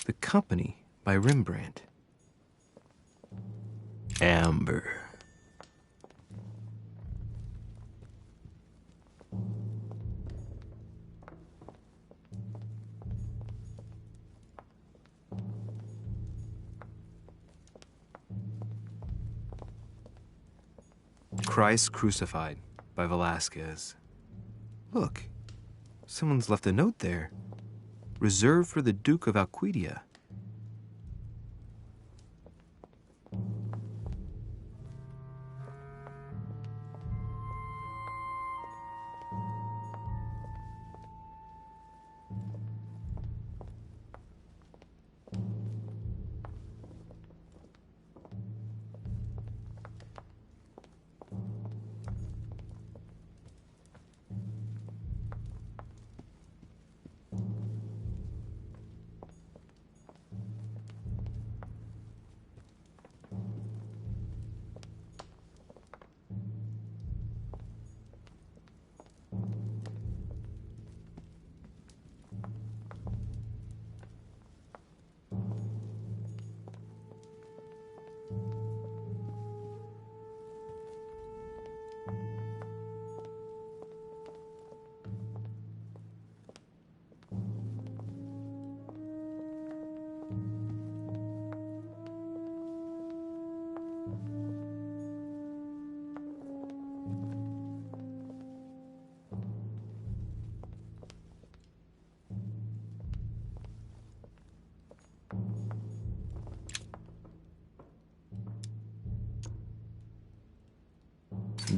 The Company by Rembrandt. Amber. Christ Crucified by Velázquez. Look, someone's left a note there. Reserved for the Duke of Alcudia.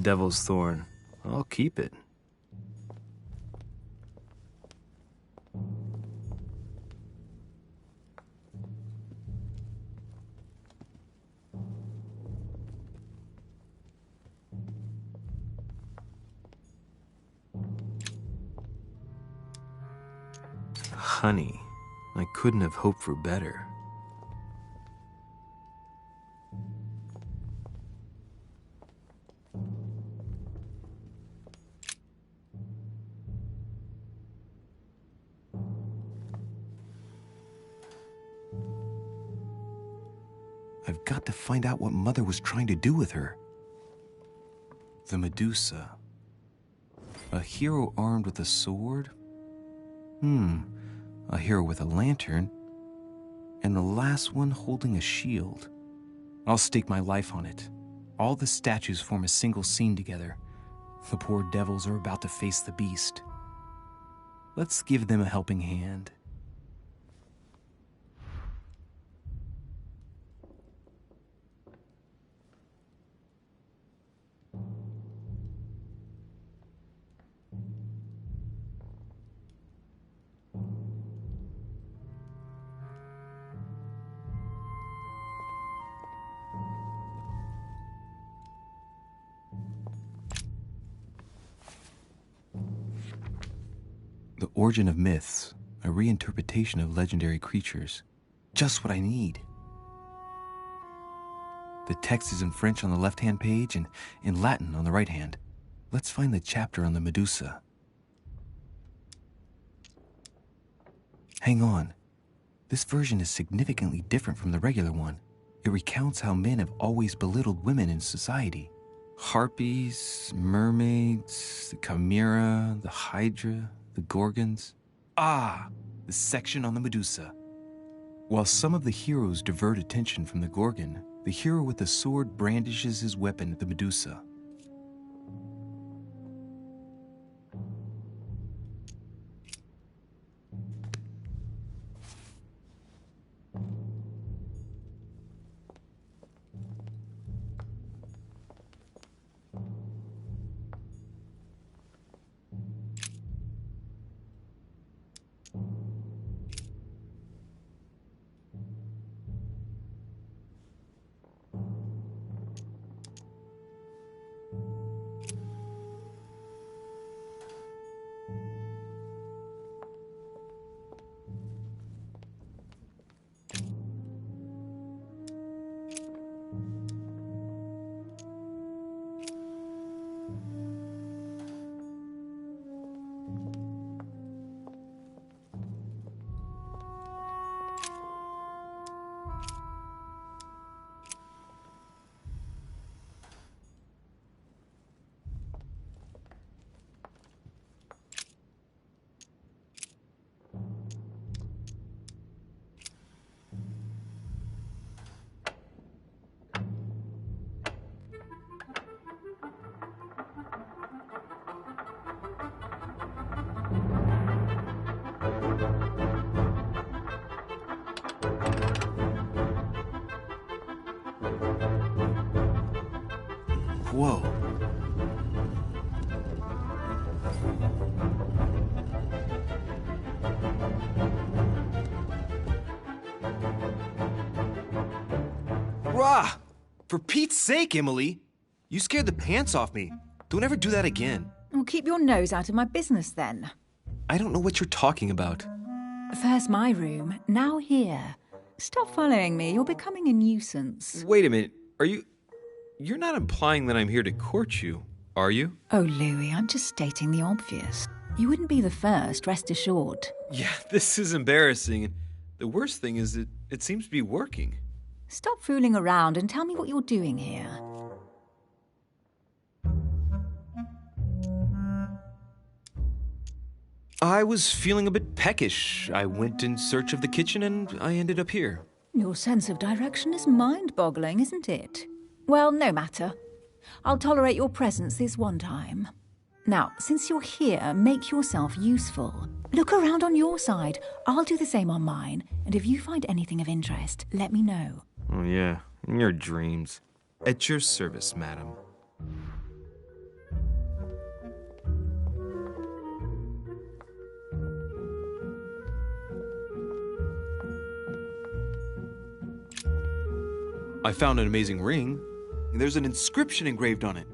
Devil's Thorn. I'll keep it. Honey. I couldn't have hoped for better. I've got to find out what Mother was trying to do with her. The Medusa. A hero armed with a sword? A hero with a lantern? And the last one holding a shield. I'll stake my life on it. All the statues form a single scene together. The poor devils are about to face the beast. Let's give them a helping hand. The Origin of Myths, a reinterpretation of legendary creatures. Just what I need. The text is in French on the left-hand page and in Latin on the right hand. Let's find the chapter on the Medusa. Hang on. This version is significantly different from the regular one. It recounts how men have always belittled women in society. Harpies, mermaids, the chimera, the hydra, the gorgons. The section on the Medusa. While some of the heroes divert attention from the gorgon, the hero with the sword brandishes his weapon at the Medusa. Whoa. Rah! For Pete's sake, Emily! You scared the pants off me. Don't ever do that again. Well, keep your nose out of my business then. I don't know what you're talking about. First my room, now here. Stop following me, you're becoming a nuisance. Wait a minute. You're not implying that I'm here to court you, are you? Oh, Louis, I'm just stating the obvious. You wouldn't be the first, rest assured. Yeah, this is embarrassing. The worst thing is it seems to be working. Stop fooling around and tell me what you're doing here. I was feeling a bit peckish. I went in search of the kitchen and I ended up here. Your sense of direction is mind-boggling, isn't it? Well, no matter. I'll tolerate your presence this one time. Now, since you're here, make yourself useful. Look around on your side. I'll do the same on mine. And if you find anything of interest, let me know. Oh yeah, in your dreams. At your service, madam. I found an amazing ring. There's an inscription engraved on it.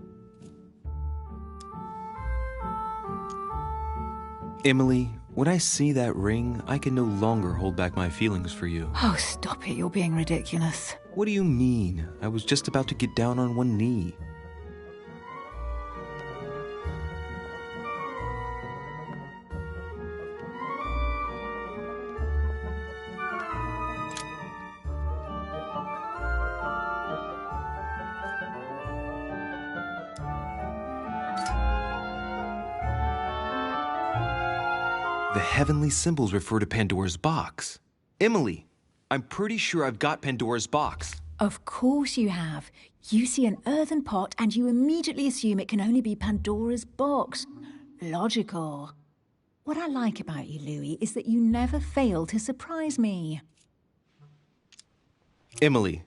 Emily, when I see that ring, I can no longer hold back my feelings for you. Oh, stop it. You're being ridiculous. What do you mean? I was just about to get down on one knee. The heavenly symbols refer to Pandora's box. Emily, I'm pretty sure I've got Pandora's box. Of course you have. You see an earthen pot and you immediately assume it can only be Pandora's box. Logical. What I like about you, Louis, is that you never fail to surprise me. Emily,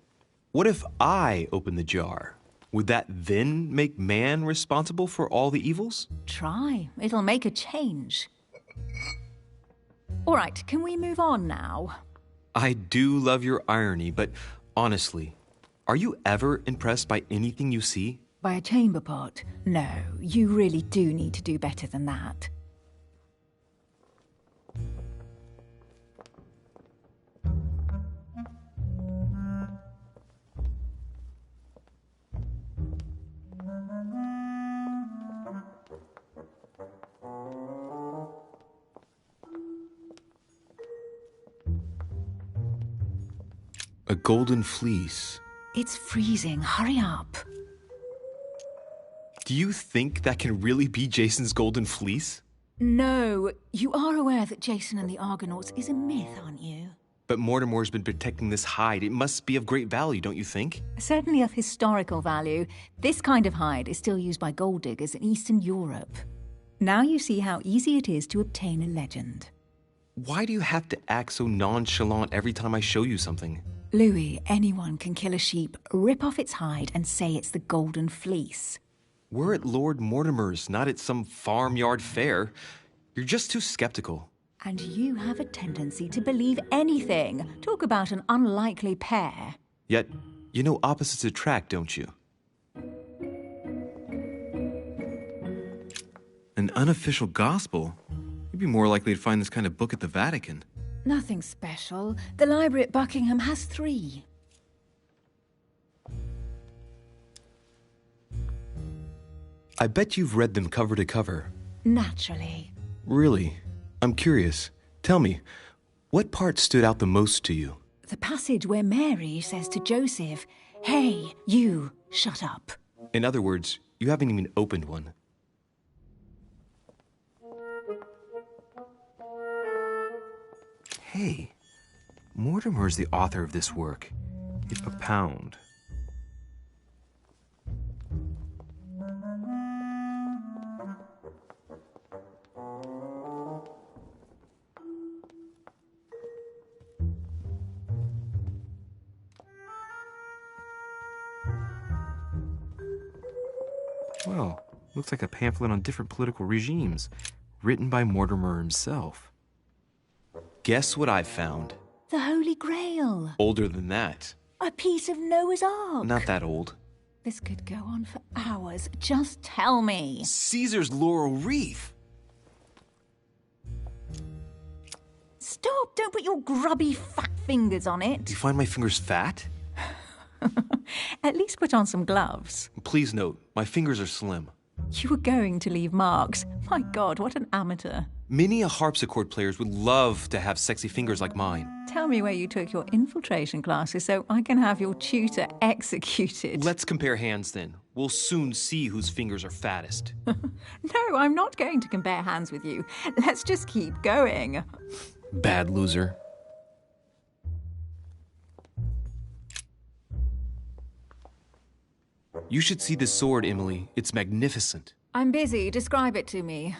what if I open the jar? Would that then make man responsible for all the evils? Try. It'll make a change. All right, can we move on now? I do love your irony, but honestly, are you ever impressed by anything you see? By a chamber pot? No, you really do need to do better than that. A golden fleece. It's freezing. Hurry up. Do you think that can really be Jason's golden fleece? No, you are aware that Jason and the Argonauts is a myth, aren't you? But Mortimer's been protecting this hide. It must be of great value, don't you think? Certainly of historical value. This kind of hide is still used by gold diggers in Eastern Europe. Now you see how easy it is to obtain a legend. Why do you have to act so nonchalant every time I show you something? Louis, anyone can kill a sheep, rip off its hide, and say it's the golden fleece. We're at Lord Mortimer's, not at some farmyard fair. You're just too skeptical. And you have a tendency to believe anything. Talk about an unlikely pair. Yet, you know opposites attract, don't you? An unofficial gospel? You'd be more likely to find this kind of book at the Vatican. Nothing special. The library at Buckingham has 3. I bet you've read them cover to cover. Naturally. Really? I'm curious. Tell me, what part stood out the most to you? The passage where Mary says to Joseph, "Hey, you, shut up." In other words, you haven't even opened one. Hey, Mortimer's the author of this work. A pound. Oh, looks like a pamphlet on different political regimes, written by Mortimer himself. Guess what I found? The Holy Grail. Older than that. A piece of Noah's Ark. Not that old. This could go on for hours. Just tell me. Caesar's laurel wreath. Stop! Don't put your grubby fat fingers on it. You find my fingers fat? At least put on some gloves. Please note, my fingers are slim. You were going to leave marks. My God, what an amateur. Many a harpsichord players would love to have sexy fingers like mine. Tell me where you took your infiltration classes so I can have your tutor executed. Let's compare hands then. We'll soon see whose fingers are fattest. No, I'm not going to compare hands with you. Let's just keep going. Bad loser. You should see this sword, Emily. It's magnificent. I'm busy. Describe it to me.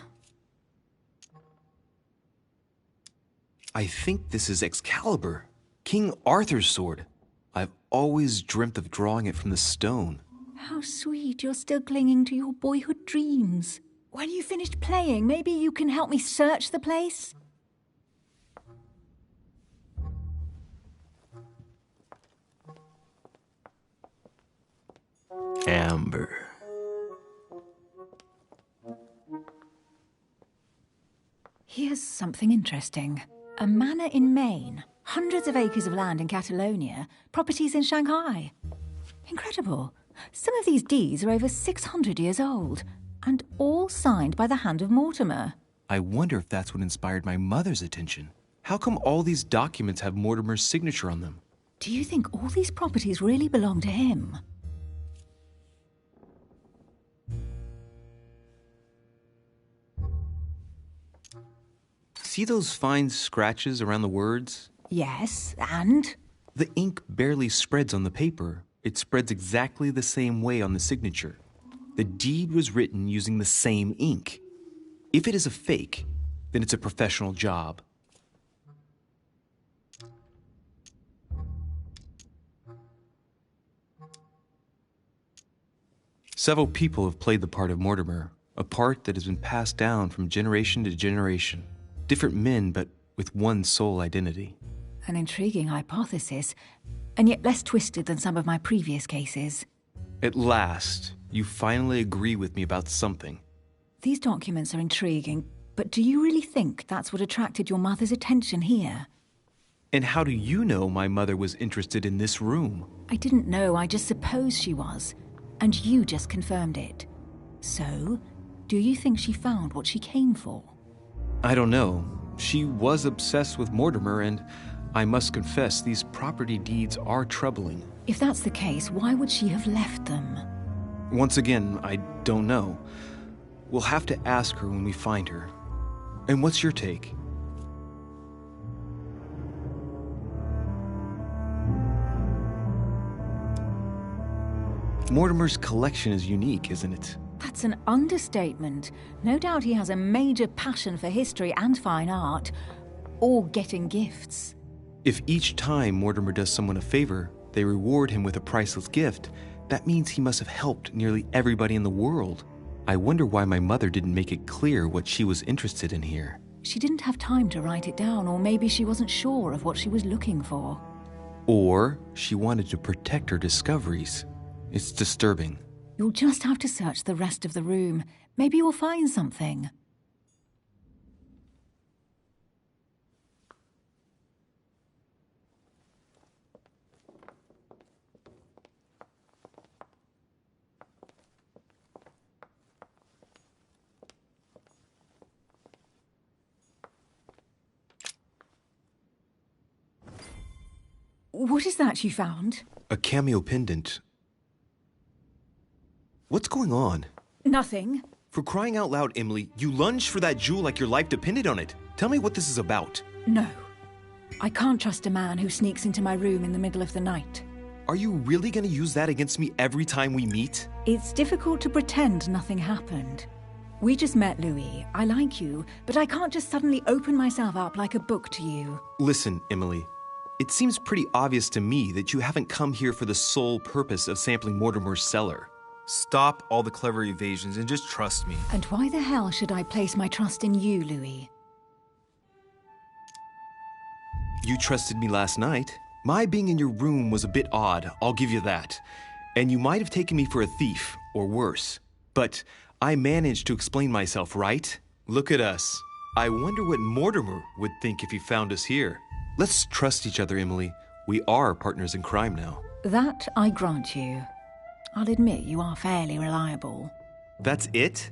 I think this is Excalibur, King Arthur's sword. I've always dreamt of drawing it from the stone. How sweet, you're still clinging to your boyhood dreams. When you finished playing, maybe you can help me search the place? Amber. Here's something interesting. A manor in Maine, hundreds of acres of land in Catalonia, properties in Shanghai. Incredible. Some of these deeds are over 600 years old, and all signed by the hand of Mortimer. I wonder if that's what inspired my mother's attention. How come all these documents have Mortimer's signature on them? Do you think all these properties really belong to him? See those fine scratches around the words? Yes, and? The ink barely spreads on the paper. It spreads exactly the same way on the signature. The deed was written using the same ink. If it is a fake, then it's a professional job. Several people have played the part of Mortimer, a part that has been passed down from generation to generation. Different men, but with one sole identity. An intriguing hypothesis, and yet less twisted than some of my previous cases. At last, you finally agree with me about something. These documents are intriguing, but do you really think that's what attracted your mother's attention here? And how do you know my mother was interested in this room? I didn't know, I just supposed she was. And you just confirmed it. So, do you think she found what she came for? I don't know. She was obsessed with Mortimer, and I must confess these property deeds are troubling. If that's the case, why would she have left them? Once again, I don't know. We'll have to ask her when we find her. And what's your take? Mortimer's collection is unique, isn't it? That's an understatement. No doubt he has a major passion for history and fine art, or getting gifts. If each time Mortimer does someone a favor, they reward him with a priceless gift, that means he must have helped nearly everybody in the world. I wonder why my mother didn't make it clear what she was interested in here. She didn't have time to write it down, or maybe she wasn't sure of what she was looking for. Or she wanted to protect her discoveries. It's disturbing. You'll just have to search the rest of the room. Maybe you'll find something. What is that you found? A cameo pendant. What's going on? Nothing. For crying out loud, Emily, you lunged for that jewel like your life depended on it. Tell me what this is about. No. I can't trust a man who sneaks into my room in the middle of the night. Are you really going to use that against me every time we meet? It's difficult to pretend nothing happened. We just met, Louis. I like you, but I can't just suddenly open myself up like a book to you. Listen, Emily. It seems pretty obvious to me that you haven't come here for the sole purpose of sampling Mortimer's cellar. Stop all the clever evasions and just trust me. And why the hell should I place my trust in you, Louis? You trusted me last night. My being in your room was a bit odd, I'll give you that. And you might have taken me for a thief, or worse. But I managed to explain myself, right? Look at us. I wonder what Mortimer would think if he found us here. Let's trust each other, Emily. We are partners in crime now. That I grant you. I'll admit you are fairly reliable. That's it?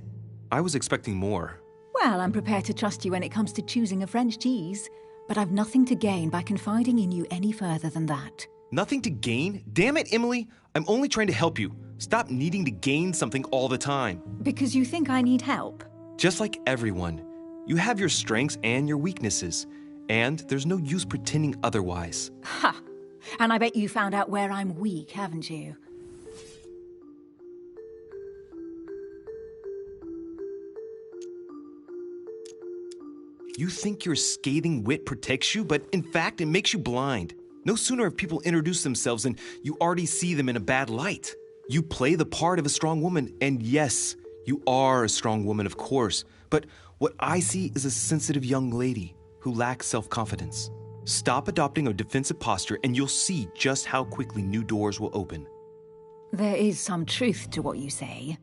I was expecting more. Well, I'm prepared to trust you when it comes to choosing a French cheese, but I've nothing to gain by confiding in you any further than that. Nothing to gain? Damn it, Emily! I'm only trying to help you. Stop needing to gain something all the time. Because you think I need help? Just like everyone. You have your strengths and your weaknesses, and there's no use pretending otherwise. Ha! And I bet you found out where I'm weak, haven't you? You think your scathing wit protects you, but in fact, it makes you blind. No sooner have people introduced themselves than you already see them in a bad light. You play the part of a strong woman, and yes, you are a strong woman, of course, but what I see is a sensitive young lady who lacks self-confidence. Stop adopting a defensive posture, and you'll see just how quickly new doors will open. There is some truth to what you say.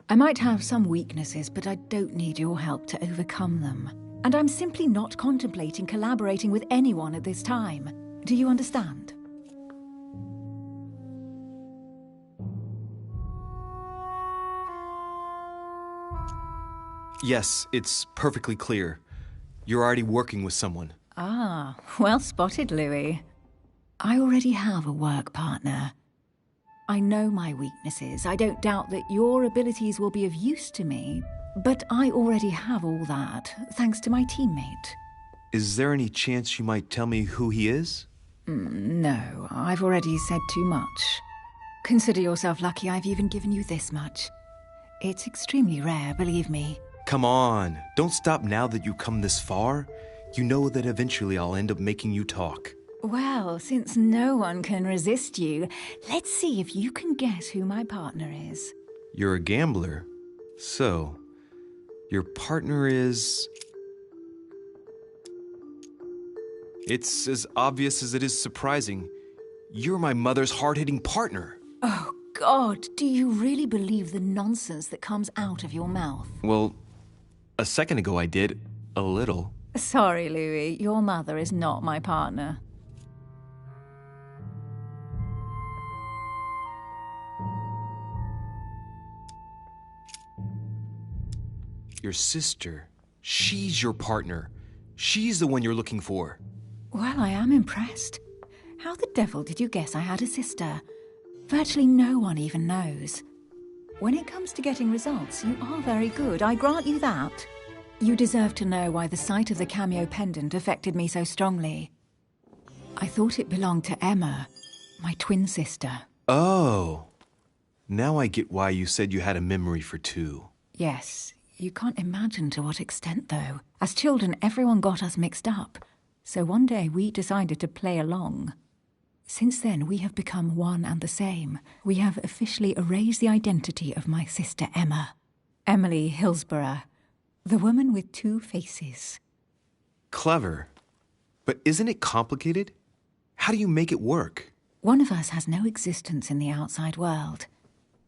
I might have some weaknesses, but I don't need your help to overcome them. And I'm simply not contemplating collaborating with anyone at this time. Do you understand? Yes, it's perfectly clear. You're already working with someone. Ah, well spotted, Louis. I already have a work partner. I know my weaknesses. I don't doubt that your abilities will be of use to me, but I already have all that, thanks to my teammate. Is there any chance you might tell me who he is? No, I've already said too much. Consider yourself lucky I've even given you this much. It's extremely rare, believe me. Come on, don't stop now that you've come this far. You know that eventually I'll end up making you talk. Well, since no one can resist you, let's see if you can guess who my partner is. You're a gambler. So, your partner is... It's as obvious as it is surprising. You're my mother's hard-hitting partner. Oh, God, do you really believe the nonsense that comes out of your mouth? Well, a second ago I did. A little. Sorry, Louis, your mother is not my partner. Your sister. She's your partner. She's the one you're looking for. Well, I am impressed. How the devil did you guess I had a sister? Virtually no one even knows. When it comes to getting results, you are very good, I grant you that. You deserve to know why the sight of the cameo pendant affected me so strongly. I thought it belonged to Emma, my twin sister. Oh. Now I get why you said you had a memory for two. Yes, you can't imagine to what extent, though. As children, everyone got us mixed up. So one day we decided to play along. Since then, we have become one and the same. We have officially erased the identity of my sister Emma. Emily Hillsborough, the woman with two faces. Clever. But isn't it complicated? How do you make it work? One of us has no existence in the outside world.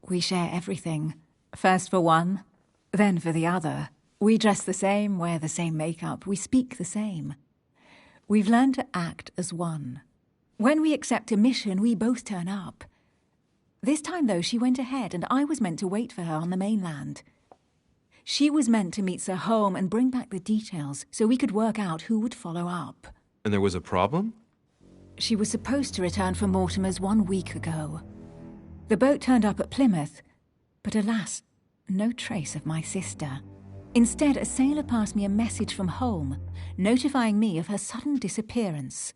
We share everything. First for one, then for the other. We dress the same, wear the same makeup, we speak the same. We've learned to act as one. When we accept a mission, we both turn up. This time, though, she went ahead and I was meant to wait for her on the mainland. She was meant to meet Sir Home and bring back the details so we could work out who would follow up. And there was a problem? She was supposed to return from Mortimer's 1 week ago. The boat turned up at Plymouth, but alas, no trace of my sister. Instead, a sailor passed me a message from home, notifying me of her sudden disappearance.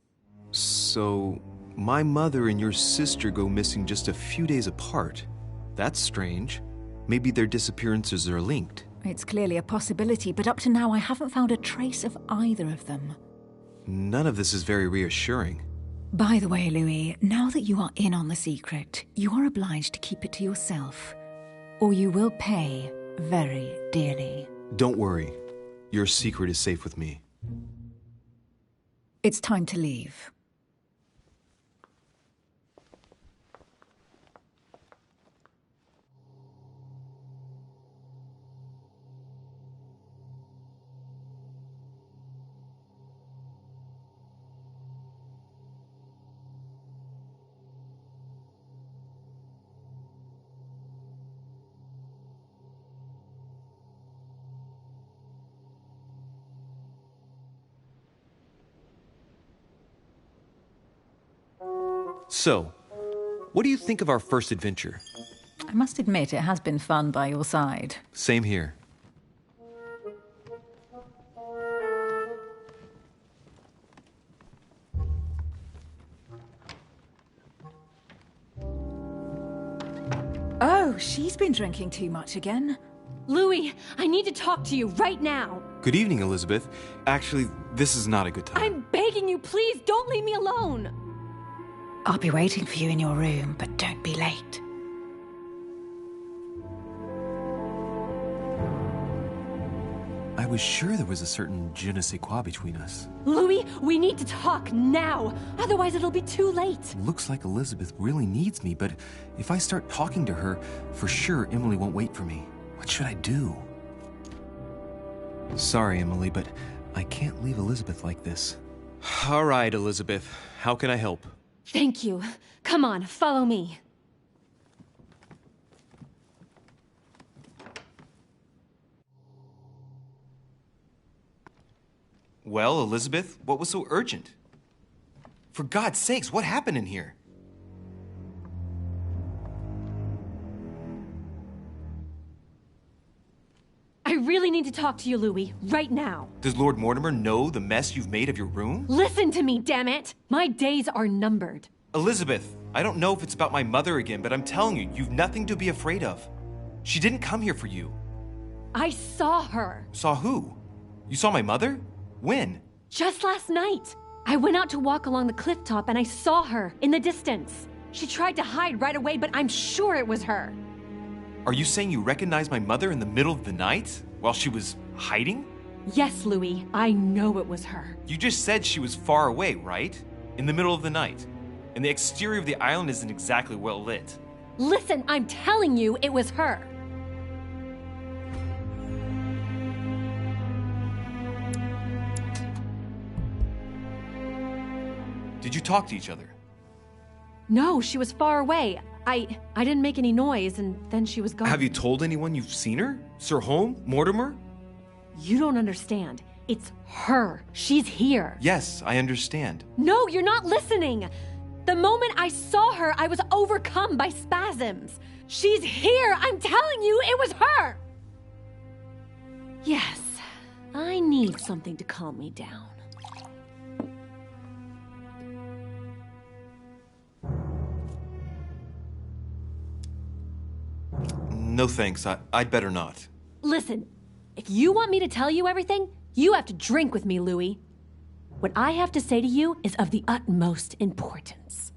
So, my mother and your sister go missing just a few days apart. That's strange. Maybe their disappearances are linked. It's clearly a possibility, but up to now I haven't found a trace of either of them. None of this is very reassuring. By the way, Louis, now that you are in on the secret, you are obliged to keep it to yourself. or you will pay very dearly. Don't worry. Your secret is safe with me. It's time to leave. So, what do you think of our first adventure? I must admit it has been fun by your side. Same here. Oh, she's been drinking too much again. Louis, I need to talk to you right now. Good evening, Elizabeth. Actually, this is not a good time. I'm begging you, please don't leave me alone. I'll be waiting for you in your room, but don't be late. I was sure there was a certain je ne sais quoi between us. Louis, we need to talk now. Otherwise, it'll be too late. Looks like Elizabeth really needs me, but if I start talking to her, for sure Emily won't wait for me. What should I do? Sorry, Emily, but I can't leave Elizabeth like this. All right, Elizabeth. How can I help? Thank you. Come on, follow me. Well, Elizabeth, what was so urgent? For God's sakes, what happened in here? I really need to talk to you, Louis, right now. Does Lord Mortimer know the mess you've made of your room? Listen to me, damn it! My days are numbered. Elizabeth, I don't know if it's about my mother again, but I'm telling you, you've nothing to be afraid of. She didn't come here for you. I saw her. Saw who? You saw my mother? When? Just last night. I went out to walk along the cliff top and I saw her in the distance. She tried to hide right away, but I'm sure it was her. Are you saying you recognized my mother in the middle of the night while she was hiding? Yes, Louis, I know it was her. You just said she was far away, right? In the middle of the night. And the exterior of the island isn't exactly well lit. Listen, I'm telling you it was her. Did you talk to each other? No, she was far away. I didn't make any noise, and then she was gone. Have you told anyone you've seen her? Sir Holm? Mortimer? You don't understand. It's her. She's here. Yes, I understand. No, you're not listening. The moment I saw her, I was overcome by spasms. She's here. I'm telling you, it was her. Yes, I need something to calm me down. No thanks, I'd better not. Listen, if you want me to tell you everything, you have to drink with me, Louis. What I have to say to you is of the utmost importance.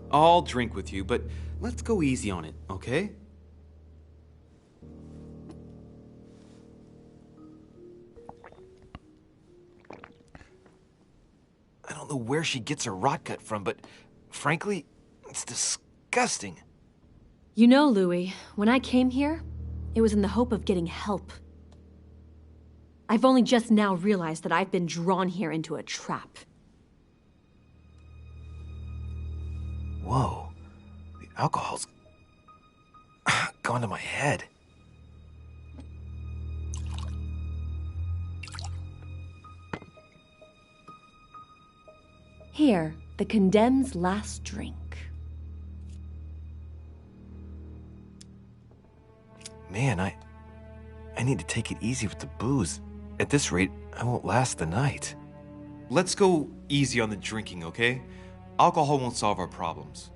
I'll drink with you, but let's go easy on it, okay? I don't know where she gets her rot gut from, but frankly, it's disgusting. You know, Louis, when I came here, it was in the hope of getting help. I've only just now realized that I've been drawn here into a trap. Whoa, the alcohol's gone to my head. Here, the condemned's last drink. Man, I need to take it easy with the booze. At this rate, I won't last the night. Let's go easy on the drinking, okay? Alcohol won't solve our problems.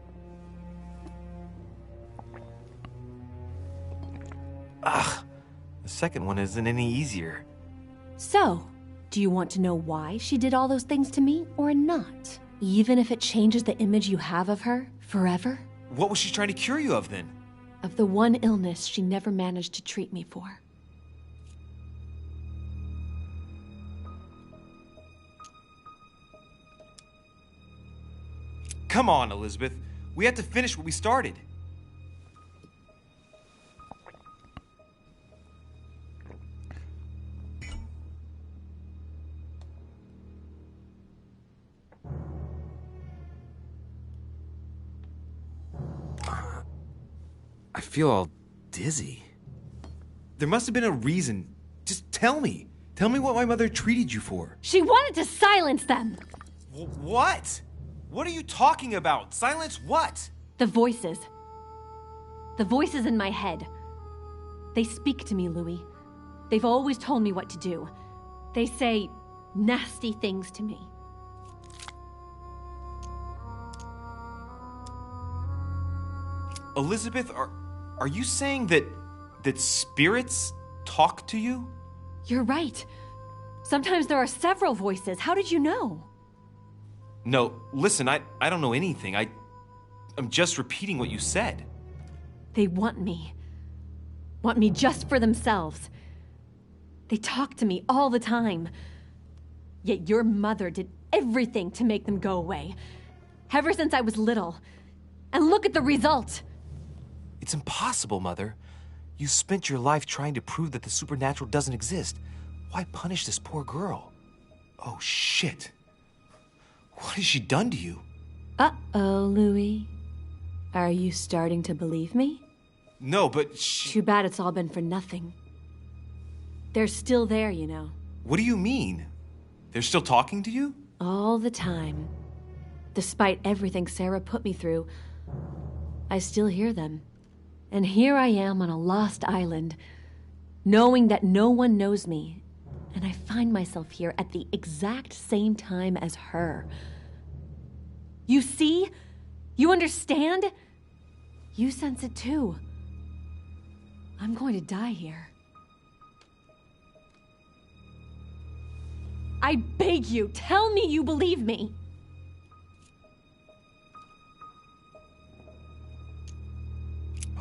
Ugh, the second one isn't any easier. So, do you want to know why she did all those things to me or not? Even if it changes the image you have of her forever? What was she trying to cure you of then? Of the one illness she never managed to treat me for. Come on, Elizabeth. We have to finish what we started. I feel all dizzy. There must have been a reason. Just tell me. Tell me what my mother treated you for. She wanted to silence them! What? What are you talking about? Silence what? The voices. The voices in my head. They speak to me, Louis. They've always told me what to do. They say nasty things to me. Elizabeth, are you saying that spirits talk to you? You're right. Sometimes there are several voices. How did you know? No, listen, I don't know anything. I'm just repeating what you said. They want me. Want me just for themselves. They talk to me all the time. Yet your mother did everything to make them go away. Ever since I was little. And look at the result. It's impossible, Mother. You spent your life trying to prove that the supernatural doesn't exist. Why punish this poor girl? Oh, shit. What has she done to you? Uh-oh, Louis. Are you starting to believe me? No, but Too bad it's all been for nothing. They're still there, you know. What do you mean? They're still talking to you? All the time. Despite everything Sarah put me through, I still hear them. And here I am on a lost island, knowing that no one knows me, and I find myself here at the exact same time as her. You see? You understand? You sense it too. I'm going to die here. I beg you, tell me you believe me.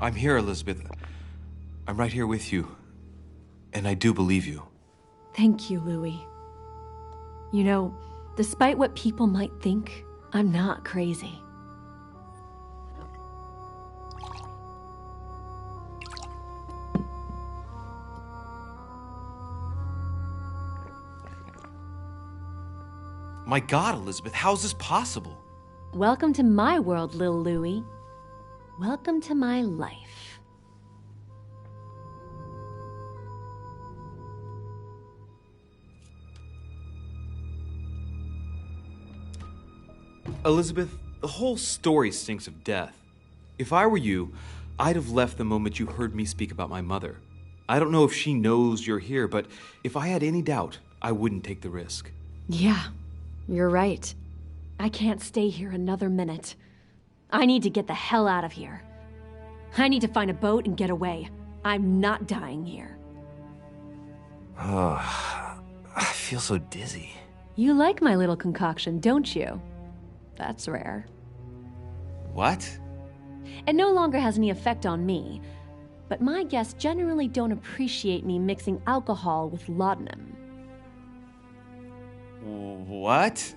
I'm here, Elizabeth. I'm right here with you. And I do believe you. Thank you, Louis. You know, despite what people might think, I'm not crazy. My God, Elizabeth, how is this possible? Welcome to my world, Lil Louis. Welcome to my life. Elizabeth, the whole story stinks of death. If I were you, I'd have left the moment you heard me speak about my mother. I don't know if she knows you're here, but if I had any doubt, I wouldn't take the risk. Yeah, you're right. I can't stay here another minute. I need to get the hell out of here. I need to find a boat and get away. I'm not dying here. I feel so dizzy. You like my little concoction, don't you? That's rare. What? It no longer has any effect on me, but my guests generally don't appreciate me mixing alcohol with laudanum. What?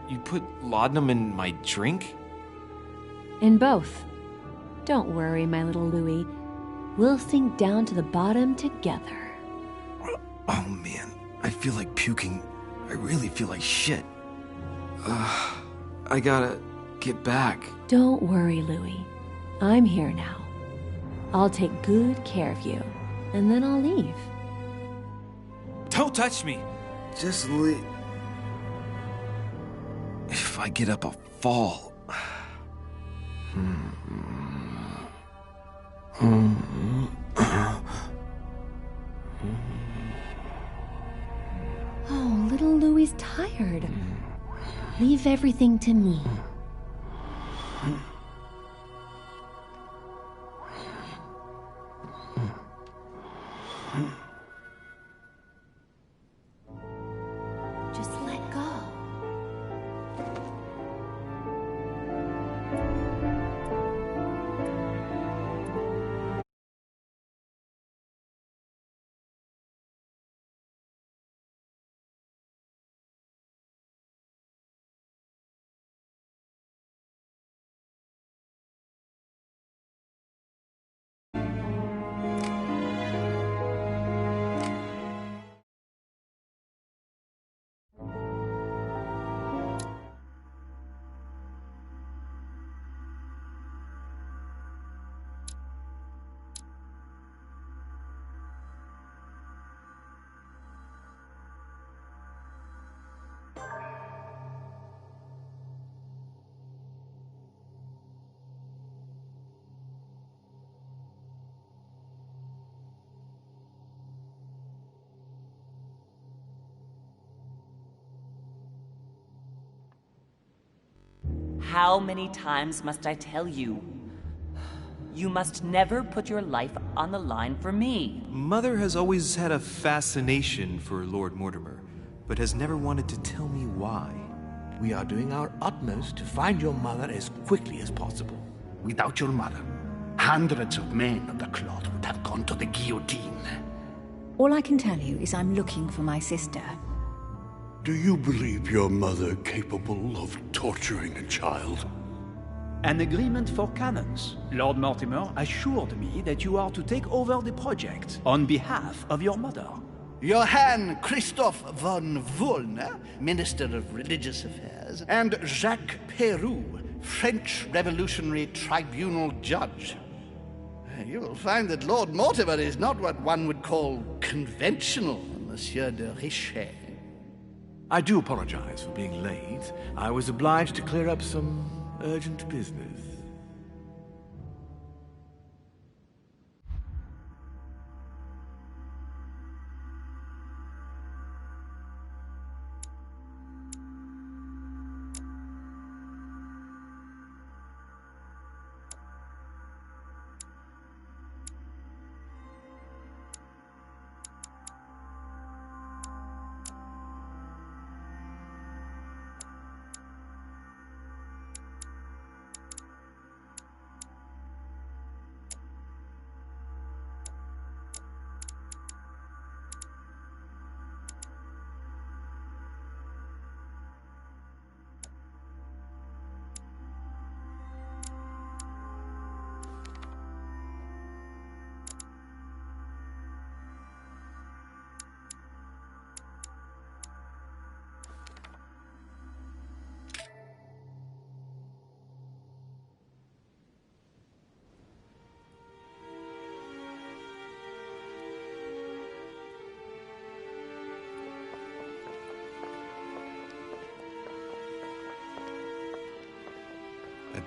You put laudanum in my drink? In both. Don't worry, my little Louis. We'll sink down to the bottom together. Oh man, I feel like puking. I really feel like shit. I gotta get back. Don't worry, Louis. I'm here now. I'll take good care of you, and then I'll leave. Don't touch me! Just leave. If I get up, I'll fall. Oh, little Louie's tired. Leave everything to me. Just let go. how many times must I tell you? You must never put your life on the line for me. Mother has always had a fascination for Lord Mortimer, but has never wanted to tell me why. We are doing our utmost to find your mother as quickly as possible. Without your mother, hundreds of men of the cloth would have gone to the guillotine. All I can tell you is I'm looking for my sister. Do you believe your mother capable of torturing a child? An agreement for cannons. Lord Mortimer assured me that you are to take over the project on behalf of your mother. Johann Christoph von Wollner, Minister of Religious Affairs, and Jacques Peroux, French Revolutionary Tribunal Judge. You will find that Lord Mortimer is not what one would call conventional, Monsieur de Richet. I do apologize for being late. I was obliged to clear up some urgent business.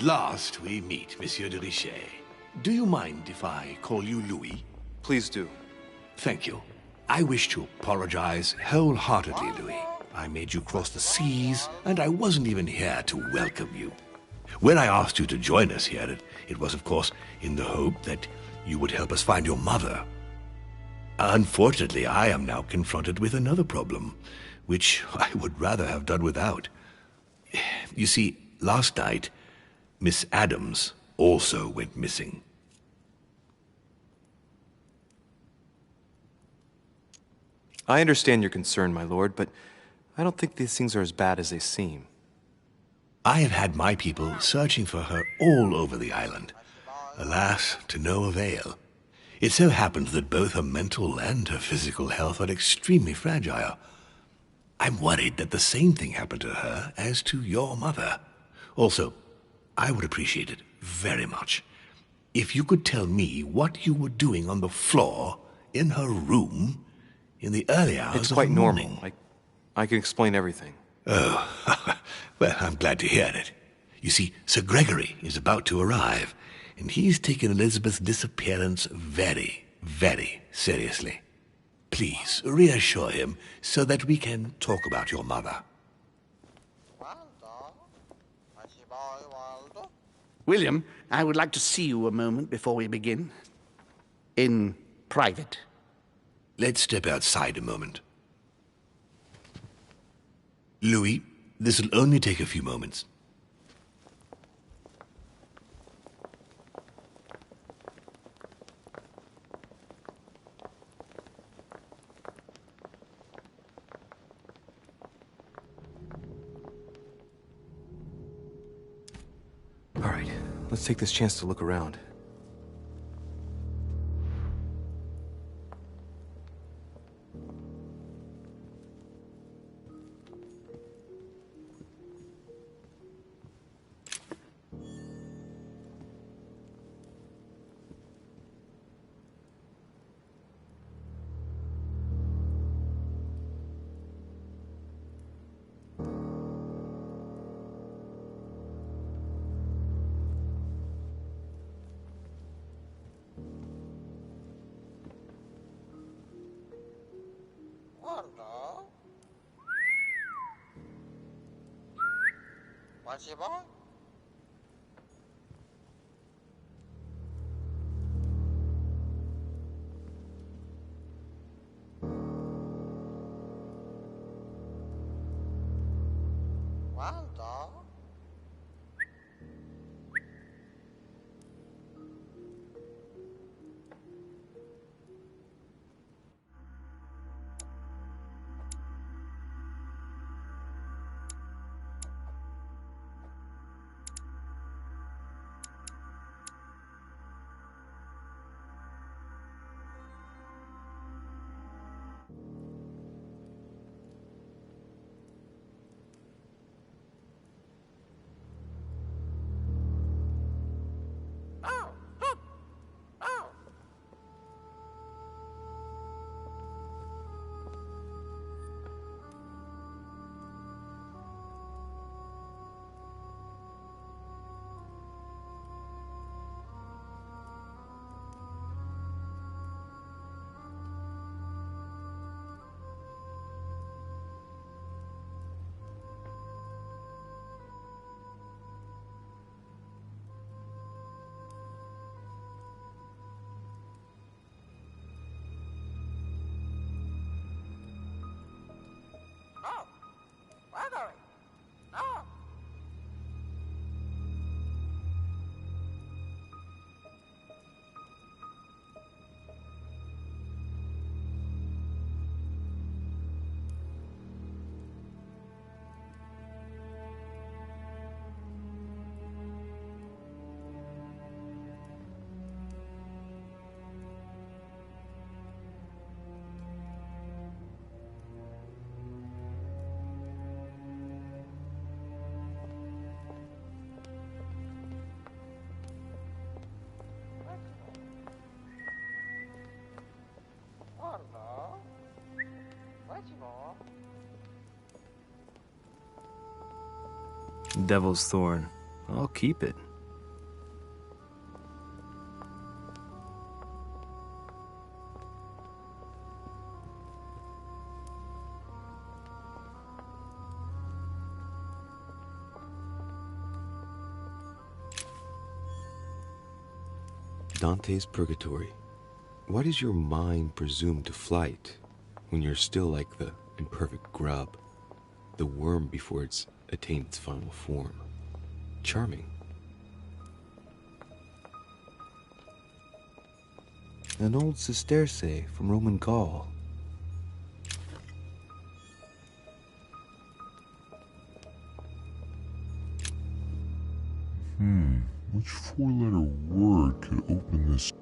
At last we meet, Monsieur de Richet. Do you mind if I call you Louis? Please do. Thank you. I wish to apologize wholeheartedly, Louis. I made you cross the seas, and I wasn't even here to welcome you. When I asked you to join us here, it was, of course, in the hope that you would help us find your mother. Unfortunately, I am now confronted with another problem, which I would rather have done without. You see, last night, Miss Adams also went missing. I understand your concern, my lord, but I don't think these things are as bad as they seem. I have had my people searching for her all over the island. Alas, to no avail. It so happens that both her mental and her physical health are extremely fragile. I'm worried that the same thing happened to her as to your mother. Also, I would appreciate it very much if you could tell me what you were doing on the floor in her room in the early hours It's of quite the morning. normal. I can explain everything. Oh, well, I'm glad to hear it. You see, Sir Gregory is about to arrive, and he's taken Elizabeth's disappearance very, very seriously. Please, reassure him so that we can talk about your mother. William, I would like to see you a moment before we begin. In private. Let's step outside a moment. Louis, this will only take a few moments. All right, let's take this chance to look around. Devil's Thorn. I'll keep it. Dante's Purgatory. Why does your mind presume to flight when you're still like the imperfect grub, the worm before it's attained its final form? Charming. An old sesterce from Roman Gaul. Which four-letter word could open this?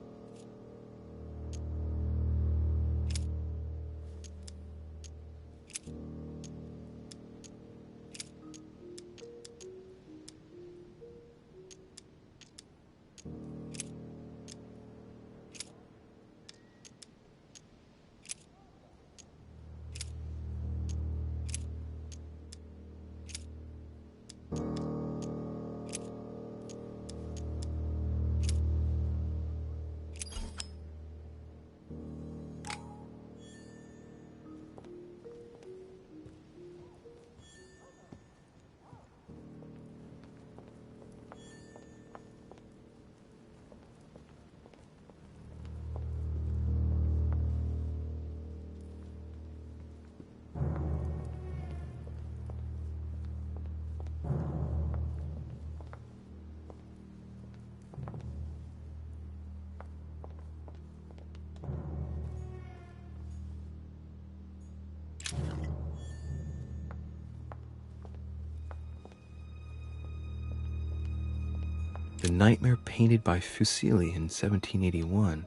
The nightmare painted by Fuseli in 1781.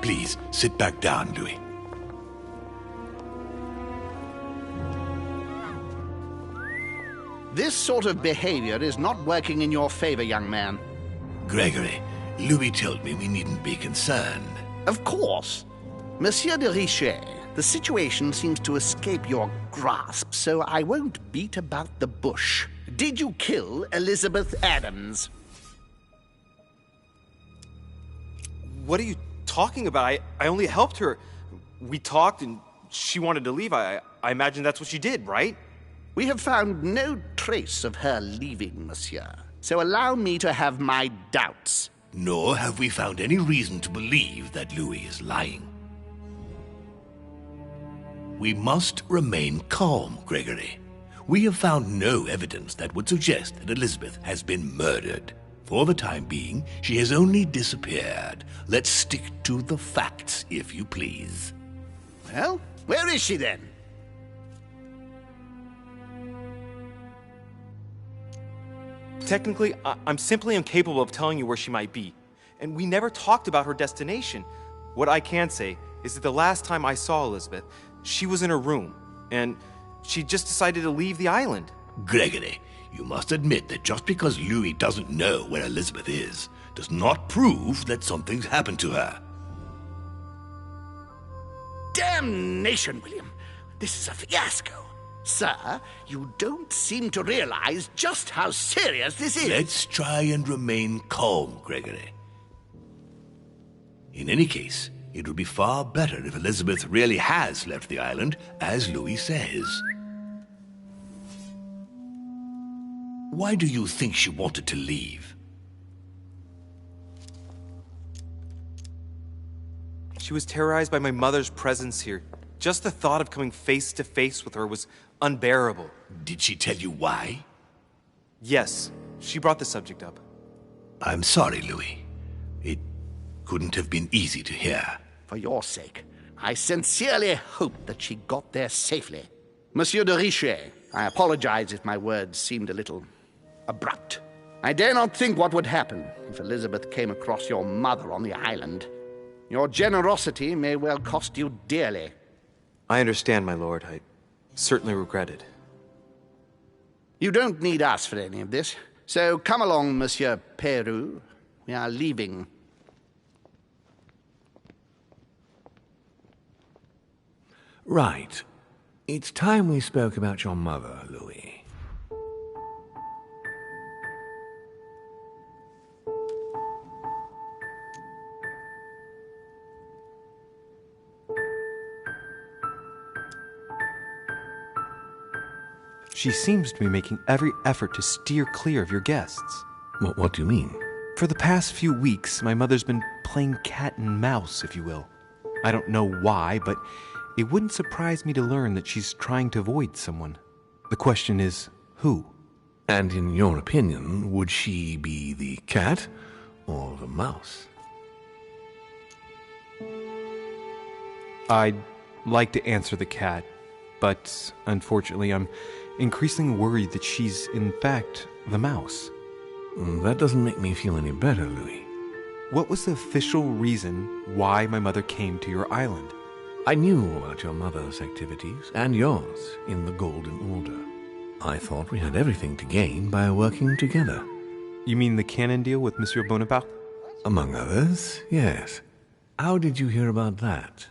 Please, sit back down, Louis. This sort of behavior is not working in your favor, young man. Gregory, Louis told me we needn't be concerned. Of course. Monsieur de Richet, the situation seems to escape your grasp, so I won't beat about the bush. Did you kill Elizabeth Adams? What are you talking about? I only helped her. We talked and she wanted to leave. I imagine that's what she did, right? We have found no trace of her leaving, monsieur. So allow me to have my doubts. Nor have we found any reason to believe that Louis is lying. We must remain calm, Gregory. We have found no evidence that would suggest that Elizabeth has been murdered. For the time being, she has only disappeared. Let's stick to the facts, if you please. Well, where is she then? Technically, I'm simply incapable of telling you where she might be. And we never talked about her destination. What I can say is that the last time I saw Elizabeth, she was in her room, and she just decided to leave the island. Gregory, you must admit that just because Louis doesn't know where Elizabeth is, does not prove that something's happened to her. Damnation, William! This is a fiasco. Sir, you don't seem to realize just how serious this is. Let's try and remain calm, Gregory. In any case, it would be far better if Elizabeth really has left the island, as Louis says. Why do you think she wanted to leave? She was terrorized by my mother's presence here. Just the thought of coming face to face with her was unbearable. Did she tell you why? Yes, she brought the subject up. I'm sorry, Louis. It couldn't have been easy to hear. For your sake, I sincerely hope that she got there safely. Monsieur de Richet, I apologize if my words seemed a little abrupt. I dare not think what would happen if Elizabeth came across your mother on the island. Your generosity may well cost you dearly. I understand, my lord. I certainly regret it. You don't need us for any of this. So come along, Monsieur Peru. We are leaving. Right. It's time we spoke about your mother, Louis. She seems to be making every effort to steer clear of your guests. What do you mean? For the past few weeks, my mother's been playing cat and mouse, if you will. I don't know why, but it wouldn't surprise me to learn that she's trying to avoid someone. The question is, who? And in your opinion, would she be the cat or the mouse? I'd like to answer the cat, but unfortunately I'm increasingly worried that she's, in fact, the mouse. That doesn't make me feel any better, Louis. What was the official reason why my mother came to your island? I knew about your mother's activities, and yours, in the Golden Order. I thought we had everything to gain by working together. You mean the canon deal with Monsieur Bonaparte? Among others, yes. How did you hear about that?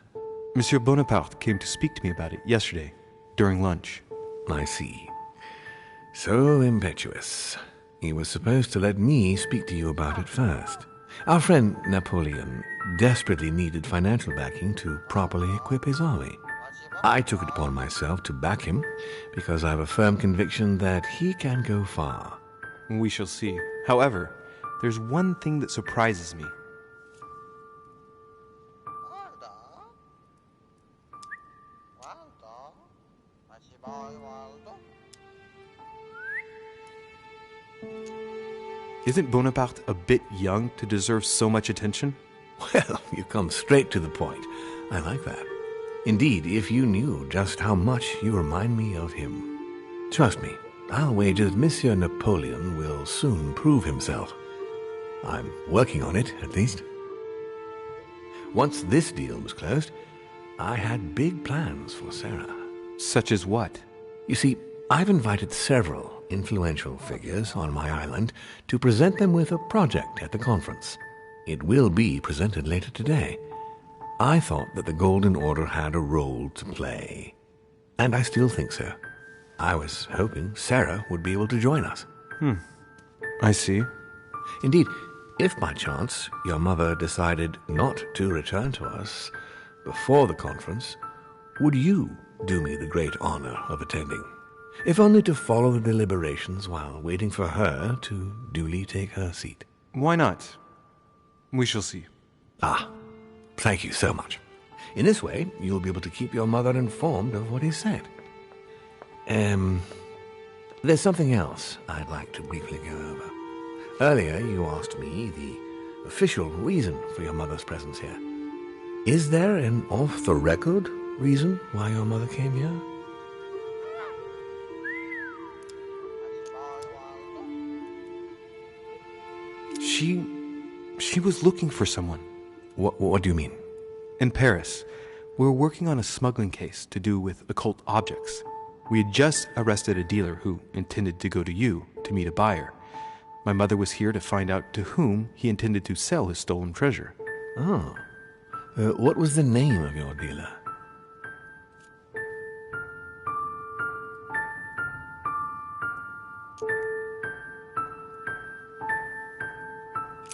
Monsieur Bonaparte came to speak to me about it yesterday, during lunch. I see. So impetuous. He was supposed to let me speak to you about it first. Our friend Napoleon desperately needed financial backing to properly equip his army. I took it upon myself to back him because I have a firm conviction that he can go far. We shall see. However, there's one thing that surprises me. Isn't Bonaparte a bit young to deserve so much attention? Well, you come straight to the point. I like that. Indeed, if you knew just how much you remind me of him. Trust me, I'll wager that Monsieur Napoleon will soon prove himself. I'm working on it, at least. Once this deal was closed, I had big plans for Sarah. Such as what? You see, I've invited several influential figures on my island to present them with a project at the conference. It will be presented later today. I thought that the Golden Order had a role to play. And I still think so. I was hoping Sarah would be able to join us. I see. Indeed, if by chance your mother decided not to return to us before the conference, would you do me the great honor of attending? If only to follow the deliberations while waiting for her to duly take her seat. Why not? We shall see. Thank you so much. In this way, you'll be able to keep your mother informed of what is said. There's something else I'd like to briefly go over. Earlier, you asked me the official reason for your mother's presence here. Is there an off-the-record reason why your mother came here? She was looking for someone. What do you mean? In Paris, we were working on a smuggling case to do with occult objects. We had just arrested a dealer who intended to go to you to meet a buyer. My mother was here to find out to whom he intended to sell his stolen treasure. What was the name of your dealer?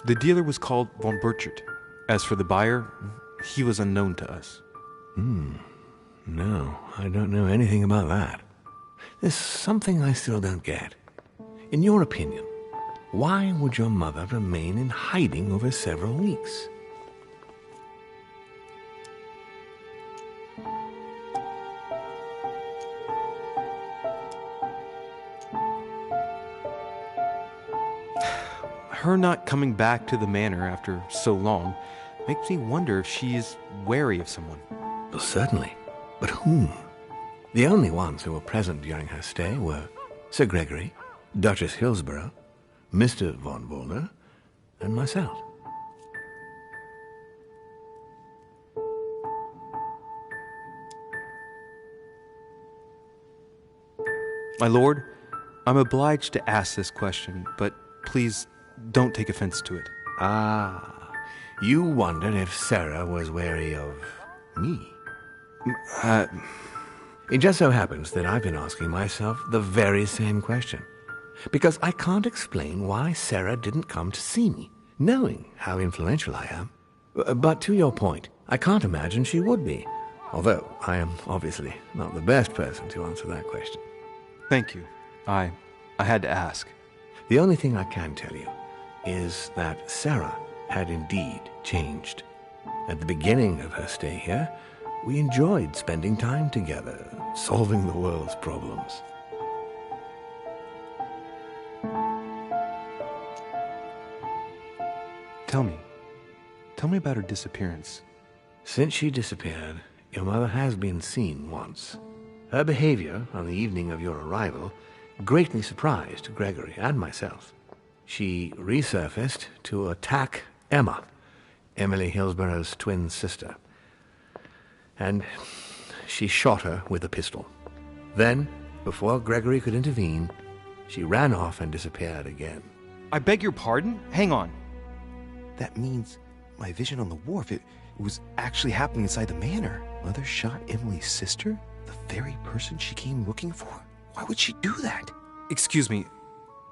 The dealer was called von Burchard. As for the buyer, he was unknown to us. No, I don't know anything about that. There's something I still don't get. In your opinion, why would your mother remain in hiding over several weeks? Her not coming back to the manor after so long makes me wonder if she is wary of someone. Well, certainly. But whom? The only ones who were present during her stay were Sir Gregory, Duchess Hillsborough, Mr. von Wollner, and myself. My lord, I'm obliged to ask this question, but please don't take offense to it. Ah, you wondered if Sarah was wary of me. It just so happens that I've been asking myself the very same question. Because I can't explain why Sarah didn't come to see me, knowing how influential I am. But to your point, I can't imagine she would be, although I am obviously not the best person to answer that question. Thank you. I had to ask. The only thing I can tell you is that Sarah had indeed changed. At the beginning of her stay here, we enjoyed spending time together, solving the world's problems. Tell me about her disappearance. Since she disappeared, your mother has been seen once. Her behavior on the evening of your arrival greatly surprised Gregory and myself. She resurfaced to attack Emma, Emily Hillsborough's twin sister. And she shot her with a pistol. Then, before Gregory could intervene, she ran off and disappeared again. I beg your pardon? Hang on. That means my vision on the wharf, it was actually happening inside the manor. Mother shot Emily's sister? The very person she came looking for? Why would she do that? Excuse me,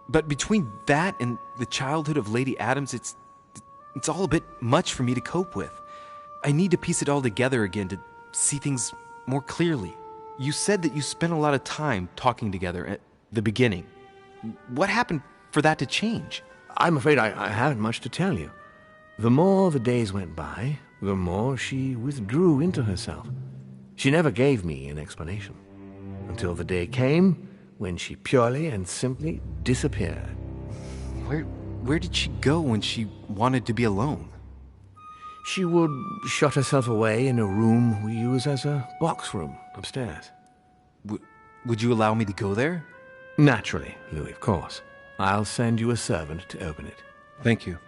but between that and the childhood of Lady Adams, it's all a bit much for me to cope with. I need to piece it all together again to see things more clearly. You said that you spent a lot of time talking together at the beginning. What happened for that to change? I'm afraid I haven't much to tell you. The more the days went by, the more she withdrew into herself. She never gave me an explanation, until the day came when she purely and simply disappeared. Where did she go when she wanted to be alone? She would shut herself away in a room we use as a box room upstairs. Would you allow me to go there? Naturally, Louis, of course. I'll send you a servant to open it. Thank you.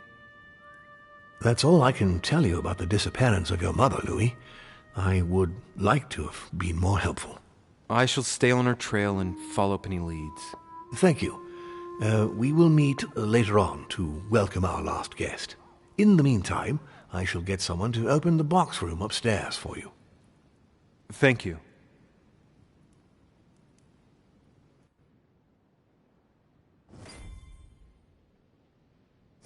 That's all I can tell you about the disappearance of your mother, Louis. I would like to have been more helpful. I shall stay on her trail and follow up any leads. Thank you. We will meet later on to welcome our last guest. In the meantime, I shall get someone to open the box room upstairs for you. Thank you.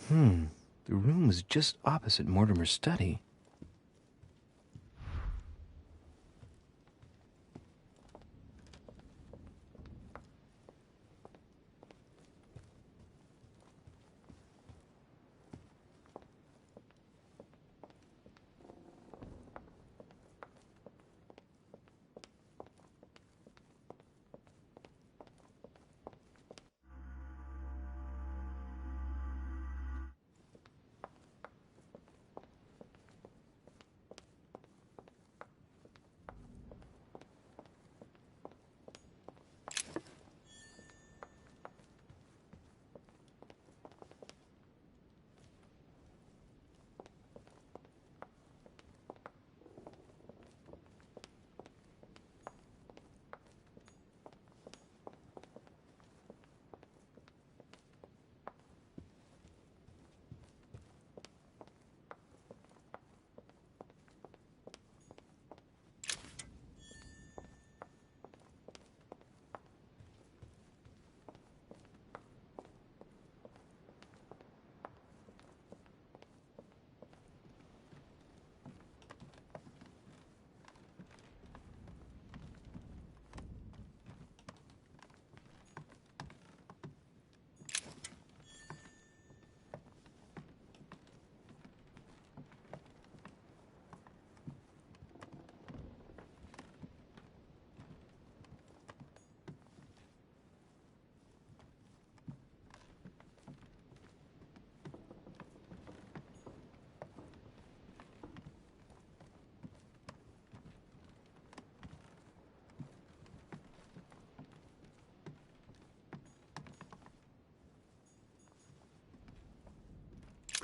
The room was just opposite Mortimer's study.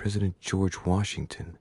President George Washington.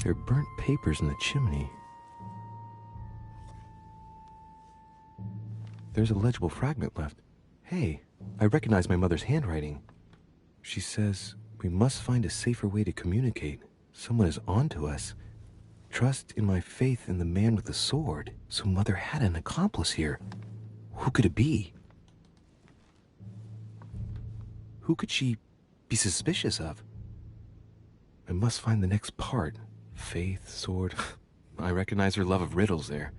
There are burnt papers in the chimney. There's a legible fragment left. Hey, I recognize my mother's handwriting. She says, we must find a safer way to communicate. Someone is on to us. Trust in my faith in the man with the sword. So Mother had an accomplice here. Who could it be? Who could she be suspicious of? I must find the next part. Faith, sword. I recognize her love of riddles there.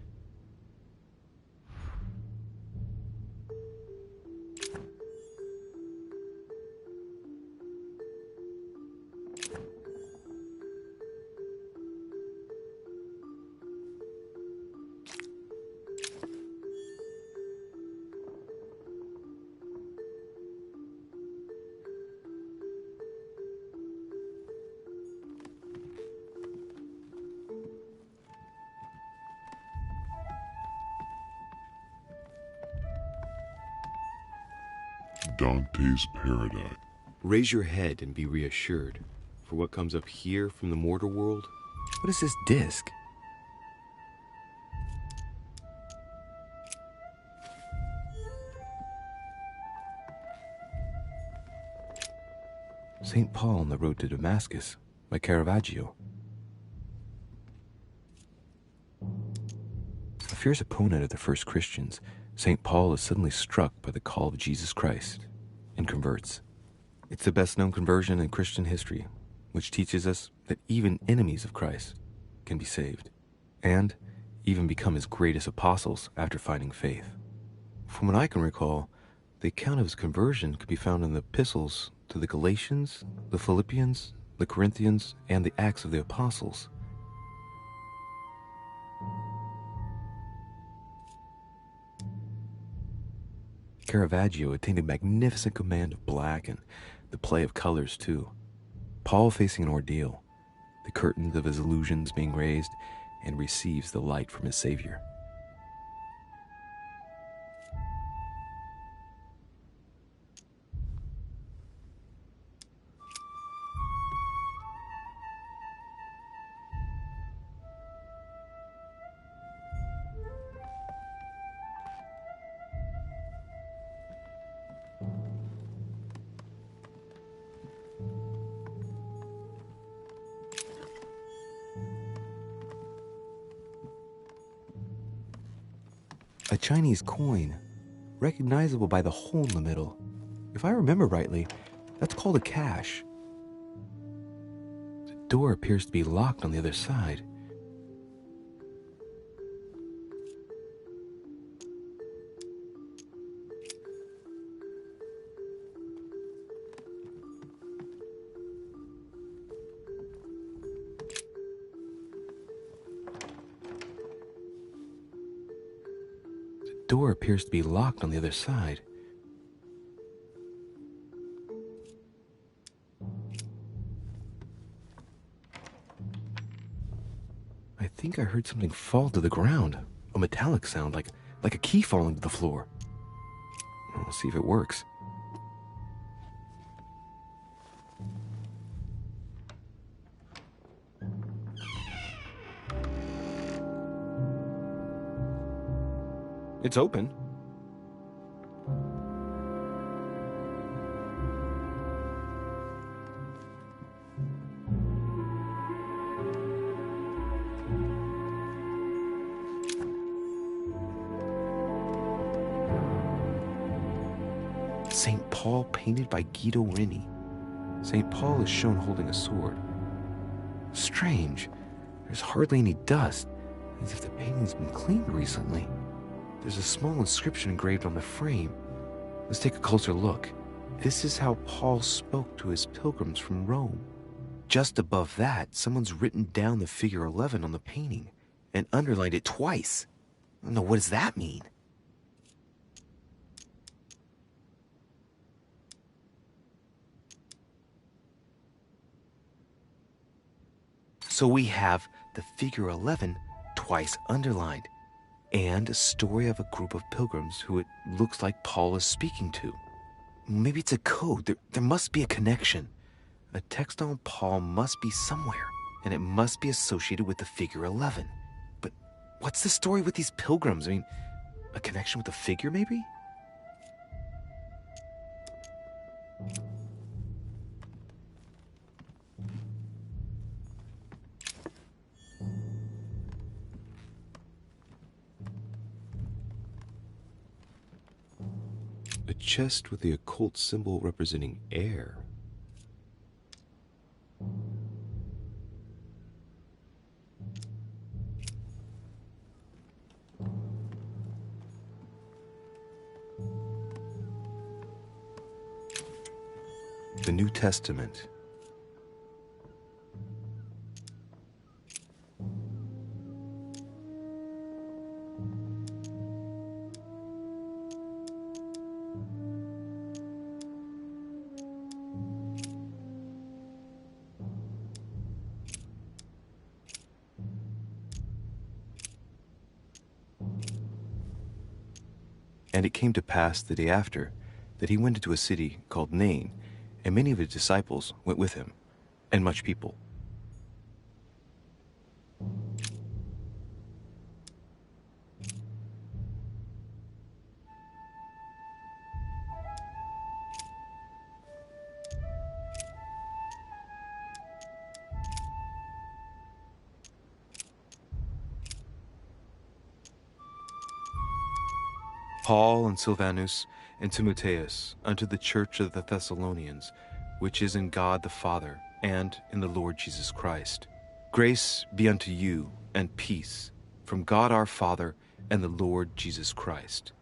Dante's Paradise. Raise your head and be reassured. For what comes up here from the mortal world? What is this disc? St. Paul on the road to Damascus by Caravaggio. A fierce opponent of the first Christians, St. Paul is suddenly struck by the call of Jesus Christ and converts. It's the best known conversion in Christian history, which teaches us that even enemies of Christ can be saved, and even become his greatest apostles after finding faith. From what I can recall, the account of his conversion could be found in the epistles to the Galatians, the Philippians, the Corinthians, and the Acts of the Apostles. Caravaggio attained a magnificent command of black and the play of colors too. Paul facing an ordeal, the curtains of his illusions being raised, and receives the light from his Savior. A Chinese coin, recognizable by the hole in the middle. If I remember rightly, that's called a cache. The door appears to be locked on the other side. The door appears to be locked on the other side. I think I heard something fall to the ground. A metallic sound, like a key falling to the floor. We'll see if it works. It's open. St. Paul painted by Guido Rini. St. Paul is shown holding a sword. Strange. There's hardly any dust, as if the painting's been cleaned recently. There's a small inscription engraved on the frame. Let's take a closer look. This is how Paul spoke to his pilgrims from Rome. Just above that, someone's written down the figure 11 on the painting and underlined it twice. No, what does that mean? So we have the figure 11 twice underlined, and a story of a group of pilgrims who it looks like Paul is speaking to. Maybe it's a code. There must be a connection. A text on Paul must be somewhere, and it must be associated with the figure 11. But what's the story with these pilgrims? I mean, a connection with the figure, maybe? A chest with the occult symbol representing air. The New Testament. And it came to pass the day after that he went into a city called Nain, and many of his disciples went with him, and much people. Paul and Silvanus and Timotheus unto the church of the Thessalonians, which is in God the Father and in the Lord Jesus Christ. Grace be unto you and peace from God our Father and the Lord Jesus Christ.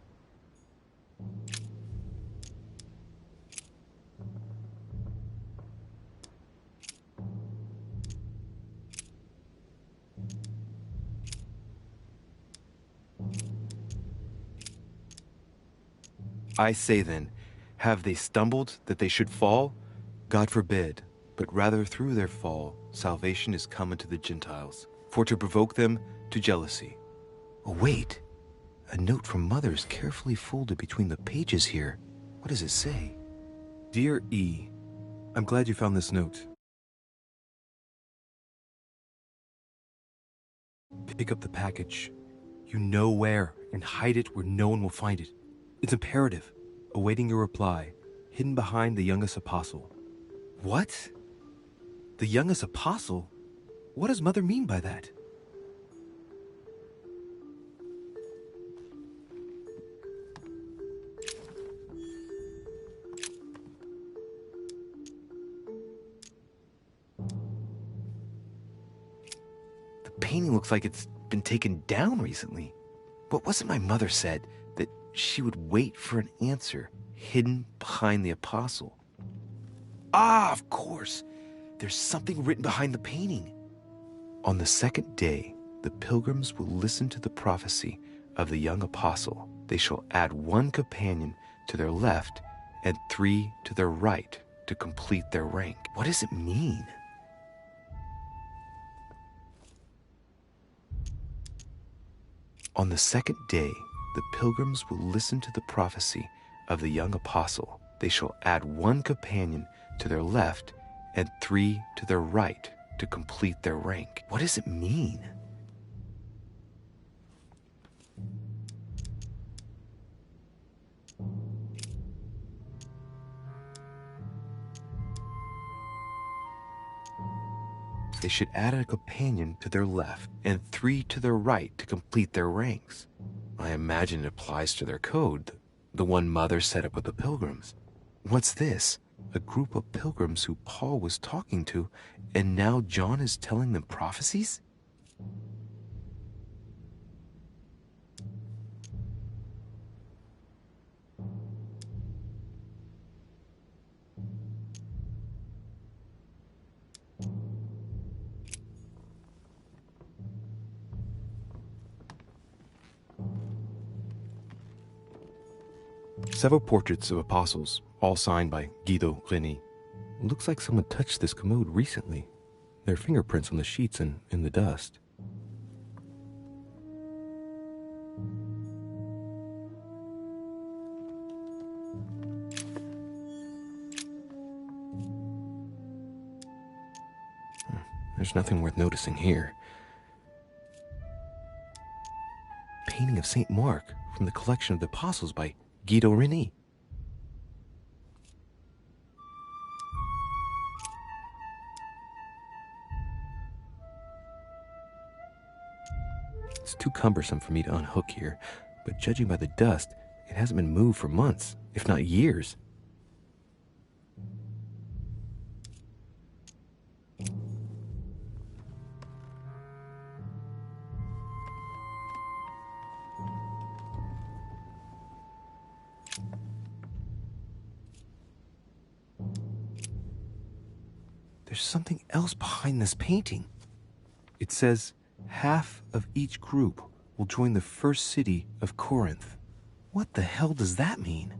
I say then, have they stumbled that they should fall? God forbid, but rather through their fall, salvation is come unto the Gentiles, for to provoke them to jealousy. Oh, wait. A note from Mother is carefully folded between the pages here. What does it say? Dear E, I'm glad you found this note. Pick up the package. You know where, and hide it where no one will find it. It's imperative. Awaiting your reply, hidden behind the youngest apostle. What? The youngest apostle? What does Mother mean by that? looks like it's been taken down recently. But wasn't my mother said that she would wait for an answer hidden behind the apostle? Ah, of course. There's something written behind the painting. On the second day, the pilgrims will listen to the prophecy of the young apostle. They shall add 1 companion to their left and 3 to their right to complete their rank. What does it mean? On the second day, the pilgrims will listen to the prophecy of the young apostle. They shall add 1 companion to their left and 3 to their right to complete their rank. What does it mean? They should add a companion to their left and 3 to their right to complete their ranks. I imagine it applies to their code, the one Mother set up with the pilgrims. What's this? A group of pilgrims who Paul was talking to, and now John is telling them prophecies? Several portraits of apostles, all signed by Guido Reni. Looks like someone touched this commode recently. There are fingerprints on the sheets and in the dust. There's nothing worth noticing here. Painting of St. Mark from the collection of the apostles by Guido Reni. It's too cumbersome for me to unhook here, but judging by the dust, it hasn't been moved for months, if not years. There's something else behind this painting. It says, half of each group will join the first city of Corinth. What the hell does that mean?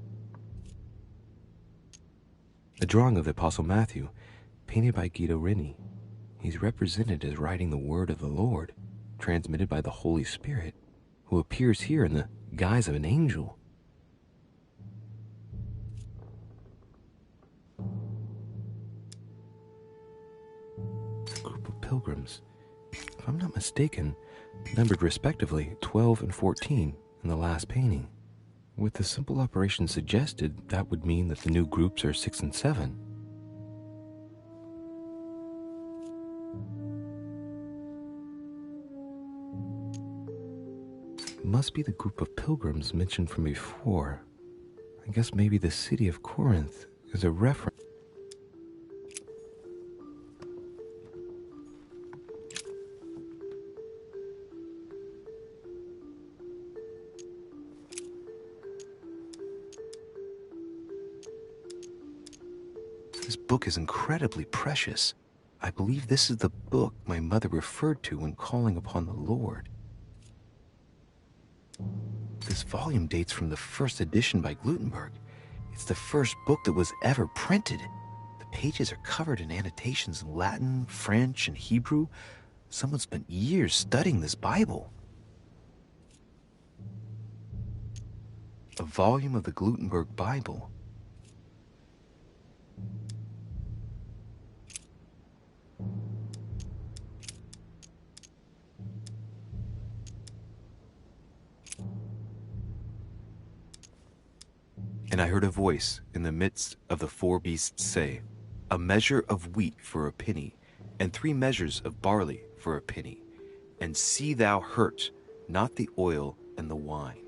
A drawing of the Apostle Matthew, painted by Guido Reni. He's represented as writing the word of the Lord, transmitted by the Holy Spirit, who appears here in the guise of an angel. A group of pilgrims, if I'm not mistaken, numbered respectively 12 and 14 in the last painting. With the simple operation suggested, that would mean that the new groups are 6 and 7. It must be the group of pilgrims mentioned from before. I guess maybe the city of Corinth is a reference. This book is incredibly precious. I believe this is the book my mother referred to when calling upon the Lord. This volume dates from the first edition by Gutenberg. It's the first book that was ever printed. The pages are covered in annotations in Latin, French, and Hebrew. Someone spent years studying this Bible. A volume of the Gutenberg Bible. And I heard a voice in the midst of the 4 beasts say, a measure of wheat for a penny, and 3 measures of barley for a penny, and see thou hurt not the oil and the wine.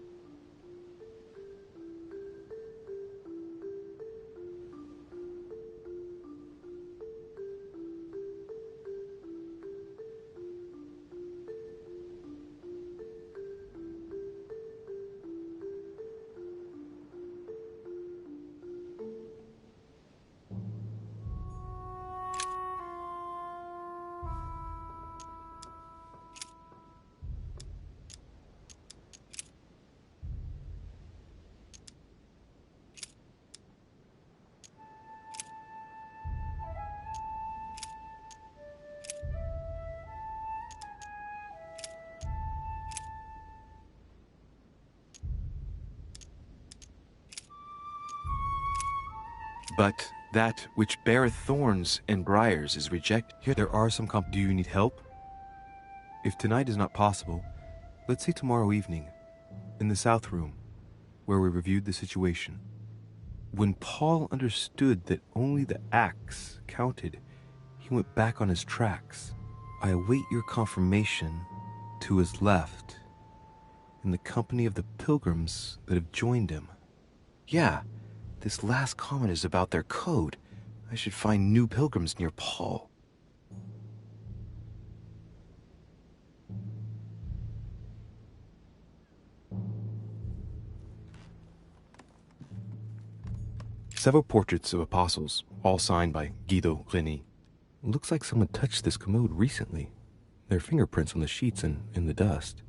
But that which beareth thorns and briars is rejected. Here there are some Do you need help? If tonight is not possible, let's say tomorrow evening, in the South Room, where we reviewed the situation. When Paul understood that only the axe counted, he went back on his tracks. I await your confirmation to his left, in the company of the pilgrims that have joined him. Yeah, this last comment is about their code. I should find new pilgrims near Paul. Several portraits of apostles, all signed by Guido Reni. Looks like someone touched this commode recently. Their fingerprints on the sheets and in the dust.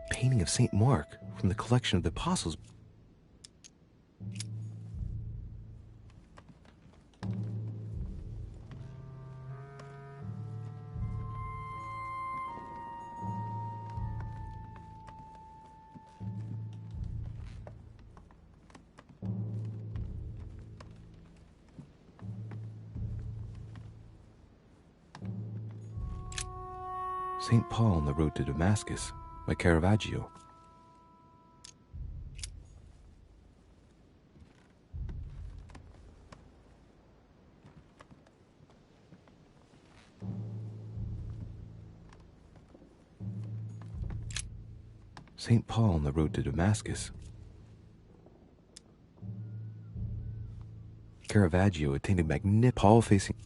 Painting of St. Mark from the collection of the apostles. St. Paul on the road to Damascus by Caravaggio. St. Paul on the road to Damascus. Caravaggio attained a magnificent Paul facing.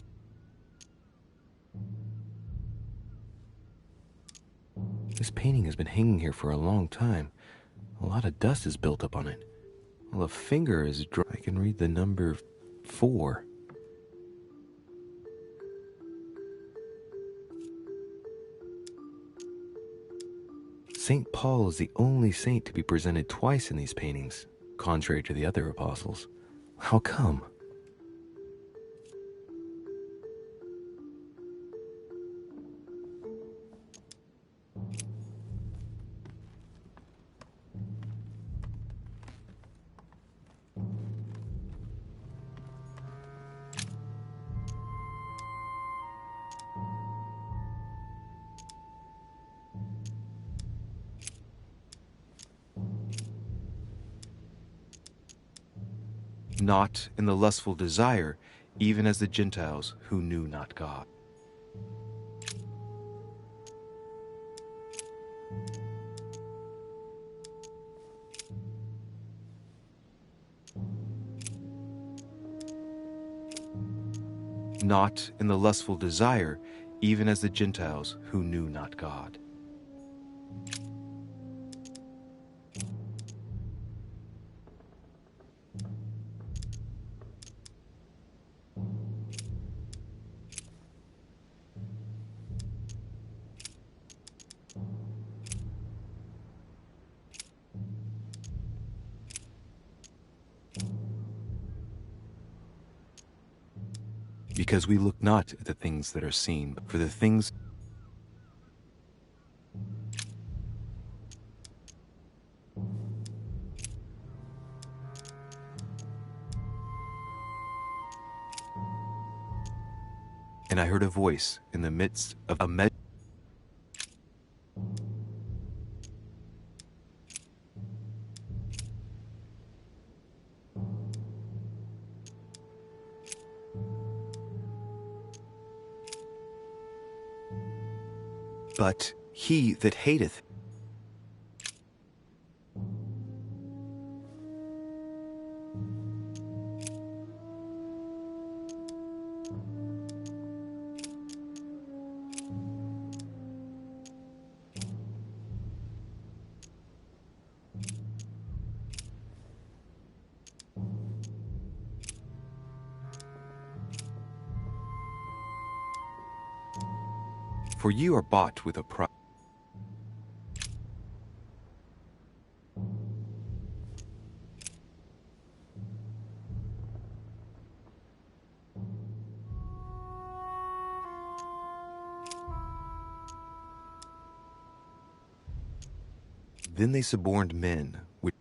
This painting has been hanging here for a long time. A lot of dust is built up on it. Well, a finger is dry. I can read the number 4. St. Paul is the only saint to be presented twice in these paintings, contrary to the other apostles. How come? Not in the lustful desire, even as the Gentiles who knew not God. Not in the lustful desire, even as the Gentiles who knew not God. Because we look not at the things that are seen, but for the things. And I heard a voice in the midst of a measure. But he that hateth. For you are bought with a price. Then they suborned men, which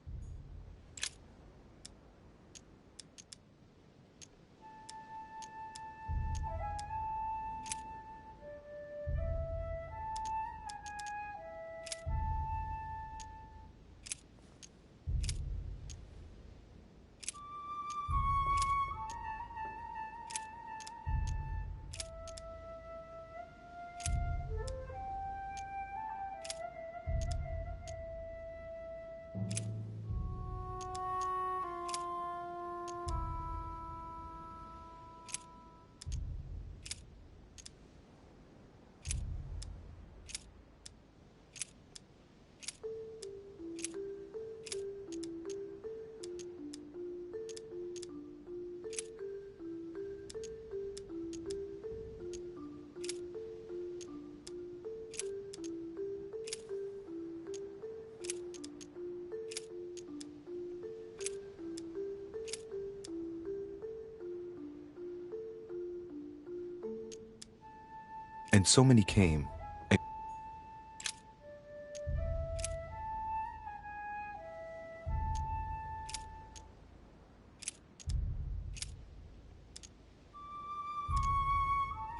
and so many came.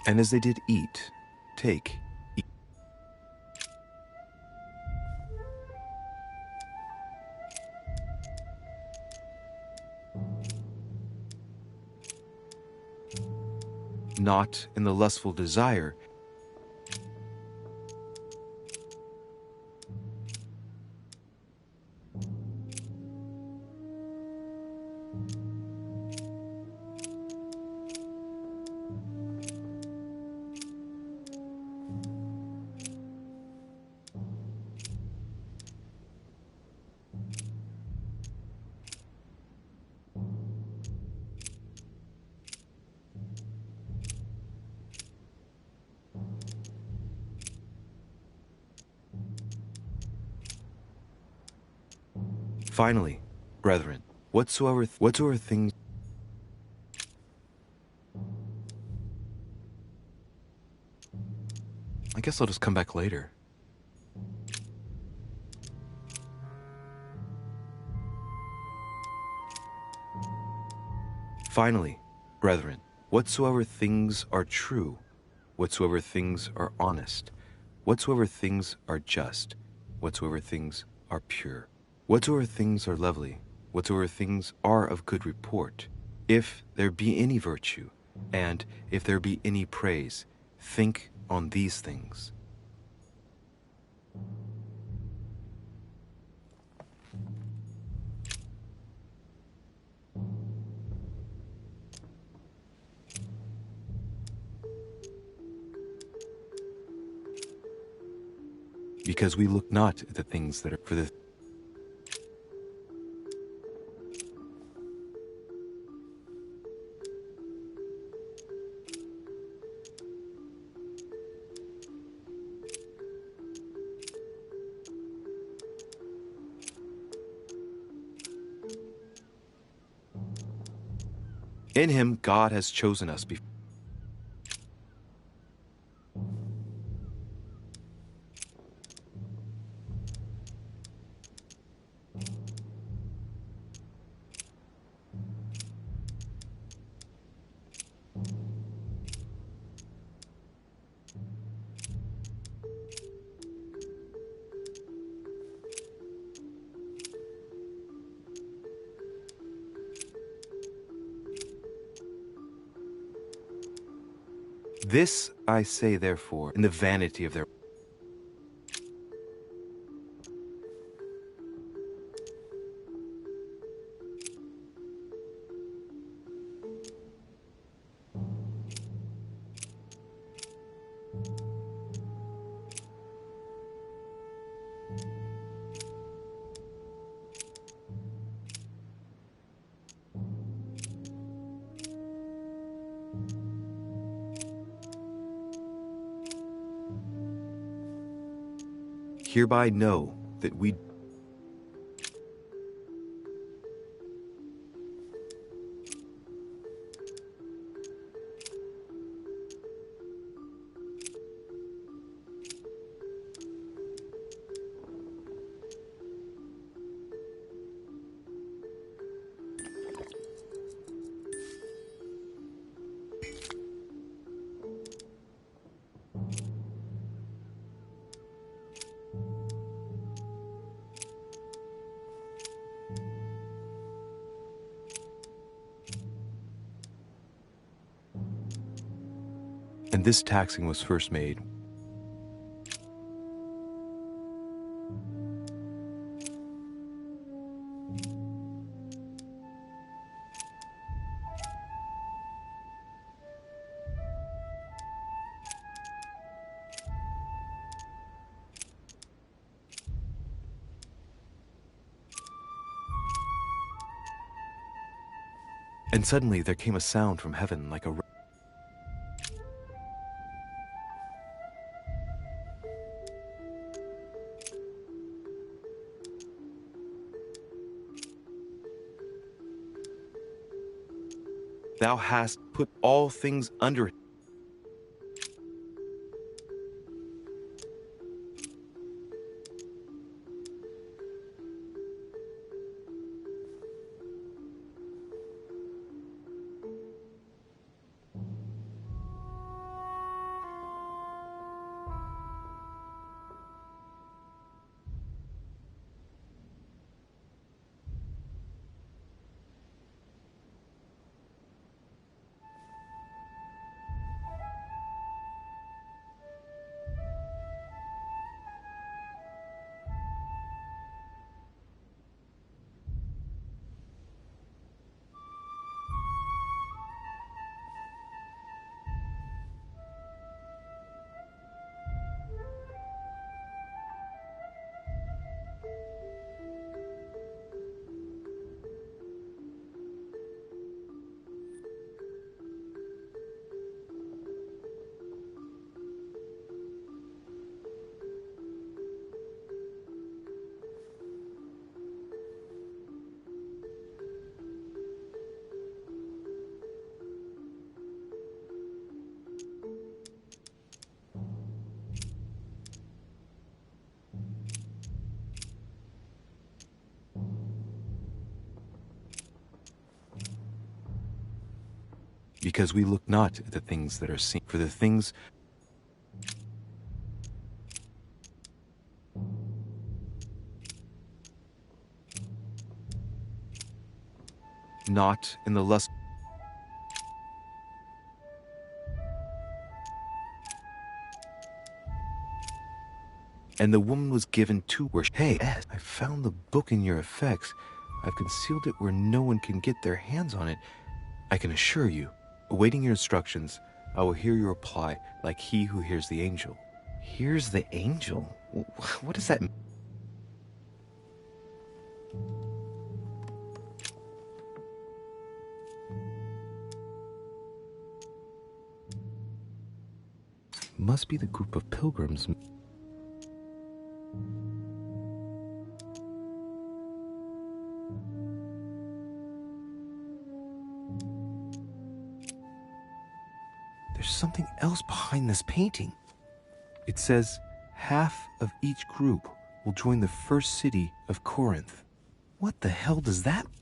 And as they did eat, take, eat. Not in the lustful desire, finally, brethren, whatsoever things. I guess I'll just come back later. Finally, brethren, whatsoever things are true, whatsoever things are honest, whatsoever things are just, whatsoever things are pure, whatsoever things are lovely, whatsoever things are of good report, if there be any virtue, and if there be any praise, think on these things. Because we look not at the things that are for the. In him, God has chosen us before. This I say, therefore, in the vanity of their. hereby know that we... And this taxing was first made and suddenly there came a sound from heaven like a... Thou hast put all things under... Because we look not at the things that are seen, for the things not in the lust. And the woman was given to worship. Hey, Ed, I found the book in your effects. I've concealed it where no one can get their hands on it. I can assure you, awaiting your instructions, I will hear your reply like he who hears the angel. Hears the angel? What does that mean? Must be the group of pilgrims. There's something else behind this painting. It says, half of each group will join the first city of Corinth. What the hell does that mean?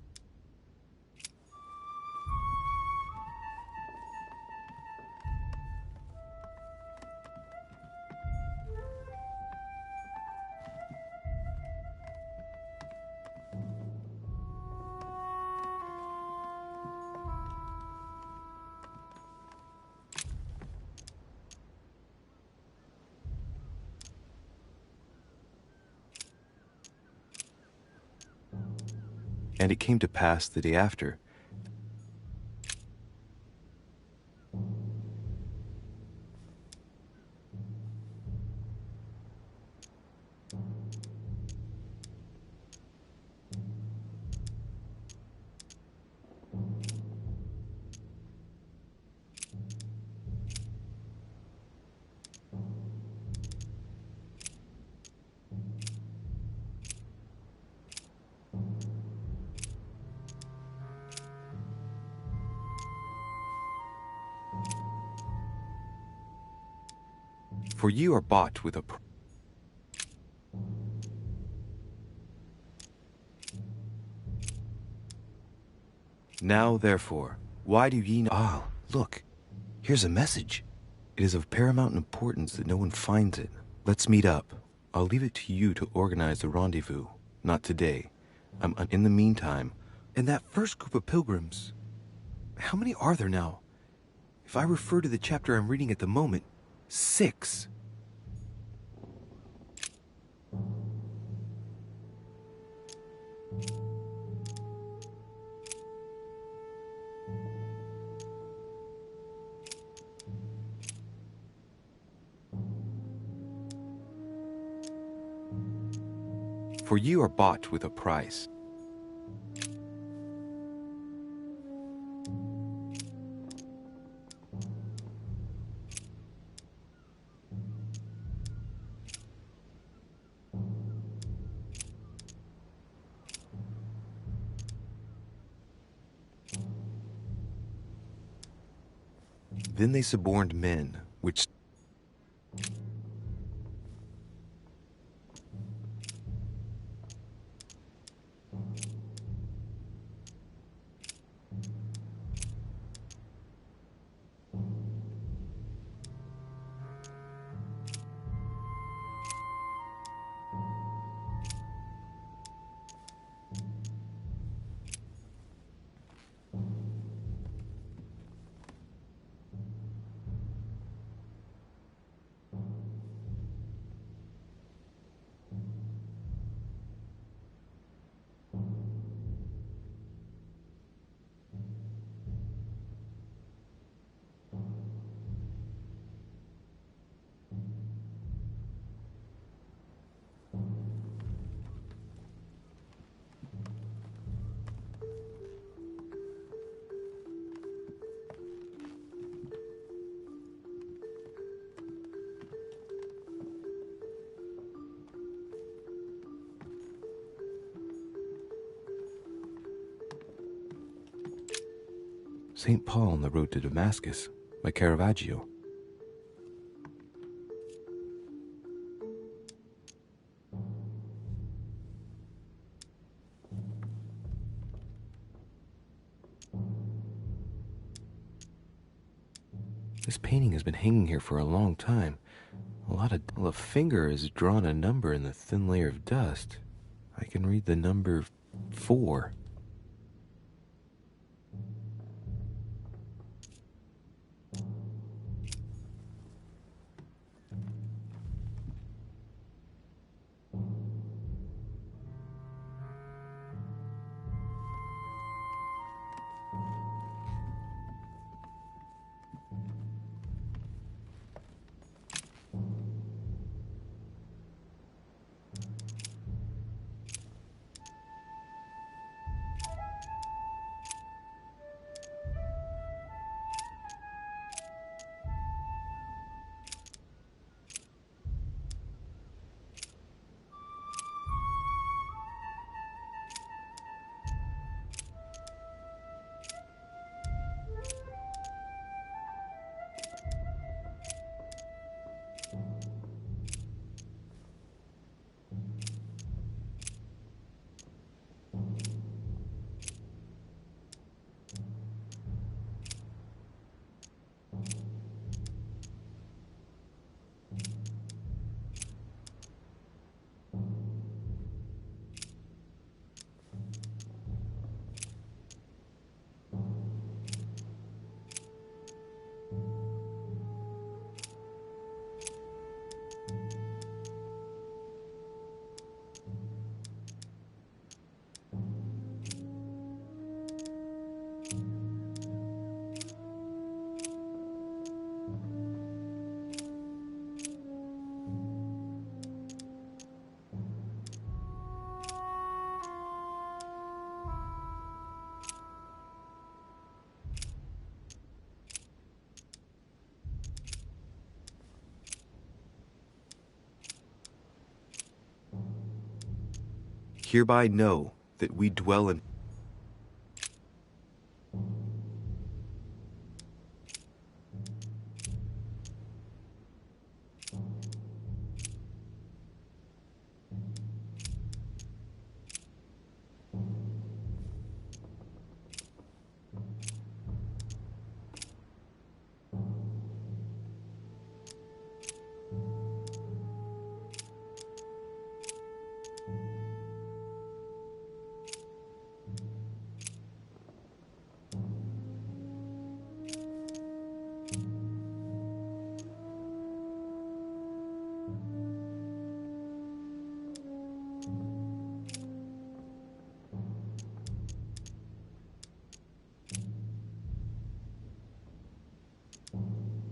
And it came to pass the day after. For you are bought with a Now, therefore, why do ye not... Ah, look. Here's a message. It is of paramount importance that no one finds it. Let's meet up. I'll leave it to you to organize the rendezvous. Not today. In the meantime... And that first group of pilgrims, how many are there now? If I refer to the chapter I'm reading at the moment, 6. For you are bought with a price. Then they suborned men, which... St. Paul on the road to Damascus by Caravaggio. This painting has been hanging here for a long time. A finger has drawn a number in the thin layer of dust. I can read the number 4. Hereby know that we dwell in...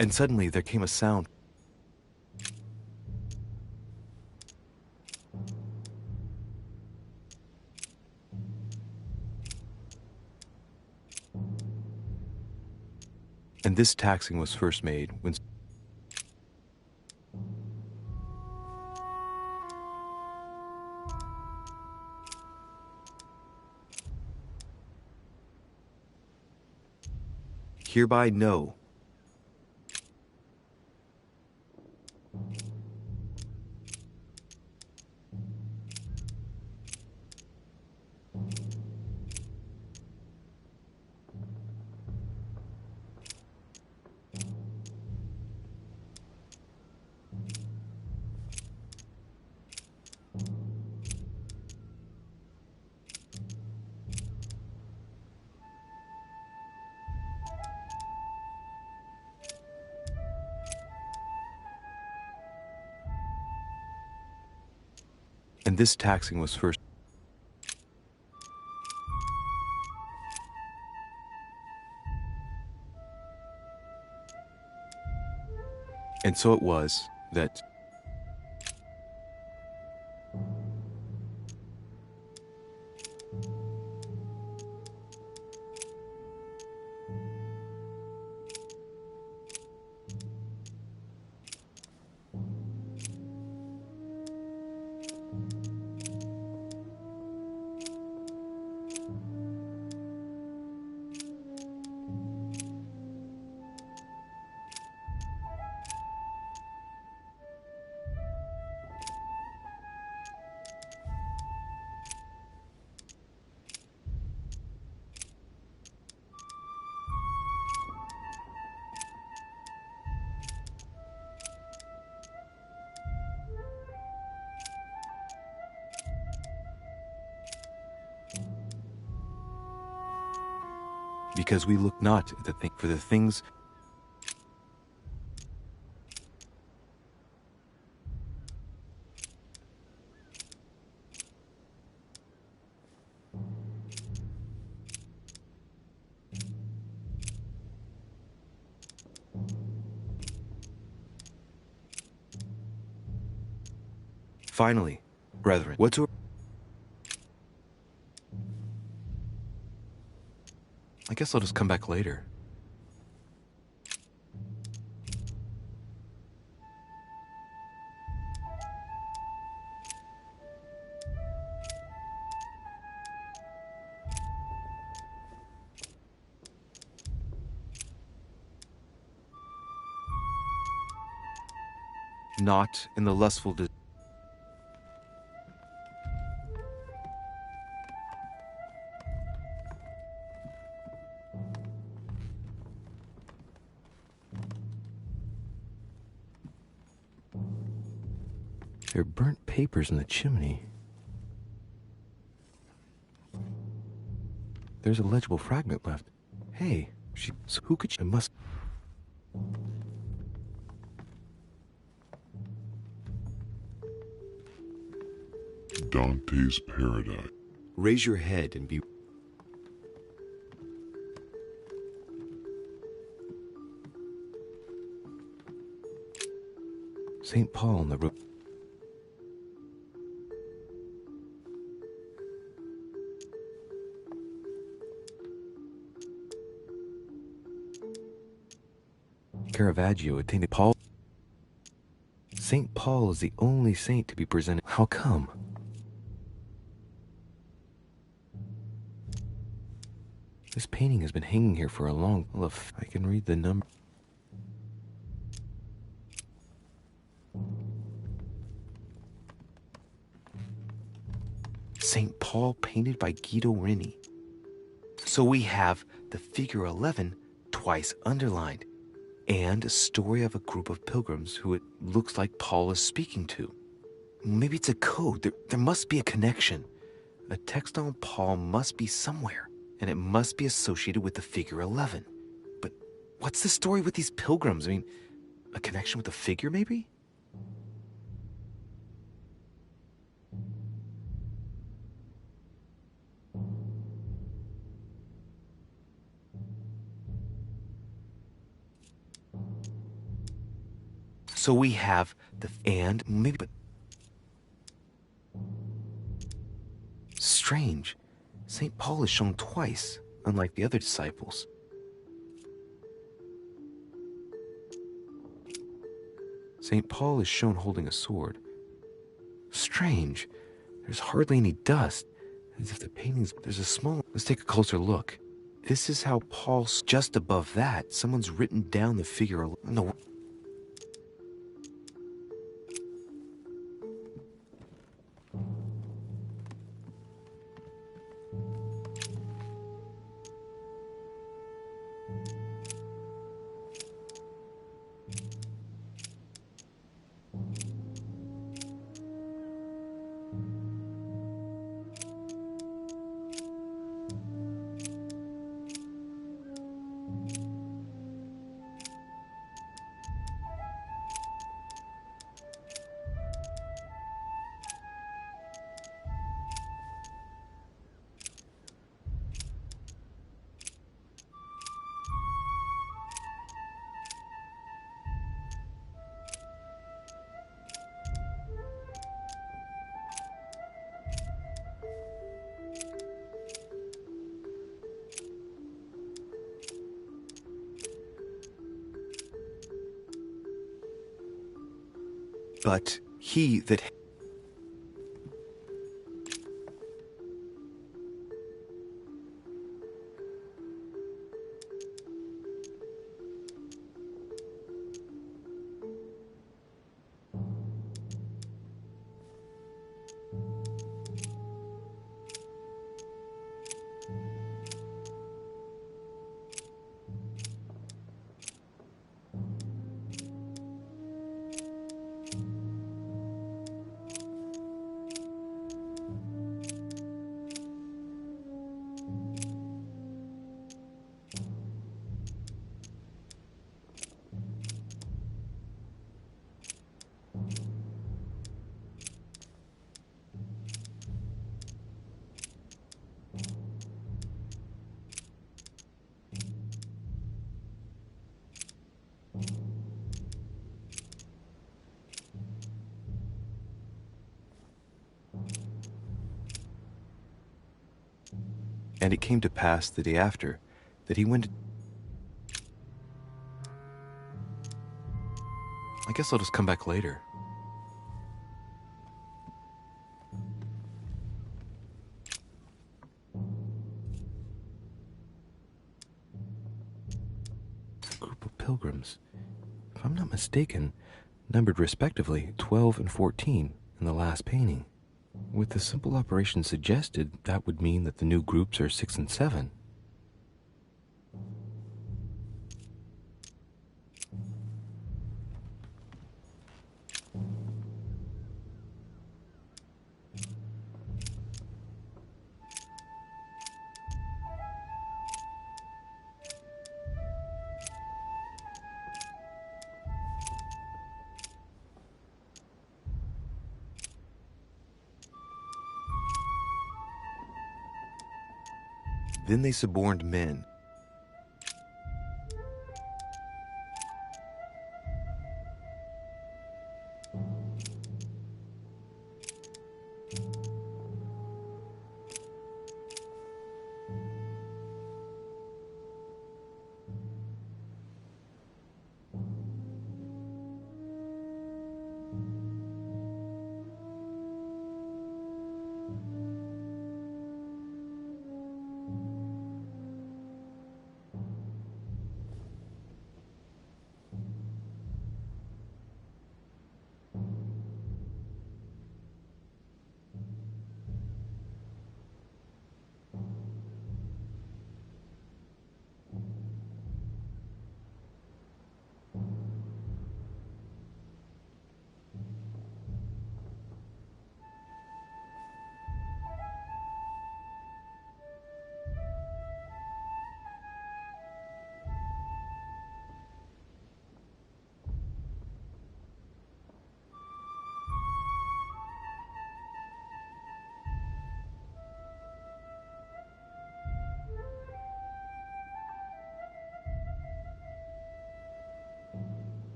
And suddenly there came a sound. And this taxing was first made when hereby know and this taxing was first. And so it was that because we look not at the thing for the things finally, brethren, whatsoever. I guess I'll just come back later. Not in the lustful There are burnt papers in the chimney. There's a legible fragment left. Hey, so who could she must... Dante's Paradise. Raise your head and be... St. Paul on the roof. Caravaggio attained Paul. St. Paul is the only saint to be presented. How come? This painting has been hanging here for a long... Well, if I can read the number... St. Paul painted by Guido Reni. So we have the figure 11 twice underlined, and a story of a group of pilgrims who it looks like Paul is speaking to. Maybe it's a code. There must be a connection. A text on Paul must be somewhere, and it must be associated with the figure 11. But what's the story with these pilgrims? I mean, a connection with the figure, maybe? So we have the and maybe, but strange. St. Paul is shown twice, unlike the other disciples. St. Paul is shown holding a sword. Strange. There's hardly any dust. As if the paintings, there's a small, let's take a closer look. This is how Paul's just above that. Someone's written down the figure. No. But he that And it came to pass the day after that he went. I guess I'll just come back later. A group of pilgrims, if I'm not mistaken, numbered respectively 12 and 14 in the last painting. With the simple operation suggested, that would mean that the new groups are 6 and 7. Then they suborned men.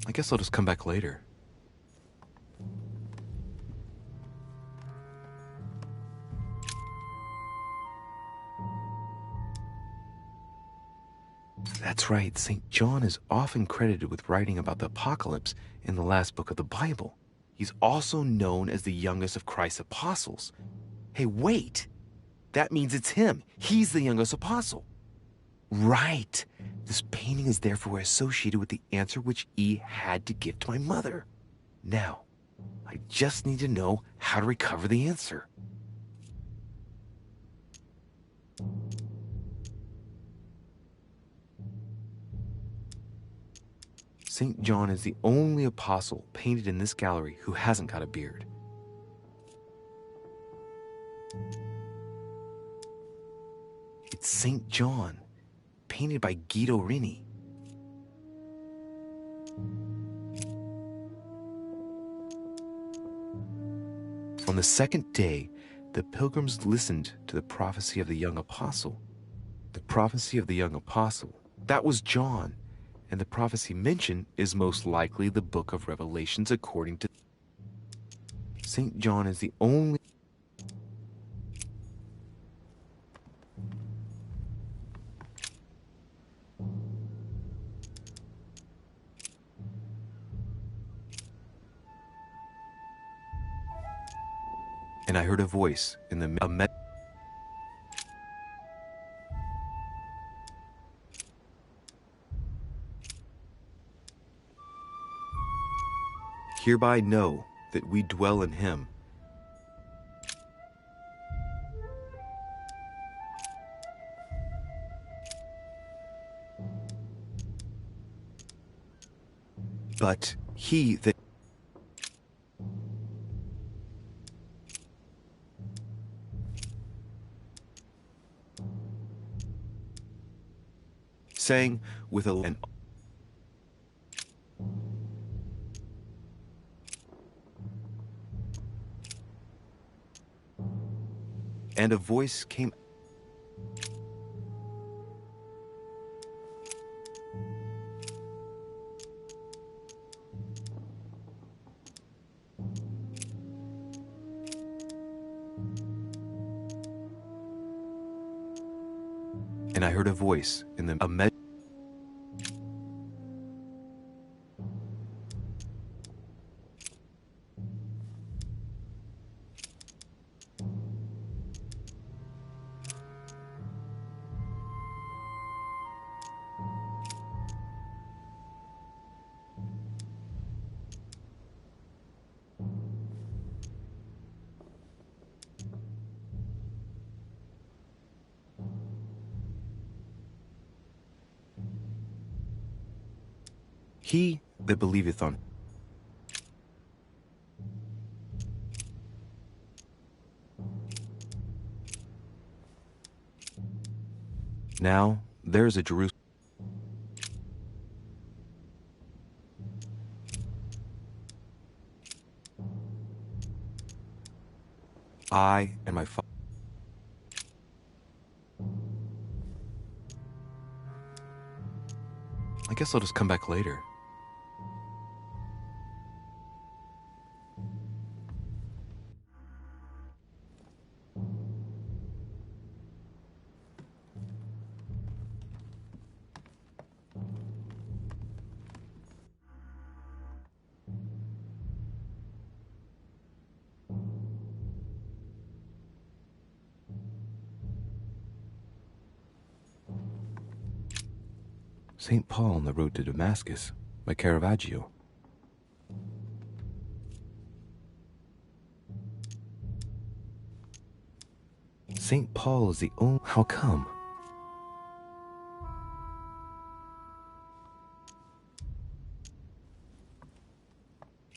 I guess I'll just come back later. That's right, St. John is often credited with writing about the apocalypse in the last book of the Bible. He's also known as the youngest of Christ's apostles. Hey, wait! That means it's him. He's the youngest apostle. Right. This painting is therefore associated with the answer which E had to give to my mother. Now, I just need to know how to recover the answer. St. John is the only apostle painted in this gallery who hasn't got a beard. It's St. John, painted by Guido Rini. On the second day, the pilgrims listened to the prophecy of the young apostle. The prophecy of the young apostle, that was John, and the prophecy mentioned is most likely the book of Revelations according to St. John is the only and I heard a voice in the hereby know that we dwell in him. But he that sang with a and a voice came and I heard a voice in the he that believeth on. Now there's a Jerusalem. I and my father. I guess I'll just come back later. St. Paul on the Road to Damascus by Caravaggio. St. Paul is the only. How come?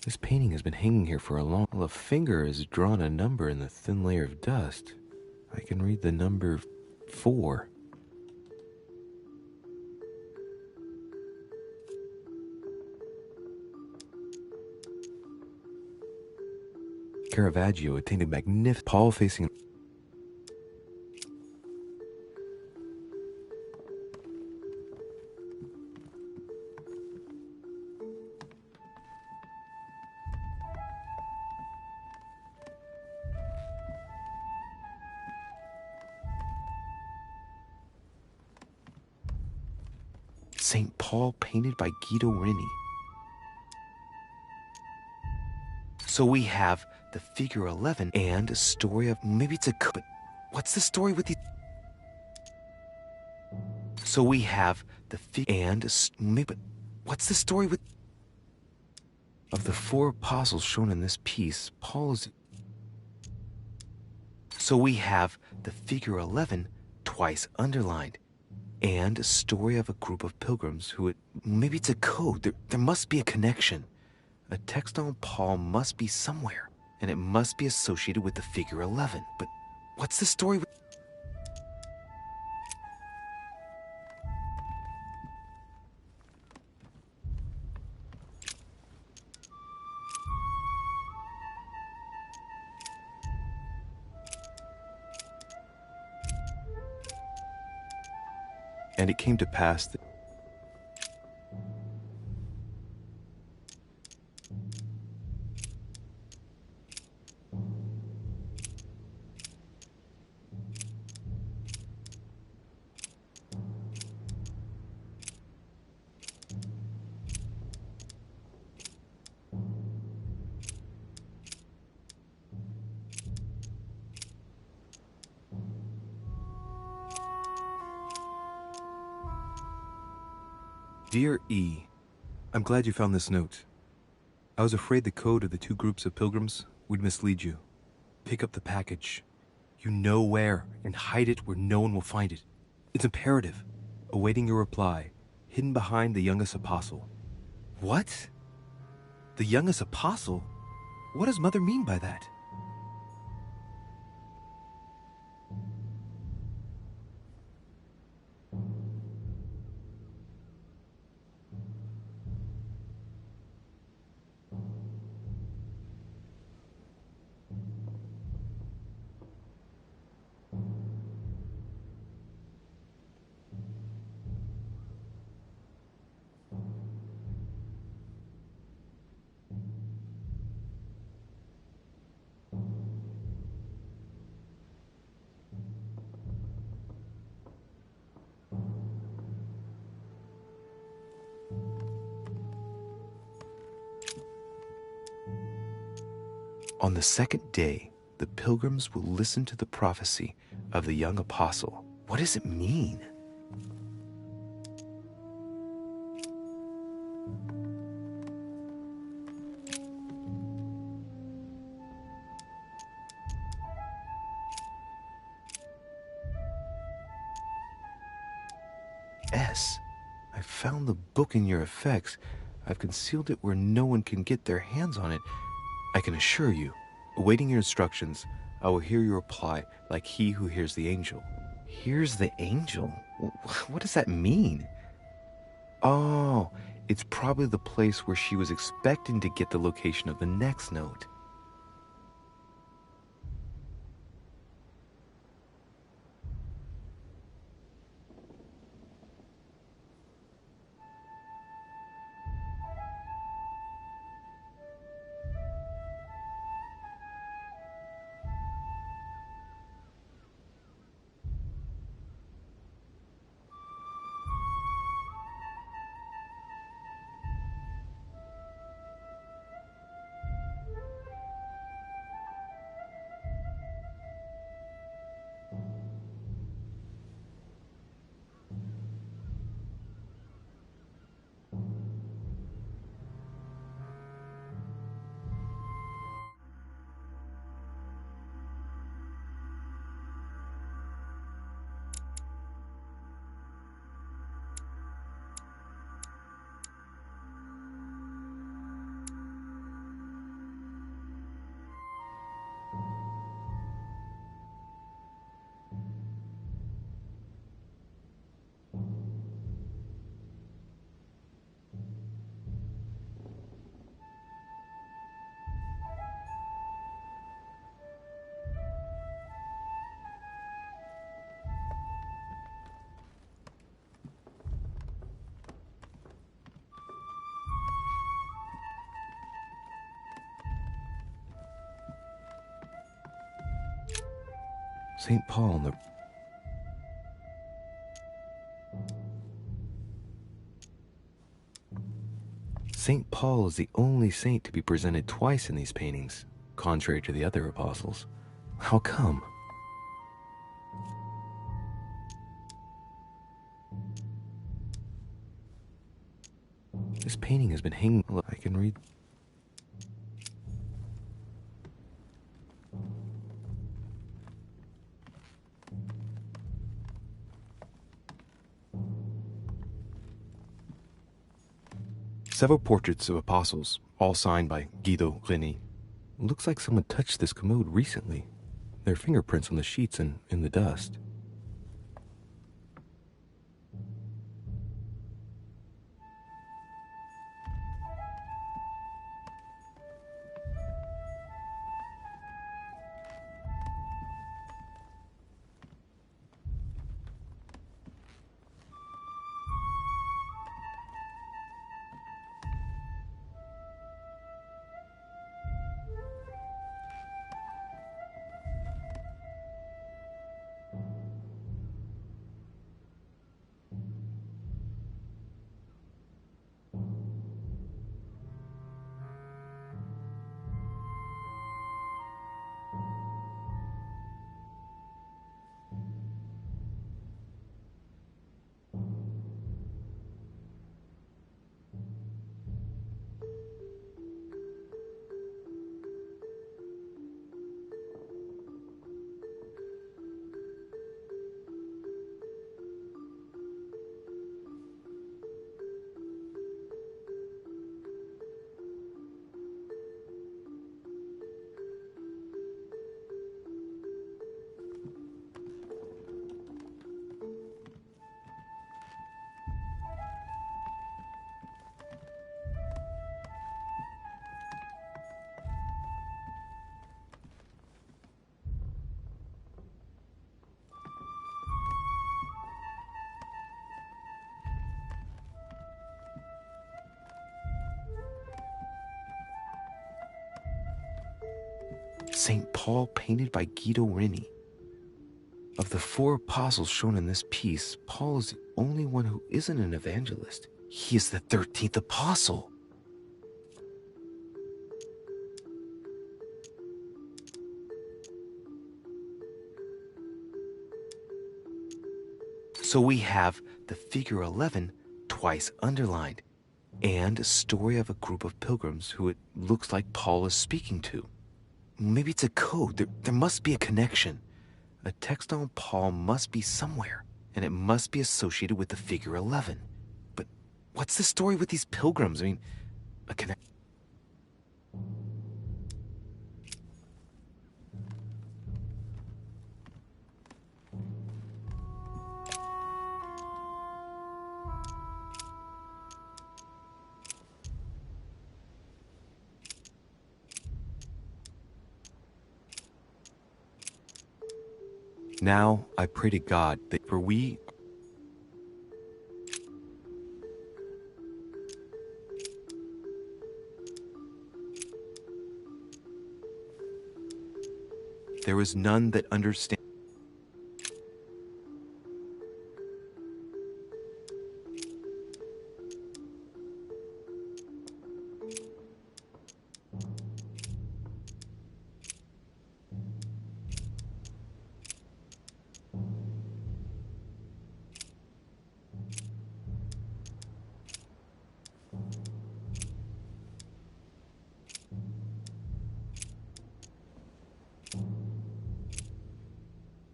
This painting has been hanging here for a long. Well, a finger has drawn a number in the thin layer of dust. I can read the number 4. Caravaggio attained a magnificent Paul facing. St. Paul painted by Guido Rini. So we have the figure 11 and a story of, maybe it's a, but what's the story with the... So we have the figure and maybe, but what's the story with... Of the 4 apostles shown in this piece, Paul is... So we have the figure 11 twice underlined, and a story of a group of pilgrims who maybe it's a code. There must be a connection. A text on Paul must be somewhere, and it must be associated with the figure 11. But what's the story with... And it came to pass that... Dear E, I'm glad you found this note. I was afraid the code of the 2 groups of pilgrims would mislead you. Pick up the package. You know where, and hide it where no one will find it. It's imperative. Awaiting your reply, hidden behind the youngest apostle. What? The youngest apostle? What does Mother mean by that? On the 2nd day, the pilgrims will listen to the prophecy of the young apostle. What does it mean? S. I found the book in your effects. I've concealed it where no one can get their hands on it. I can assure you, awaiting your instructions, I will hear your reply like he who hears the angel. Hears the angel? What does that mean? Oh, it's probably the place where she was expecting to get the location of the next note. St. Paul and the... St. Paul is the only saint to be presented twice in these paintings, contrary to the other apostles. How come? This painting has been hanging. I can read. Several portraits of apostles, all signed by Guido Reni. Looks like someone touched this commode recently. There are fingerprints on the sheets and in the dust. St. Paul painted by Guido Reni. Of the 4 apostles shown in this piece, Paul is the only one who isn't an evangelist. He is the 13th apostle. So we have the figure 11 twice underlined, and a story of a group of pilgrims who it looks like Paul is speaking to. Maybe it's a code. There must be a connection. A text on Paul must be somewhere, and it must be associated with the figure 11. But what's the story with these pilgrims? I mean, a connection. Now I pray to God that for we there is none that understands.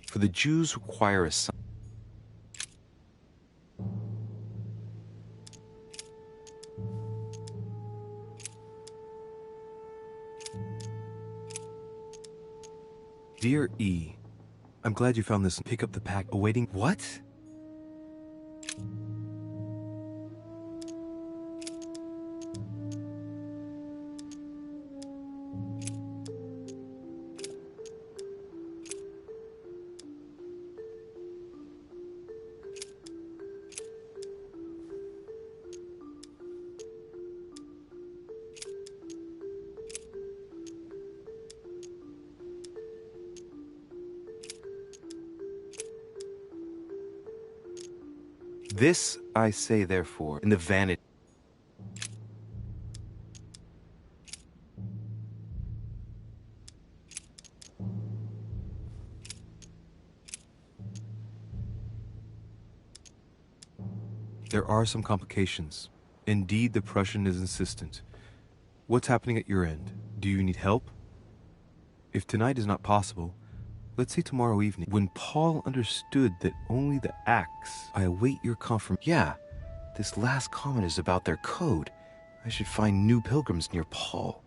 For the Jews require a sign. Dear E, I'm glad you found this. Pick up the pack awaiting. What? This I say, therefore, in the vanity. There are some complications. Indeed, the Prussian is insistent. What's happening at your end? Do you need help? If tonight is not possible, let's say tomorrow evening. When Paul understood that only the axe... I await your confirmation. Yeah, this last comment is about their code. I should find new pilgrims near Paul.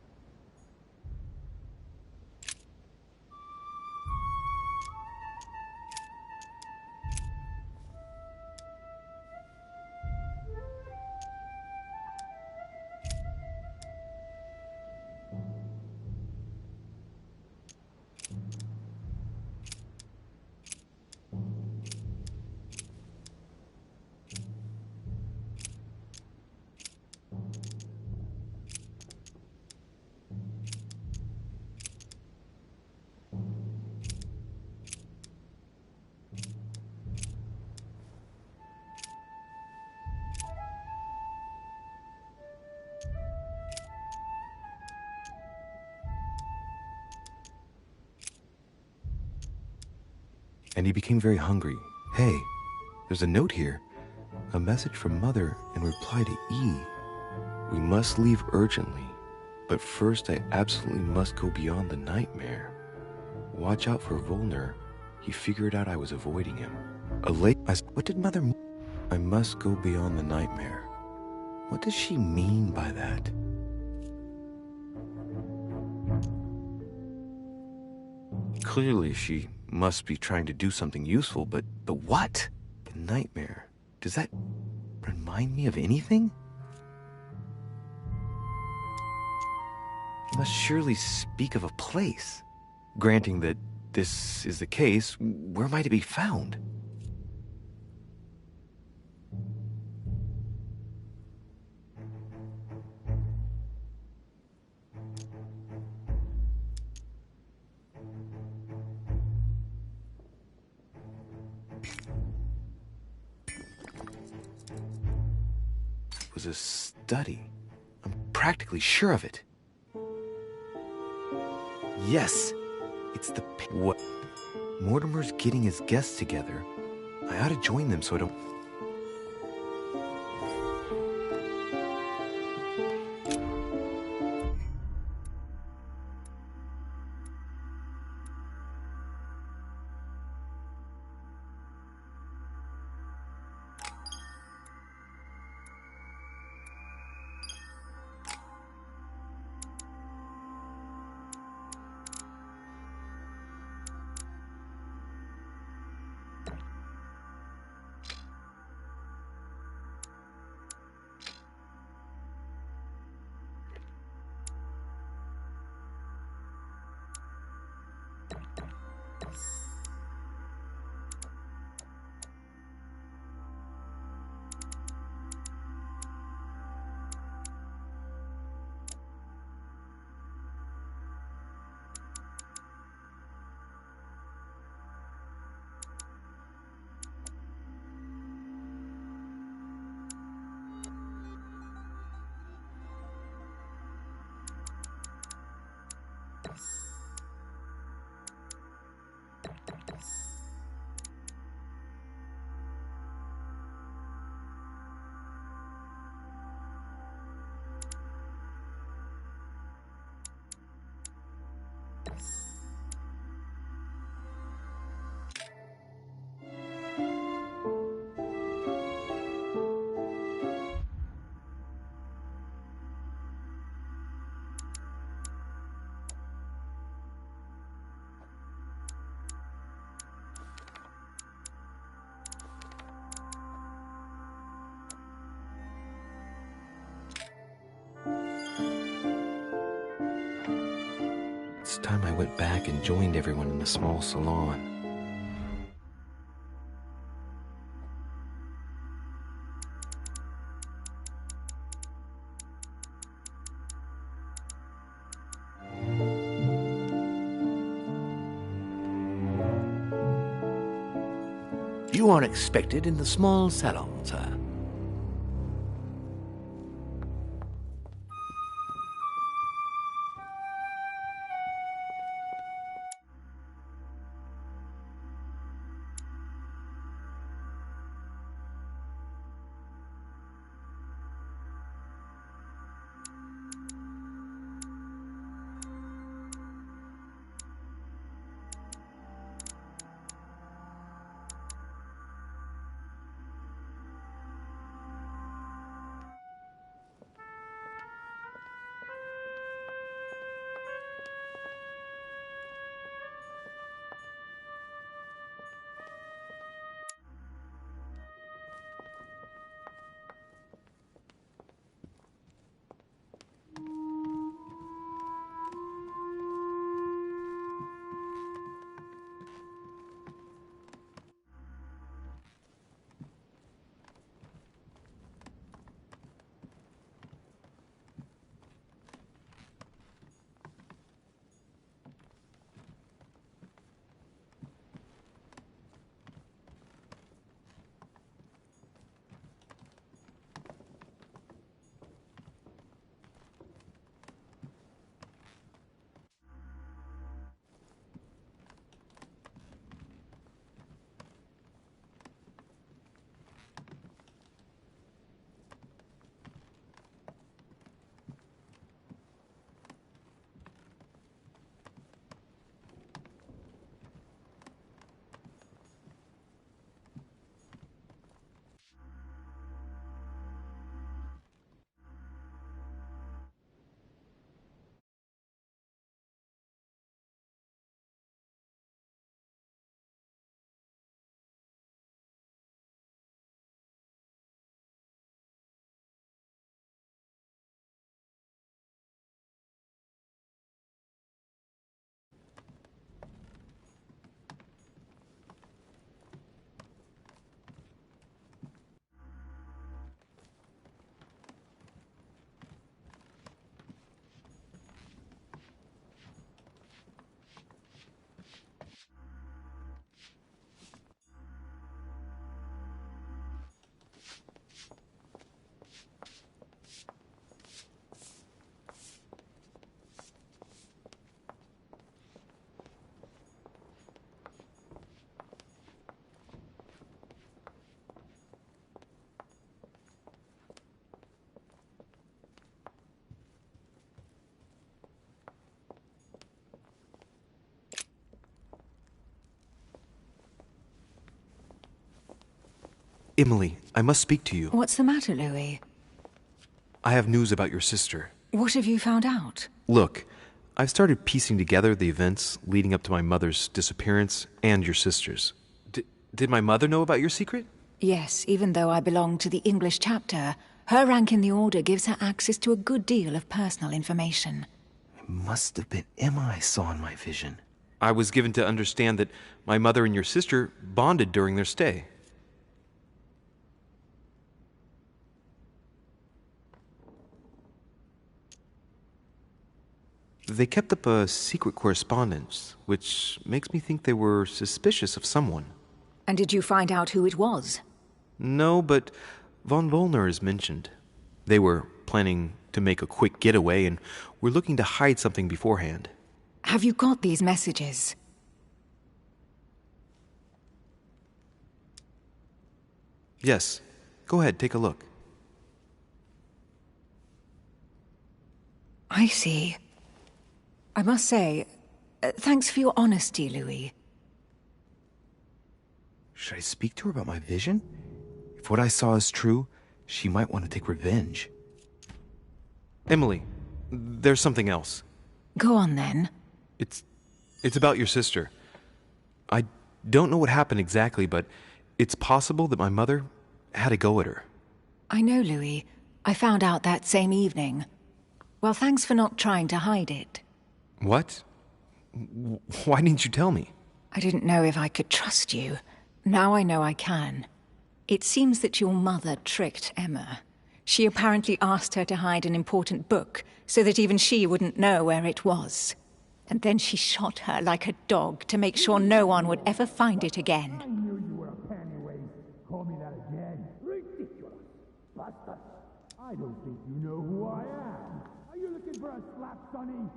And he became very hungry. Hey, there's a note here. A message from Mother in reply to E. We must leave urgently, but first I absolutely must go beyond the nightmare. Watch out for Volner. He figured out I was avoiding him. What did Mother... I must go beyond the nightmare. What does she mean by that? Clearly she must be trying to do something useful, but what? The nightmare. Does that remind me of anything? It must surely speak of a place. Granting that this is the case, where am I to be found? It was a study. I'm practically sure of it. Yes, it's the... What? Mortimer's getting his guests together. I ought to join them so I don't... It's time I went back and joined everyone in the small salon. You are expected in the small salon, sir. Emily, I must speak to you. What's the matter, Louis? I have news about your sister. What have you found out? Look, I've started piecing together the events leading up to my mother's disappearance and your sister's. Did my mother know about your secret? Yes, even though I belong to the English chapter, her rank in the Order gives her access to a good deal of personal information. It must have been Emma I saw in my vision. I was given to understand that my mother and your sister bonded during their stay. They kept up a secret correspondence, which makes me think they were suspicious of someone. And did you find out who it was? No, but von Wollner is mentioned. They were planning to make a quick getaway and were looking to hide something beforehand. Have you got these messages? Yes. Go ahead, take a look. I see. I must say, thanks for your honesty, Louis. Should I speak to her about my vision? If what I saw is true, she might want to take revenge. Emily, there's something else. Go on, then. It's about your sister. I don't know what happened exactly, but it's possible that my mother had a go at her. I know, Louis. I found out that same evening. Well, thanks for not trying to hide it. What? Why didn't you tell me? I didn't know if I could trust you. Now I know I can. It seems that your mother tricked Emma. She apparently asked her to hide an important book so that even she wouldn't know where it was. And then she shot her like a dog to make sure no one would ever find it again. I knew you were a pennyweight. Call me that again. Ridiculous. Bastard. I don't think you know who I am. Are you looking for a slap, Sonny?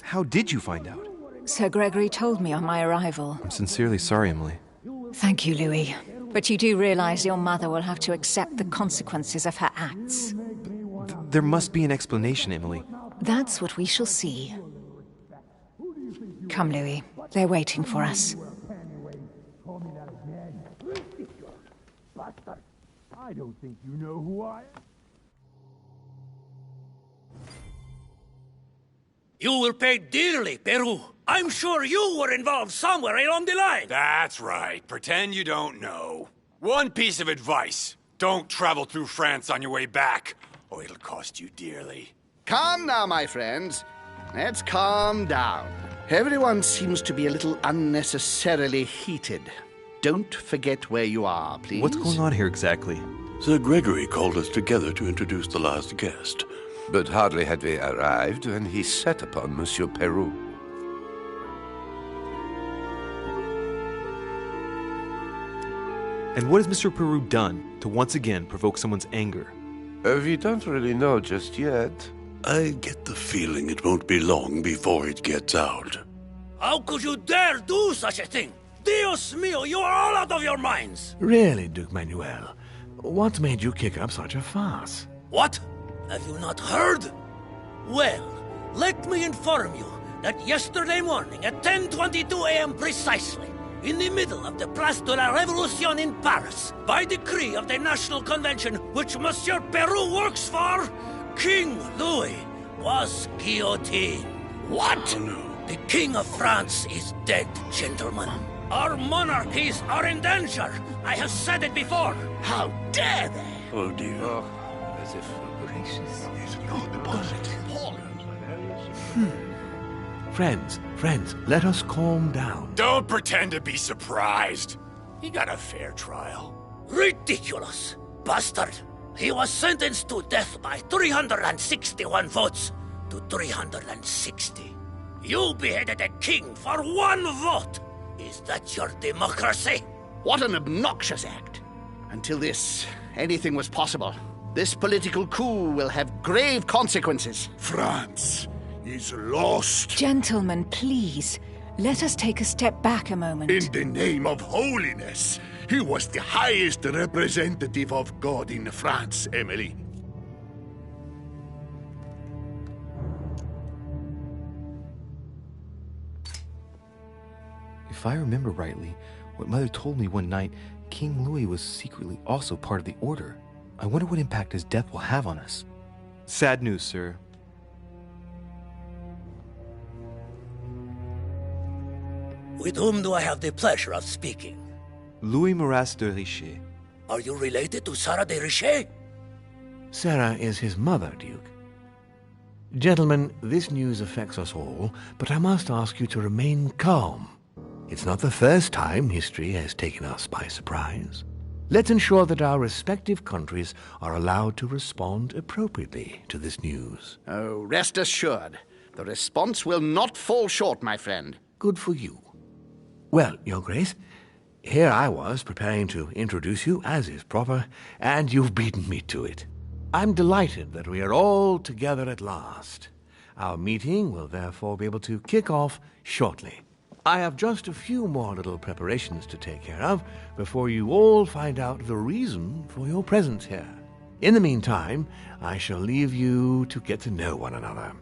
How did you find out? Sir Gregory told me on my arrival. I'm sincerely sorry, Emily. Thank you, Louis. But you do realize your mother will have to accept the consequences of her acts. There must be an explanation, Emily. That's what we shall see. Come, Louis. They're waiting for us. I don't think you know who I am. You will pay dearly, Peru. I'm sure you were involved somewhere along the line. That's right. Pretend you don't know. One piece of advice. Don't travel through France on your way back, or it'll cost you dearly. Calm now, my friends. Let's calm down. Everyone seems to be a little unnecessarily heated. Don't forget where you are, please. What's going on here exactly? Sir Gregory called us together to introduce the last guest. But hardly had we arrived when he set upon Monsieur Peru. And what has Mr. Peru done to once again provoke someone's anger? We don't really know just yet. I get the feeling it won't be long before it gets out. How could you dare do such a thing? Dios mío, you are all out of your minds! Really, Duke Manuel? What made you kick up such a fuss? What? Have you not heard? Well, let me inform you that yesterday morning at 10:22 a.m. precisely, in the middle of the Place de la Révolution in Paris, by decree of the National Convention which Monsieur Peru works for, King Louis was guillotined. What? Oh, no. The King of France is dead, gentlemen. Our monarchies are in danger. I have said it before. How dare they? Oh, dear. Oh, as if... Gracious. Friends, let us calm down. Don't pretend to be surprised. He got a fair trial. Ridiculous! Bastard! He was sentenced to death by 361 votes to 360. You beheaded a king for one vote! Is that your democracy? What an obnoxious act. Until anything was possible. This political coup will have grave consequences. France is lost. Gentlemen, please. Let us take a step back a moment. In the name of holiness. He was the highest representative of God in France, Emily. If I remember rightly, what Mother told me one night, King Louis was secretly also part of the Order. I wonder what impact his death will have on us. Sad news, sir. With whom do I have the pleasure of speaking? Louis Maras de Richet. Are you related to Sarah de Richet? Sarah is his mother, Duke. Gentlemen, this news affects us all, but I must ask you to remain calm. It's not the first time history has taken us by surprise. Let's ensure that our respective countries are allowed to respond appropriately to this news. Oh, rest assured. The response will not fall short, my friend. Good for you. Well, Your Grace, here I was preparing to introduce you, as is proper, and you've beaten me to it. I'm delighted that we are all together at last. Our meeting will therefore be able to kick off shortly. I have just a few more little preparations to take care of before you all find out the reason for your presence here. In the meantime, I shall leave you to get to know one another.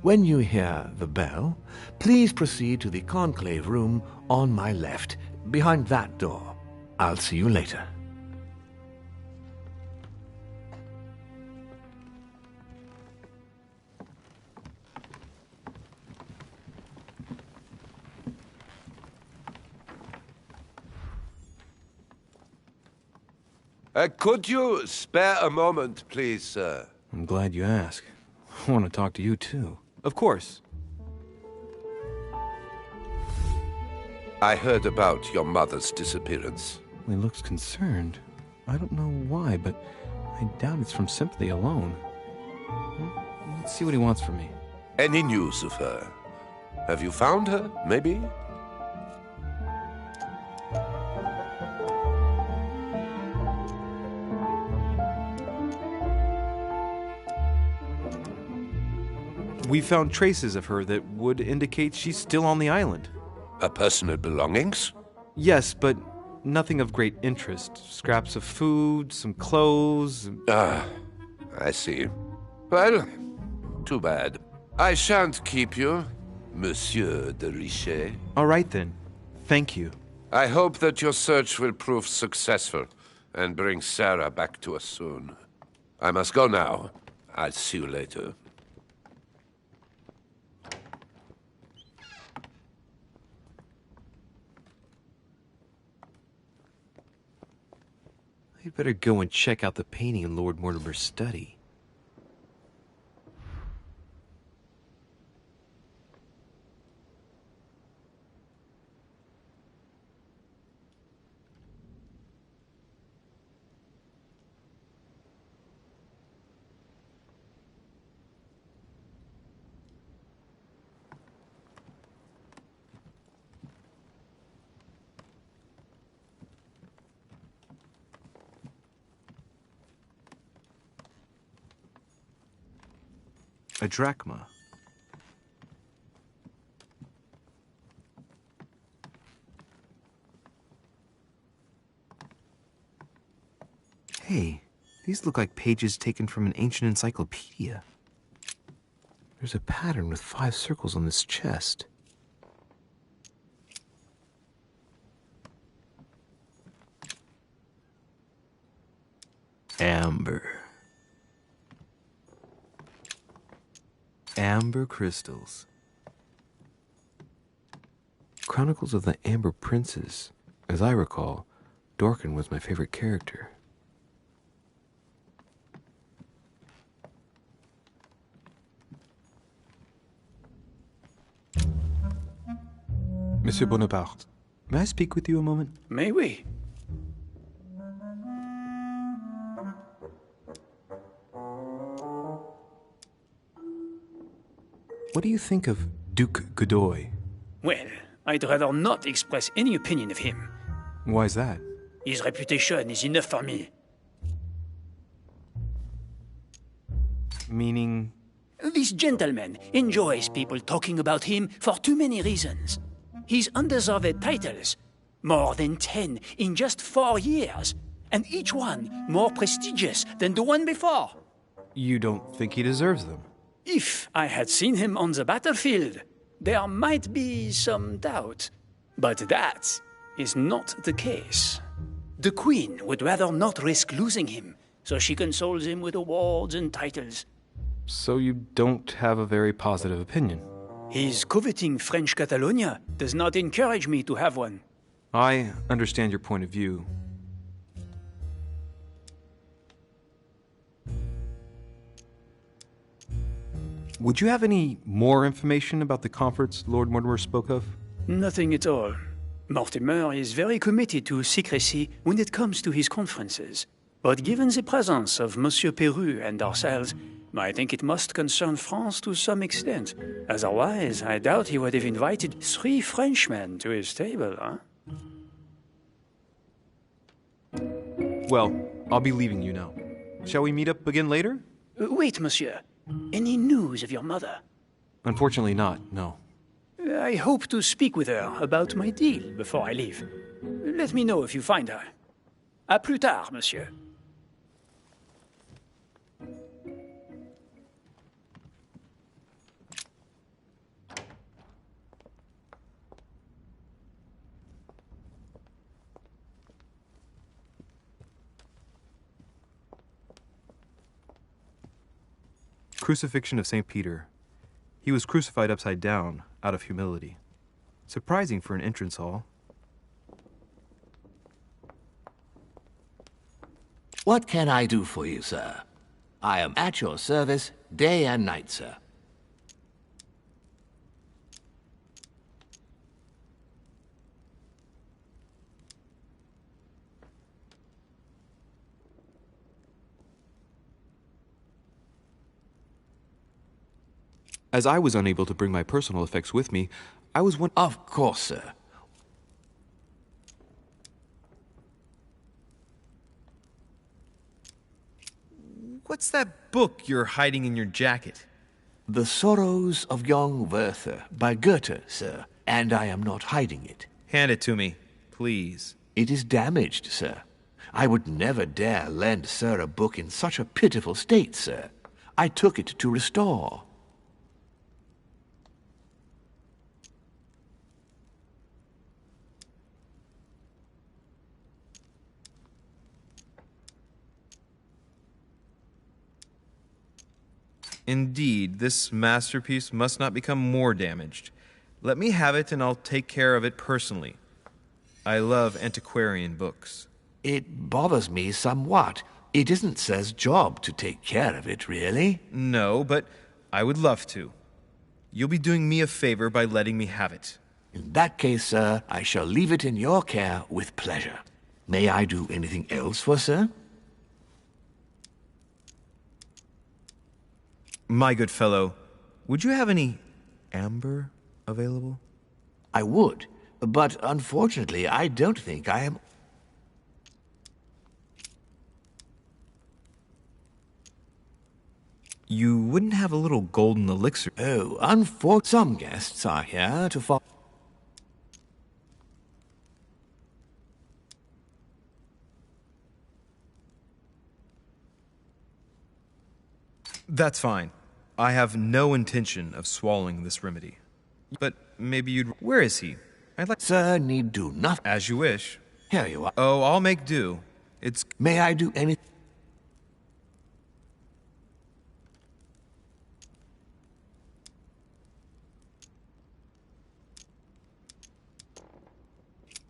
When you hear the bell, please proceed to the conclave room on my left, behind that door. I'll see you later. Could you spare a moment, please, sir? I'm glad you asked. I want to talk to you, too. Of course. I heard about your mother's disappearance. He looks concerned. I don't know why, but I doubt it's from sympathy alone. Let's see what he wants from me. Any news of her? Have you found her, maybe? We found traces of her that would indicate she's still on the island. Her personal belongings? Yes, but nothing of great interest. Scraps of food, some clothes. Ah, I see. Well, too bad. I shan't keep you, Monsieur de Richet. All right, then. Thank you. I hope that your search will prove successful and bring Sarah back to us soon. I must go now. I'll see you later. I'd better go and check out the painting in Lord Mortimer's study. A drachma. Hey, these look like pages taken from an ancient encyclopedia. There's a pattern with 5 circles on this chest. Amber. Amber crystals. Chronicles of the Amber Princes. As I recall, Dorkin was my favorite character. Monsieur Bonaparte, may I speak with you a moment? May we? What do you think of Duke Godoy? Well, I'd rather not express any opinion of him. Why's that? His reputation is enough for me. Meaning? This gentleman enjoys people talking about him for too many reasons. His undeserved titles, more than 10 in just 4 years, and each one more prestigious than the one before. You don't think he deserves them? If I had seen him on the battlefield, there might be some doubt. But that is not the case. The Queen would rather not risk losing him, so she consoles him with awards and titles. So you don't have a very positive opinion? His coveting French Catalonia does not encourage me to have one. I understand your point of view. Would you have any more information about the conference Lord Mortimer spoke of? Nothing at all. Mortimer is very committed to secrecy when it comes to his conferences. But given the presence of Monsieur Peru and ourselves, I think it must concern France to some extent. Otherwise, I doubt he would have invited 3 Frenchmen to his table, huh? Well, I'll be leaving you now. Shall we meet up again later? Wait, monsieur. Any news of your mother? Unfortunately not, no. I hope to speak with her about my deal before I leave. Let me know if you find her. À plus tard, monsieur. Crucifixion of St. Peter. He was crucified upside down, out of humility. Surprising for an entrance hall. What can I do for you, sir? I am at your service day and night, sir. As I was unable to bring my personal effects with me, I was one— Of course, sir. What's that book you're hiding in your jacket? The Sorrows of Young Werther by Goethe, sir, and I am not hiding it. Hand it to me, please. It is damaged, sir. I would never dare lend sir a book in such a pitiful state, sir. I took it to restore. Indeed, this masterpiece must not become more damaged. Let me have it and I'll take care of it personally. I love antiquarian books. It bothers me somewhat. It isn't sir's job to take care of it, really. No, but I would love to. You'll be doing me a favor by letting me have it. In that case, sir, I shall leave it in your care with pleasure. May I do anything else for sir? My good fellow, would you have any amber available? I would, but unfortunately I don't think I am... You wouldn't have a little golden elixir? Oh, some guests are here to follow... That's fine. I have no intention of swallowing this remedy. But maybe you'd... Where is he? I'd like... Sir need do nothing. As you wish. Here you are. Oh, I'll make do. It's... May I do anything?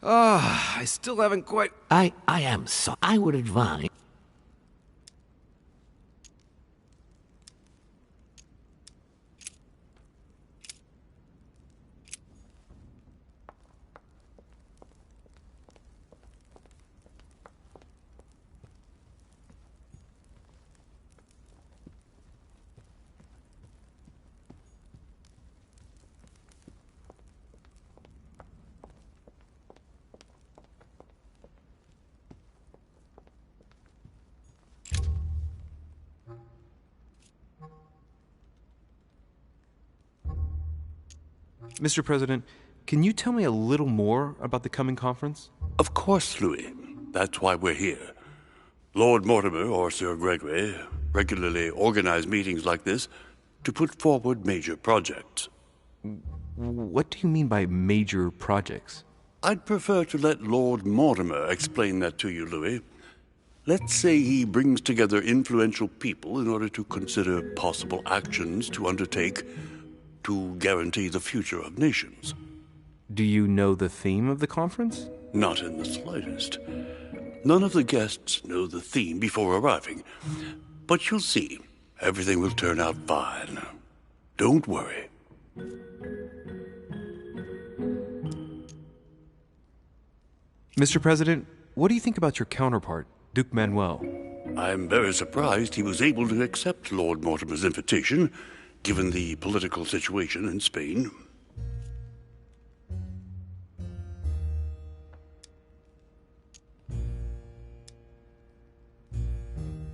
I still haven't quite... I am sorry. I would advise... Mr. President, can you tell me a little more about the coming conference? Of course, Louis. That's why we're here. Lord Mortimer or Sir Gregory regularly organize meetings like this to put forward major projects. What do you mean by major projects? I'd prefer to let Lord Mortimer explain that to you, Louis. Let's say he brings together influential people in order to consider possible actions to undertake to guarantee the future of nations. Do you know the theme of the conference? Not in the slightest. None of the guests know the theme before arriving. But you'll see, everything will turn out fine. Don't worry. Mr. President, what do you think about your counterpart, Duke Manuel? I'm very surprised he was able to accept Lord Mortimer's invitation, given the political situation in Spain.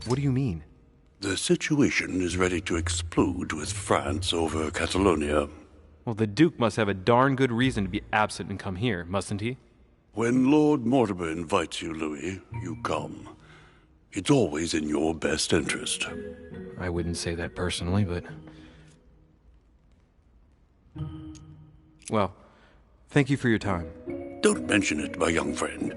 What do you mean? The situation is ready to explode with France over Catalonia. Well, the Duke must have a darn good reason to be absent and come here, mustn't he? When Lord Mortimer invites you, Louis, you come. It's always in your best interest. I wouldn't say that personally, but... Well, thank you for your time. Don't mention it, my young friend.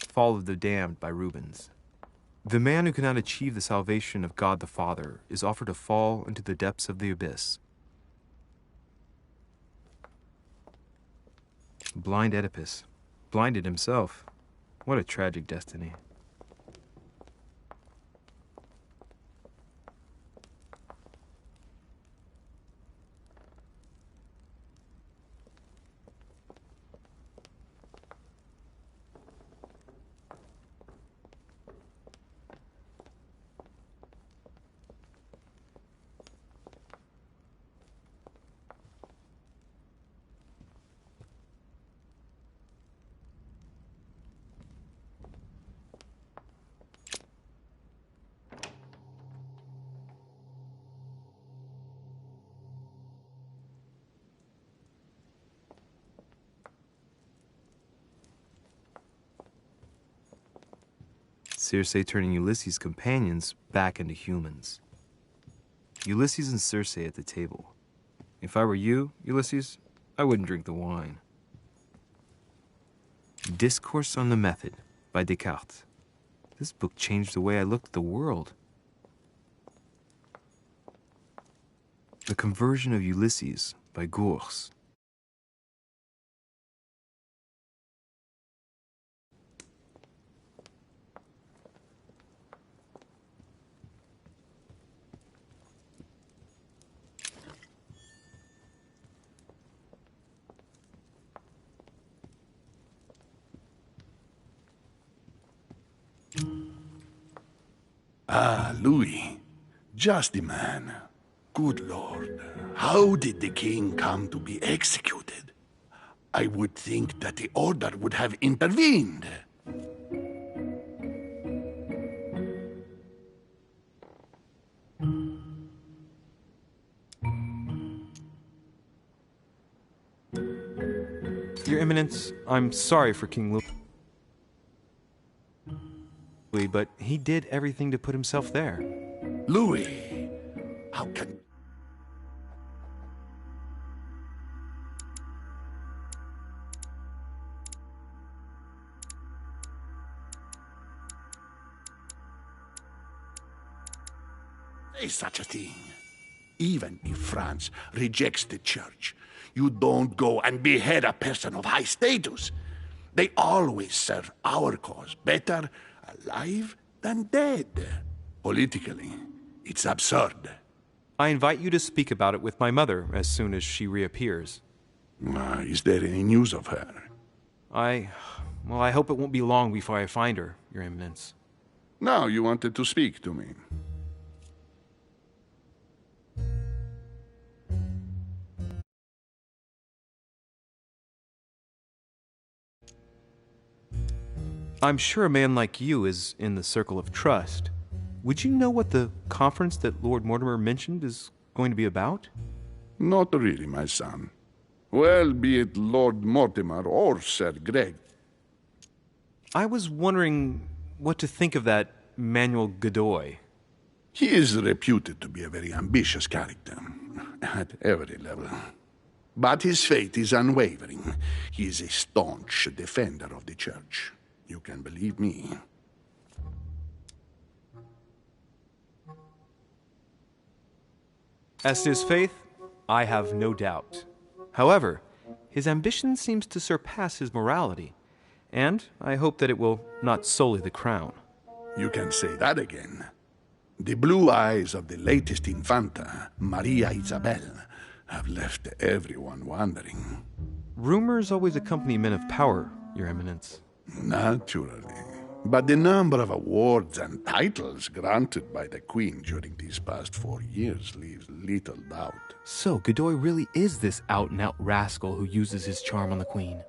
Fall of the Damned by Rubens. The man who cannot achieve the salvation of God the Father is offered to fall into the depths of the abyss. Blind Oedipus. Blinded himself. What a tragic destiny. Circe turning Ulysses' companions back into humans. Ulysses and Circe at the table. If I were you, Ulysses, I wouldn't drink the wine. Discourse on the Method by Descartes. This book changed the way I looked at the world. The Conversion of Ulysses by Gours. Ah, Louis. Just the man. Good Lord. How did the king come to be executed? I would think that the order would have intervened. Your Eminence, I'm sorry for King Louis, but he did everything to put himself there. Louis, how can... say such a thing? Even if France rejects the church, you don't go and behead a person of high status. They always serve our cause better alive than dead. Politically, it's absurd. I invite you to speak about it with my mother as soon as she reappears. Is there any news of her? I hope it won't be long before I find her, Your Eminence. Now you wanted to speak to me. I'm sure a man like you is in the circle of trust. would you know what the conference that Lord Mortimer mentioned is going to be about? Not really, my son. Well, be it Lord Mortimer or Sir Greg. I was wondering what to think of that Manuel Godoy. He is reputed to be a very ambitious character, at every level. But his faith is unwavering. He is a staunch defender of the Church. You can believe me. As to his faith, I have no doubt. However, his ambition seems to surpass his morality, and I hope that it will not sully the crown. You can say that again. The blue eyes of the latest Infanta, Maria Isabel, have left everyone wondering. Rumors always accompany men of power, Your Eminence. Naturally. But the number of awards and titles granted by the Queen during these past 4 years leaves little doubt. So, Godoy really is this out-and-out rascal who uses his charm on the Queen.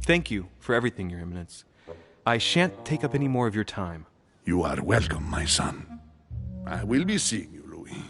Thank you for everything, Your Eminence. I shan't take up any more of your time. You are welcome, my son. I will be seeing you, Louis.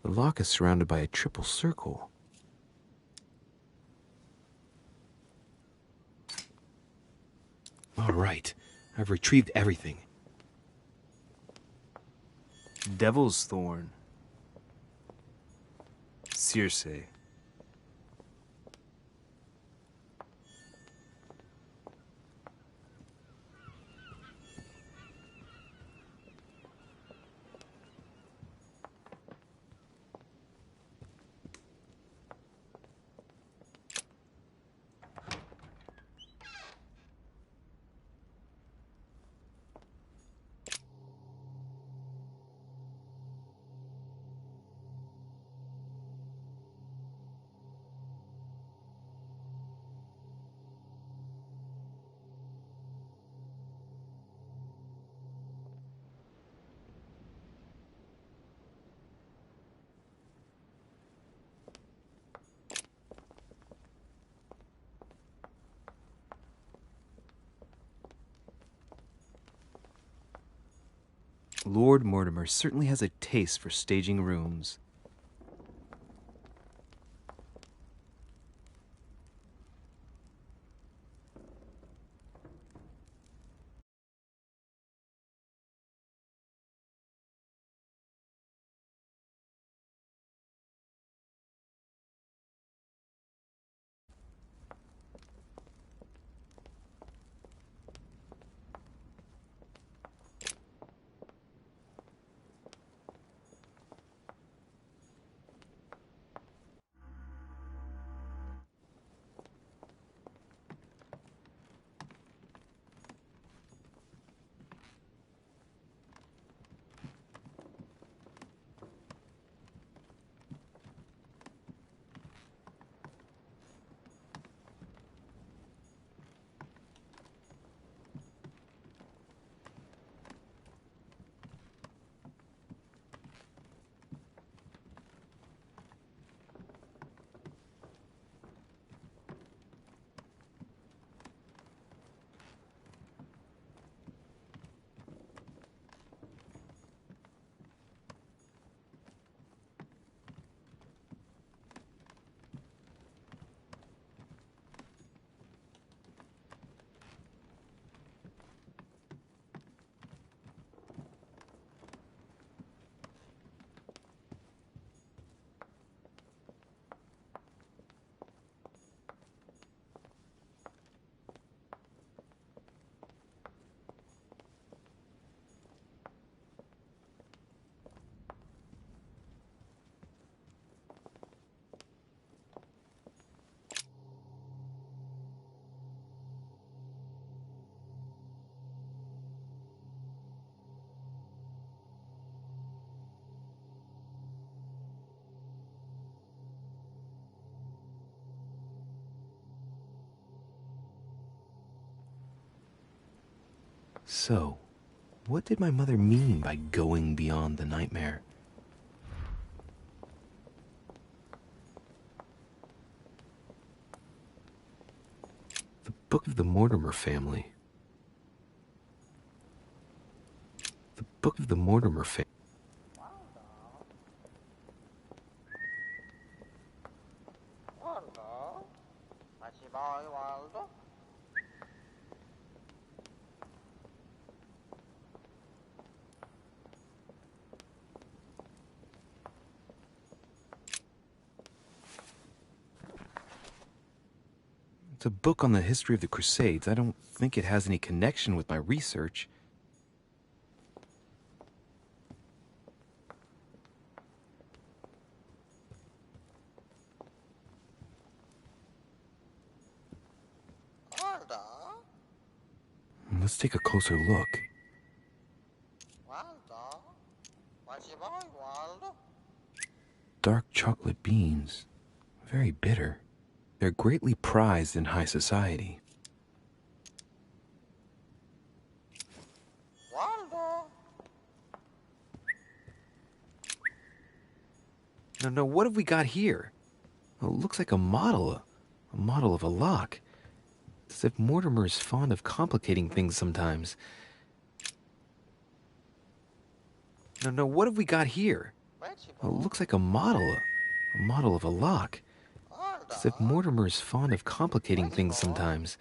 The lock is surrounded by a triple circle. All right, I've retrieved everything. Devil's Thorn. Circe. Lord Mortimer certainly has a taste for staging rooms. So, what did my mother mean by going beyond the nightmare? The Book of the Mortimer Family. The Book of the Mortimer Family. It's a book on the history of the Crusades. I don't think it has any connection with my research. Let's take a closer look. Dark chocolate beans. Very bitter. They're greatly prized in high society. No, what have we got here? Oh, it looks like a model of a lock. It's as if Mortimer is fond of complicating things sometimes. No, what have we got here? Oh, it looks like a model of a lock. It's as if Mortimer is fond of complicating things sometimes.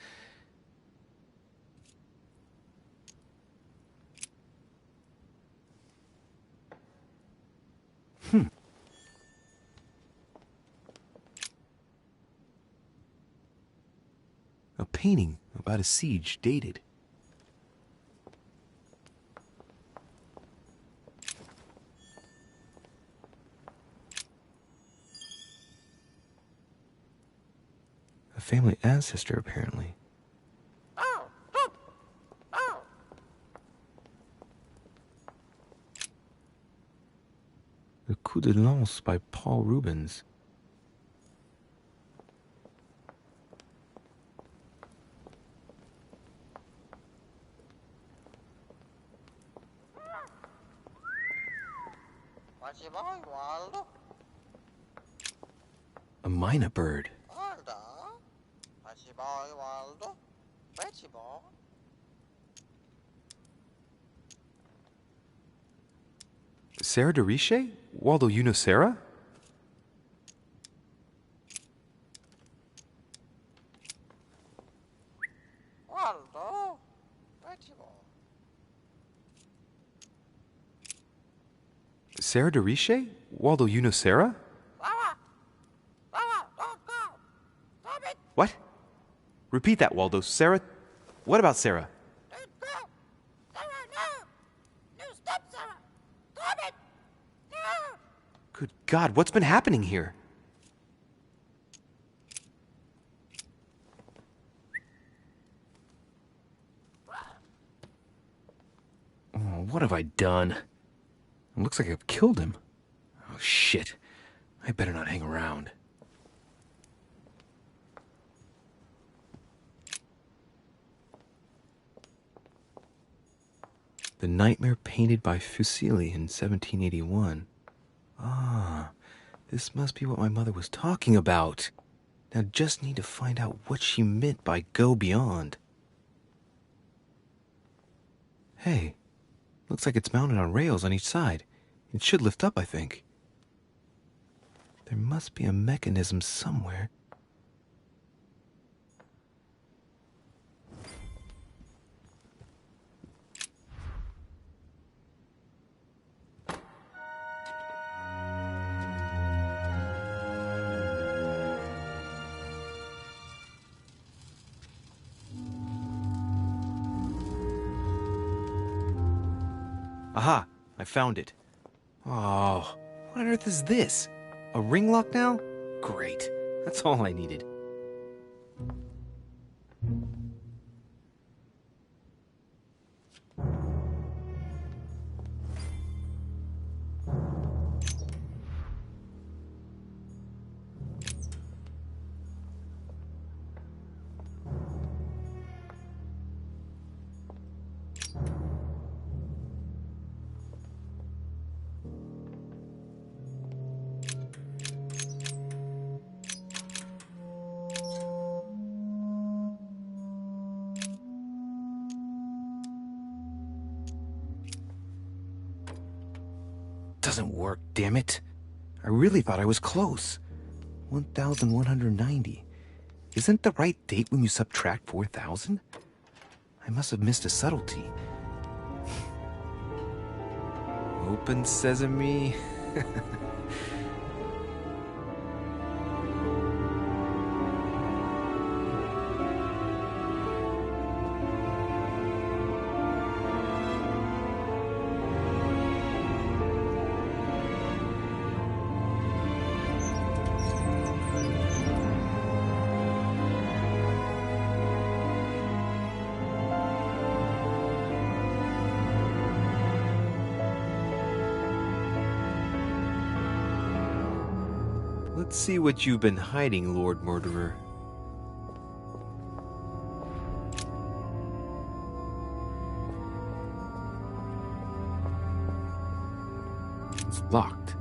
A painting about a siege dated. A family ancestor, apparently. The Coup de Lance by Paul Rubens. A mynah bird. Sarah de Riche? Waldo, you know Sarah? Sarah de Riche? Waldo, you know Sarah? What? Repeat that, Waldo. Sarah? What about Sarah? Good God, what's been happening here? Oh, what have I done? It looks like I've killed him. Oh, shit. I better not hang around. The Nightmare painted by Fuseli in 1781. Ah, this must be what my mother was talking about. Now just need to find out what she meant by go beyond. Hey, looks like it's mounted on rails on each side. It should lift up, I think. There must be a mechanism somewhere. Aha! I found it. Oh, what on earth is this? A ring lock now? Great. That's all I needed. doesn't work, damn it. I really thought I was close. 1,190. Isn't the right date when you subtract 4,000? I must have missed a subtlety. Open sesame. Let's see what you've been hiding, Lord Murderer. It's locked.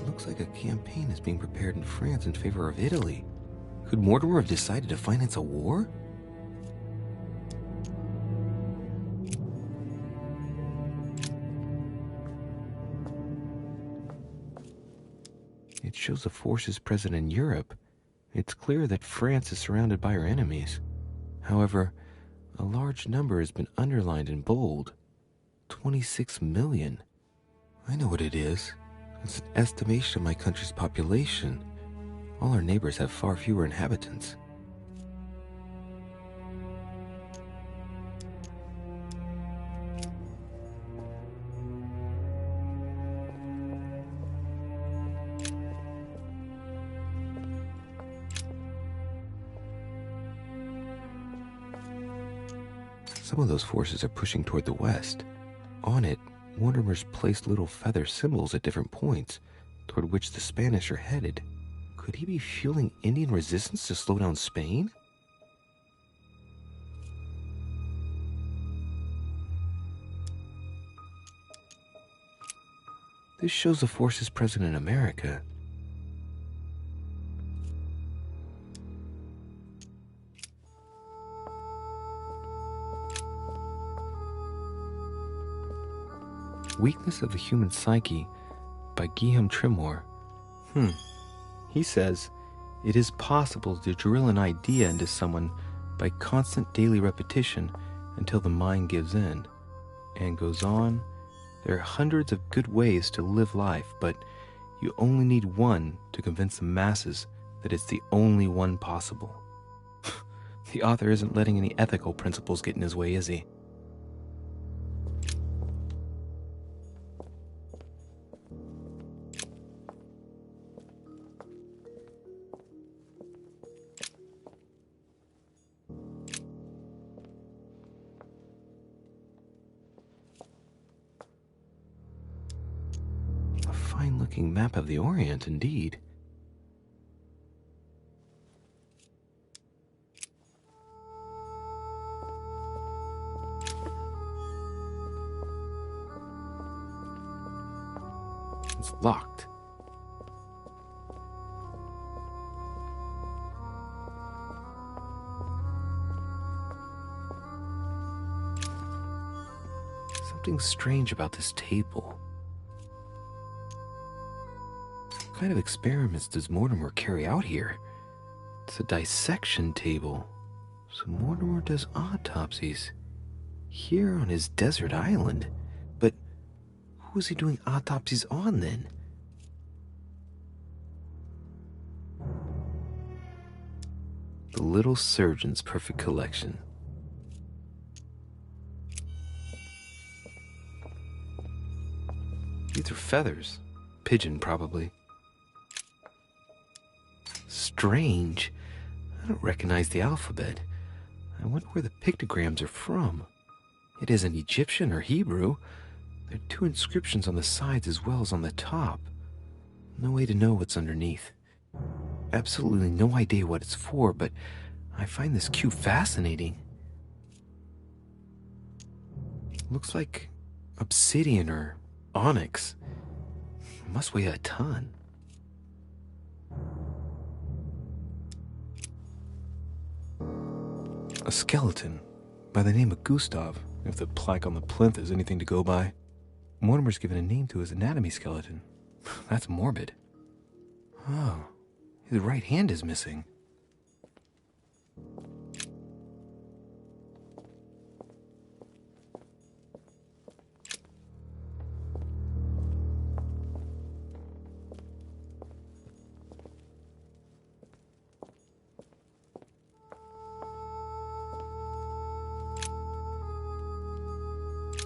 Looks like a campaign is being prepared in France in favor of Italy. Could Mortimer have decided to finance a war? It shows the forces present in Europe. It's clear that France is surrounded by her enemies. However, a large number has been underlined in bold. 26 million. I know what it is. It's an estimation of my country's population. All our neighbors have far fewer inhabitants. Some of those forces are pushing toward the west. On it, Mortimer's placed little feather symbols at different points, toward which the Spanish are headed. Could he be fueling Indian resistance to slow down Spain? This shows the forces present in America. Weakness of the Human Psyche by Guillaume Trimore. He says, it is possible to drill an idea into someone by constant daily repetition until the mind gives in. And goes on, there are hundreds of good ways to live life, but you only need one to convince the masses that it's the only one possible. The author isn't letting any ethical principles get in his way, is he? Fine-looking map of the Orient, indeed. It's locked. Something strange about this table. What kind of experiments does Mortimer carry out here? It's a dissection table. So Mortimer does autopsies here on his desert island. But who is he doing autopsies on then? The Little Surgeon's Perfect Collection. These are feathers. Pigeon, probably. Strange. I don't recognize the alphabet. I wonder where the pictograms are from. It isn't Egyptian or Hebrew. There are two inscriptions on the sides as well as on the top. No way to know what's underneath. Absolutely no idea what it's for, but I find this cue fascinating. Looks like obsidian or onyx. must weigh a ton. A skeleton by the name of Gustav, if the plaque on the plinth is anything to go by. Mortimer's given a name to his anatomy skeleton. That's morbid. Oh, his right hand is missing.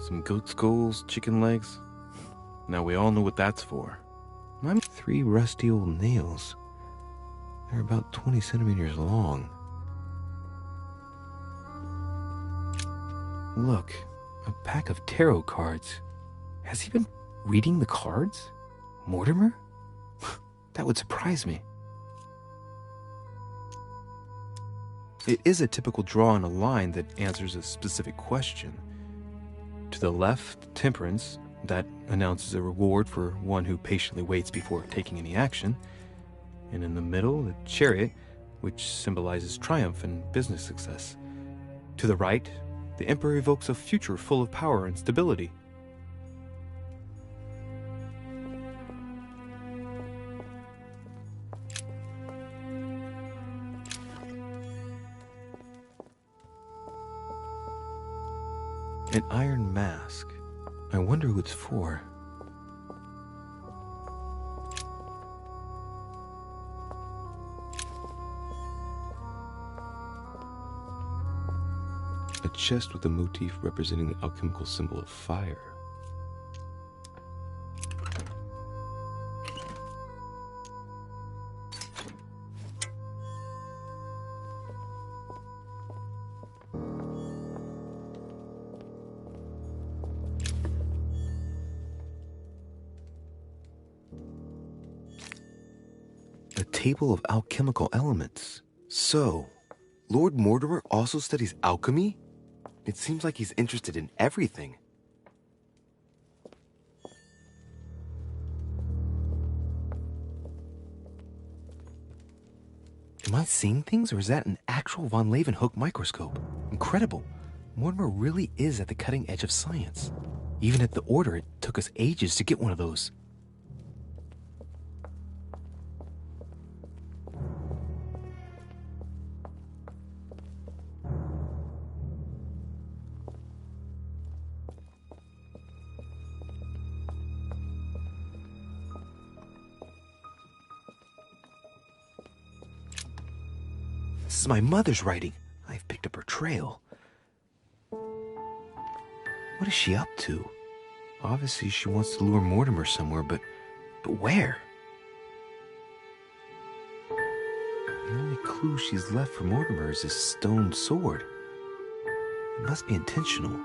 Some goat skulls, chicken legs. Now we all know what that's for. 3 rusty old nails. They're about 20 centimeters long. Look, a pack of tarot cards. Has he been reading the cards? Mortimer? That would surprise me. It is a typical draw in a line that answers a specific question. To the left, temperance, that announces a reward for one who patiently waits before taking any action. And in the middle, the chariot, which symbolizes triumph and business success. To the right, the emperor evokes a future full of power and stability. An iron mask. I wonder who it's for. A chest with a motif representing the alchemical symbol of fire. A table of alchemical elements. So, Lord Mortimer also studies alchemy? It seems like he's interested in everything. Am I seeing things, or is that an actual von Leeuwenhoek microscope? Incredible. Mortimer really is at the cutting edge of science. Even at the Order, it took us ages to get one of those. This is my mother's writing. I've picked up her trail. What is she up to? Obviously, she wants to lure Mortimer somewhere, but where? The only clue she's left for Mortimer is this stone sword. It must be intentional.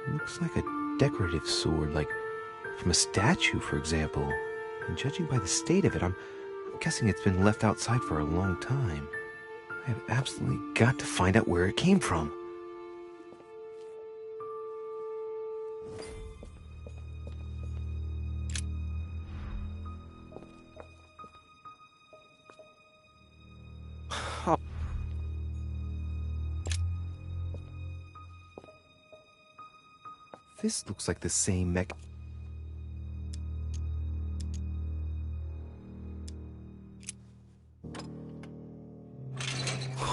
It looks like a decorative sword, like from a statue, for example. And judging by the state of it, I'm guessing it's been left outside for a long time. I have absolutely got to find out where it came from. This looks like the same mech.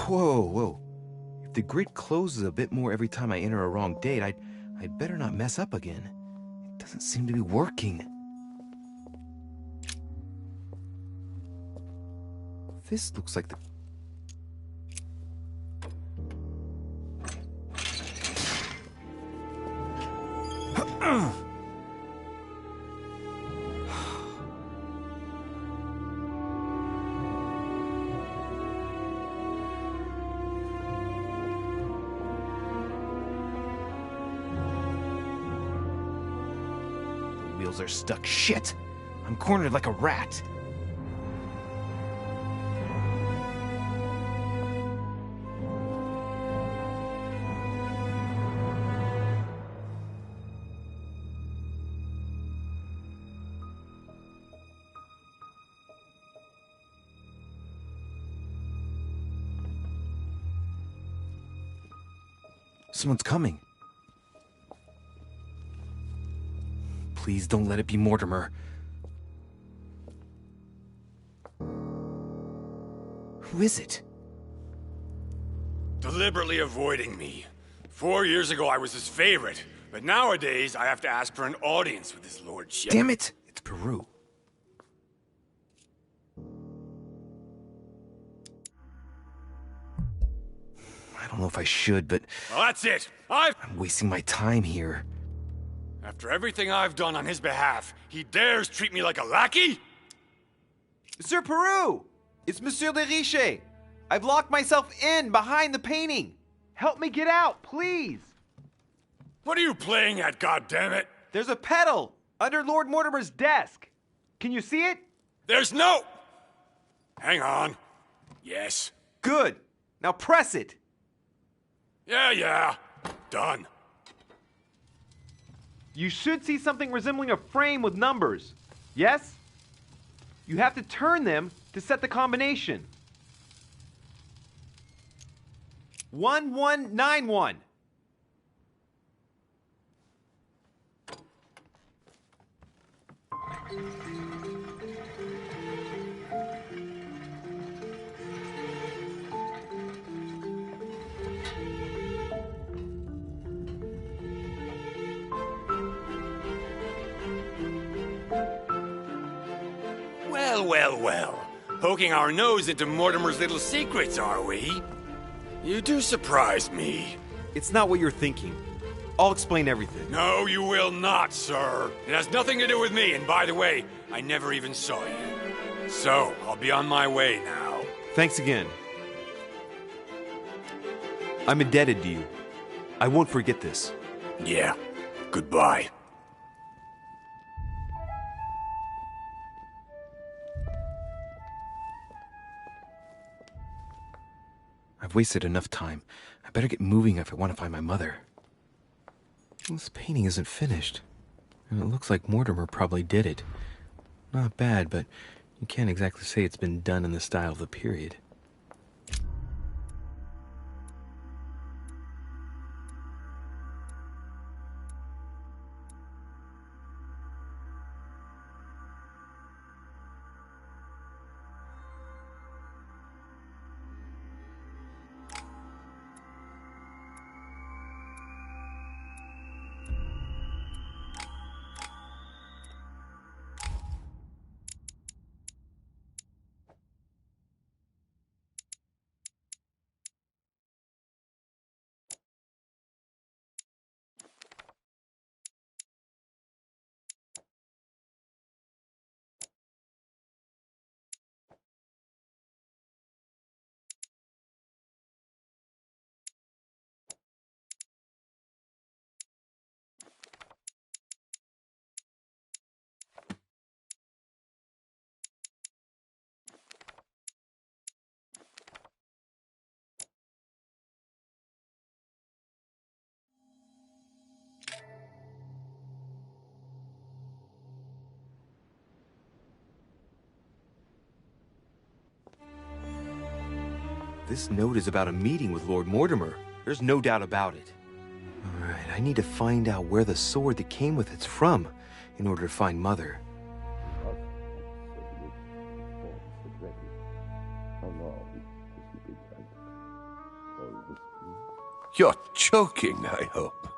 Whoa. If the grid closes a bit more every time I enter a wrong date, I'd better not mess up again. It doesn't seem to be working. This looks like the... Wheels are stuck. Shit! I'm cornered like a rat. Someone's coming. Please don't let it be Mortimer. Who is it? Deliberately avoiding me. 4 years ago, I was his favorite. But nowadays, I have to ask for an audience with his lordship. Damn it! It's Peru. I don't know if I should, but... Well, that's it! I'm wasting my time here. After everything I've done on his behalf, he dares treat me like a lackey? Sir Peru! It's Monsieur de Riche! I've locked myself in behind the painting! Help me get out, please! What are you playing at, goddammit? There's a pedal under Lord Mortimer's desk. Can you see it? There's no... Hang on. Yes. Good. Now press it. Yeah. Done. You should see something resembling a frame with numbers. Yes? You have to turn them to set the combination. 1191. Well. Poking our nose into Mortimer's little secrets, are we? You do surprise me. It's not what you're thinking. I'll explain everything. No, you will not, sir. It has nothing to do with me, and by the way, I never even saw you. So, I'll be on my way now. Thanks again. I'm indebted to you. I won't forget this. Yeah. Goodbye. I've wasted enough time. I better get moving if I want to find my mother. This painting isn't finished. And it looks like Mortimer probably did it. Not bad, but you can't exactly say it's been done in the style of the period. This note is about a meeting with Lord Mortimer. There's no doubt about it. All right, I need to find out where the sword that came with it's from in order to find Mother. You're joking, I hope.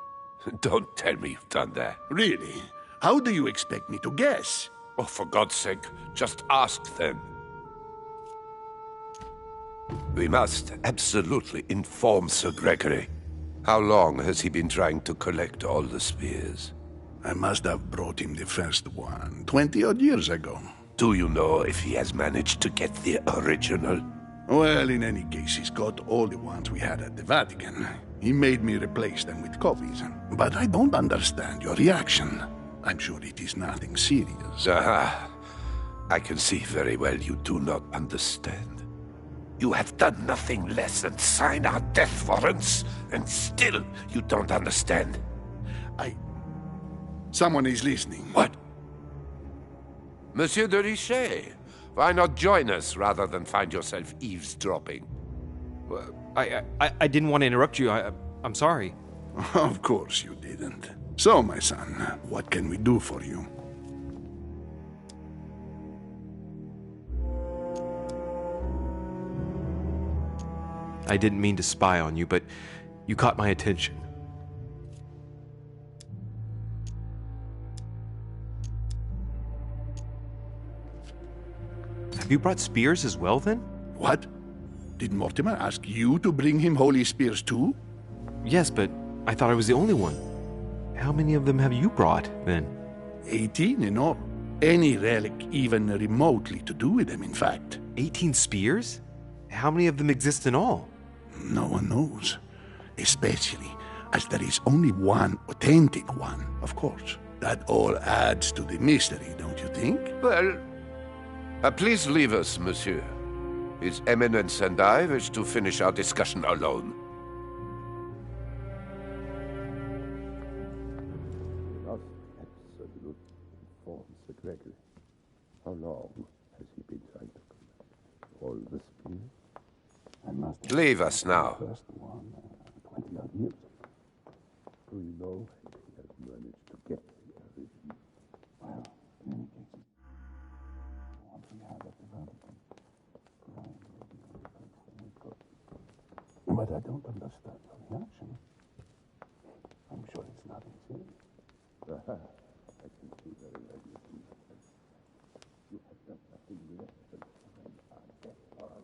Don't tell me you've done that. Really? How do you expect me to guess? Oh, for God's sake, just ask then. We must absolutely inform Sir Gregory. How long has he been trying to collect all the spears? I must have brought him the first one 20-odd years ago. Do you know if he has managed to get the original? Well, in any case, he's got all the ones we had at the Vatican. He made me replace them with copies. But I don't understand your reaction. I'm sure it is nothing serious. Aha. I can see very well you do not understand. You have done nothing less than sign our death warrants, and still you don't understand. Someone is listening. What? Monsieur de Richet, why not join us rather than find yourself eavesdropping? I didn't want to interrupt you. I'm sorry. Of course you didn't. So, my son, what can we do for you? I didn't mean to spy on you, but you caught my attention. Have you brought spears as well, then? What? Did Mortimer ask you to bring him holy spears too? Yes, but I thought I was the only one. How many of them have you brought, then? 18 in all. Any relic even remotely to do with them, in fact. 18 spears? How many of them exist in all? No one knows. Especially as there is only one authentic one, of course. That all adds to the mystery, don't you think? Well, please leave us, monsieur. His Eminence and I wish to finish our discussion alone. Not absolute informs the Gregory. How long has he been trying to collect all the spears? I must leave us now. The first one, 20-odd years ago. Do you know if he has managed to get the original? Well, in any case, once we have it developed, but I don't understand your reaction. I'm sure it's nothing serious. I can see very well you do. You have done nothing less than our death on.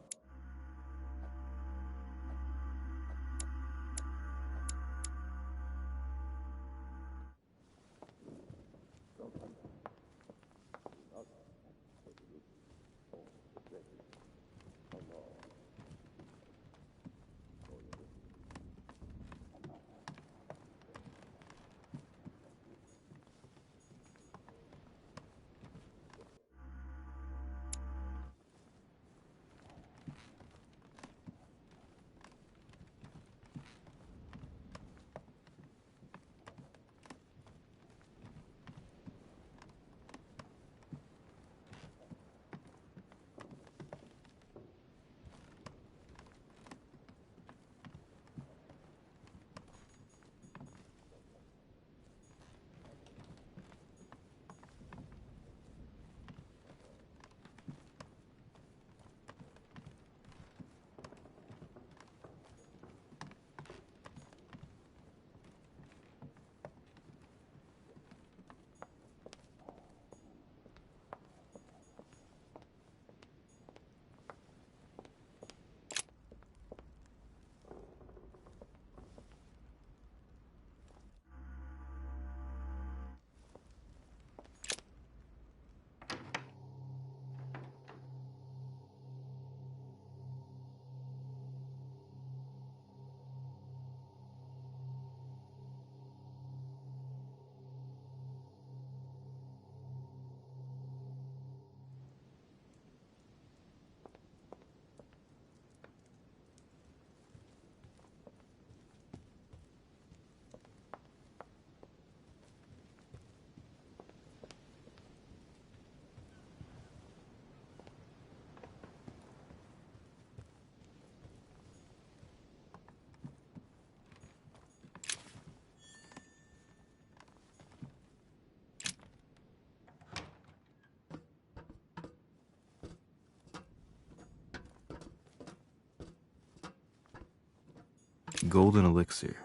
Golden elixir.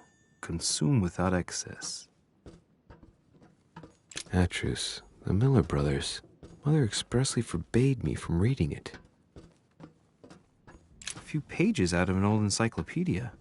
Consume without excess. Atrus, the Miller brothers. Mother expressly forbade me from reading it. A few pages out of an old encyclopedia.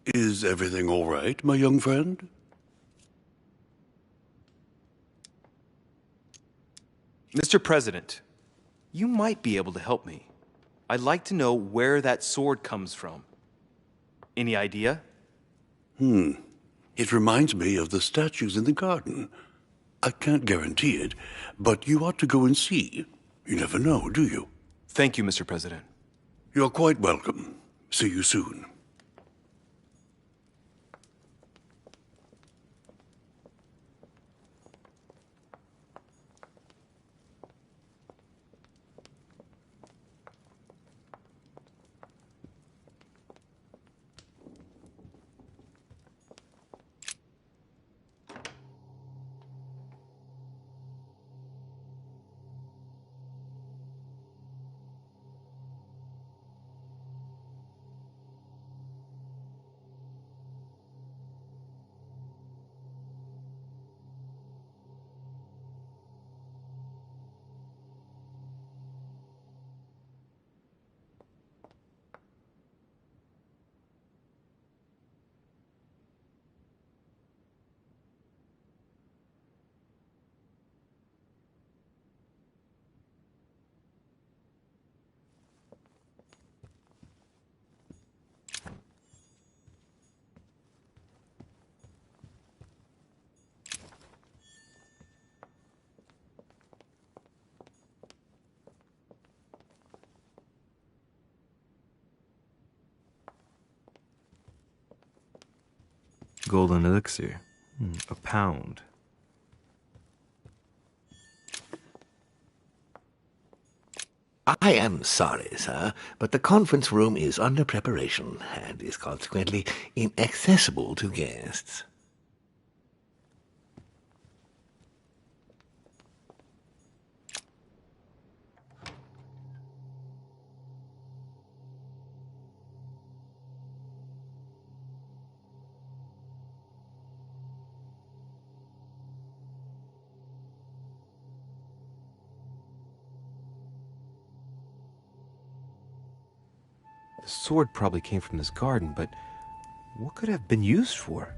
Is everything all right, my young friend? Mr. President, you might be able to help me. I'd like to know where that sword comes from. Any idea? It reminds me of the statues in the garden. I can't guarantee it, but you ought to go and see. You never know, do you? Thank you, Mr. President. You're quite welcome. See you soon. Golden elixir. A pound. I am sorry, sir, but the conference room is under preparation and is consequently inaccessible to guests. The sword probably came from this garden, but what could it have been used for?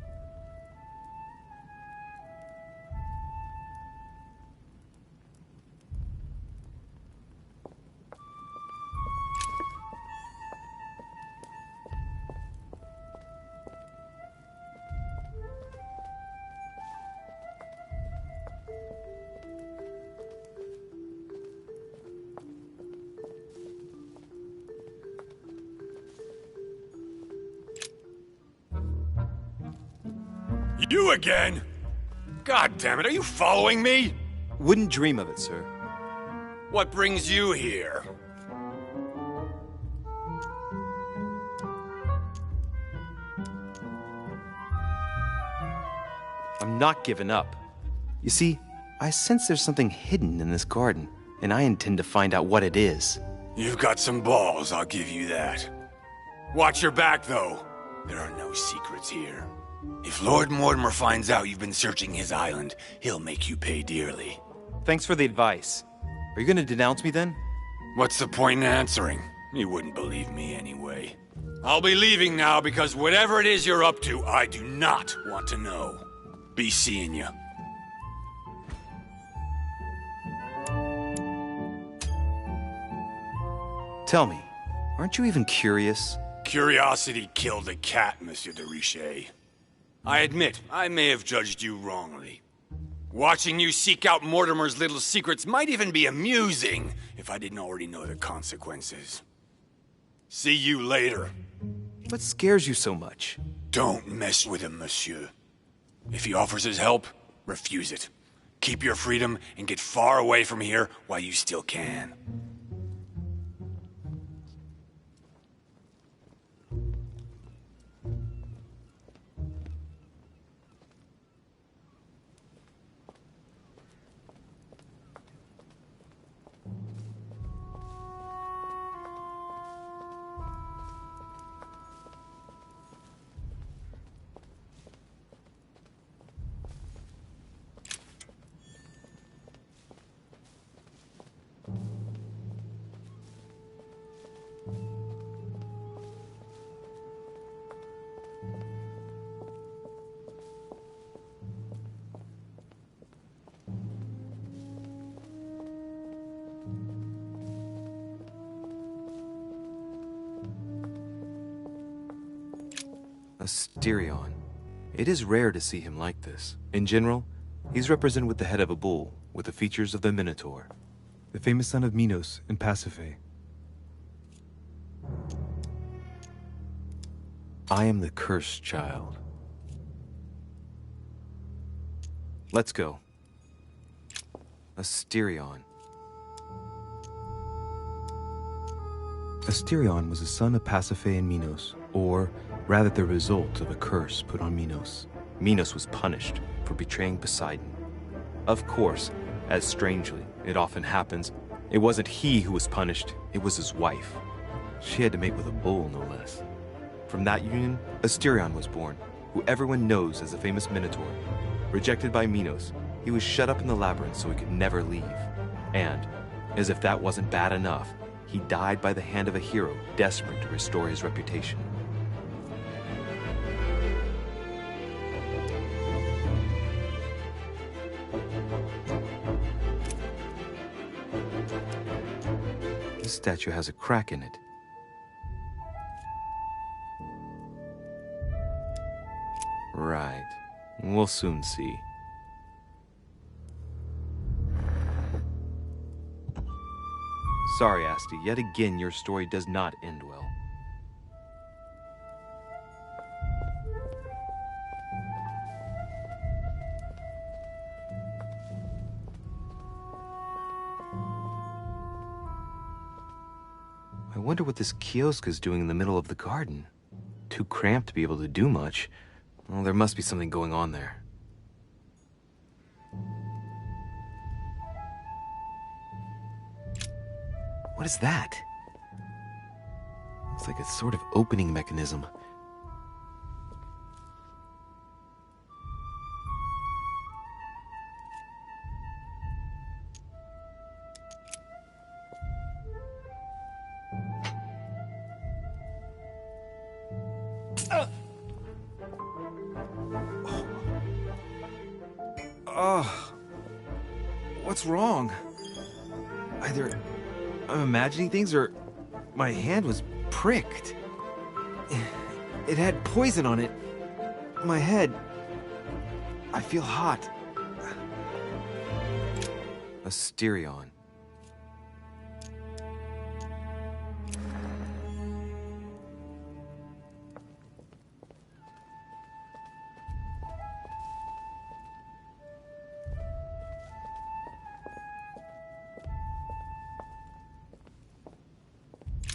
You again? God damn it, are you following me? Wouldn't dream of it, sir. What brings you here? I'm not giving up. You see, I sense there's something hidden in this garden, and I intend to find out what it is. You've got some balls, I'll give you that. Watch your back, though. There are no secrets here. If Lord Mortimer finds out you've been searching his island, he'll make you pay dearly. Thanks for the advice. Are you going to denounce me then? What's the point in answering? You wouldn't believe me anyway. I'll be leaving now because whatever it is you're up to, I do not want to know. Be seeing you. Tell me, aren't you even curious? Curiosity killed a cat, Monsieur de Richet. I admit, I may have judged you wrongly. Watching you seek out Mortimer's little secrets might even be amusing, if I didn't already know the consequences. See you later. What scares you so much? Don't mess with him, monsieur. If he offers his help, refuse it. Keep your freedom and get far away from here while you still can. A Styrion. It is rare to see him like this. In general, he's represented with the head of a bull, with the features of the Minotaur. The famous son of Minos and Pasiphae. I am the cursed child. Let's go. Asterion. Asterion was the son of Pasiphae and Minos, or rather the result of a curse put on Minos. Minos was punished for betraying Poseidon. Of course, as strangely it often happens, it wasn't he who was punished, it was his wife. She had to mate with a bull, no less. From that union, Asterion was born, who everyone knows as the famous Minotaur. Rejected by Minos, he was shut up in the labyrinth so he could never leave. And, as if that wasn't bad enough, he died by the hand of a hero desperate to restore his reputation. This statue has a crack in it. Right. We'll soon see. Sorry, Asti, yet again your story does not end well. I wonder what this kiosk is doing in the middle of the garden. Too cramped to be able to do much. Well, there must be something going on there. What is that? It's like a sort of opening mechanism. What's wrong? Either I'm imagining things or my hand was pricked. It had poison on it. My head. I feel hot. Asterion.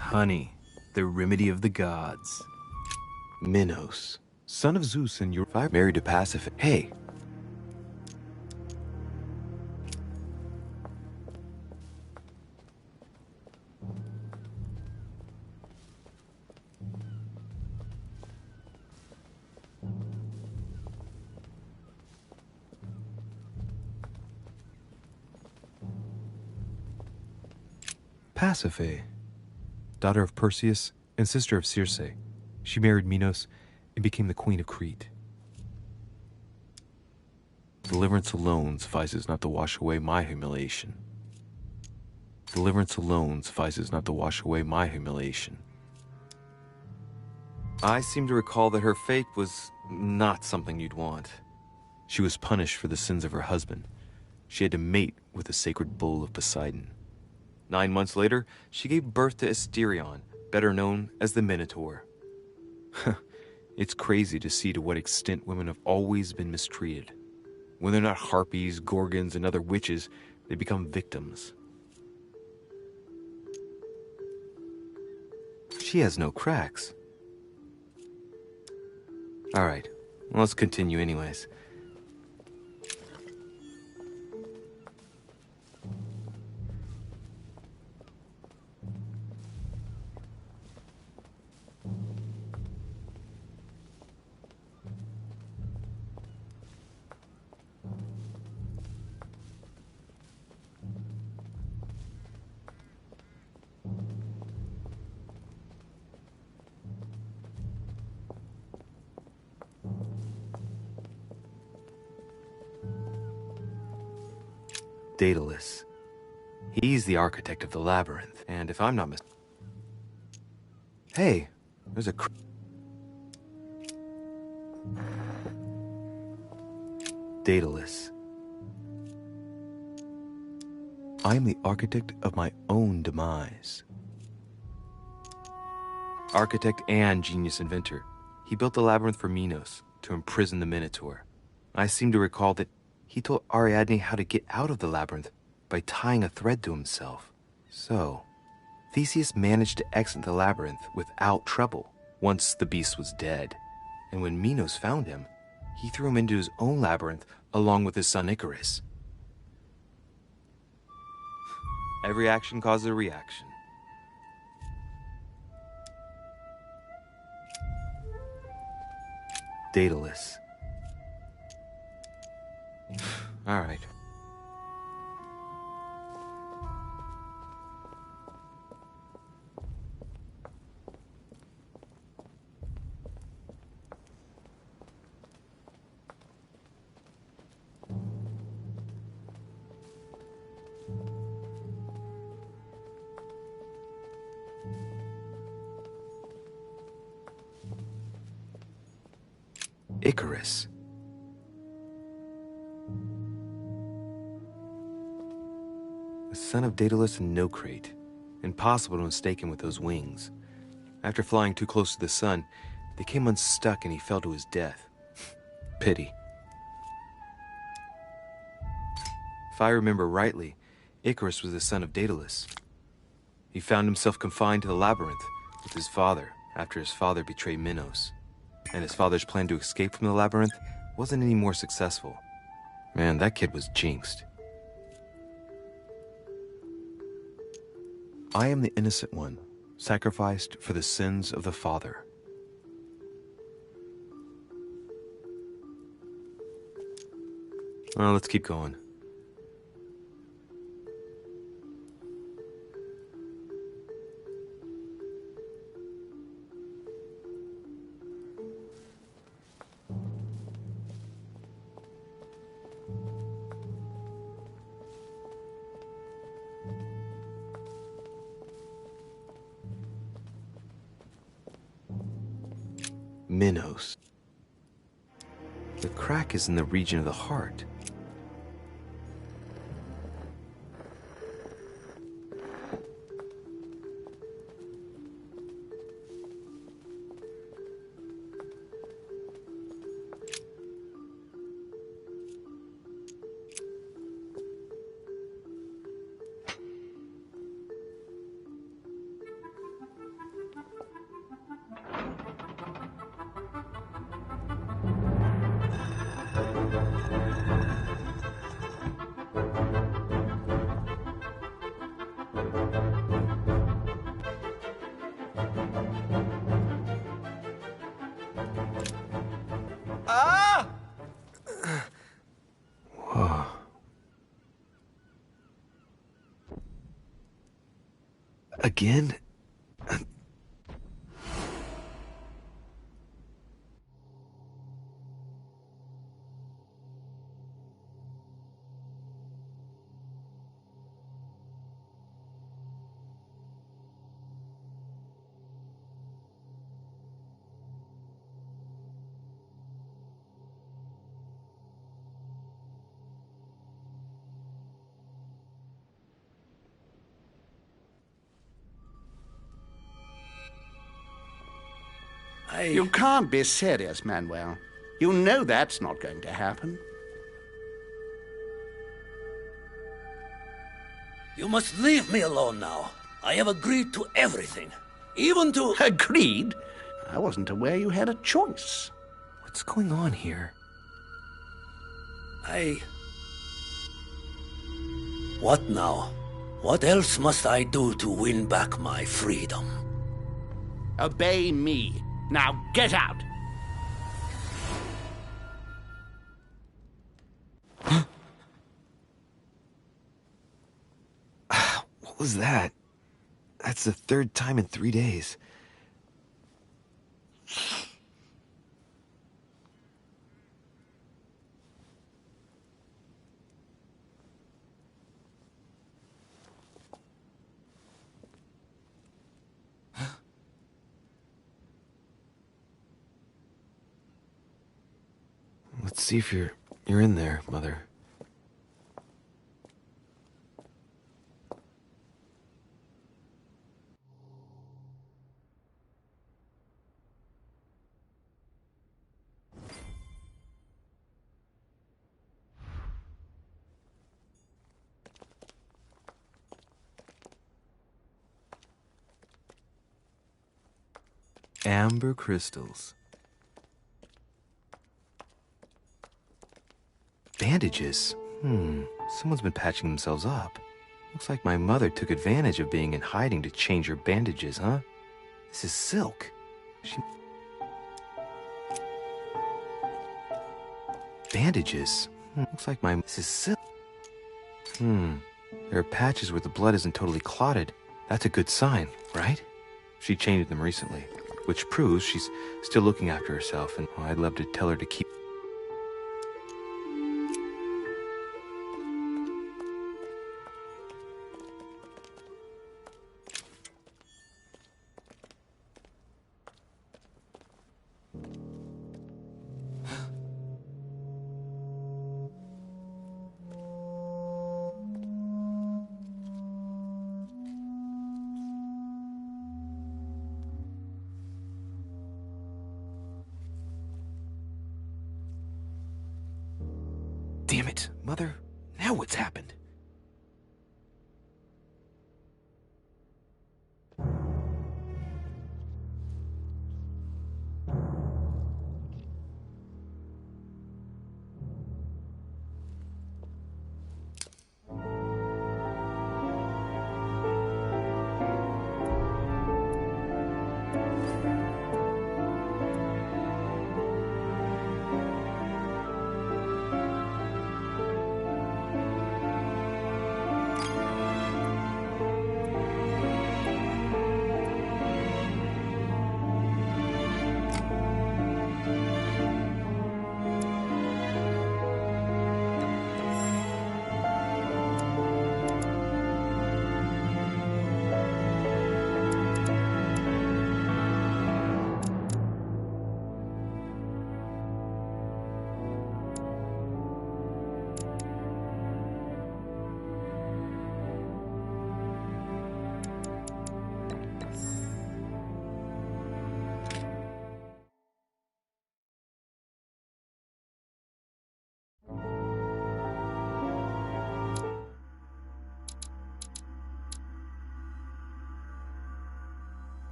Honey, the remedy of the gods. Minos, son of Zeus and Eurypylus, married to Pasiphae. Hey. Pasiphae, daughter of Perseus and sister of Circe. She married Minos and became the queen of Crete. Deliverance alone suffices not to wash away my humiliation. Deliverance alone suffices not to wash away my humiliation. I seem to recall that her fate was not something you'd want. She was punished for the sins of her husband. She had to mate with the sacred bull of Poseidon. 9 months later, she gave birth to Asterion, better known as the Minotaur. It's crazy to see to what extent women have always been mistreated. When they're not harpies, gorgons, and other witches, they become victims. She has no cracks. All right, well, let's continue anyways. Daedalus. He's the architect of the labyrinth, and if I'm not mistaken... Hey, there's a... Daedalus. I am the architect of my own demise. Architect and genius inventor, he built the labyrinth for Minos to imprison the Minotaur. I seem to recall that he told Ariadne how to get out of the labyrinth by tying a thread to himself. So, Theseus managed to exit the labyrinth without trouble once the beast was dead. And when Minos found him, he threw him into his own labyrinth along with his son Icarus. Every action causes a reaction. Daedalus. All right. Icarus. The son of Daedalus and Nocrate. Impossible to mistake him with those wings. After flying too close to the sun, they came unstuck and he fell to his death. Pity. If I remember rightly, Icarus was the son of Daedalus. He found himself confined to the labyrinth with his father after his father betrayed Minos. And his father's plan to escape from the labyrinth wasn't any more successful. Man, that kid was jinxed. I am the innocent one, sacrificed for the sins of the father. Well, let's keep going. Minos. The crack is in the region of the heart. Whoa. Again? You can't be serious, Manuel. You know that's not going to happen. You must leave me alone now. I have agreed to everything. Even to... Agreed? I wasn't aware you had a choice. What's going on here? What now? What else must I do to win back my freedom? Obey me. Now get out! What was that? That's the third time in 3 days. Let's see if you're You're in there, Mother. Amber crystals. Bandages? Someone's been patching themselves up. Looks like my mother took advantage of being in hiding to change her bandages, huh? This is silk. Bandages? Looks like this is silk. There are patches where the blood isn't totally clotted. That's a good sign, right? She changed them recently, which proves she's still looking after herself, and I'd love to tell her to keep... Damn it, Mother. Now what's happened?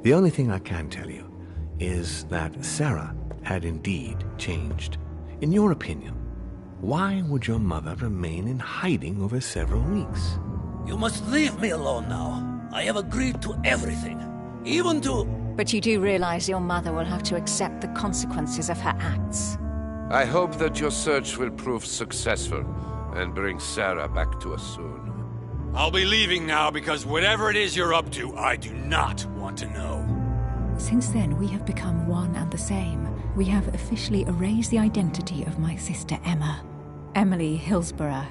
The only thing I can tell you is that Sarah had indeed changed. In your opinion, why would your mother remain in hiding over several weeks? You must leave me alone now. I have agreed to everything, even to... But you do realize your mother will have to accept the consequences of her acts. I hope that your search will prove successful and bring Sarah back to us soon. I'll be leaving now because whatever it is you're up to, I do not want to know. Since then, we have become one and the same. We have officially erased the identity of my sister Emma. Emily Hillsborough,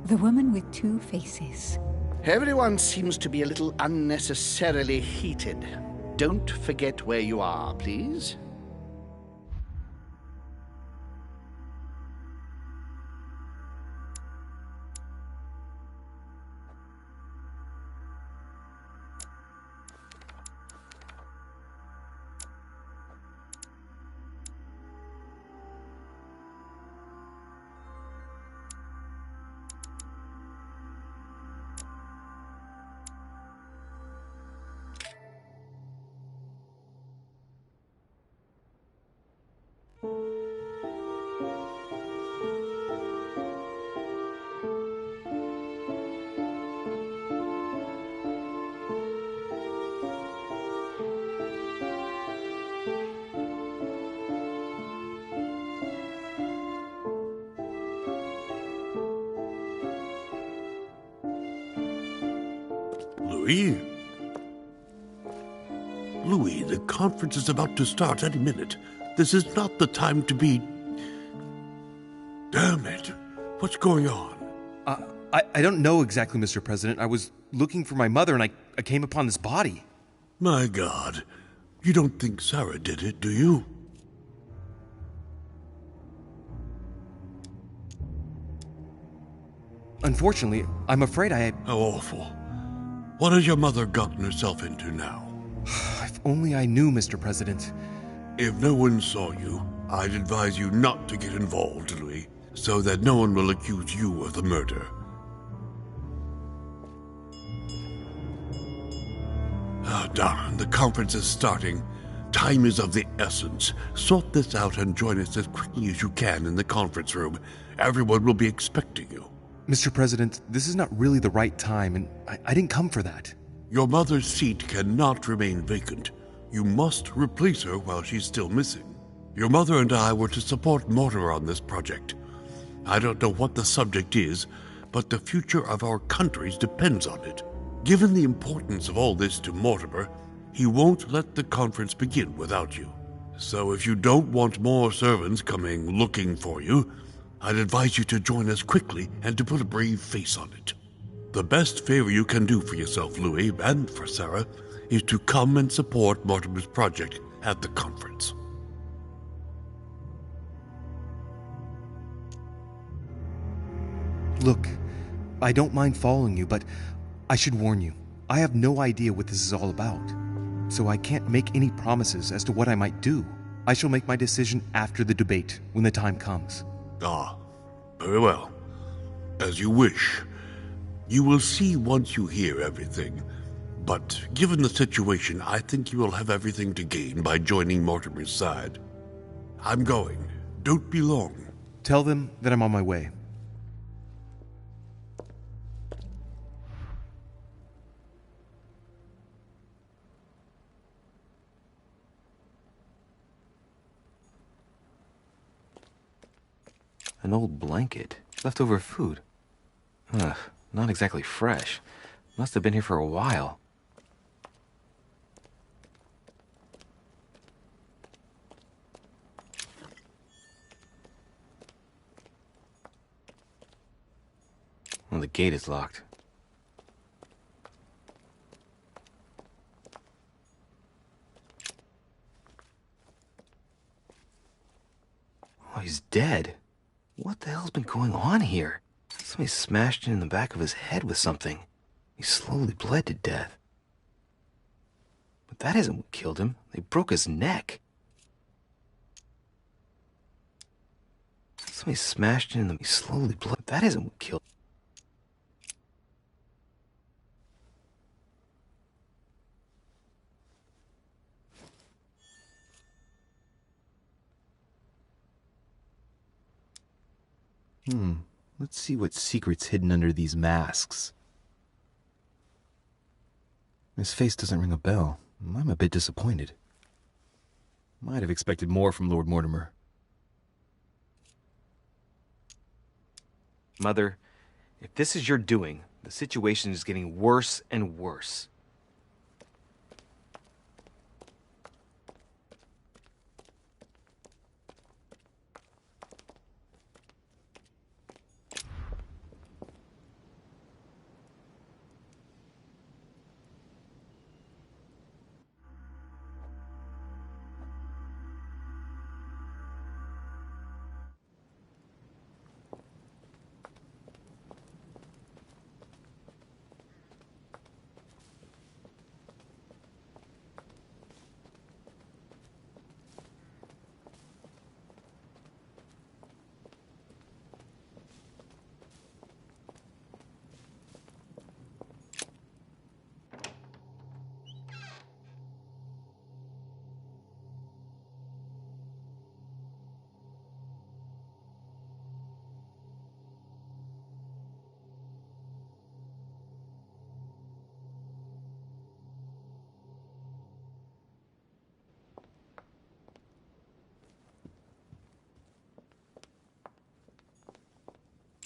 the woman with two faces. Everyone seems to be a little unnecessarily heated. Don't forget where you are, please. Louis, the conference is about to start any minute. This is not the time to be... Damn it. What's going on? I don't know exactly, Mr. President. I was looking for my mother and I came upon this body. My God. You don't think Sarah did it, do you? Unfortunately, I'm afraid I... How awful. What has your mother gotten herself into now? If only I knew, Mr. President. If no one saw you, I'd advise you not to get involved, Louis, so that no one will accuse you of the murder. Darn, the conference is starting. Time is of the essence. Sort this out and join us as quickly as you can in the conference room. Everyone will be expecting you. Mr. President, this is not really the right time, and I didn't come for that. Your mother's seat cannot remain vacant. You must replace her while she's still missing. Your mother and I were to support Mortimer on this project. I don't know what the subject is, but the future of our countries depends on it. Given the importance of all this to Mortimer, he won't let the conference begin without you. So if you don't want more servants coming looking for you, I'd advise you to join us quickly and to put a brave face on it. The best favor you can do for yourself, Louis, and for Sarah, is to come and support Mortimer's project at the conference. Look, I don't mind following you, but I should warn you, I have no idea what this is all about. So I can't make any promises as to what I might do. I shall make my decision after the debate, when the time comes. Ah, very well. As you wish. You will see once you hear everything. But given the situation, I think you will have everything to gain by joining Mortimer's side. I'm going. Don't be long. Tell them that I'm on my way. An old blanket. Leftover food. Ugh, not exactly fresh. Must have been here for a while. Well, the gate is locked. Oh, he's dead. What the hell's been going on here? Somebody smashed him in the back of his head with something. He slowly bled to death. But that isn't what killed him. They broke his neck. Somebody smashed him in the... He slowly bled. That isn't what killed him. Let's see what secret's hidden under these masks. His face doesn't ring a bell. I'm a bit disappointed. Might have expected more from Lord Mortimer. Mother, if this is your doing, the situation is getting worse and worse.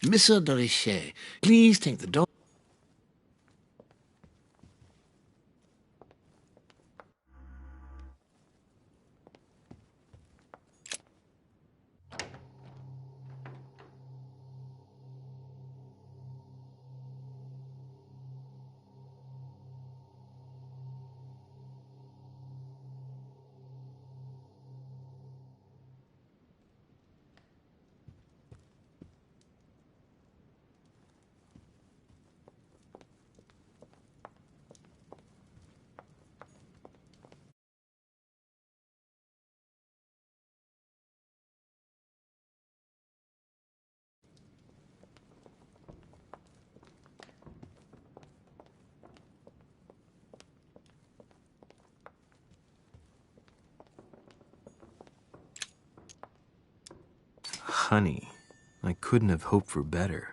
Mr. de Richet, please take the door. honey. I couldn't have hoped for better.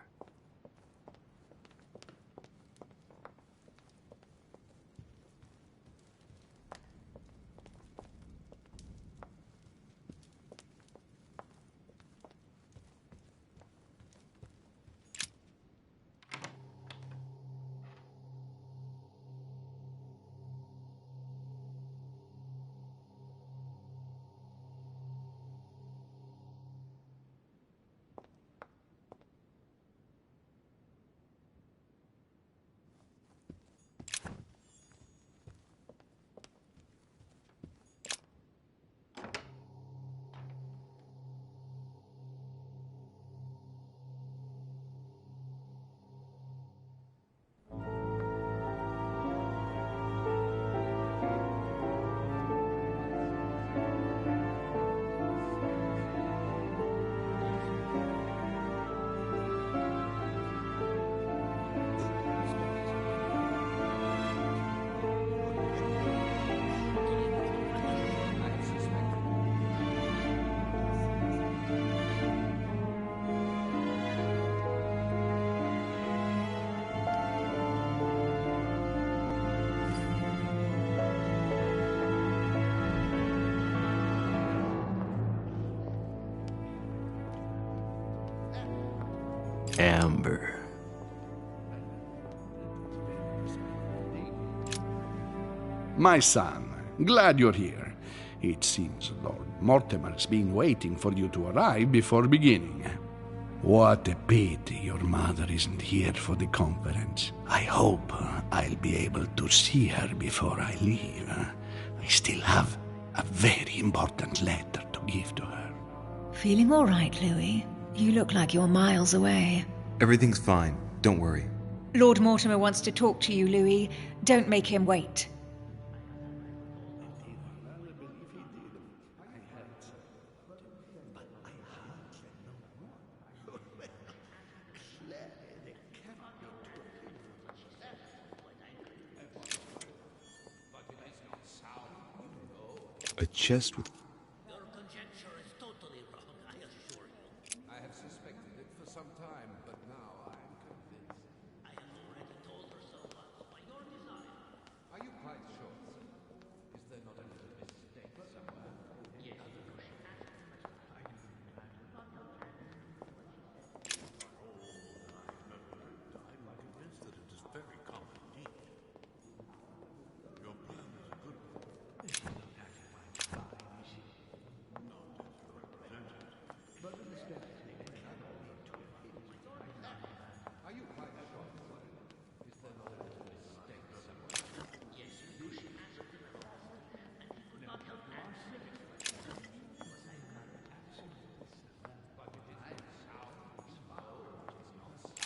Amber. My son, glad you're here. It seems Lord Mortimer's been waiting for you to arrive before beginning. What a pity your mother isn't here for the conference. I hope I'll be able to see her before I leave. I still have a very important letter to give to her. Feeling all right, Louis? You look like you're miles away. Everything's fine. Don't worry. Lord Mortimer wants to talk to you, Louis. Don't make him wait. A chest with... Your conjecture is totally wrong, I assure you. I have suspected it for some time, but now I am convinced. I have already told her so once, by your design. Are you quite sure, sir? Is there not a little mistake somewhere? Yes.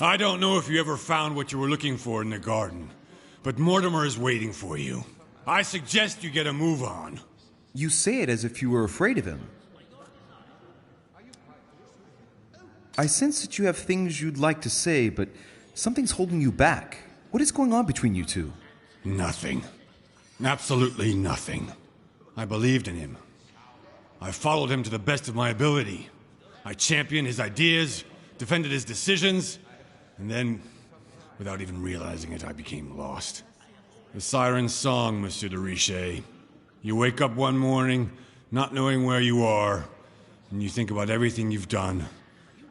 I don't know if you ever found what you were looking for in the garden, but Mortimer is waiting for you. I suggest you get a move on. You say it as if you were afraid of him. I sense that you have things you'd like to say, but something's holding you back. What is going on between you two? Nothing. Absolutely nothing. I believed in him. I followed him to the best of my ability. I championed his ideas, defended his decisions, and then, without even realizing it, I became lost. The siren's song, Monsieur de Richet. You wake up one morning, not knowing where you are, and you think about everything you've done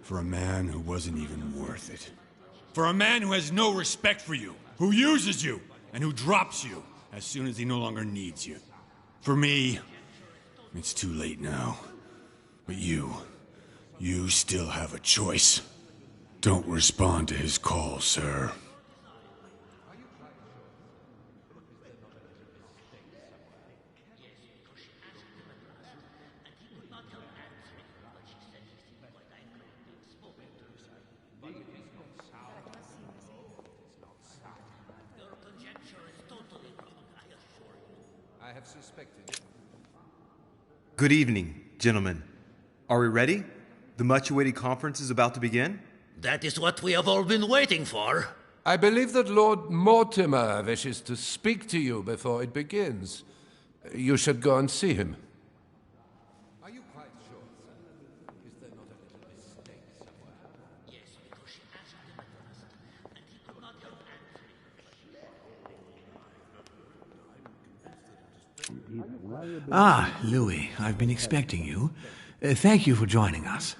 for a man who wasn't even worth it. For a man who has no respect for you, who uses you, and who drops you as soon as he no longer needs you. For me, it's too late now. But you still have a choice. Don't respond to his call, sir. I have suspected it. Good evening, gentlemen. Are we ready? The much-awaited conference is about to begin? That is what we have all been waiting for. I believe that Lord Mortimer wishes to speak to you before it begins. You should go and see him. Are you quite sure, sir? Is there not a little Ah, Louis, I've been expecting you. Thank you for joining us.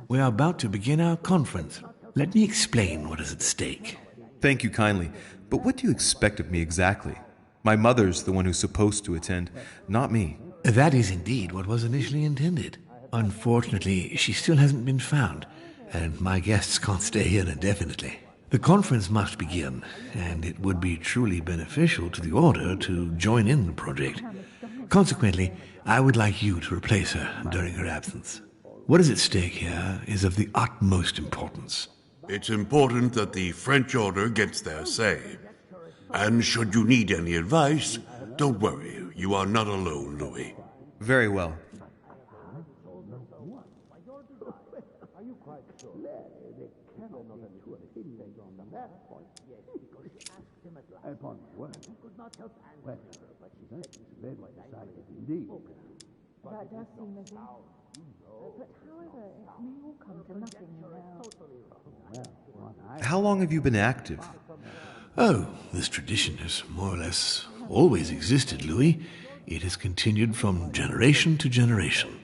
We are about to begin our conference. Let me explain what is at stake. Thank you kindly, but what do you expect of me exactly? My mother's the one who's supposed to attend, not me. That is indeed what was initially intended. Unfortunately, she still hasn't been found, and my guests can't stay here indefinitely. The conference must begin, and it would be truly beneficial to the Order to join in the project. Consequently, I would like you to replace her during her absence. What is at stake here is of the utmost importance. It's important that the French Order gets their say. And should you need any advice, don't worry, you are not alone, Louis. Very well. Upon his word. Well, that's very decided indeed. That does seem as if. But however, it may all come to nothing, you know. How long have you been active? Oh, this tradition has more or less always existed, Louis. It has continued from generation to generation.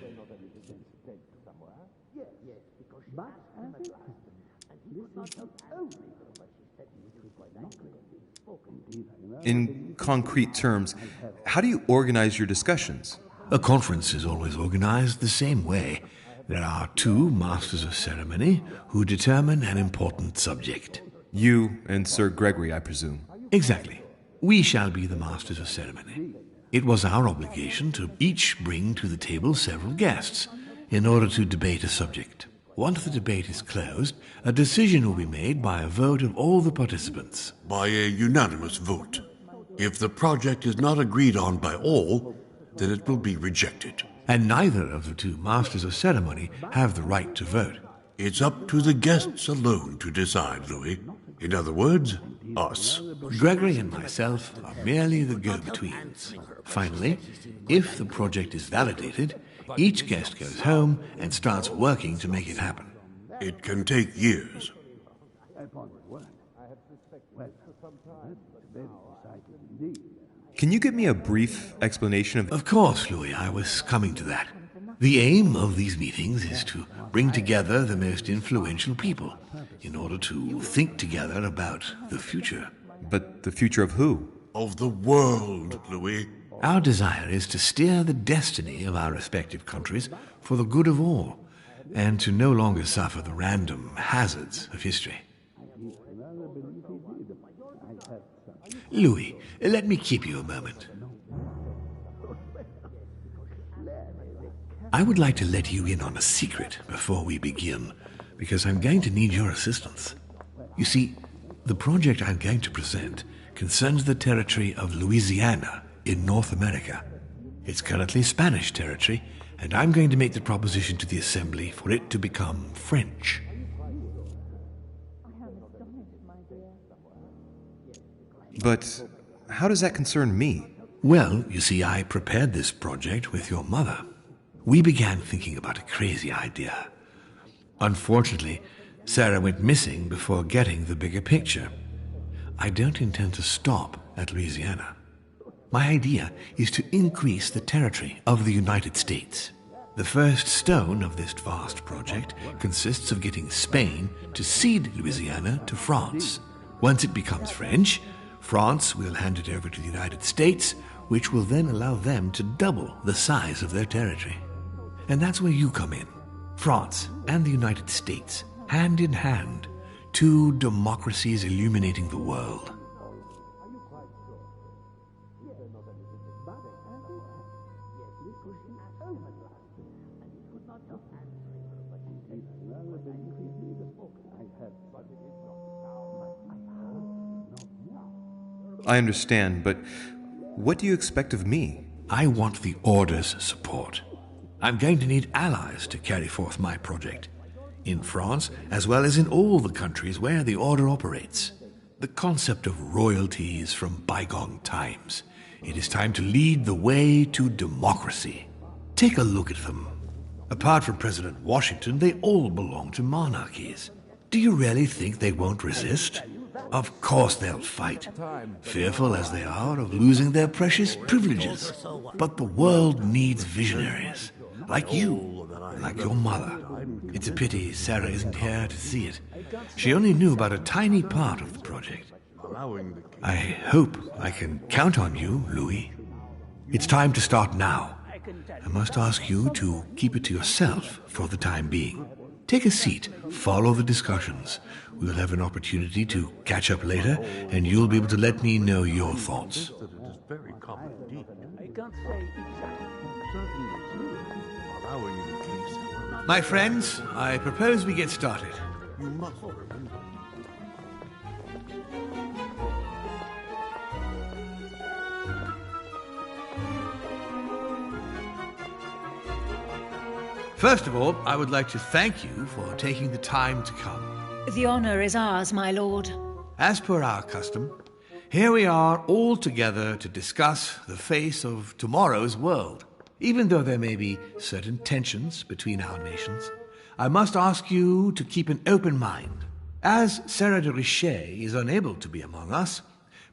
In concrete terms, how do you organize your discussions? A conference is always organized the same way. There are two masters of ceremony who determine an important subject. You and Sir Gregory, I presume. Exactly. We shall be the masters of ceremony. It was our obligation to each bring to the table several guests in order to debate a subject. Once the debate is closed, a decision will be made by a vote of all the participants. By a unanimous vote. If the project is not agreed on by all, then it will be rejected. And neither of the two masters of ceremony have the right to vote. It's up to the guests alone to decide, Louis. In other words, us. Gregory and myself are merely the go-betweens. Finally, if the project is validated, each guest goes home and starts working to make it happen. It can take years. Can you give me a brief explanation of... Of course, Louis, I was coming to that. The aim of these meetings is to bring together the most influential people in order to think together about the future. But the future of who? Of the world, Louis. Our desire is to steer the destiny of our respective countries for the good of all, and to no longer suffer the random hazards of history. Louis, let me keep you a moment. I would like to let you in on a secret before we begin, because I'm going to need your assistance. You see, the project I'm going to present concerns the territory of Louisiana in North America. It's currently Spanish territory, and I'm going to make the proposition to the Assembly for it to become French. But how does that concern me? Well, you see, I prepared this project with your mother. We began thinking about a crazy idea. Unfortunately, Sarah went missing before getting the bigger picture. I don't intend to stop at Louisiana. My idea is to increase the territory of the United States. The first stone of this vast project consists of getting Spain to cede Louisiana to France. Once it becomes French, France will hand it over to the United States, which will then allow them to double the size of their territory. And that's where you come in. France and the United States, hand in hand, two democracies illuminating the world. I understand, but what do you expect of me? I want the Order's support. I'm going to need allies to carry forth my project, in France as well as in all the countries where the Order operates. The concept of royalty is from bygone times. It is time to lead the way to democracy. Take a look at them. Apart from President Washington, they all belong to monarchies. Do you really think they won't resist? Of course they'll fight, fearful as they are of losing their precious privileges. But the world needs visionaries, like you, like your mother. It's a pity Sarah isn't here to see it. She only knew about a tiny part of the project. I hope I can count on you, Louis. It's time to start now. I must ask you to keep it to yourself for the time being. Take a seat, follow the discussions. We'll have an opportunity to catch up later, and you'll be able to let me know your thoughts. My friends, I propose we get started. First of all, I would like to thank you for taking the time to come. The honor is ours, my lord. As per our custom, here we are all together to discuss the face of tomorrow's world. Even though there may be certain tensions between our nations, I must ask you to keep an open mind. As Sarah de Richet is unable to be among us,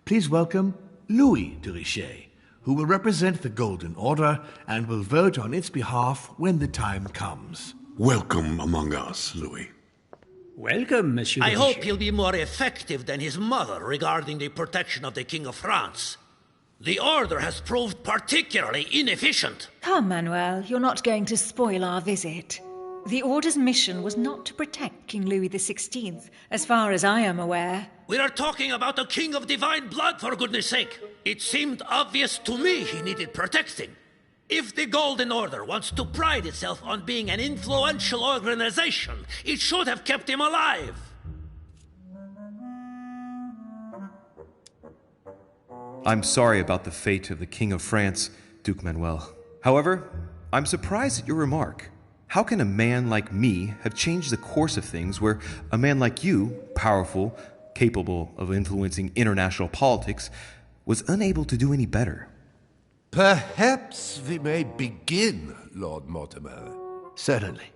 please welcome Louis de Richet, who will represent the Golden Order and will vote on its behalf when the time comes. Welcome among us, Louis. Welcome, Monsieur. I hope he'll be more effective than his mother regarding the protection of the King of France. The Order has proved particularly inefficient. Come, Manuel, you're not going to spoil our visit. The Order's mission was not to protect King Louis XVI, as far as I am aware. We are talking about a king of divine blood, for goodness sake. It seemed obvious to me he needed protecting. If the Golden Order wants to pride itself on being an influential organization, it should have kept him alive. I'm sorry about the fate of the King of France, Duke Manuel. However, I'm surprised at your remark. How can a man like me have changed the course of things where a man like you, powerful, capable of influencing international politics, was unable to do any better? Perhaps we may begin, Lord Mortimer. Certainly.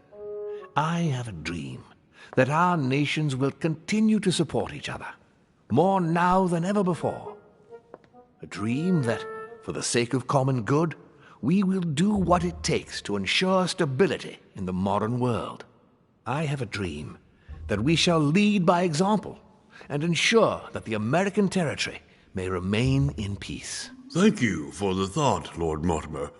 I have a dream that our nations will continue to support each other, more now than ever before. A dream that, for the sake of common good, we will do what it takes to ensure stability in the modern world. I have a dream that we shall lead by example and ensure that the American territory may remain in peace. Thank you for the thought, Lord Mortimer,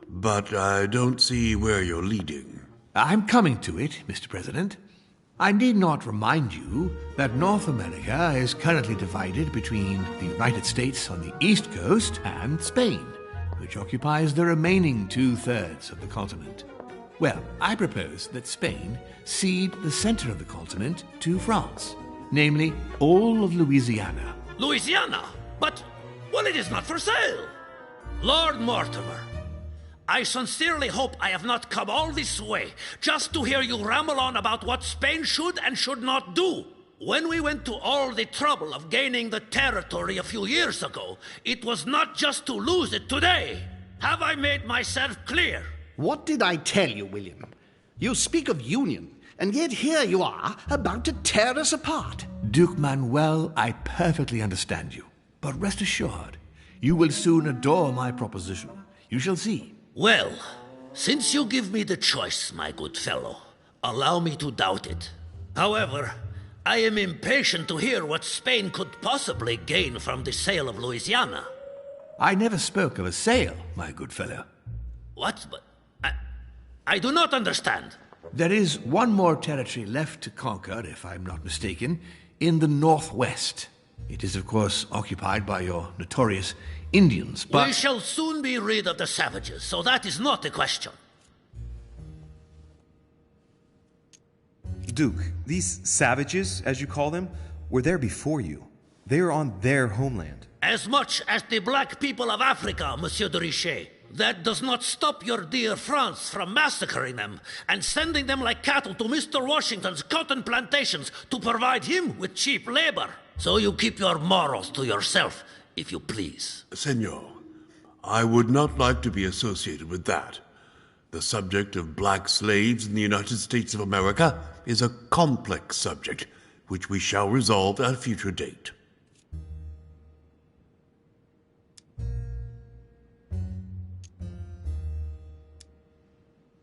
but I don't see where you're leading. I'm coming to it, Mr. President. I need not remind you that North America is currently divided between the United States on the east coast and Spain, which occupies the remaining 2/3 of the continent. Well, I propose that Spain cede the center of the continent to France, namely all of Louisiana. Louisiana? But, well, it is not for sale. Lord Mortimer, I sincerely hope I have not come all this way just to hear you ramble on about what Spain should and should not do. When we went to all the trouble of gaining the territory a few years ago, it was not just to lose it today. Have I made myself clear? What did I tell you, William? You speak of union, and yet here you are, about to tear us apart. Duke Manuel, I perfectly understand you. But rest assured, you will soon adore my proposition. You shall see. Well, since you give me the choice, my good fellow, allow me to doubt it. However, I am impatient to hear what Spain could possibly gain from the sale of Louisiana. I never spoke of a sale, my good fellow. What? But I do not understand. There is one more territory left to conquer, if I'm not mistaken, in the northwest. It is, of course, occupied by your notorious Indians, but... We shall soon be rid of the savages, so that is not a question. Duke, these savages, as you call them, were there before you. They are on their homeland. As much as the black people of Africa, Monsieur de Richet. That does not stop your dear France from massacring them and sending them like cattle to Mr. Washington's cotton plantations to provide him with cheap labor. So you keep your morals to yourself, if you please. Senor, I would not like to be associated with that. The subject of black slaves in the United States of America is a complex subject, which we shall resolve at a future date.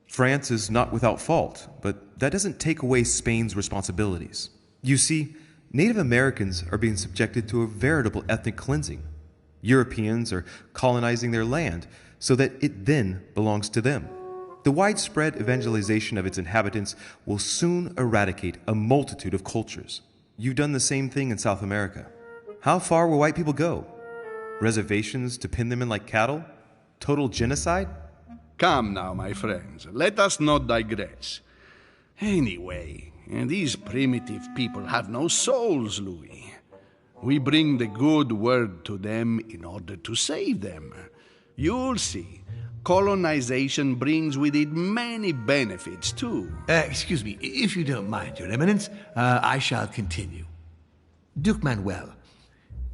France is not without fault, but that doesn't take away Spain's responsibilities. You see, Native Americans are being subjected to a veritable ethnic cleansing. Europeans are colonizing their land so that it then belongs to them. The widespread evangelization of its inhabitants will soon eradicate a multitude of cultures. You've done the same thing in South America. How far will white people go? Reservations to pin them in like cattle? Total genocide? Come now, my friends, let us not digress. Anyway, these primitive people have no souls, Louis. We bring the good word to them in order to save them. You'll see. Colonization brings with it many benefits, too. Excuse me, if you don't mind, Your Eminence, I shall continue. Duke Manuel,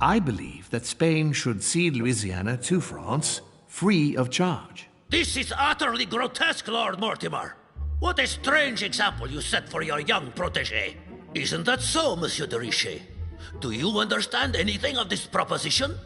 I believe that Spain should cede Louisiana to France free of charge. This is utterly grotesque, Lord Mortimer. What a strange example you set for your young protégé. Isn't that so, Monsieur de Richet? Do you understand anything of this proposition?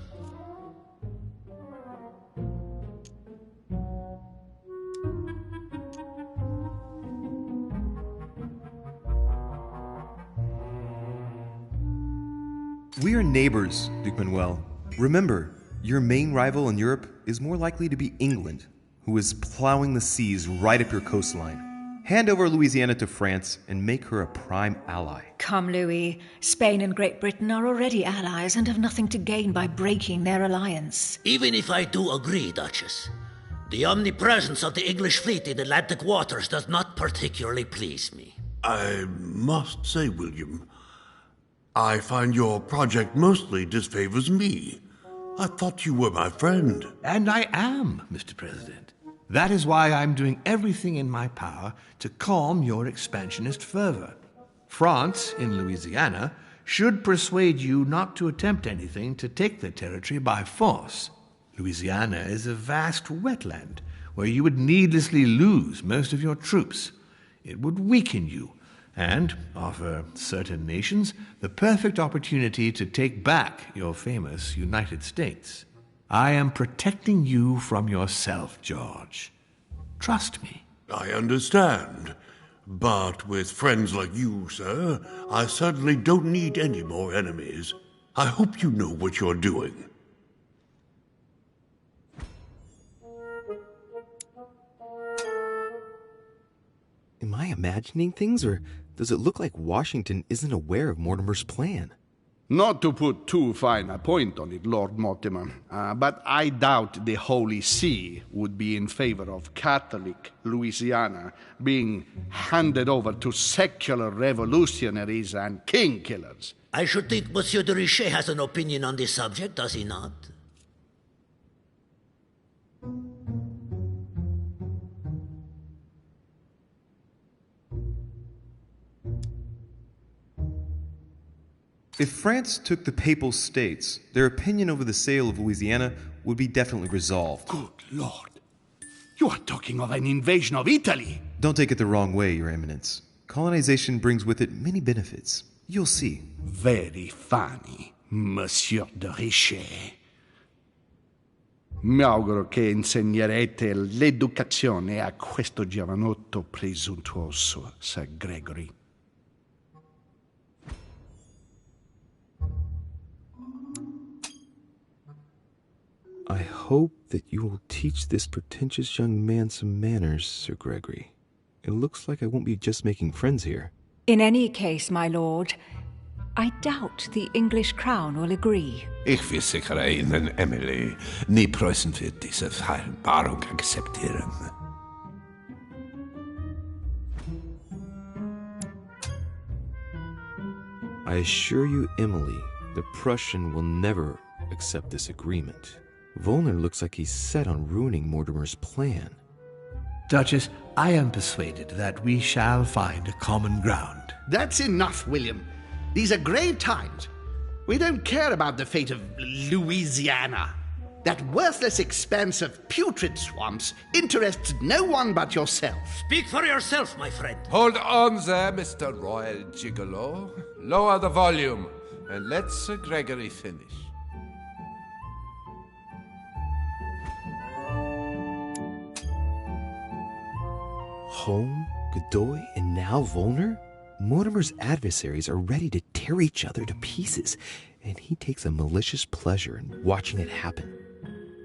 We are neighbors, Duke Manuel. Remember, your main rival in Europe is more likely to be England, who is plowing the seas right up your coastline. Hand over Louisiana to France and make her a prime ally. Come, Louis. Spain and Great Britain are already allies and have nothing to gain by breaking their alliance. Even if I do agree, Duchess, the omnipresence of the English fleet in Atlantic waters does not particularly please me. I must say, William, I find your project mostly disfavors me. I thought you were my friend. And I am, Mr. President. That is why I'm doing everything in my power to calm your expansionist fervor. France, in Louisiana, should persuade you not to attempt anything to take the territory by force. Louisiana is a vast wetland where you would needlessly lose most of your troops. It would weaken you and offer certain nations the perfect opportunity to take back your famous United States. I am protecting you from yourself, George. Trust me. I understand. But with friends like you, sir, I certainly don't need any more enemies. I hope you know what you're doing. Am I imagining things, or does it look like Washington isn't aware of Mortimer's plan? Not to put too fine a point on it, Lord Mortimer, but I doubt the Holy See would be in favor of Catholic Louisiana being handed over to secular revolutionaries and king killers. I should think Monsieur de Richet has an opinion on this subject, does he not? If France took the Papal States, their opinion over the sale of Louisiana would be definitely resolved. Good Lord. You are talking of an invasion of Italy. Don't take it the wrong way, Your Eminence. Colonization brings with it many benefits. You'll see. Very funny, Monsieur de Richet. Mi auguro che insegnerete l'educazione a questo giovanotto presuntuoso, Sir Gregory. I hope that you will teach this pretentious young man some manners, Sir Gregory. It looks like I won't be just making friends here. In any case, my lord, I doubt the English crown will agree. Ich versichere Ihnen, Emily, nie Preußen wird diese Vereinbarung akzeptieren. I assure you, Emily, the Prussian will never accept this agreement. Volner looks like he's set on ruining Mortimer's plan. Duchess, I am persuaded that we shall find a common ground. That's enough, William. These are grave times. We don't care about the fate of Louisiana. That worthless expanse of putrid swamps interests no one but yourself. Speak for yourself, my friend. Hold on there, Mr. Royal Gigolo. Lower the volume, and let Sir Gregory finish. Home, Godoy, and now Volner? Mortimer's adversaries are ready to tear each other to pieces, and he takes a malicious pleasure in watching it happen.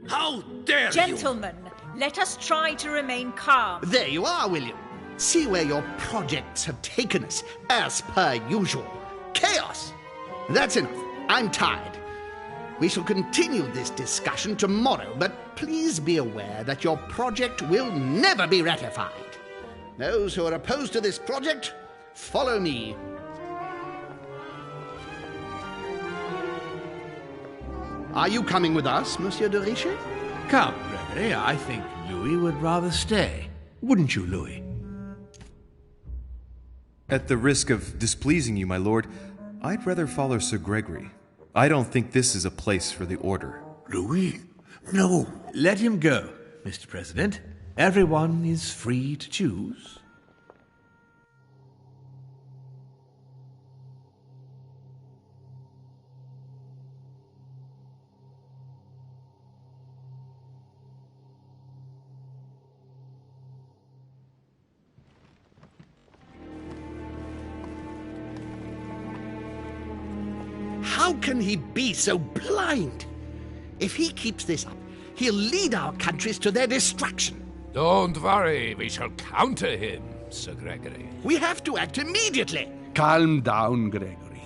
How dare you! Gentlemen, let us try to remain calm. There you are, William. See where your projects have taken us, as per usual. Chaos! That's enough. I'm tired. We shall continue this discussion tomorrow, but please be aware that your project will never be ratified. Those who are opposed to this project, follow me. Are you coming with us, Monsieur de Richet? Come, Gregory, I think Louis would rather stay. Wouldn't you, Louis? At the risk of displeasing you, my lord, I'd rather follow Sir Gregory. I don't think this is a place for the Order. Louis? No. Let him go, Mr. President. Everyone is free to choose. How can he be so blind? If he keeps this up, he'll lead our countries to their destruction. Don't worry, we shall counter him, Sir Gregory. We have to act immediately. Calm down, Gregory.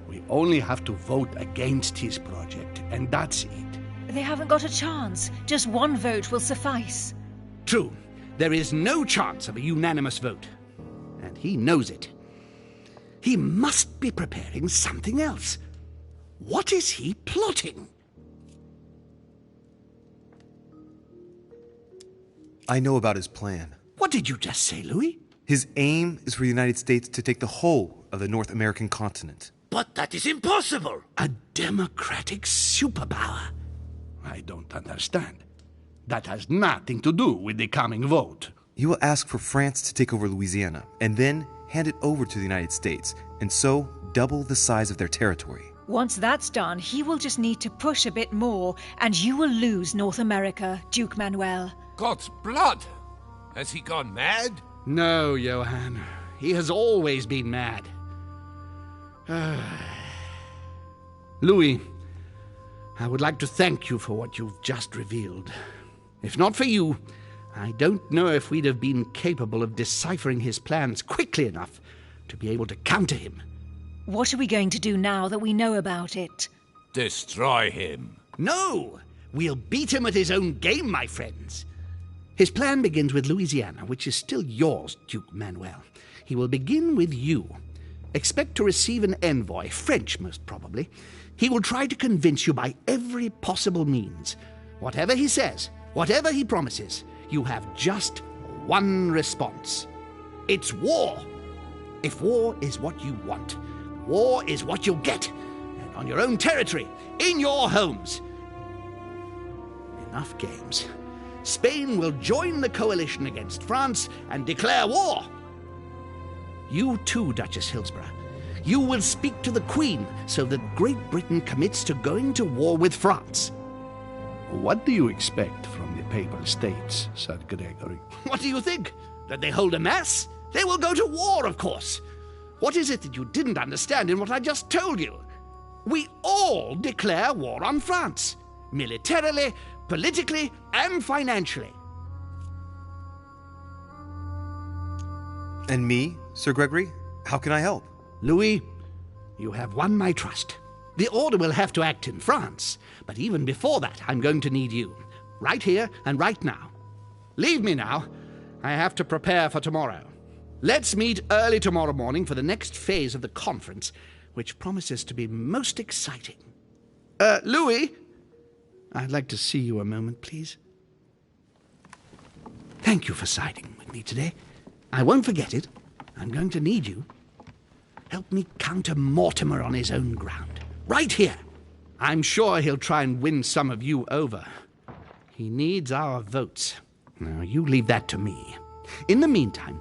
We only have to vote against his project, and that's it. They haven't got a chance. Just one vote will suffice. True. There is no chance of a unanimous vote. And he knows it. He must be preparing something else. What is he plotting? I know about his plan. What did you just say, Louis? His aim is for the United States to take the whole of the North American continent. But that is impossible. A democratic superpower. I don't understand. That has nothing to do with the coming vote. He will ask for France to take over Louisiana, and then hand it over to the United States, and so double the size of their territory. Once that's done, he will just need to push a bit more, and you will lose North America, Duke Manuel. God's blood! Has he gone mad? No, Johann. He has always been mad. Louis, I would like to thank you for what you've just revealed. If not for you, I don't know if we'd have been capable of deciphering his plans quickly enough to be able to counter him. What are we going to do now that we know about it? Destroy him. No! We'll beat him at his own game, my friends. His plan begins with Louisiana, which is still yours, Duke Manuel. He will begin with you. Expect to receive an envoy, French most probably. He will try to convince you by every possible means. Whatever he says, whatever he promises, you have just one response. It's war. If war is what you want, war is what you'll get. And on your own territory, in your homes. Enough games. Spain will join the coalition against France and declare war. You too, Duchess Hillsborough. You will speak to the Queen so that Great Britain commits to going to war with France. What do you expect from the Papal States, Sir Gregory? What do you think? That they hold a mass? They will go to war, of course. What is it that you didn't understand in what I just told you? We all declare war on France. Militarily, politically, and financially. And me, Sir Gregory? How can I help? Louis, you have won my trust. The Order will have to act in France, but even before that, I'm going to need you. Right here and right now. Leave me now. I have to prepare for tomorrow. Let's meet early tomorrow morning for the next phase of the conference, which promises to be most exciting. Louis, I'd like to see you a moment, please. Thank you for siding with me today. I won't forget it. I'm going to need you. Help me counter Mortimer on his own ground. Right here. I'm sure he'll try and win some of you over. He needs our votes. Now, you leave that to me. In the meantime,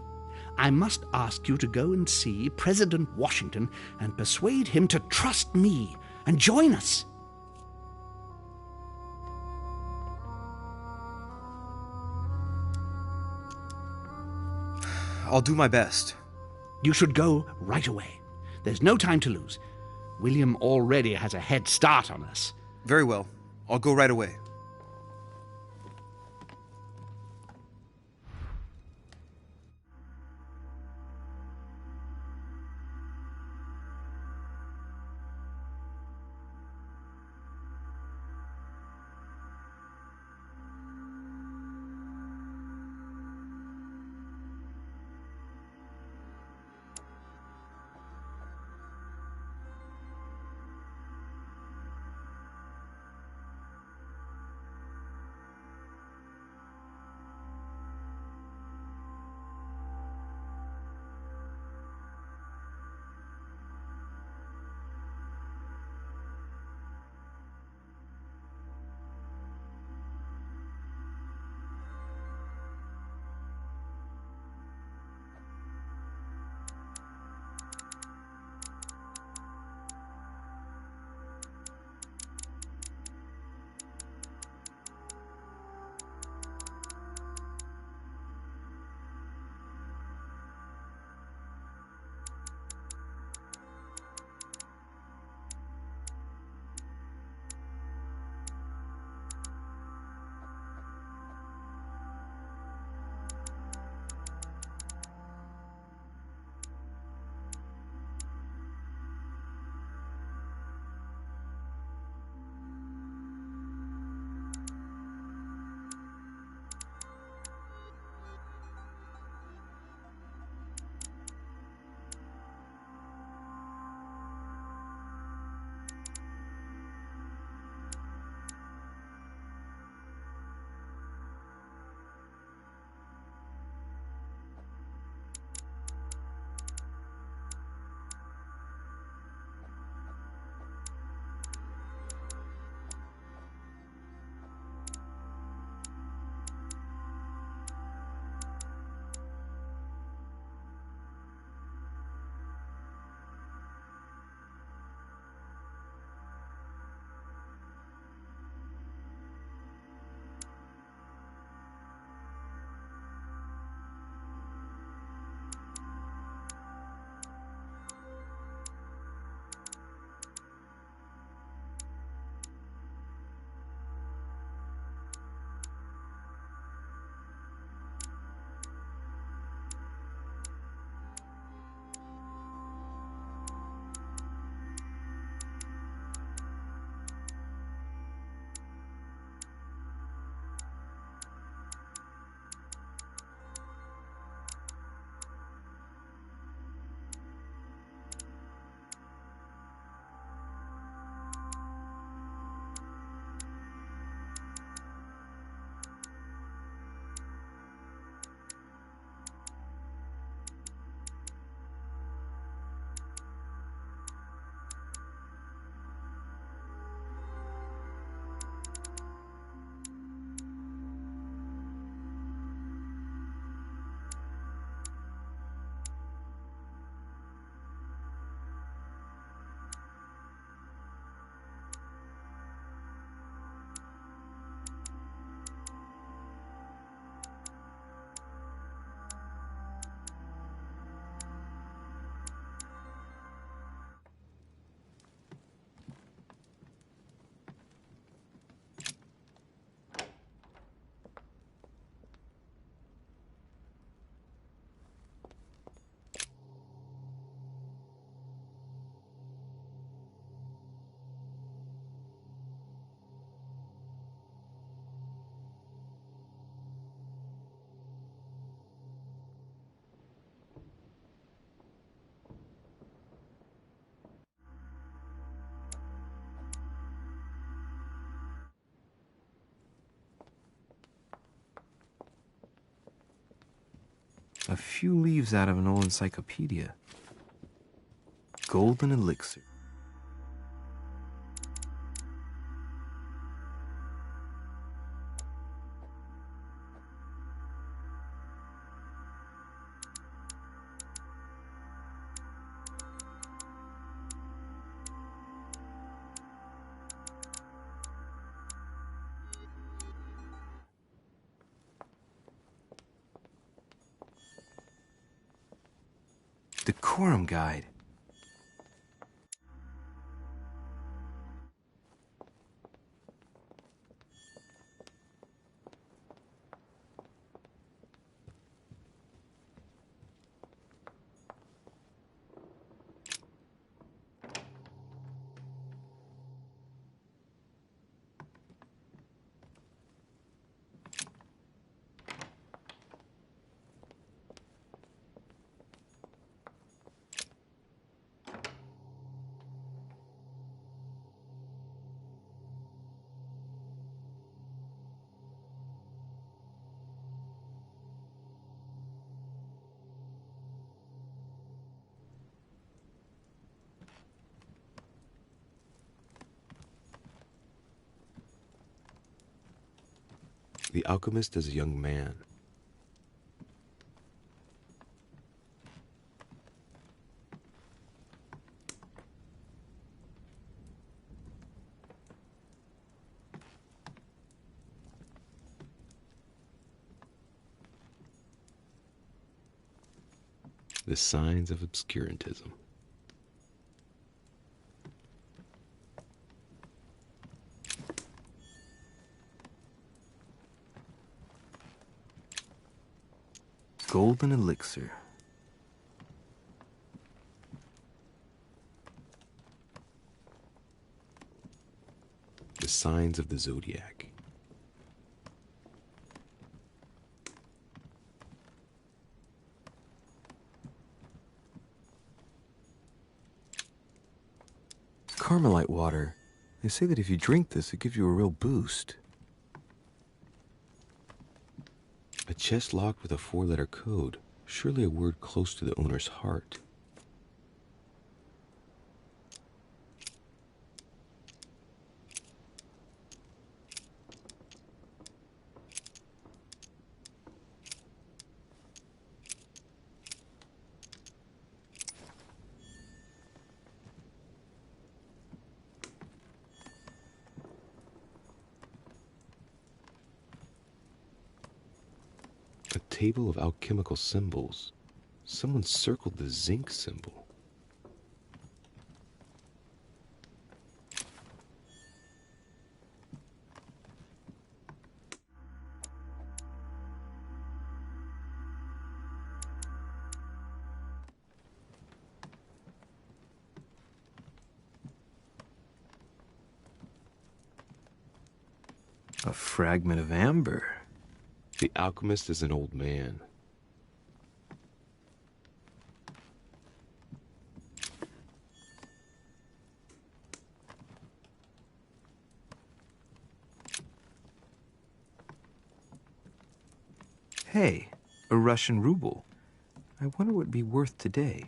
I must ask you to go and see President Washington and persuade him to trust me and join us. I'll do my best. You should go right away. There's no time to lose. William already has a head start on us. Very well. I'll go right away. A few leaves out of an old encyclopedia. Golden elixir. Decorum guide. The alchemist is a young man. The signs of obscurantism. Golden elixir. The signs of the zodiac. Carmelite water. They say that if you drink this, it gives you a real boost. A chest locked with a 4-letter code. Surely a word close to the owner's heart. A table of alchemical symbols. Someone circled the zinc symbol. A fragment of amber. The alchemist is an old man. Hey, a Russian ruble. I wonder what it'd be worth today.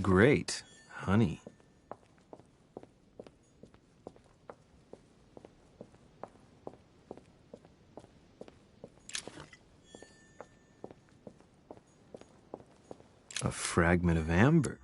Great. Honey. A fragment of amber.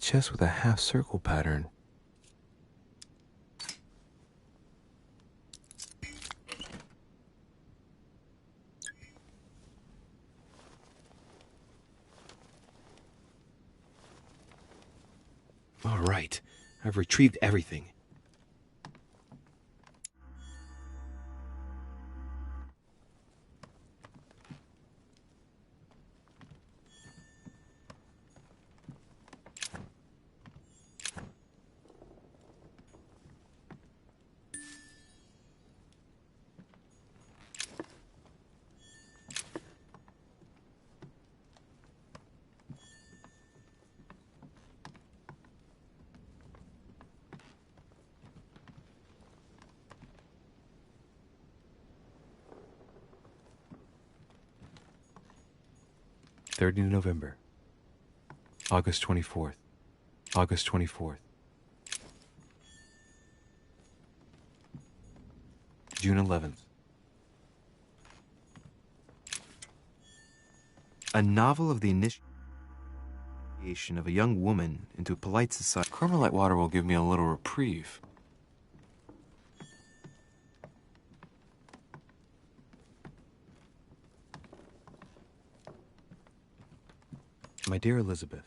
chest with a half-circle pattern. All right, I've retrieved everything. November, August 24th, August 24th, June 11th. A novel of the initiation of a young woman into polite society. Carmelite water will give me a little reprieve. My dear Elizabeth,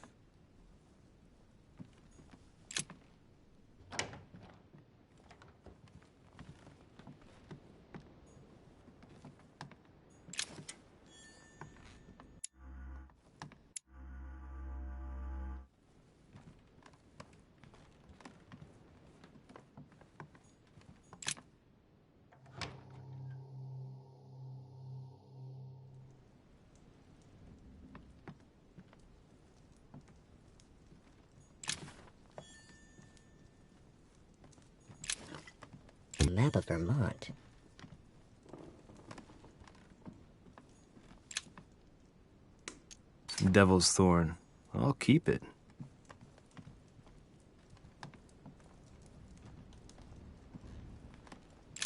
Map of Vermont. Devil's Thorn. I'll keep it.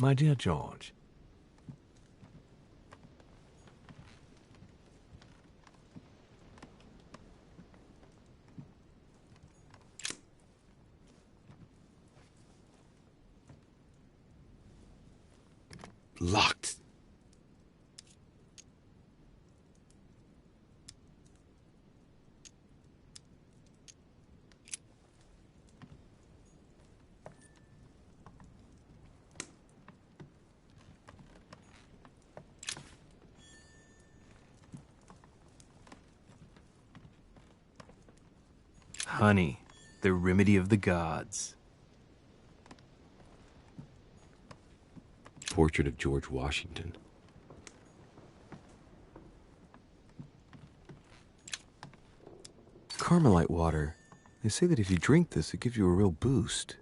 My dear George, locked. Honey, the remedy of the gods. Portrait of George Washington. Carmelite water. They say that if you drink this, it gives you a real boost.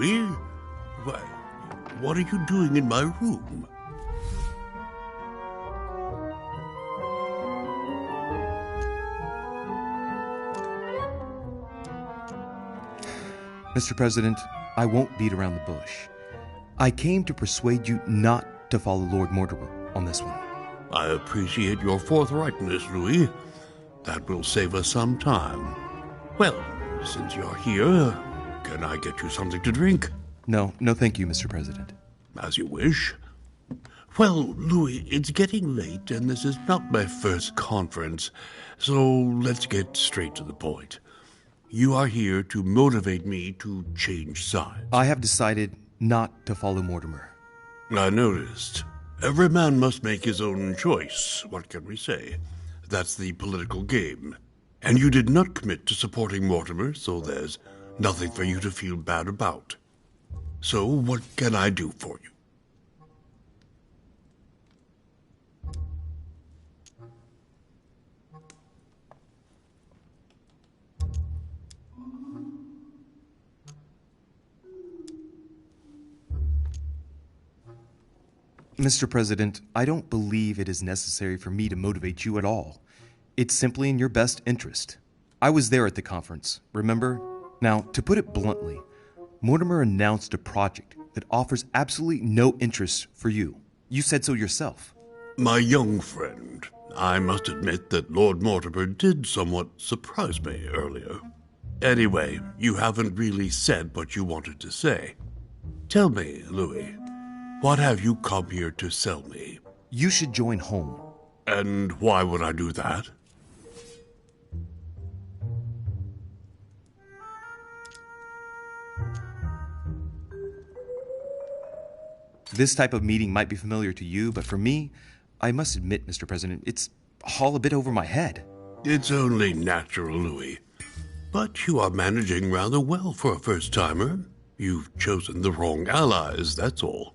Louis? Why, what are you doing in my room? Mr. President, I won't beat around the bush. I came to persuade you not to follow Lord Mortimer on this one. I appreciate your forthrightness, Louis. That will save us some time. Well, since you're here, can I get you something to drink? No, thank you, Mr. President. As you wish. Well, Louis, it's getting late, and this is not my first conference, so let's get straight to the point. You are here to motivate me to change sides. I have decided not to follow Mortimer. I noticed. Every man must make his own choice. What can we say? That's the political game. And you did not commit to supporting Mortimer, so there's nothing for you to feel bad about. So what can I do for you? Mr. President, I don't believe it is necessary for me to motivate you at all. It's simply in your best interest. I was there at the conference, remember? Now, to put it bluntly, Mortimer announced a project that offers absolutely no interest for you. You said so yourself. My young friend, I must admit that Lord Mortimer did somewhat surprise me earlier. Anyway, you haven't really said what you wanted to say. Tell me, Louis, what have you come here to sell me? You should join home. And why would I do that? This type of meeting might be familiar to you, but for me, I must admit, Mr. President, it's all a bit over my head. It's only natural, Louis. But you are managing rather well for a first-timer. You've chosen the wrong allies, that's all.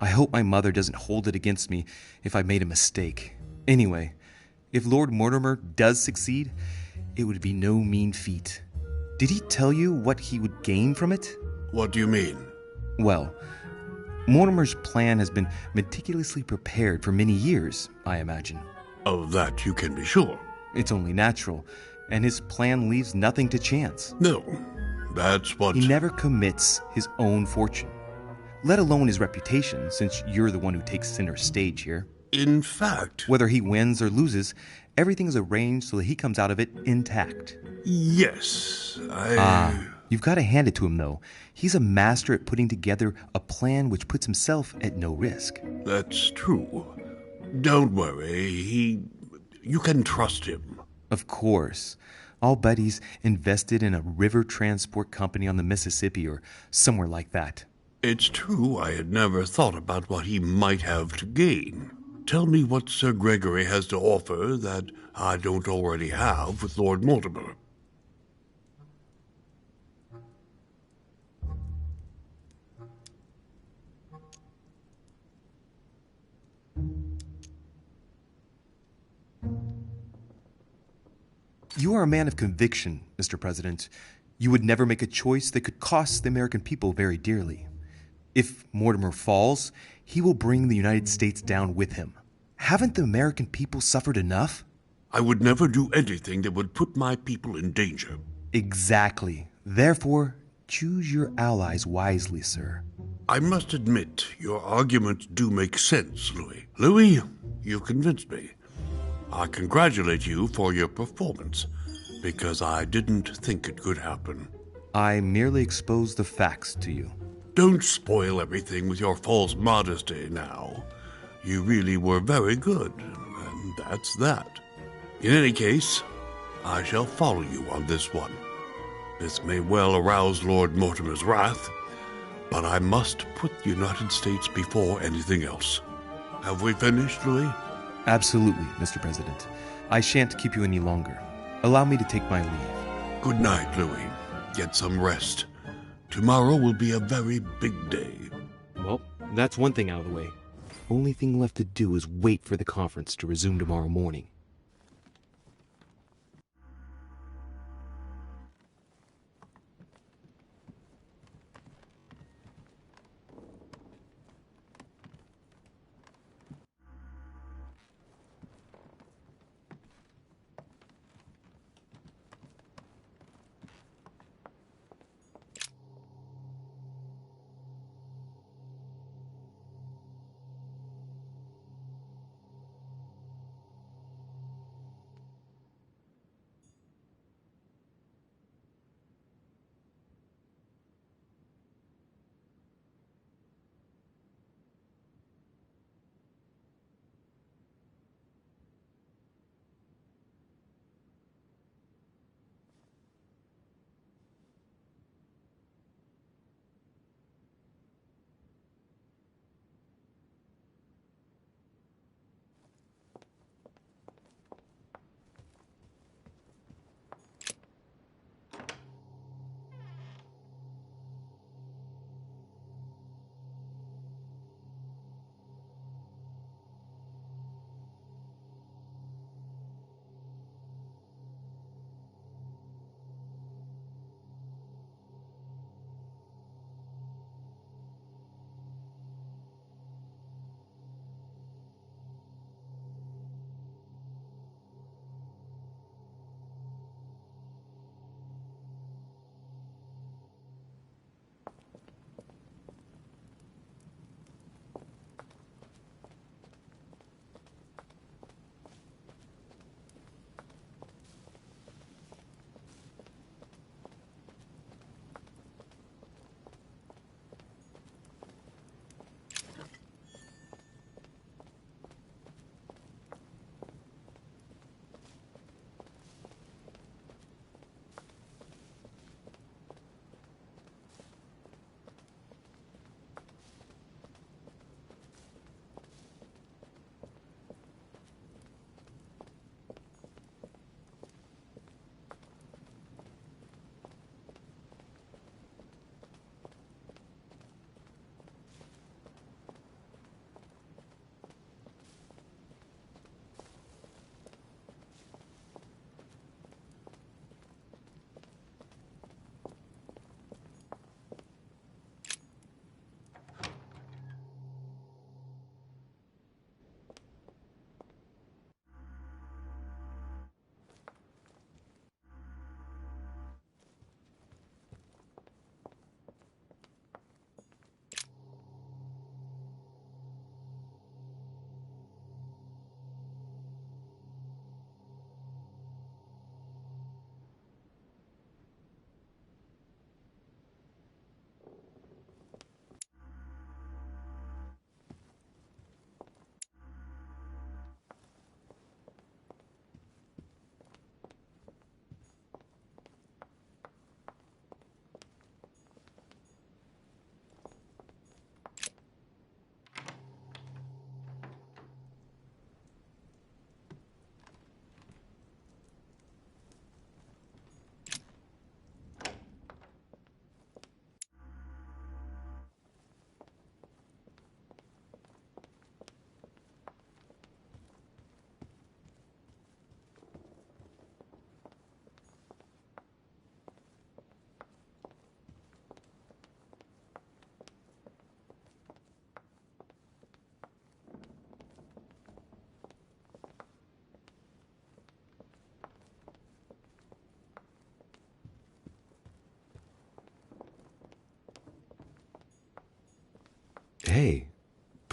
I hope my mother doesn't hold it against me if I made a mistake. Anyway, if Lord Mortimer does succeed, it would be no mean feat. Did he tell you what he would gain from it? What do you mean? Well, Mortimer's plan has been meticulously prepared for many years, I imagine. Of that you can be sure. It's only natural, and his plan leaves nothing to chance. No, that's what... He never commits his own fortune, let alone his reputation, since you're the one who takes center stage here. In fact... Whether he wins or loses, everything is arranged so that he comes out of it intact. Yes, You've got to hand it to him, though. He's a master at putting together a plan which puts himself at no risk. That's true. Don't worry, you can trust him. Of course. I'll bet he's invested in a river transport company on the Mississippi or somewhere like that. It's true I had never thought about what he might have to gain. Tell me what Sir Gregory has to offer that I don't already have with Lord Mortimer. You are a man of conviction, Mr. President. You would never make a choice that could cost the American people very dearly. If Mortimer falls, he will bring the United States down with him. Haven't the American people suffered enough? I would never do anything that would put my people in danger. Exactly. Therefore, choose your allies wisely, sir. I must admit, your arguments do make sense, Louis. Louis, you've convinced me. I congratulate you for your performance, because I didn't think it could happen. I merely exposed the facts to you. Don't spoil everything with your false modesty now. You really were very good, and that's that. In any case, I shall follow you on this one. This may well arouse Lord Mortimer's wrath, but I must put the United States before anything else. Have we finished, Louis? Absolutely, Mr. President. I shan't keep you any longer. Allow me to take my leave. Good night, Louis. Get some rest. Tomorrow will be a very big day. Well, that's one thing out of the way. Only thing left to do is wait for the conference to resume tomorrow morning.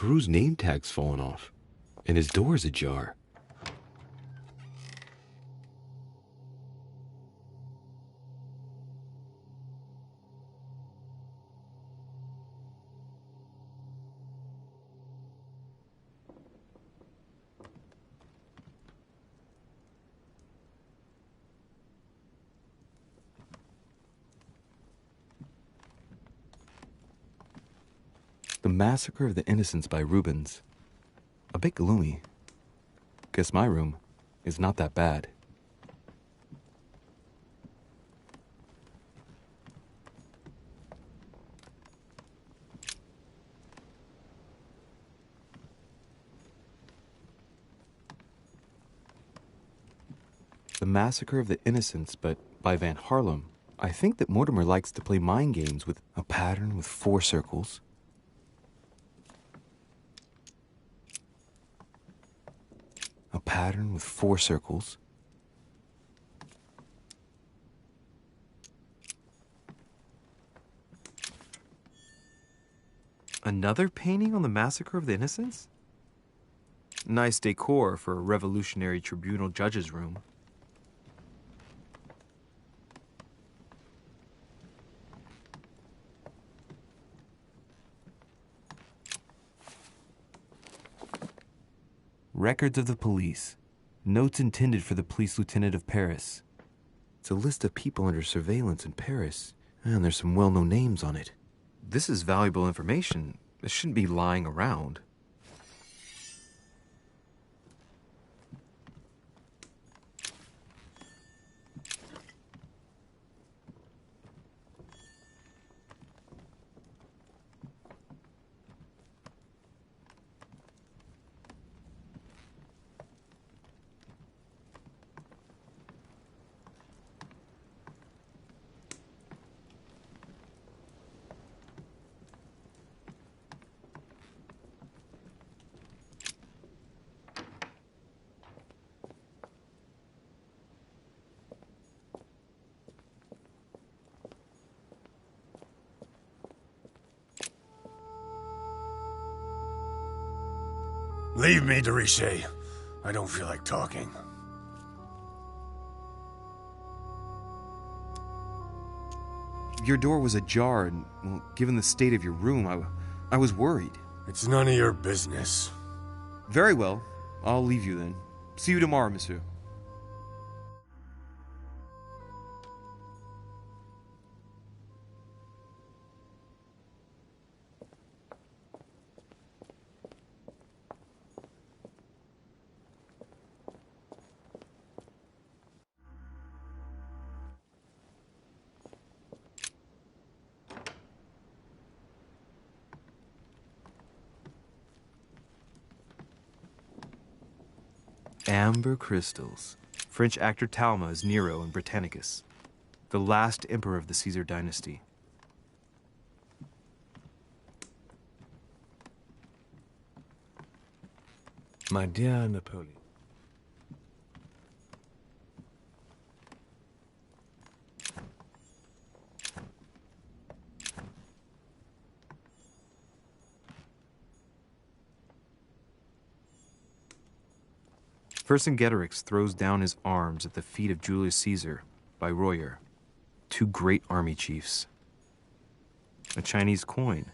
Peru's name tag's fallen off, and his door is ajar. The Massacre of the Innocents by Rubens. A bit gloomy. Guess my room is not that bad. The Massacre of the Innocents, but by Van Harlem. I think that Mortimer likes to play mind games with a pattern with 4 circles. A pattern with 4 circles. Another painting on the Massacre of the Innocents? Nice decor for a Revolutionary Tribunal judge's room. Records of the police. Notes intended for the police lieutenant of Paris. It's a list of people under surveillance in Paris, and there's some well-known names on it. This is valuable information. It shouldn't be lying around. Leave me, Derishe. I don't feel like talking. Your door was ajar, and, well, given the state of your room, I was worried. It's none of your business. Very well. I'll leave you then. See you tomorrow, monsieur. Amber crystals. French actor Talma is Nero in Britannicus, the last emperor of the Caesar dynasty. My dear Napoleon. Vercingetorix throws down his arms at the feet of Julius Caesar by Royer, 2 great army chiefs. A Chinese coin.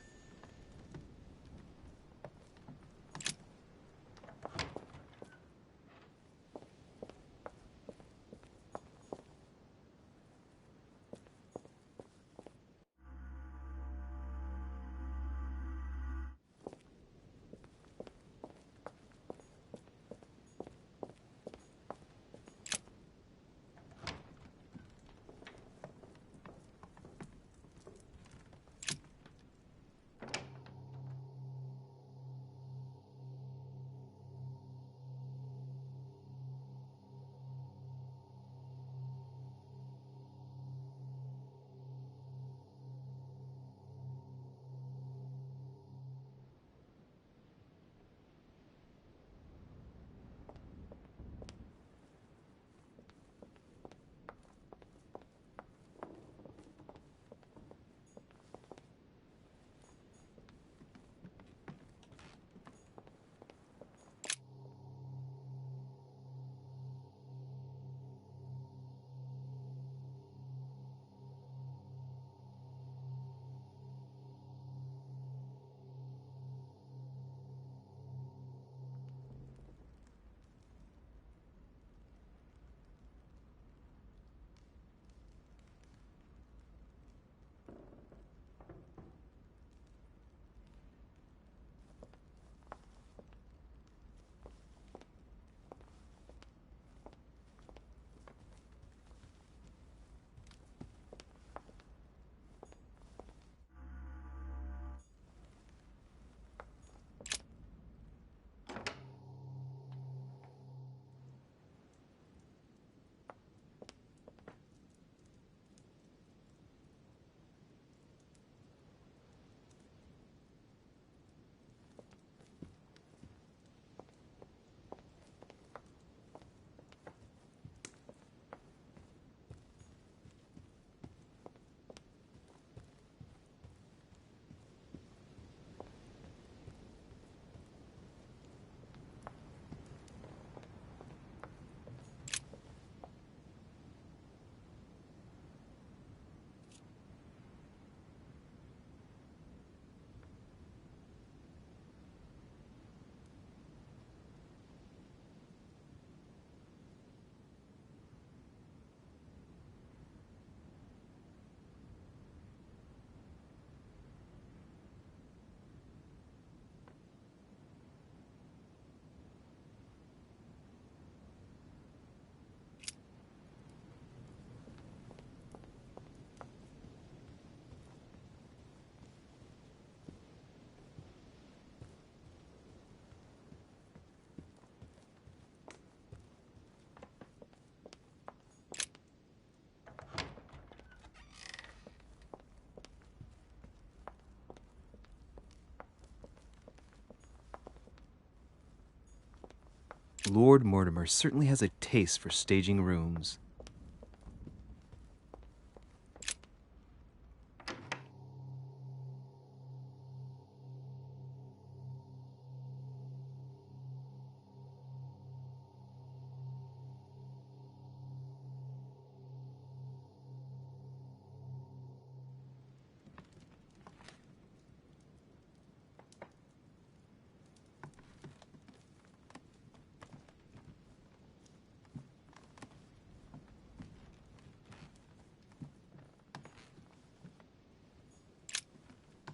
Lord Mortimer certainly has a taste for staging rooms.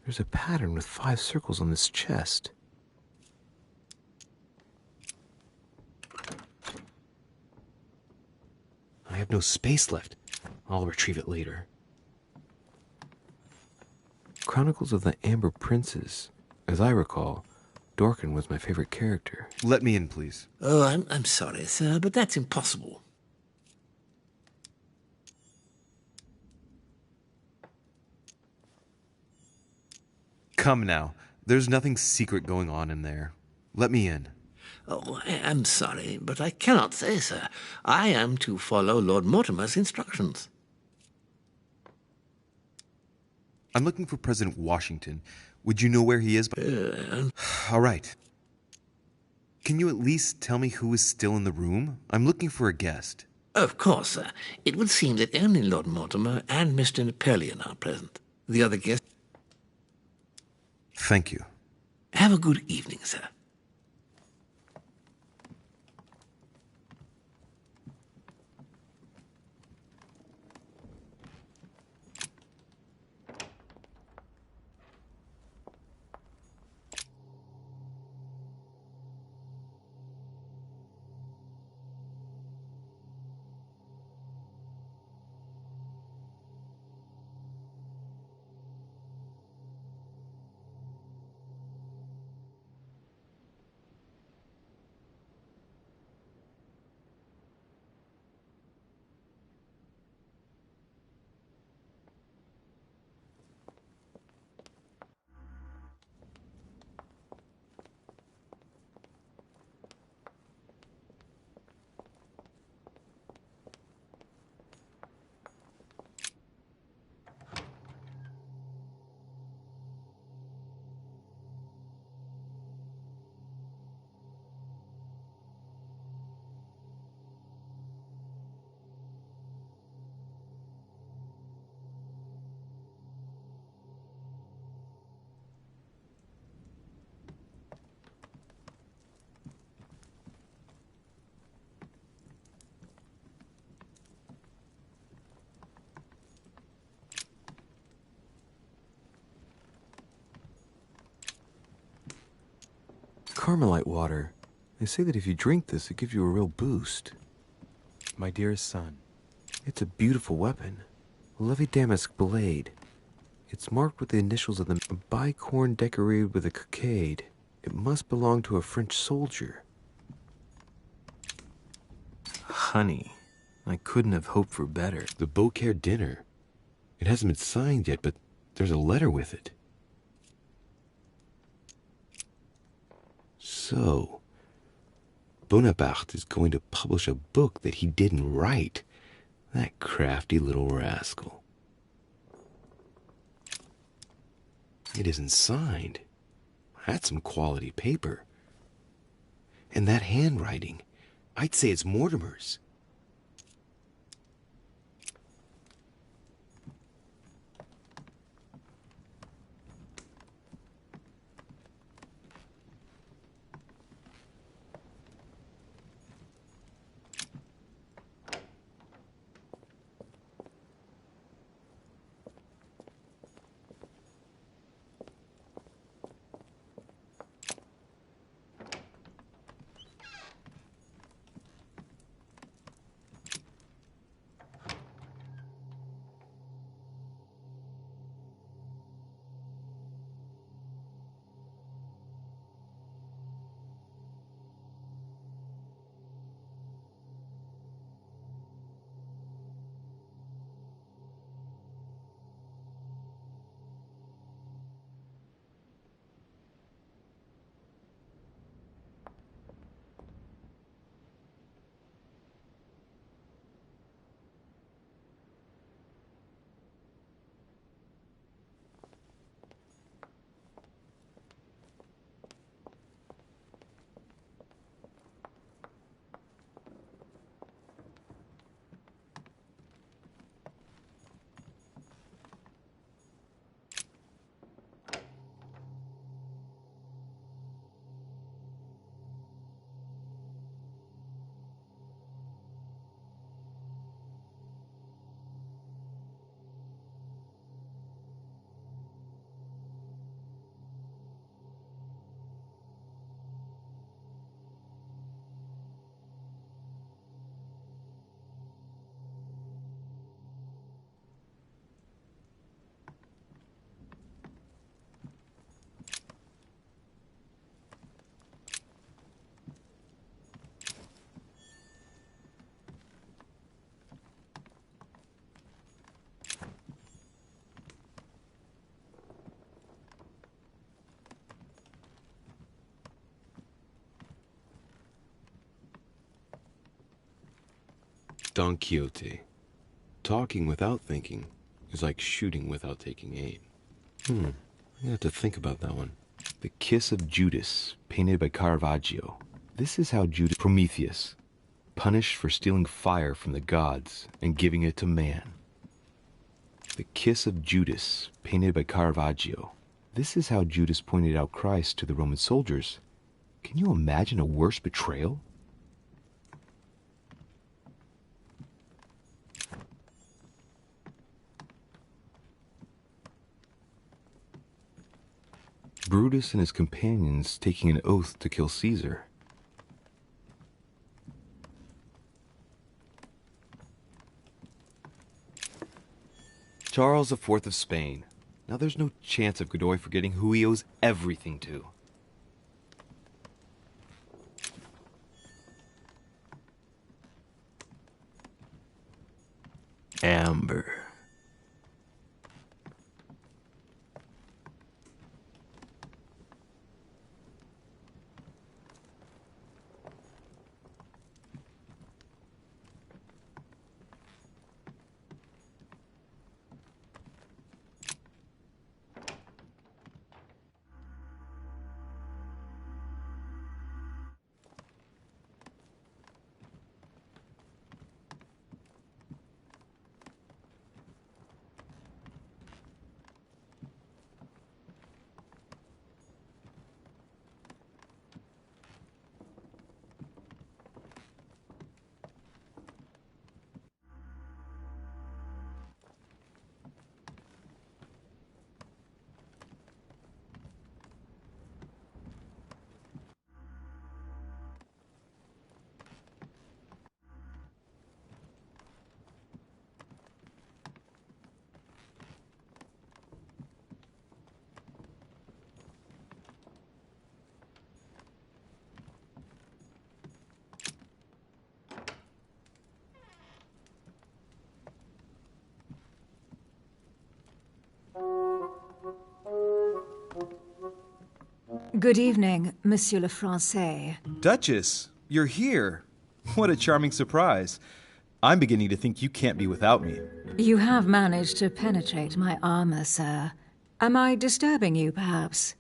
There's a pattern with 5 circles on this chest. I have no space left. I'll retrieve it later. Chronicles of the Amber Princes. As I recall, Dorkin was my favorite character. Let me in, please. Oh, I'm sorry, sir, but that's impossible. Come now. There's nothing secret going on in there. Let me in. Oh, I'm sorry, but I cannot say, sir. I am to follow Lord Mortimer's instructions. I'm looking for President Washington. Would you know where he is? All right. Can you at least tell me who is still in the room? I'm looking for a guest. Of course, sir. It would seem that only Lord Mortimer and Mr. Napoleon are present. The other guests... Thank you. Have a good evening, sir. Carmelite water. They say that if you drink this, it gives you a real boost. My dearest son, it's a beautiful weapon. A lovely damask blade. It's marked with the initials of the bicorn decorated with a cockade. It must belong to a French soldier. Honey, I couldn't have hoped for better. The Beaucaire dinner. It hasn't been signed yet, but there's a letter with it. So, Bonaparte is going to publish a book that he didn't write. That crafty little rascal. It isn't signed. That's some quality paper. And that handwriting, I'd say it's Mortimer's. Don Quixote. Talking without thinking is like shooting without taking aim. I have to think about that one. The Kiss of Judas, painted by Caravaggio. This is how Judas, Prometheus, punished for stealing fire from the gods and giving it to man. The Kiss of Judas, painted by Caravaggio. This is how Judas pointed out Christ to the Roman soldiers. Can you imagine a worse betrayal? Brutus and his companions taking an oath to kill Caesar. Charles IV of Spain. Now there's no chance of Godoy forgetting who he owes everything to. Amber. Good evening, Monsieur le Français. Duchess, you're here. What a charming surprise. I'm beginning to think you can't be without me. You have managed to penetrate my armor, sir. Am I disturbing you, perhaps?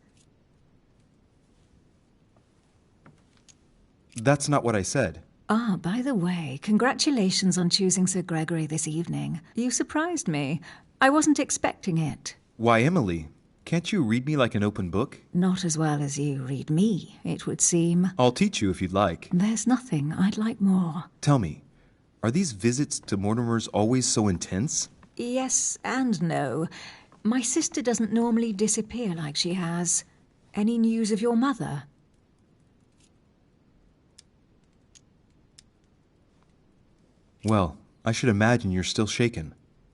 That's not what I said. Ah, by the way, congratulations on choosing Sir Gregory this evening. You surprised me. I wasn't expecting it. Why, Emily, can't you read me like an open book? Not as well as you read me, it would seem. I'll teach you if you'd like. There's nothing I'd like more. Tell me, are these visits to Mortimer's always so intense? Yes and no. My sister doesn't normally disappear like she has. Any news of your mother? Well, I should imagine you're still shaken.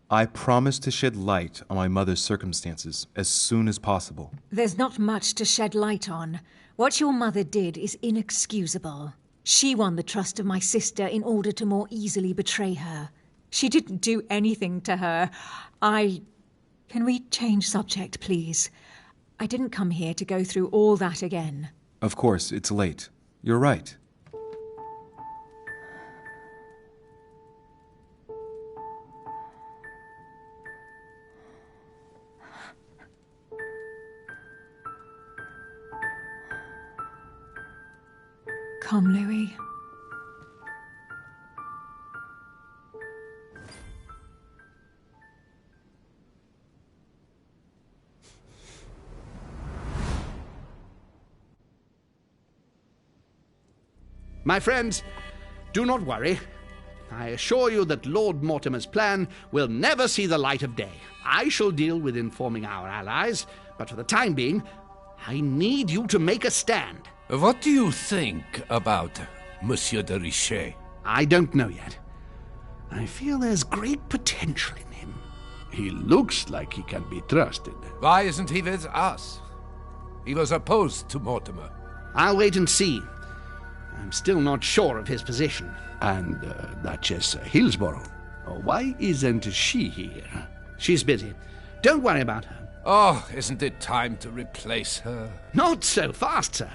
I promise to shed light on my mother's circumstances as soon as possible. There's not much to shed light on. What your mother did is inexcusable. She won the trust of my sister in order to more easily betray her. She didn't do anything to her. Can we change subject, please? I didn't come here to go through all that again. Of course, it's late. You're right. Come, Louis. My friends, do not worry. I assure you that Lord Mortimer's plan will never see the light of day. I shall deal with informing our allies, but for the time being, I need you to make a stand. What do you think about Monsieur de Richet? I don't know yet. I feel there's great potential in him. He looks like he can be trusted. Why isn't he with us? He was opposed to Mortimer. I'll wait and see. I'm still not sure of his position. And Duchess Hillsborough? Why isn't she here? She's busy. Don't worry about her. Oh, isn't it time to replace her? Not so fast, sir.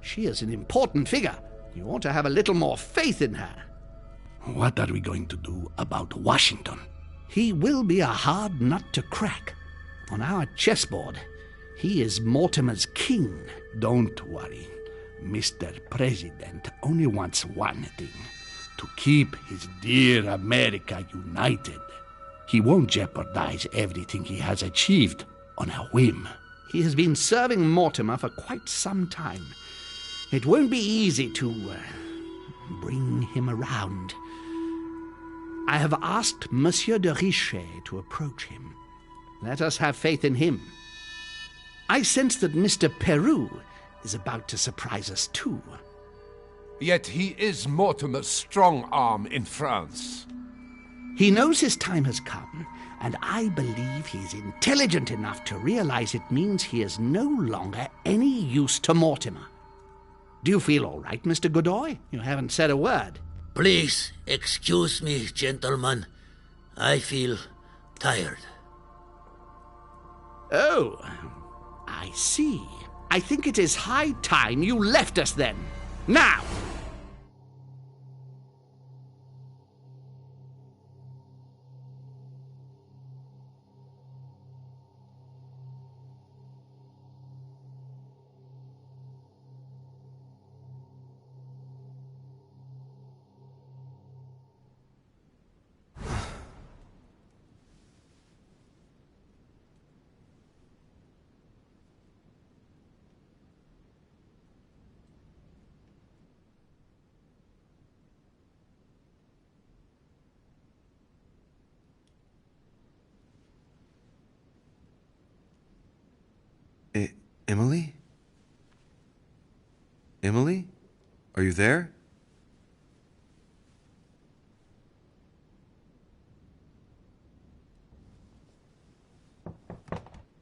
She is an important figure. You ought to have a little more faith in her. What are we going to do about Washington? He will be a hard nut to crack. On our chessboard, he is Mortimer's king. Don't worry. Mr. President only wants one thing: to keep his dear America united. He won't jeopardize everything he has achieved on a whim. He has been serving Mortimer for quite some time. It won't be easy to bring him around. I have asked Monsieur de Richet to approach him. Let us have faith in him. I sense that Mr. Peru is about to surprise us too. Yet he is Mortimer's strong arm in France. He knows his time has come, and I believe he's intelligent enough to realize it means he is no longer any use to Mortimer. Do you feel all right, Mr. Godoy? You haven't said a word. Please, excuse me, gentlemen. I feel tired. Oh, I see. I think it is high time you left us then. Now! Emily? Emily? Are you there?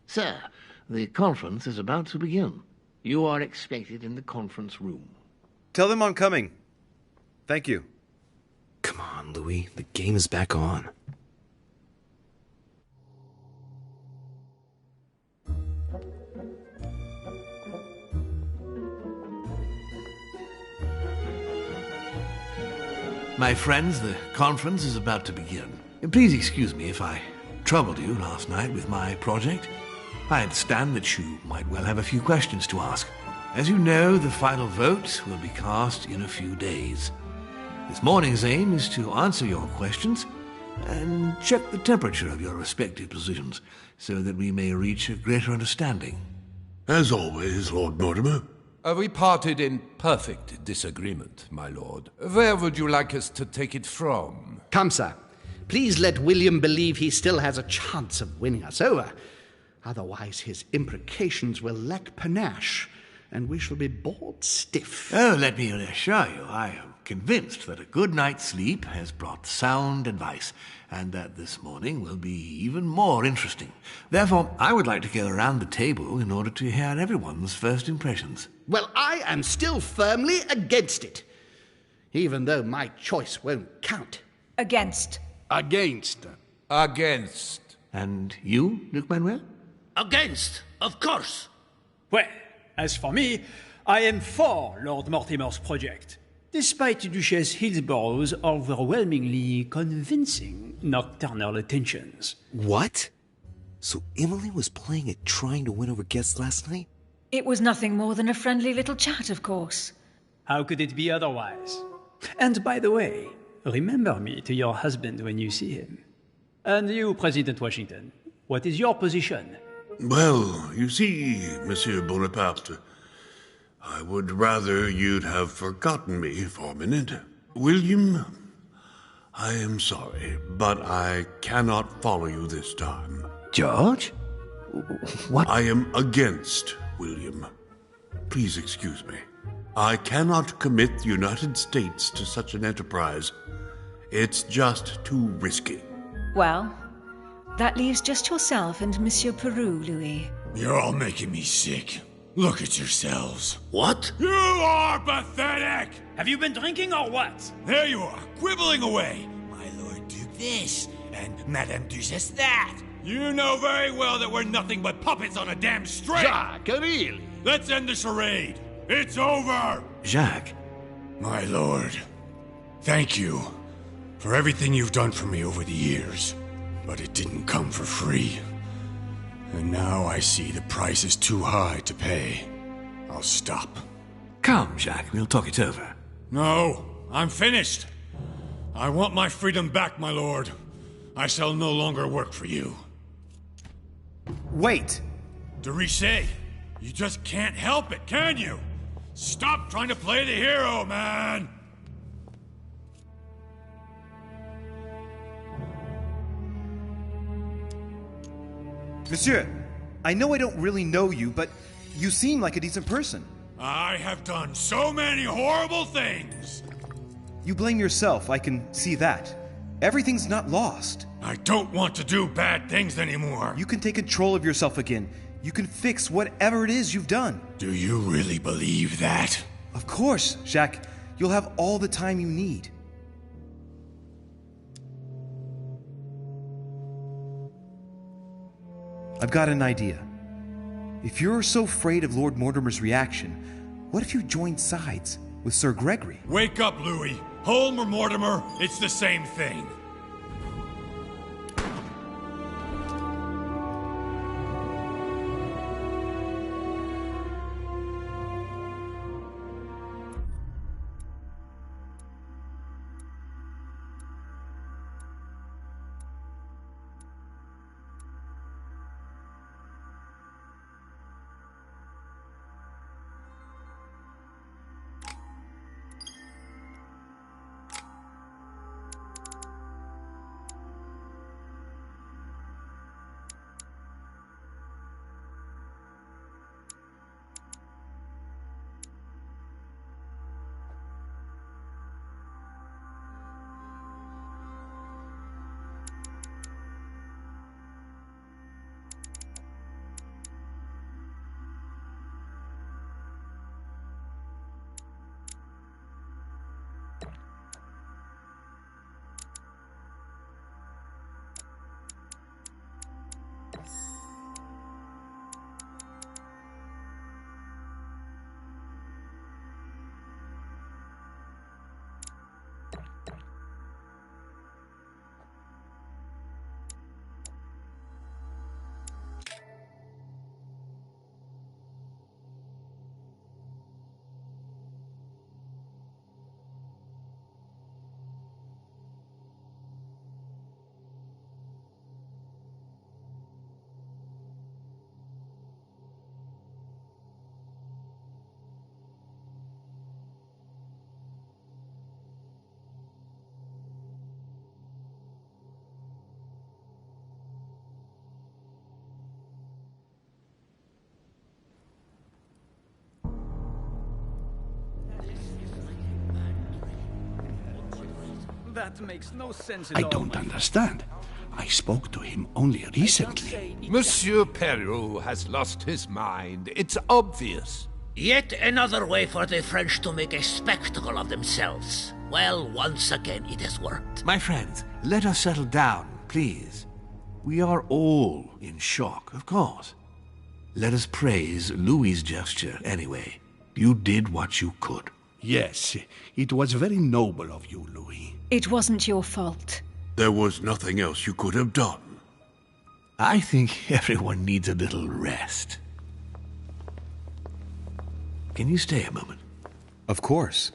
Sir, the conference is about to begin. You are expected in the conference room. Tell them I'm coming. Thank you. Come on, Louis. The game is back on. My friends, the conference is about to begin. Please excuse me if I troubled you last night with my project. I understand that you might well have a few questions to ask. As you know, the final vote will be cast in a few days. This morning's aim is to answer your questions and check the temperature of your respective positions so that we may reach a greater understanding. As always, Lord Mortimer. We parted in perfect disagreement, my lord. Where would you like us to take it from? Come, sir. Please let William believe he still has a chance of winning us over. Otherwise, his imprecations will lack panache, and we shall be bored stiff. Oh, let me assure you, I am convinced that a good night's sleep has brought sound advice, and that this morning will be even more interesting. Therefore, I would like to go around the table in order to hear everyone's first impressions. Well, I am still firmly against it, even though my choice won't count. Against. Against. Against. And you, Luc Manuel? Against, of course. Well, as for me, I am for Lord Mortimer's project, despite Duchess Hillsborough's overwhelmingly convincing nocturnal attentions. What? So Emily was playing at trying to win over guests last night? It was nothing more than a friendly little chat, of course. How could it be otherwise? And by the way, remember me to your husband when you see him. And you, President Washington, what is your position? Well, you see, Monsieur Bonaparte, I would rather you'd have forgotten me for a minute. William, I am sorry, but I cannot follow you this time. George? What? I am against William. Please excuse me. I cannot commit the United States to such an enterprise. It's just too risky. Well, that leaves just yourself and Monsieur Peru, Louis. You're all making me sick. Look at yourselves. What? You are pathetic! Have you been drinking or what? There you are, quibbling away. My Lord Duke this, and Madame Duchess that. You know very well that we're nothing but puppets on a damn string! Jacques, really? Let's end the charade. It's over! Jacques. My lord, thank you for everything you've done for me over the years. But it didn't come for free. And now I see the price is too high to pay. I'll stop. Come, Jacques, we'll talk it over. No, I'm finished. I want my freedom back, my lord. I shall no longer work for you. Wait! De Richet, you just can't help it, can you? Stop trying to play the hero, man! Monsieur, I know I don't really know you, but you seem like a decent person. I have done so many horrible things! You blame yourself, I can see that. Everything's not lost. I don't want to do bad things anymore. You can take control of yourself again. You can fix whatever it is you've done. Do you really believe that? Of course, Jacques. You'll have all the time you need. I've got an idea. If you're so afraid of Lord Mortimer's reaction, what if you joined sides with Sir Gregory? Wake up, Louis. Holm or Mortimer, it's the same thing. That makes no sense at I all. don't understand. I spoke to him only recently. Monsieur Perrault has lost his mind. It's obvious. Yet another way for the French to make a spectacle of themselves. Well, once again it has worked. My friends, let us settle down, please. We are all in shock, of course. Let us praise Louis's gesture anyway. You did what you could. Yes, it was very noble of you, Louis. It wasn't your fault. There was nothing else you could have done. I think everyone needs a little rest. Can you stay a moment? Of course.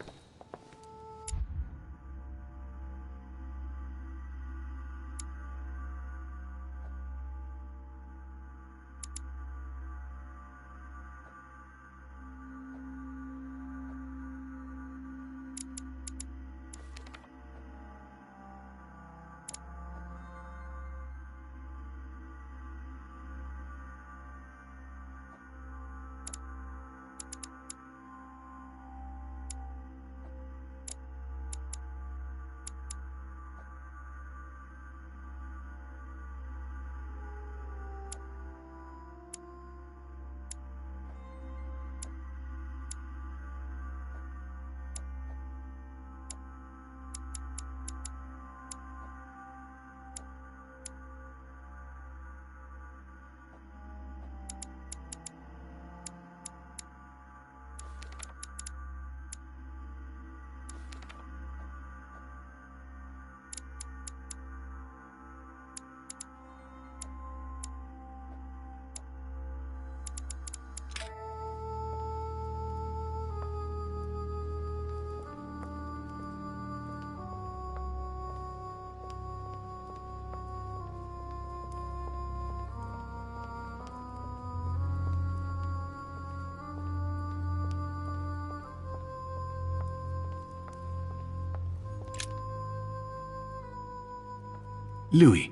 Louis,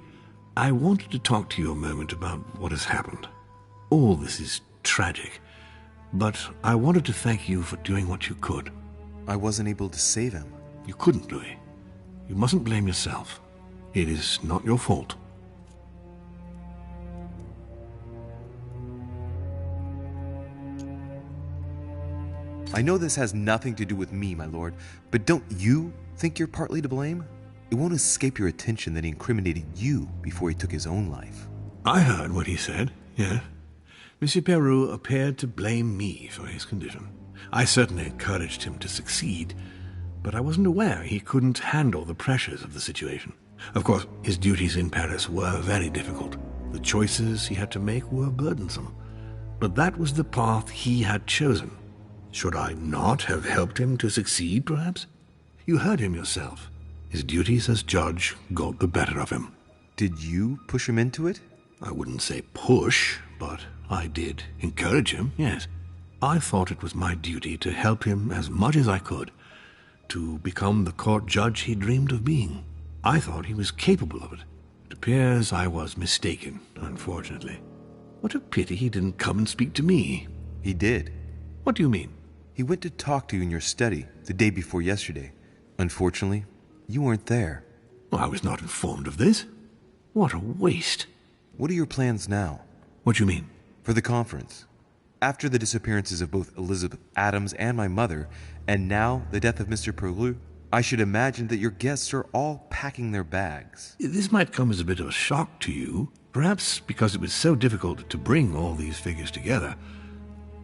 I wanted to talk to you a moment about what has happened. All this is tragic, but I wanted to thank you for doing what you could. I wasn't able to save him. You couldn't, Louis. You mustn't blame yourself. It is not your fault. I know this has nothing to do with me, my lord, but don't you think you're partly to blame? It won't escape your attention that he incriminated you before he took his own life. I heard what he said, yes. Monsieur Peru appeared to blame me for his condition. I certainly encouraged him to succeed, but I wasn't aware he couldn't handle the pressures of the situation. Of course, his duties in Paris were very difficult. The choices he had to make were burdensome. But that was the path he had chosen. Should I not have helped him to succeed, perhaps? You heard him yourself. His duties as judge got the better of him. Did you push him into it? I wouldn't say push, but I did encourage him, yes. I thought it was my duty to help him as much as I could to become the court judge he dreamed of being. I thought he was capable of it. It appears I was mistaken, unfortunately. What a pity he didn't come and speak to me. He did. What do you mean? He went to talk to you in your study the day before yesterday. Unfortunately, you weren't there. Well, I was not informed of this. What a waste. What are your plans now? What do you mean? For the conference. After the disappearances of both Elizabeth Adams and my mother, and now the death of Mr. Perlu, I should imagine that your guests are all packing their bags. This might come as a bit of a shock to you, perhaps because it was so difficult to bring all these figures together.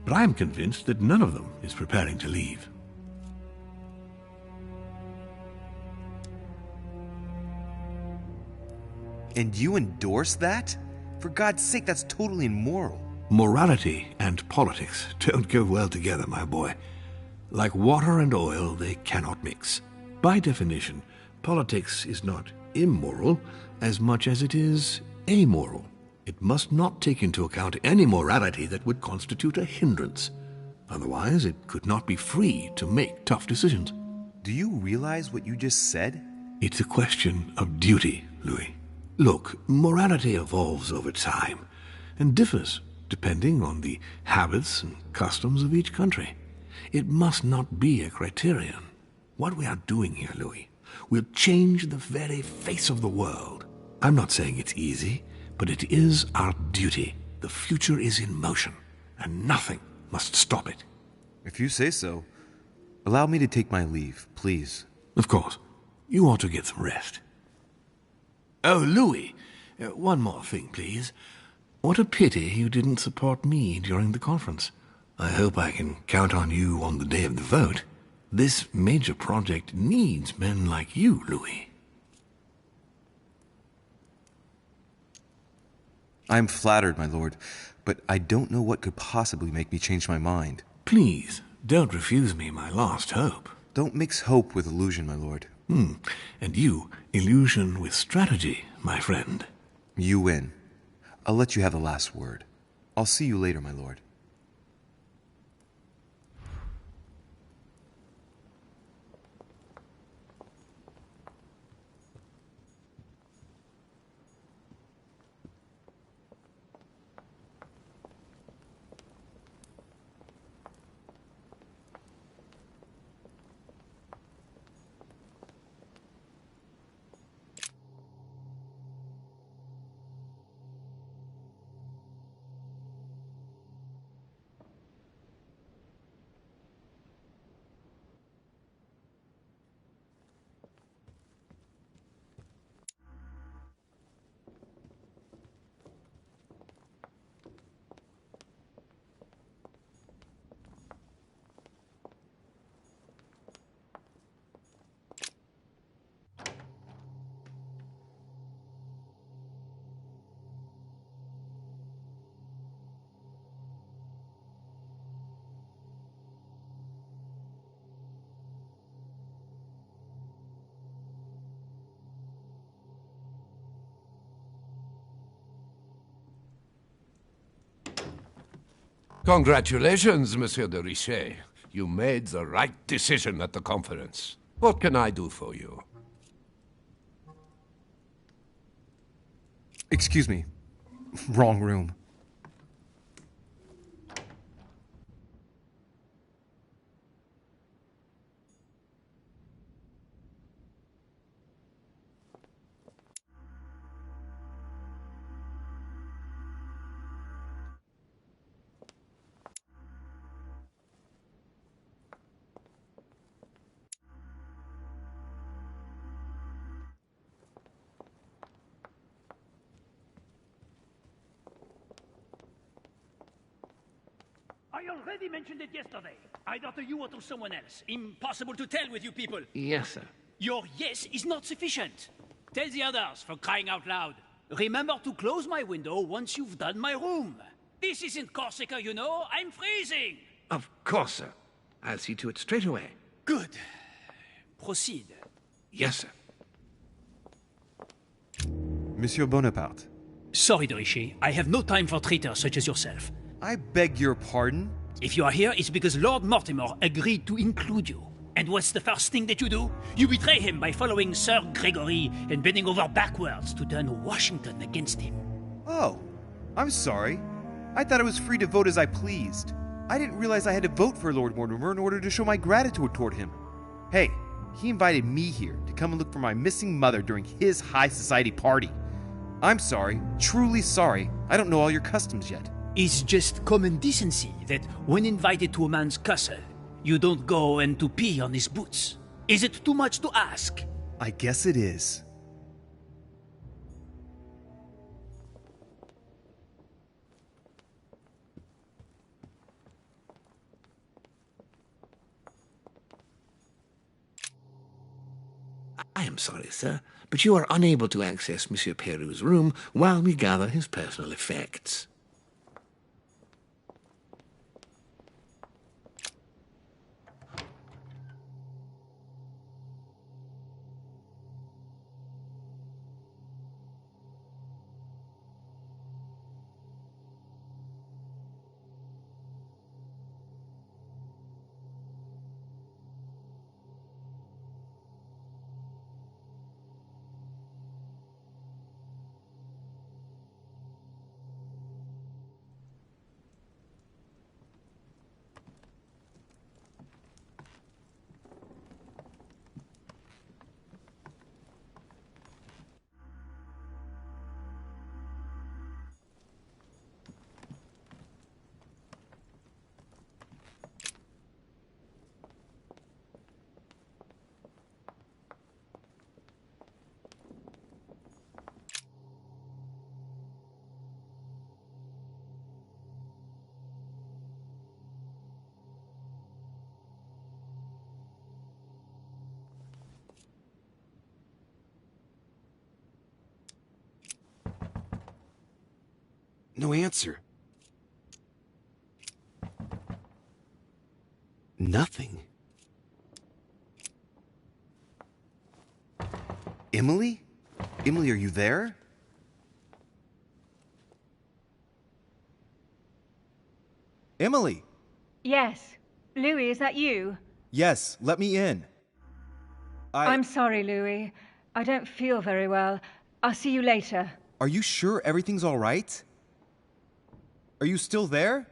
But I am convinced that none of them is preparing to leave. And you endorse that? For God's sake, that's totally immoral. Morality and politics don't go well together, my boy. Like water and oil, they cannot mix. By definition, politics is not immoral as much as it is amoral. It must not take into account any morality that would constitute a hindrance. Otherwise, it could not be free to make tough decisions. Do you realize what you just said? It's a question of duty, Louis. Look, morality evolves over time and differs depending on the habits and customs of each country. It must not be a criterion. What we are doing here, Louis, will change the very face of the world. I'm not saying it's easy, but it is our duty. The future is in motion, and nothing must stop it. If you say so, allow me to take my leave, please. Of course. You ought to get some rest. Oh, Louis, one more thing, please. What a pity you didn't support me during the conference. I hope I can count on you on the day of the vote. This major project needs men like you, Louis. I'm flattered, my lord, but I don't know what could possibly make me change my mind. Please, don't refuse me my last hope. Don't mix hope with illusion, my lord. And you, illusion with strategy, my friend. You win. I'll let you have the last word. I'll see you later, my lord. Congratulations, Monsieur de Richet. You made the right decision at the conference. What can I do for you? Excuse me. Wrong room. I already mentioned it yesterday. Either to you or to someone else. Impossible to tell with you people. Yes, sir. Your yes is not sufficient. Tell the others, for crying out loud. Remember to close my window once you've done my room. This isn't Corsica, you know. I'm freezing. Of course, sir. I'll see to it straight away. Good. Proceed. Yes, sir. Monsieur Bonaparte. Sorry, de Richet. I have no time for traitors such as yourself. I beg your pardon? If you are here, it's because Lord Mortimer agreed to include you. And what's the first thing that you do? You betray him by following Sir Gregory and bending over backwards to turn Washington against him. Oh, I'm sorry. I thought I was free to vote as I pleased. I didn't realize I had to vote for Lord Mortimer in order to show my gratitude toward him. Hey, he invited me here to come and look for my missing mother during his high society party. I'm sorry, truly sorry. I don't know all your customs yet. It's just common decency that when invited to a man's castle, you don't go and to pee on his boots. Is it too much to ask? I guess it is. I am sorry, sir, but you are unable to access Monsieur Peru's room while we gather his personal effects. No answer. Nothing. Emily? Emily, are you there? Emily! Yes. Louis, is that you? Yes, let me in. I'm sorry, Louis. I don't feel very well. I'll see you later. Are you sure everything's all right? Are you still there?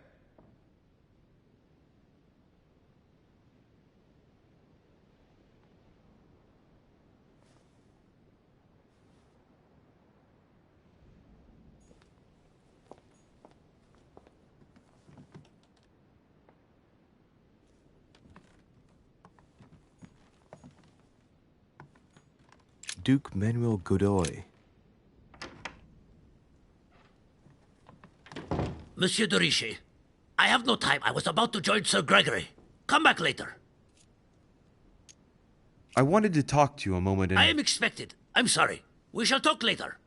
Duke Manuel Godoy. Monsieur de Richet, I have no time. I was about to join Sir Gregory. Come back later. I wanted to talk to you a moment and... I am expected. I'm sorry. We shall talk later.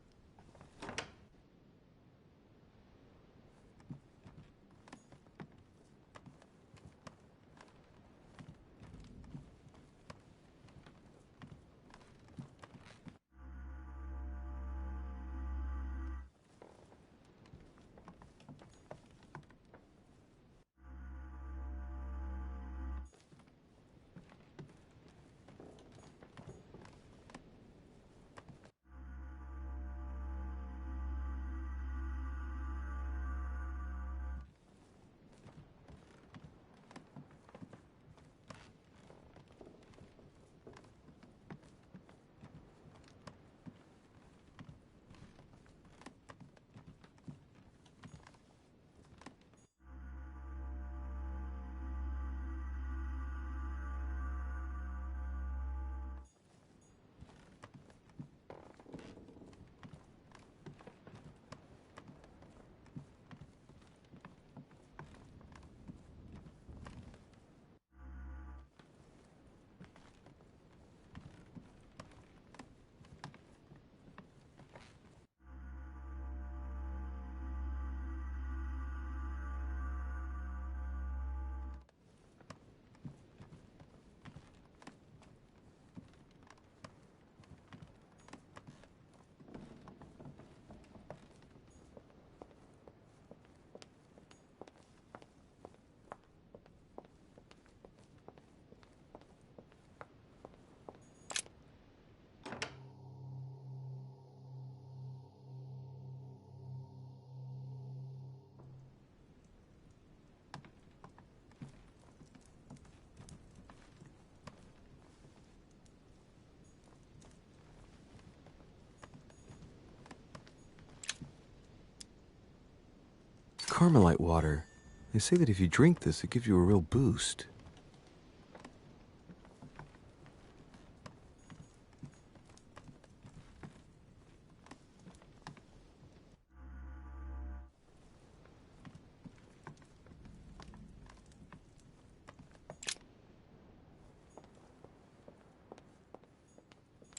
Carmelite water. They say that if you drink this, it gives you a real boost.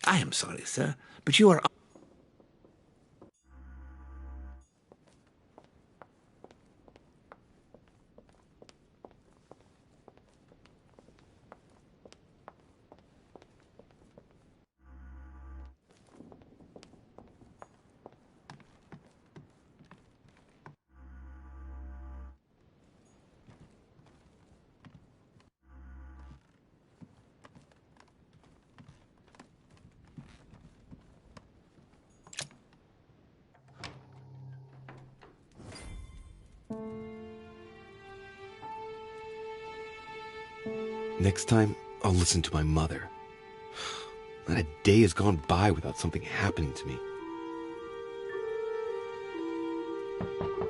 I am sorry, sir, but you are... Next time, I'll listen to my mother. Not a day has gone by without something happening to me.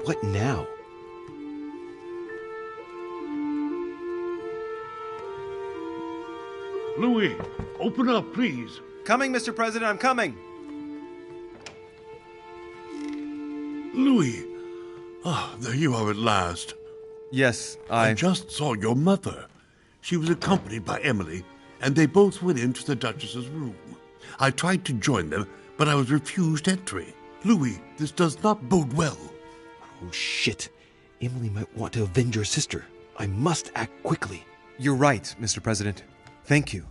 What now? Louis, open up, please. Coming, Mr. President, I'm coming. Louis. Ah, there you are at last. Yes, I just saw your mother. She was accompanied by Emily, and they both went into the Duchess's room. I tried to join them, but I was refused entry. Louis, this does not bode well. Oh, shit. Emily might want to avenge her sister. I must act quickly. You're right, Mr. President. Thank you.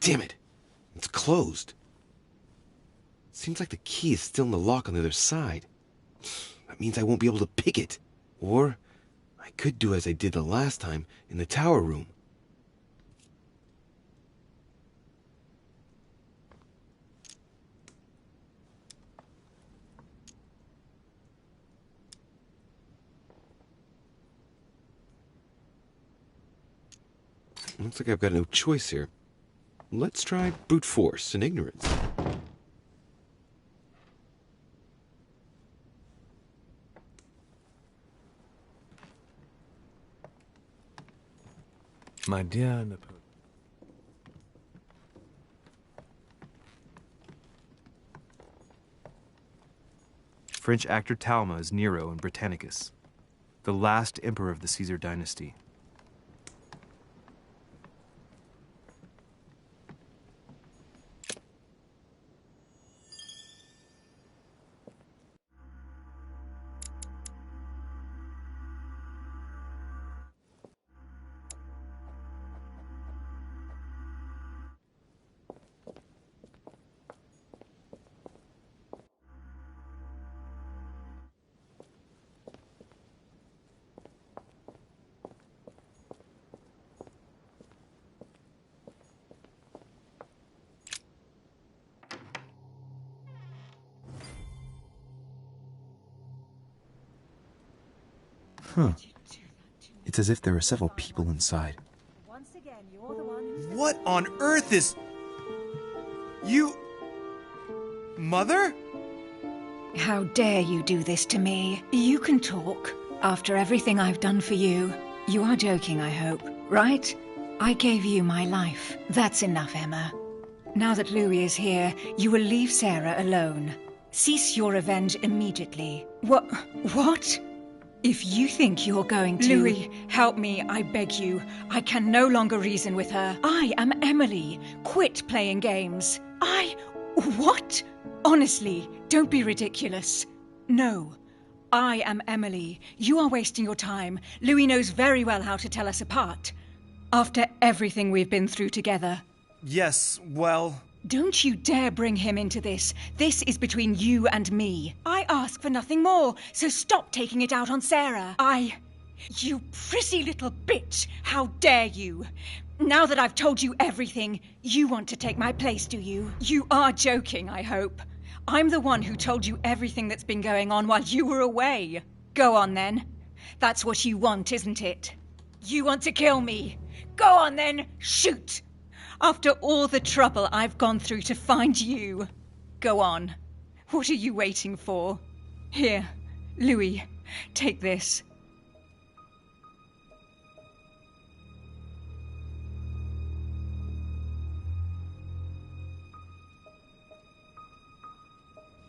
Damn it. It's closed. Seems like the key is still in the lock on the other side. That means I won't be able to pick it. Or I could do as I did the last time in the tower room. Looks like I've got no choice here. Let's try brute force and ignorance. My dear Napoleon. French actor Talma is Nero in Britannicus, the last emperor of the Caesar dynasty. Huh. It's as if there are several people inside. What on earth is... You... Mother? How dare you do this to me? You can talk. After everything I've done for you. You are joking, I hope, right? I gave you my life. That's enough, Emma. Now that Louis is here, you will leave Sarah alone. Cease your revenge immediately. What? If you think you're going to... Louis, help me, I beg you. I can no longer reason with her. I am Emily. Quit playing games. What? Honestly, don't be ridiculous. No. I am Emily. You are wasting your time. Louis knows very well how to tell us apart. After everything we've been through together. Yes, well... Don't you dare bring him into this. This is between you and me. I ask for nothing more, so stop taking it out on Sarah. You prissy little bitch! How dare you! Now that I've told you everything, you want to take my place, do you? You are joking, I hope. I'm the one who told you everything that's been going on while you were away. Go on, then. That's what you want, isn't it? You want to kill me. Go on, then. Shoot! After all the trouble I've gone through to find you. Go on. What are you waiting for? Here, Louis, take this.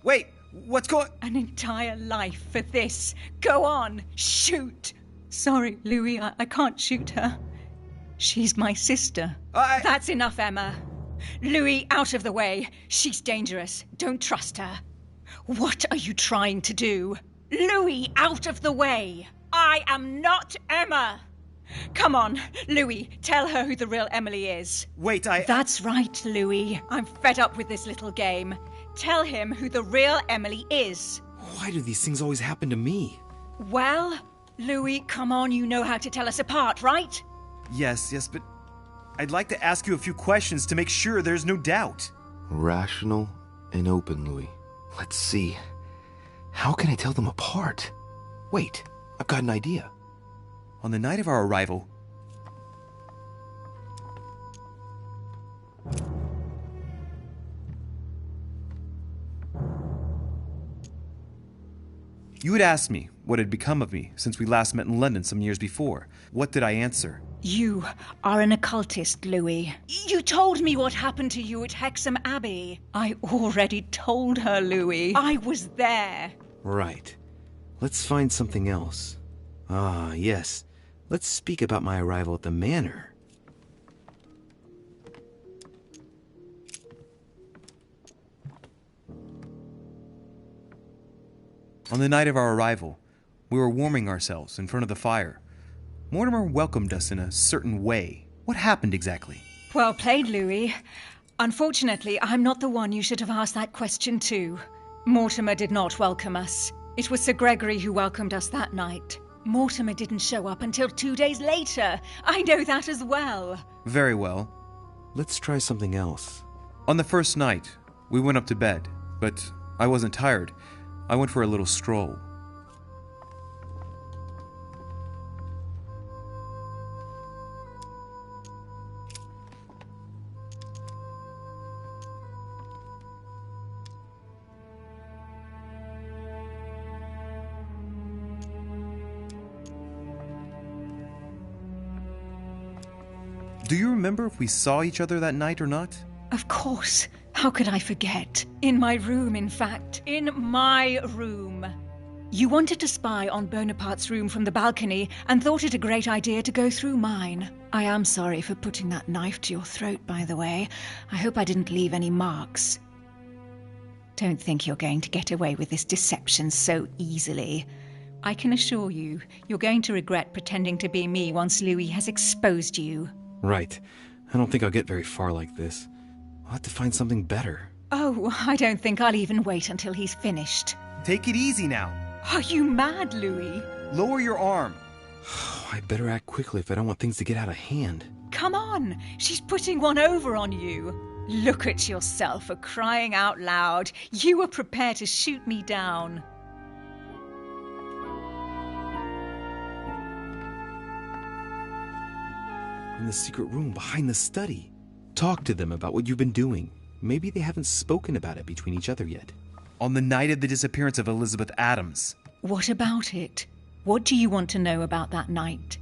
Wait, what's going... An entire life for this. Go on, shoot. Sorry, Louis, I can't shoot her. She's my sister. That's enough, Emma. Louis, out of the way. She's dangerous. Don't trust her. What are you trying to do? Louis, out of the way. I am not Emma. Come on, Louis, tell her who the real Emily is. Wait, That's right, Louis. I'm fed up with this little game. Tell him who the real Emily is. Why do these things always happen to me? Well, Louis, come on, you know how to tell us apart, right? Yes, but I'd like to ask you a few questions to make sure there's no doubt. Rational and open, Louis. Let's see. How can I tell them apart? Wait, I've got an idea. On the night of our arrival... You had asked me what had become of me since we last met in London some years before. What did I answer? You are an occultist, Louis. You told me what happened to you at Hexham Abbey. I already told her, Louis. I was there. Right. Let's find something else. Ah, yes. Let's speak about my arrival at the manor. On the night of our arrival, we were warming ourselves in front of the fire. Mortimer welcomed us in a certain way. What happened exactly? Well played, Louis. Unfortunately, I'm not the one you should have asked that question to. Mortimer did not welcome us. It was Sir Gregory who welcomed us that night. Mortimer didn't show up until 2 days later. I know that as well. Very well. Let's try something else. On the first night, we went up to bed, but I wasn't tired. I went for a little stroll. Do you remember if we saw each other that night or not? Of course. How could I forget? In my room, in fact. In my room. You wanted to spy on Bonaparte's room from the balcony and thought it a great idea to go through mine. I am sorry for putting that knife to your throat, by the way. I hope I didn't leave any marks. Don't think you're going to get away with this deception so easily. I can assure you, you're going to regret pretending to be me once Louis has exposed you. Right. I don't think I'll get very far like this. I'll have to find something better. Oh, I don't think I'll even wait until he's finished. Take it easy now. Are you mad, Louis? Lower your arm. I better act quickly if I don't want things to get out of hand. Come on, she's putting one over on you. Look at yourself for crying out loud. You were prepared to shoot me down. the secret room behind the study. Talk to them about what you've been doing. Maybe they haven't spoken about it between each other yet. On the night of the disappearance of Elizabeth Adams. What about it? What do you want to know about that night?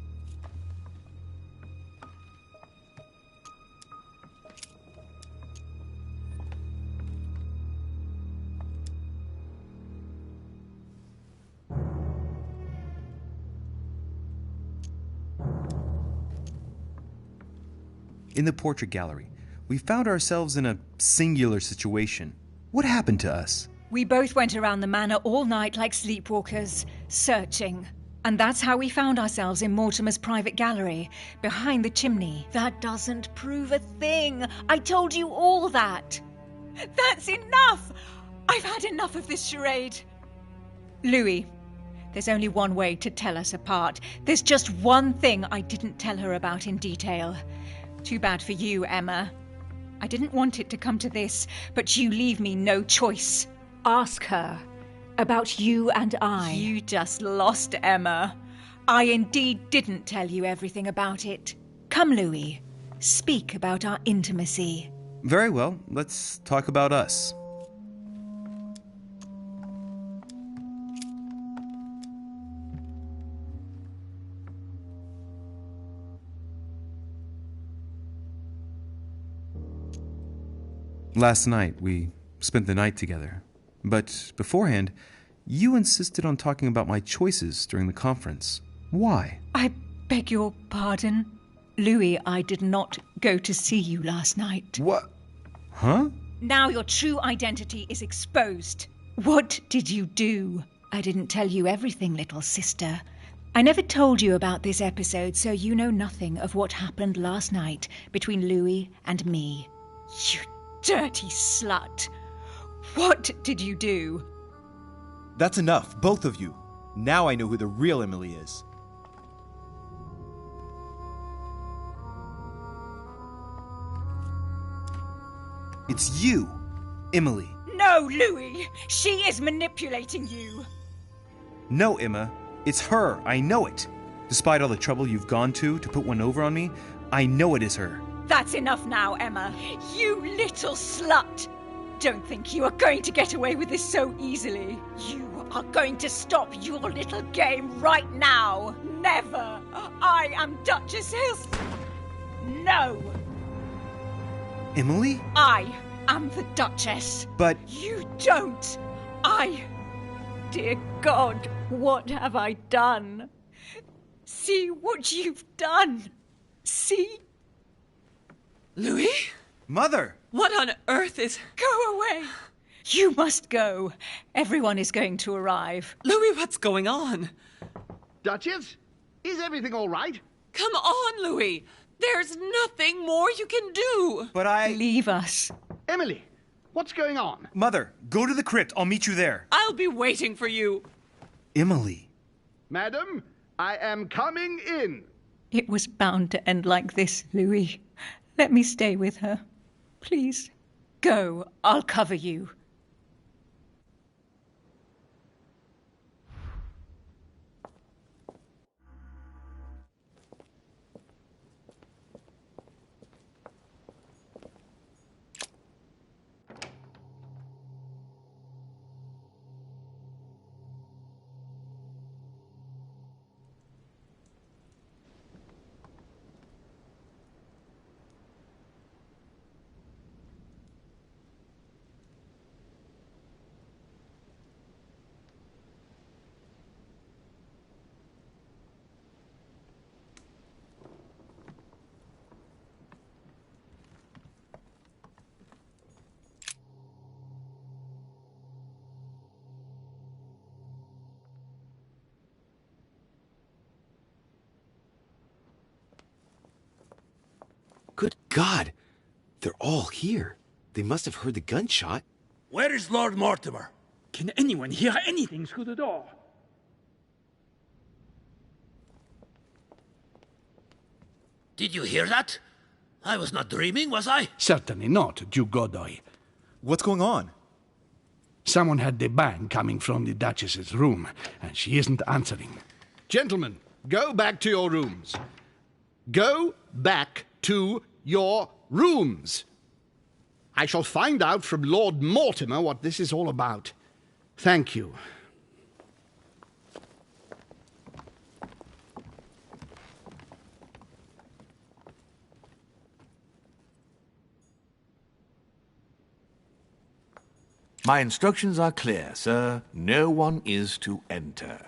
In the portrait gallery, we found ourselves in a singular situation. What happened to us? We both went around the manor all night like sleepwalkers, searching. And that's how we found ourselves in Mortimer's private gallery, behind the chimney. That doesn't prove a thing. I told you all that. That's enough! I've had enough of this charade. Louis, there's only one way to tell us apart. There's just one thing I didn't tell her about in detail. Too bad for you, Emma. I didn't want it to come to this, but you leave me no choice. Ask her about you and I. You just lost, Emma. I indeed didn't tell you everything about it. Come, Louis. Speak about our intimacy. Very well, let's talk about us. Last night, we spent the night together. But beforehand, you insisted on talking about my choices during the conference. Why? I beg your pardon? Louis, I did not go to see you last night. What? Huh? Now your true identity is exposed. What did you do? I didn't tell you everything, little sister. I never told you about this episode, so you know nothing of what happened last night between Louis and me. You dirty slut! What did you do? That's enough, both of you. Now I know who the real Emily is. It's you, Emily. No, Louis! She is manipulating you! No, Emma. It's her. I know it. Despite all the trouble you've gone to put one over on me, I know it is her. That's enough now, Emma. You little slut! Don't think you are going to get away with this so easily. You are going to stop your little game right now. Never! I am Duchess Hills. No! Emily? I am the Duchess. But... You don't! Dear God, what have I done? See what you've done. See? Louis? Mother! What on earth is... Go away! You must go. Everyone is going to arrive. Louis, what's going on? Duchess? Is everything all right? Come on, Louis. There's nothing more you can do. But I... Leave us. Emily, what's going on? Mother, go to the crypt. I'll meet you there. I'll be waiting for you. Emily. Madam, I am coming in. It was bound to end like this, Louis. Let me stay with her. Please. Go. I'll cover you. Good God! They're all here. They must have heard the gunshot. Where is Lord Mortimer? Can anyone hear anything through the door? Did you hear that? I was not dreaming, was I? Certainly not, Duke Godoy. What's going on? Someone had the bang coming from the Duchess's room, and she isn't answering. Gentlemen, go back to your rooms. Go back to your rooms. I shall find out from Lord Mortimer what this is all about. Thank you. My instructions are clear, sir. No one is to enter.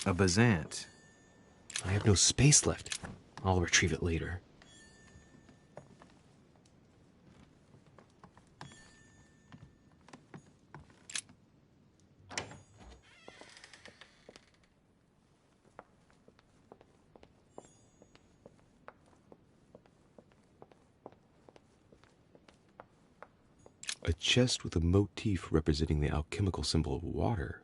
A Bazant. I have no space left. I'll retrieve it later. A chest with a motif representing the alchemical symbol of water.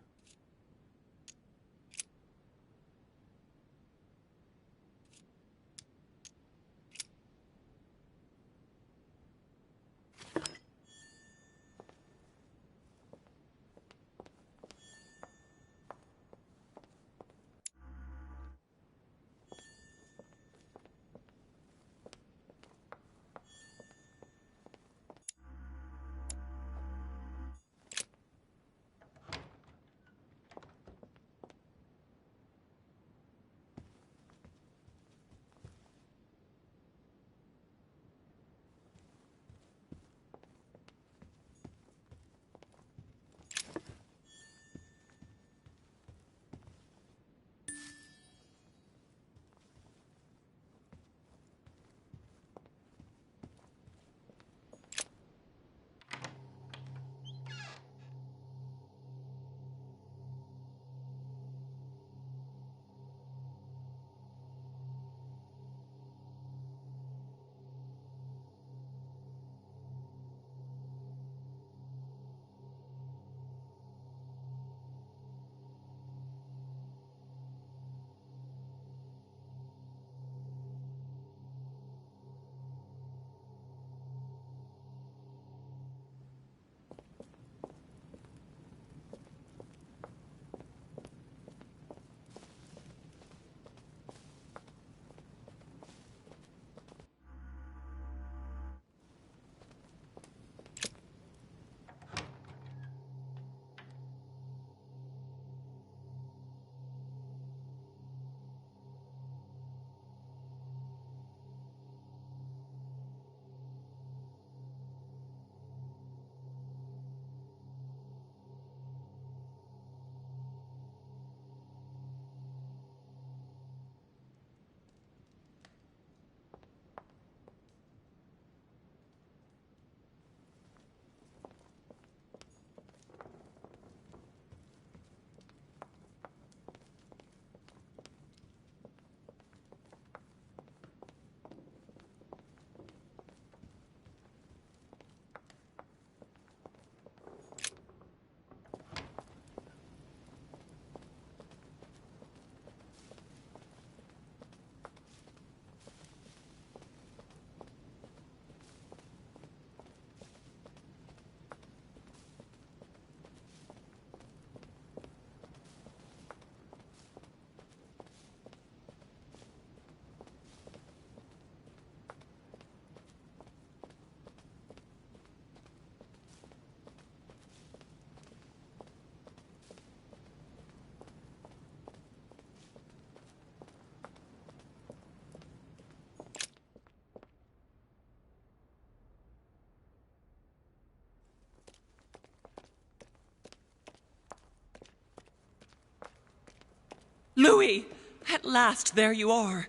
Louis! At last, there you are.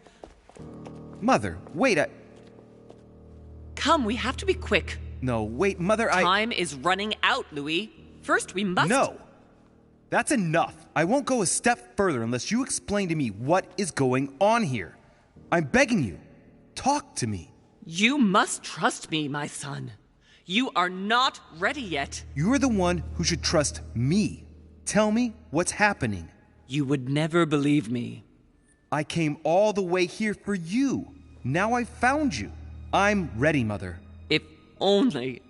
Mother, wait, Come, we have to be quick. No, wait, Mother, Time is running out, Louis. First, we must... No! That's enough. I won't go a step further unless you explain to me what is going on here. I'm begging you. Talk to me. You must trust me, my son. You are not ready yet. You're the one who should trust me. Tell me what's happening. You would never believe me. I came all the way here for you. Now I've found you. I'm ready, Mother. If only.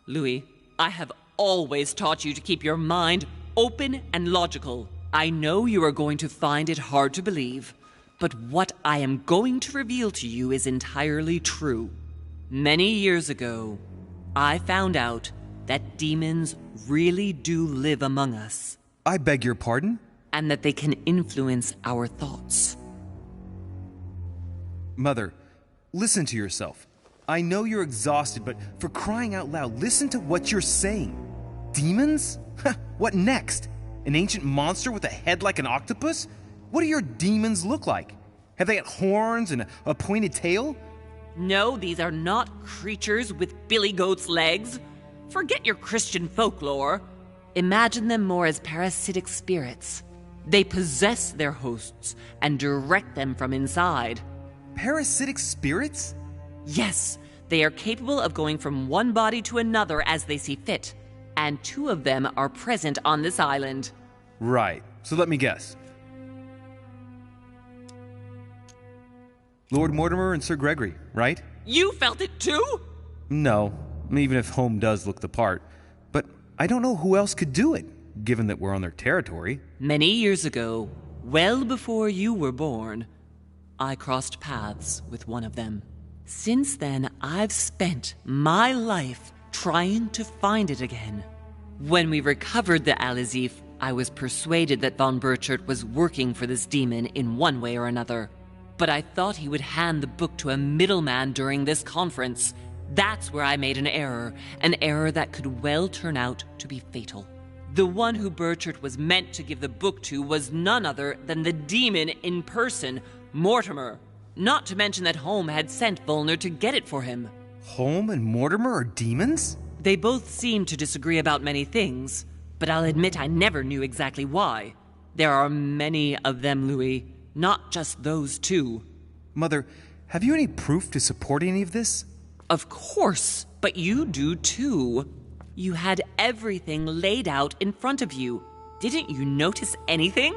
Louis, I have always taught you to keep your mind open and logical. I know you are going to find it hard to believe, but what I am going to reveal to you is entirely true. Many years ago, I found out that demons really do live among us. I beg your pardon? And that they can influence our thoughts. Mother, listen to yourself. I know you're exhausted, but for crying out loud, listen to what you're saying. Demons? What next? An ancient monster with a head like an octopus? What do your demons look like? Have they got horns and a pointed tail? No, these are not creatures with billy goat's legs. Forget your Christian folklore. Imagine them more as parasitic spirits. They possess their hosts and direct them from inside. Parasitic spirits? Yes, they are capable of going from one body to another as they see fit. And 2 of them are present on this island. Right. So let me guess. Lord Mortimer and Sir Gregory, right? You felt it too? No, even if Home does look the part. But I don't know who else could do it, given that we're on their territory. Many years ago, well before you were born, I crossed paths with one of them. Since then, I've spent my life trying to find it again. When we recovered the Alizif, I was persuaded that von Burchard was working for this demon in one way or another. But I thought he would hand the book to a middleman during this conference. That's where I made an error that could well turn out to be fatal. The one who Burchard was meant to give the book to was none other than the demon in person, Mortimer. Not to mention that Home had sent Volner to get it for him. Home and Mortimer are demons? They both seem to disagree about many things, but I'll admit I never knew exactly why. There are many of them, Louis, not just those 2. Mother, have you any proof to support any of this? Of course, but you do too. You had everything laid out in front of you. Didn't you notice anything?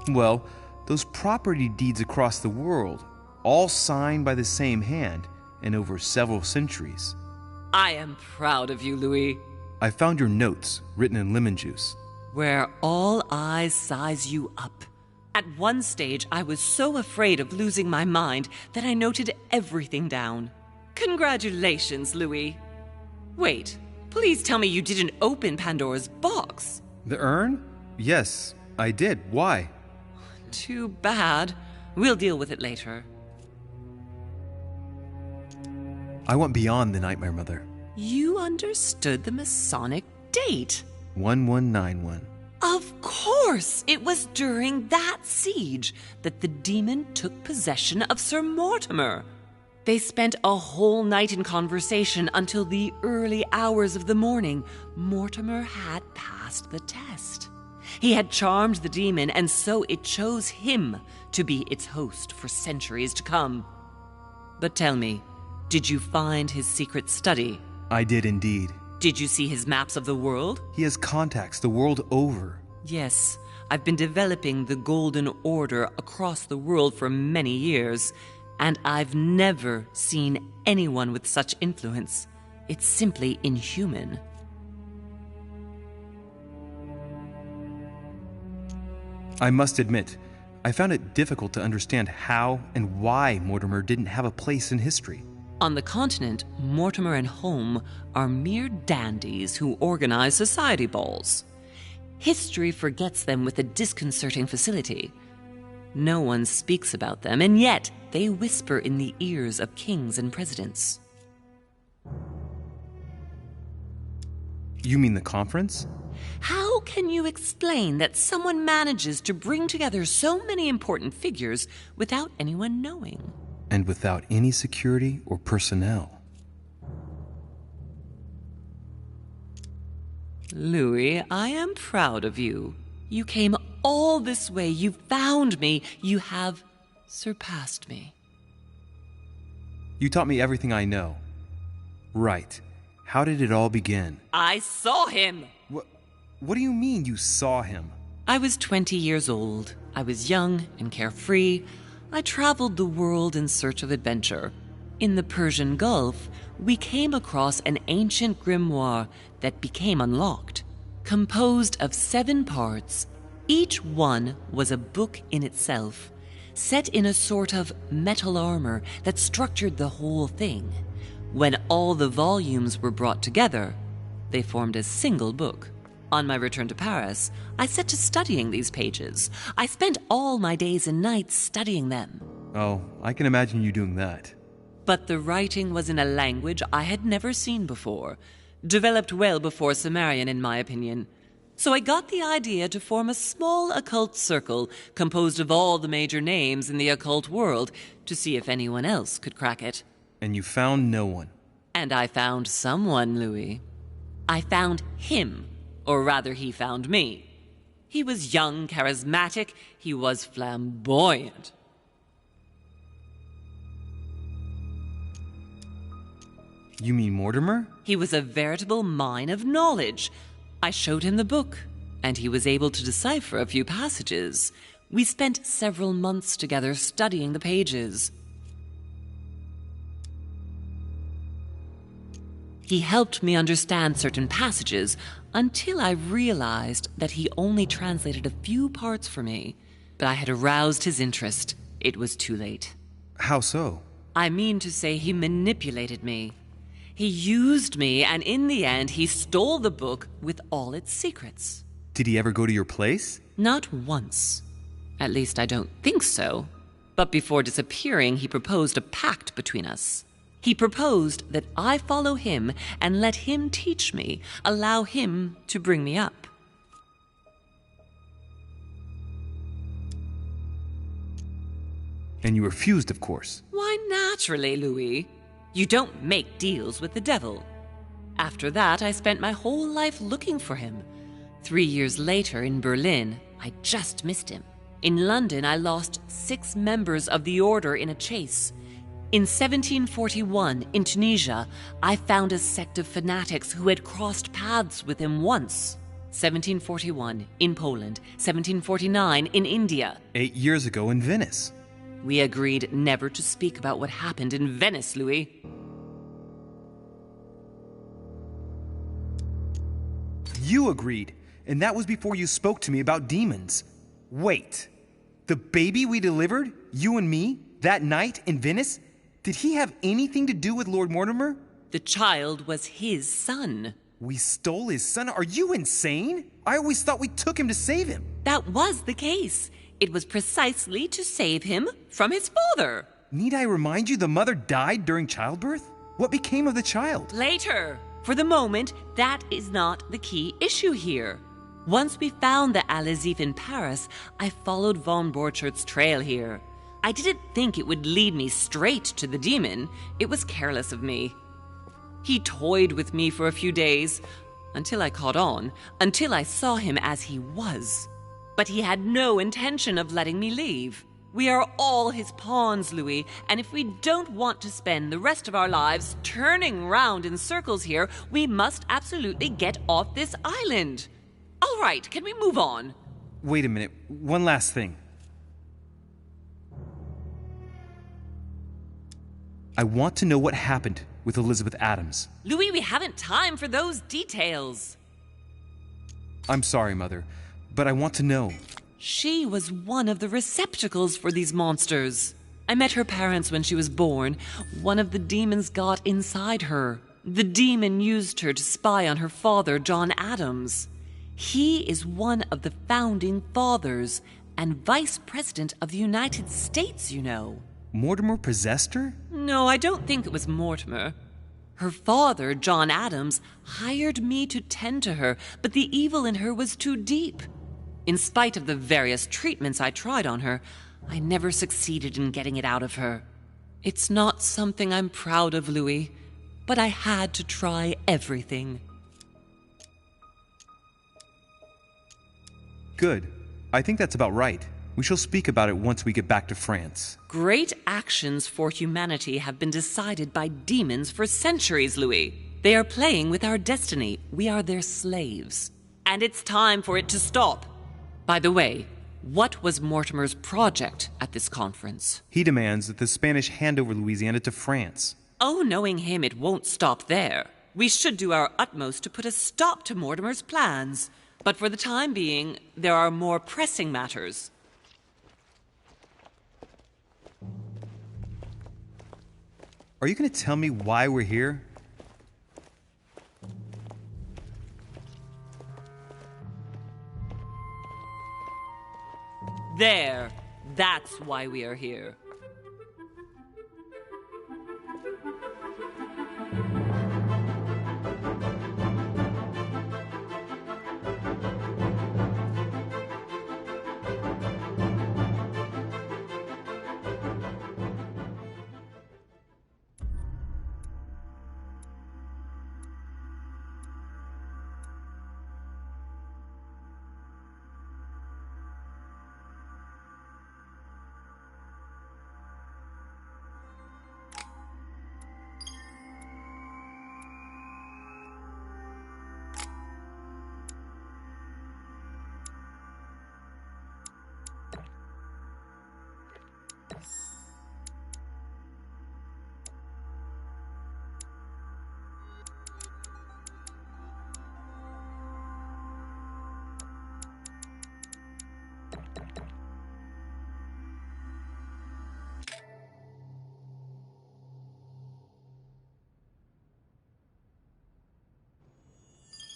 Well, those property deeds across the world, all signed by the same hand and over several centuries. I am proud of you, Louis. I found your notes, written in lemon juice. Where all eyes size you up. At one stage, I was so afraid of losing my mind that I noted everything down. Congratulations, Louis. Wait, please tell me you didn't open Pandora's box. The urn? Yes, I did. Why? Too bad. We'll deal with it later. I went beyond the nightmare, Mother. You understood the Masonic date. 1191. Of course! It was during that siege that the demon took possession of Sir Mortimer. They spent a whole night in conversation until the early hours of the morning. Mortimer had passed the test. He had charmed the demon, and so it chose him to be its host for centuries to come. But tell me, did you find his secret study? I did indeed. Did you see his maps of the world? He has contacts the world over. Yes, I've been developing the Golden Order across the world for many years, and I've never seen anyone with such influence. It's simply inhuman. I must admit, I found it difficult to understand how and why Mortimer didn't have a place in history. On the continent, Mortimer and Home are mere dandies who organize society balls. History forgets them with a disconcerting facility. No one speaks about them, and yet they whisper in the ears of kings and presidents. You mean the conference? How can you explain that someone manages to bring together so many important figures without anyone knowing? And without any security or personnel. Louis, I am proud of you. You came all this way. You found me. You have surpassed me. You taught me everything I know. Right. How did it all begin? I saw him! What do you mean you saw him? I was 20 years old. I was young and carefree. I traveled the world in search of adventure. In the Persian Gulf, we came across an ancient grimoire that became unlocked. Composed of 7 parts, each one was a book in itself, set in a sort of metal armor that structured the whole thing. When all the volumes were brought together, they formed a single book. On my return to Paris, I set to studying these pages. I spent all my days and nights studying them. Oh, I can imagine you doing that. But the writing was in a language I had never seen before, developed well before Sumerian, in my opinion. So I got the idea to form a small occult circle composed of all the major names in the occult world to see if anyone else could crack it. And you found no one. And I found someone, Louis. I found him. Or rather, he found me. He was young, charismatic. He was flamboyant. You mean Mortimer? He was a veritable mine of knowledge. I showed him the book, and he was able to decipher a few passages. We spent several months together studying the pages. He helped me understand certain passages until I realized that he only translated a few parts for me. But I had aroused his interest. It was too late. How so? I mean to say he manipulated me. He used me, and in the end, he stole the book with all its secrets. Did he ever go to your place? Not once. At least I don't think so. But before disappearing, he proposed a pact between us. He proposed that I follow him and let him teach me, allow him to bring me up. And you refused, of course. Why, naturally, Louis. You don't make deals with the devil. After that, I spent my whole life looking for him. 3 years later, in Berlin, I just missed him. In London, I lost 6 members of the order in a chase. In 1741, in Tunisia, I found a sect of fanatics who had crossed paths with him once. 1741, in Poland. 1749, in India. 8 years ago in Venice. We agreed never to speak about what happened in Venice, Louis. You agreed, and that was before you spoke to me about demons. Wait, the baby we delivered, you and me, that night in Venice, did he have anything to do with Lord Mortimer? The child was his son. We stole his son? Are you insane? I always thought we took him to save him. That was the case. It was precisely to save him from his father. Need I remind you the mother died during childbirth? What became of the child? Later. For the moment, that is not the key issue here. Once we found the Al-Azif in Paris, I followed von Borchart's trail here. I didn't think it would lead me straight to the demon. It was careless of me. He toyed with me for a few days, until I caught on, until I saw him as he was. But he had no intention of letting me leave. We are all his pawns, Louis, and if we don't want to spend the rest of our lives turning round in circles here, we must absolutely get off this island. All right, can we move on? Wait a minute, one last thing. I want to know what happened with Elizabeth Adams. Louis, we haven't time for those details. I'm sorry, Mother, but I want to know. She was one of the receptacles for these monsters. I met her parents when she was born. One of the demons got inside her. The demon used her to spy on her father, John Adams. He is one of the founding fathers and vice president of the United States, you know. Mortimer possessed her? No, I don't think it was Mortimer. Her father, John Adams, hired me to tend to her, but the evil in her was too deep. In spite of the various treatments I tried on her, I never succeeded in getting it out of her. It's not something I'm proud of, Louis, but I had to try everything. Good. I think that's about right. We shall speak about it once we get back to France. Great actions for humanity have been decided by demons for centuries, Louis. They are playing with our destiny. We are their slaves. And it's time for it to stop. By the way, what was Mortimer's project at this conference? He demands that the Spanish hand over Louisiana to France. Oh, knowing him, it won't stop there. We should do our utmost to put a stop to Mortimer's plans. But for the time being, there are more pressing matters. Are you going to tell me why we're here? There. That's why we are here.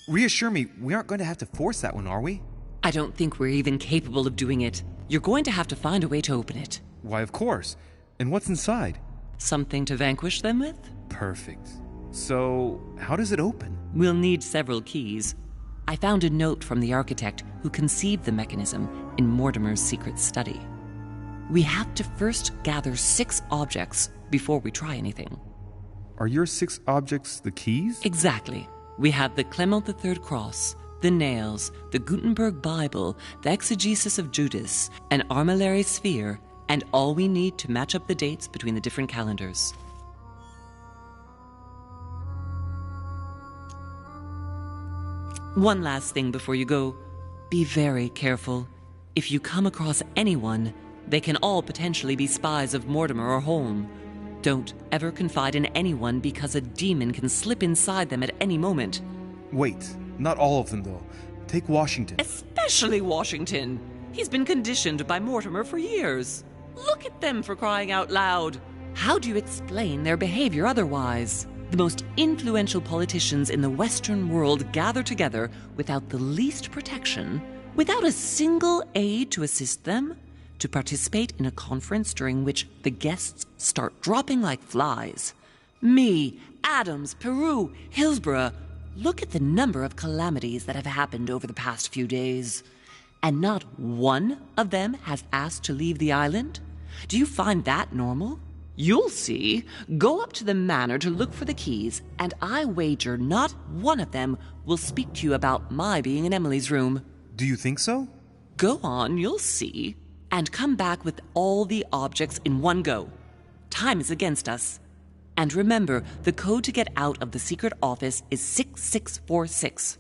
Reassure me, we aren't going to have to force that one, are we? I don't think we're even capable of doing it. You're going to have to find a way to open it. Why, of course. And what's inside? Something to vanquish them with? Perfect. So, how does it open? We'll need several keys. I found a note from the architect who conceived the mechanism in Mortimer's secret study. We have to first gather 6 objects before we try anything. Are your 6 objects the keys? Exactly. We have the Clement III cross, the nails, the Gutenberg Bible, the exegesis of Judas, an armillary sphere, and all we need to match up the dates between the different calendars. One last thing before you go. Be very careful. If you come across anyone, they can all potentially be spies of Mortimer or Holm. Don't ever confide in anyone because a demon can slip inside them at any moment. Wait, not all of them though. Take Washington. Especially Washington. He's been conditioned by Mortimer for years. Look at them, for crying out loud. How do you explain their behavior otherwise? The most influential politicians in the Western world gather together without the least protection, without a single aid to assist them, to participate in a conference during which the guests start dropping like flies. Me, Adams, Peru, Hillsborough. Look at the number of calamities that have happened over the past few days. And not one of them has asked to leave the island? Do you find that normal? You'll see. Go up to the manor to look for the keys, and I wager not one of them will speak to you about my being in Emily's room. Do you think so? Go on, you'll see. And come back with all the objects in one go. Time is against us. And remember, the code to get out of the secret office is 6646.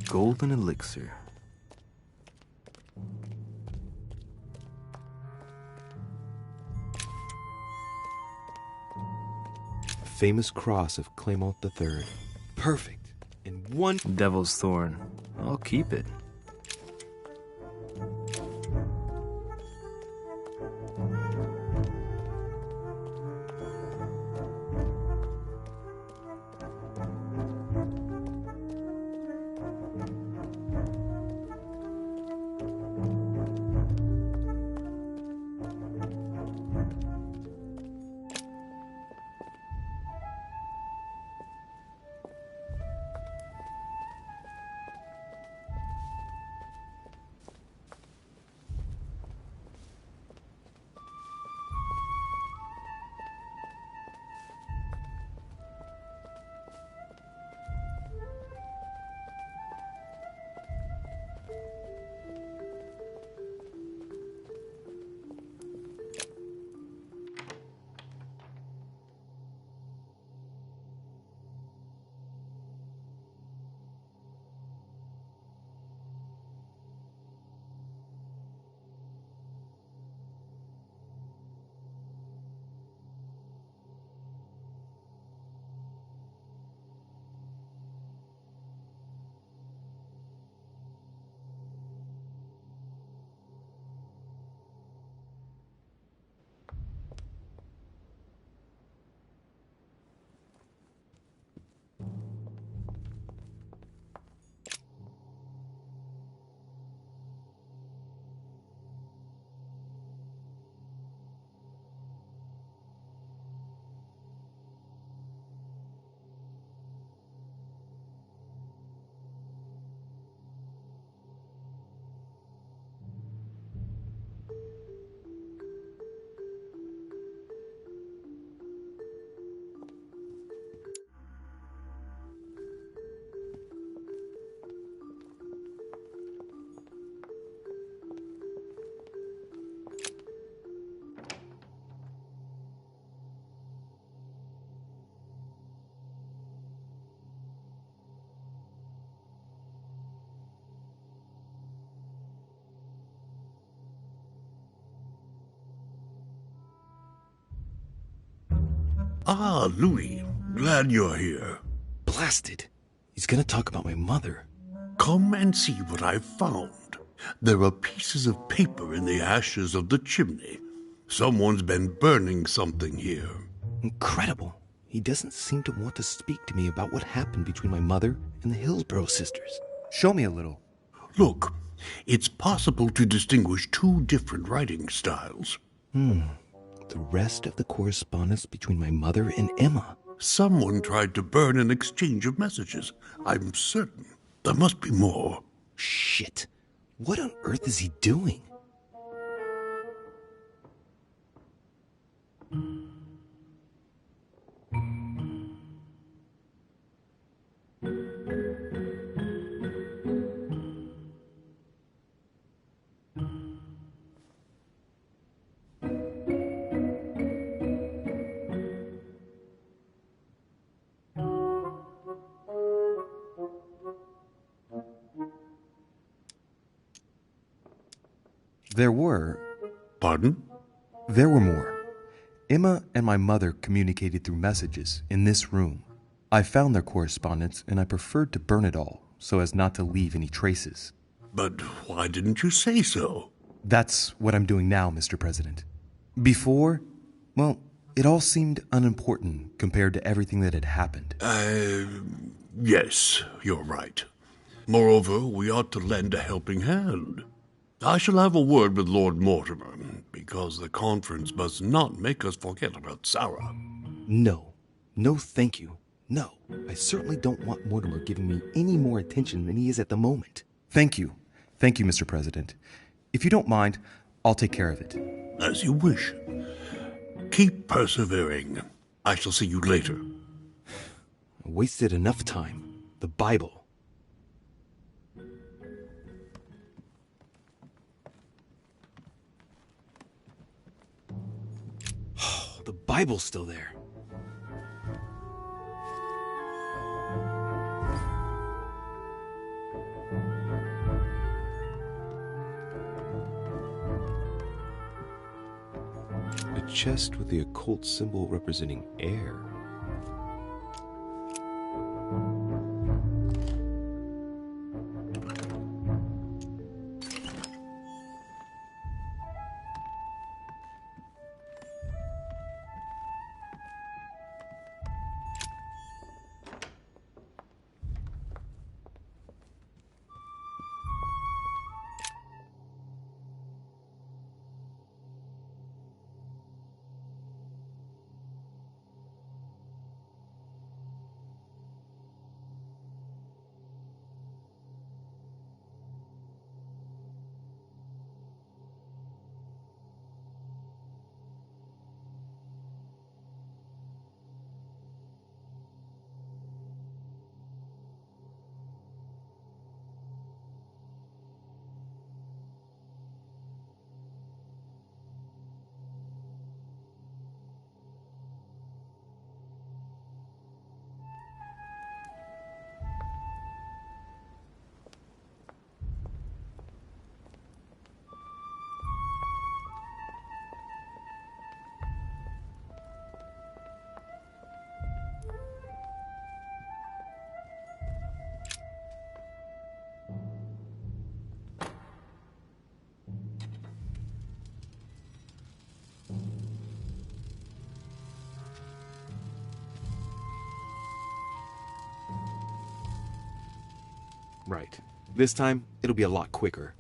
Golden elixir. famous cross of Clement III. Perfect. In one... Devil's Thorn. I'll keep it. Ah, Louis. Glad you're here. Blasted. He's gonna talk about my mother. Come and see what I've found. There are pieces of paper in the ashes of the chimney. Someone's been burning something here. Incredible. He doesn't seem to want to speak to me about what happened between my mother and the Hillsborough sisters. Show me a little. Look, it's possible to distinguish two different writing styles. The rest of the correspondence between my mother and Emma. Someone tried to burn an exchange of messages. I'm certain. There must be more. Shit. What on earth is he doing? There were... Pardon? There were more. Emma and my mother communicated through messages in this room. I found their correspondence and I preferred to burn it all so as not to leave any traces. But why didn't you say so? That's what I'm doing now, Mr. President. Before, well, it all seemed unimportant compared to everything that had happened. Yes, you're right. Moreover, we ought to lend a helping hand. I shall have a word with Lord Mortimer, because the conference must not make us forget about Sarah. No. No, thank you. No. I certainly don't want Mortimer giving me any more attention than he is at the moment. Thank you. Thank you, Mr. President. If you don't mind, I'll take care of it. As you wish. Keep persevering. I shall see you later. I wasted enough time. The Bible. The Bible's still there. A chest with the occult symbol representing air. Right. This time, it'll be a lot quicker.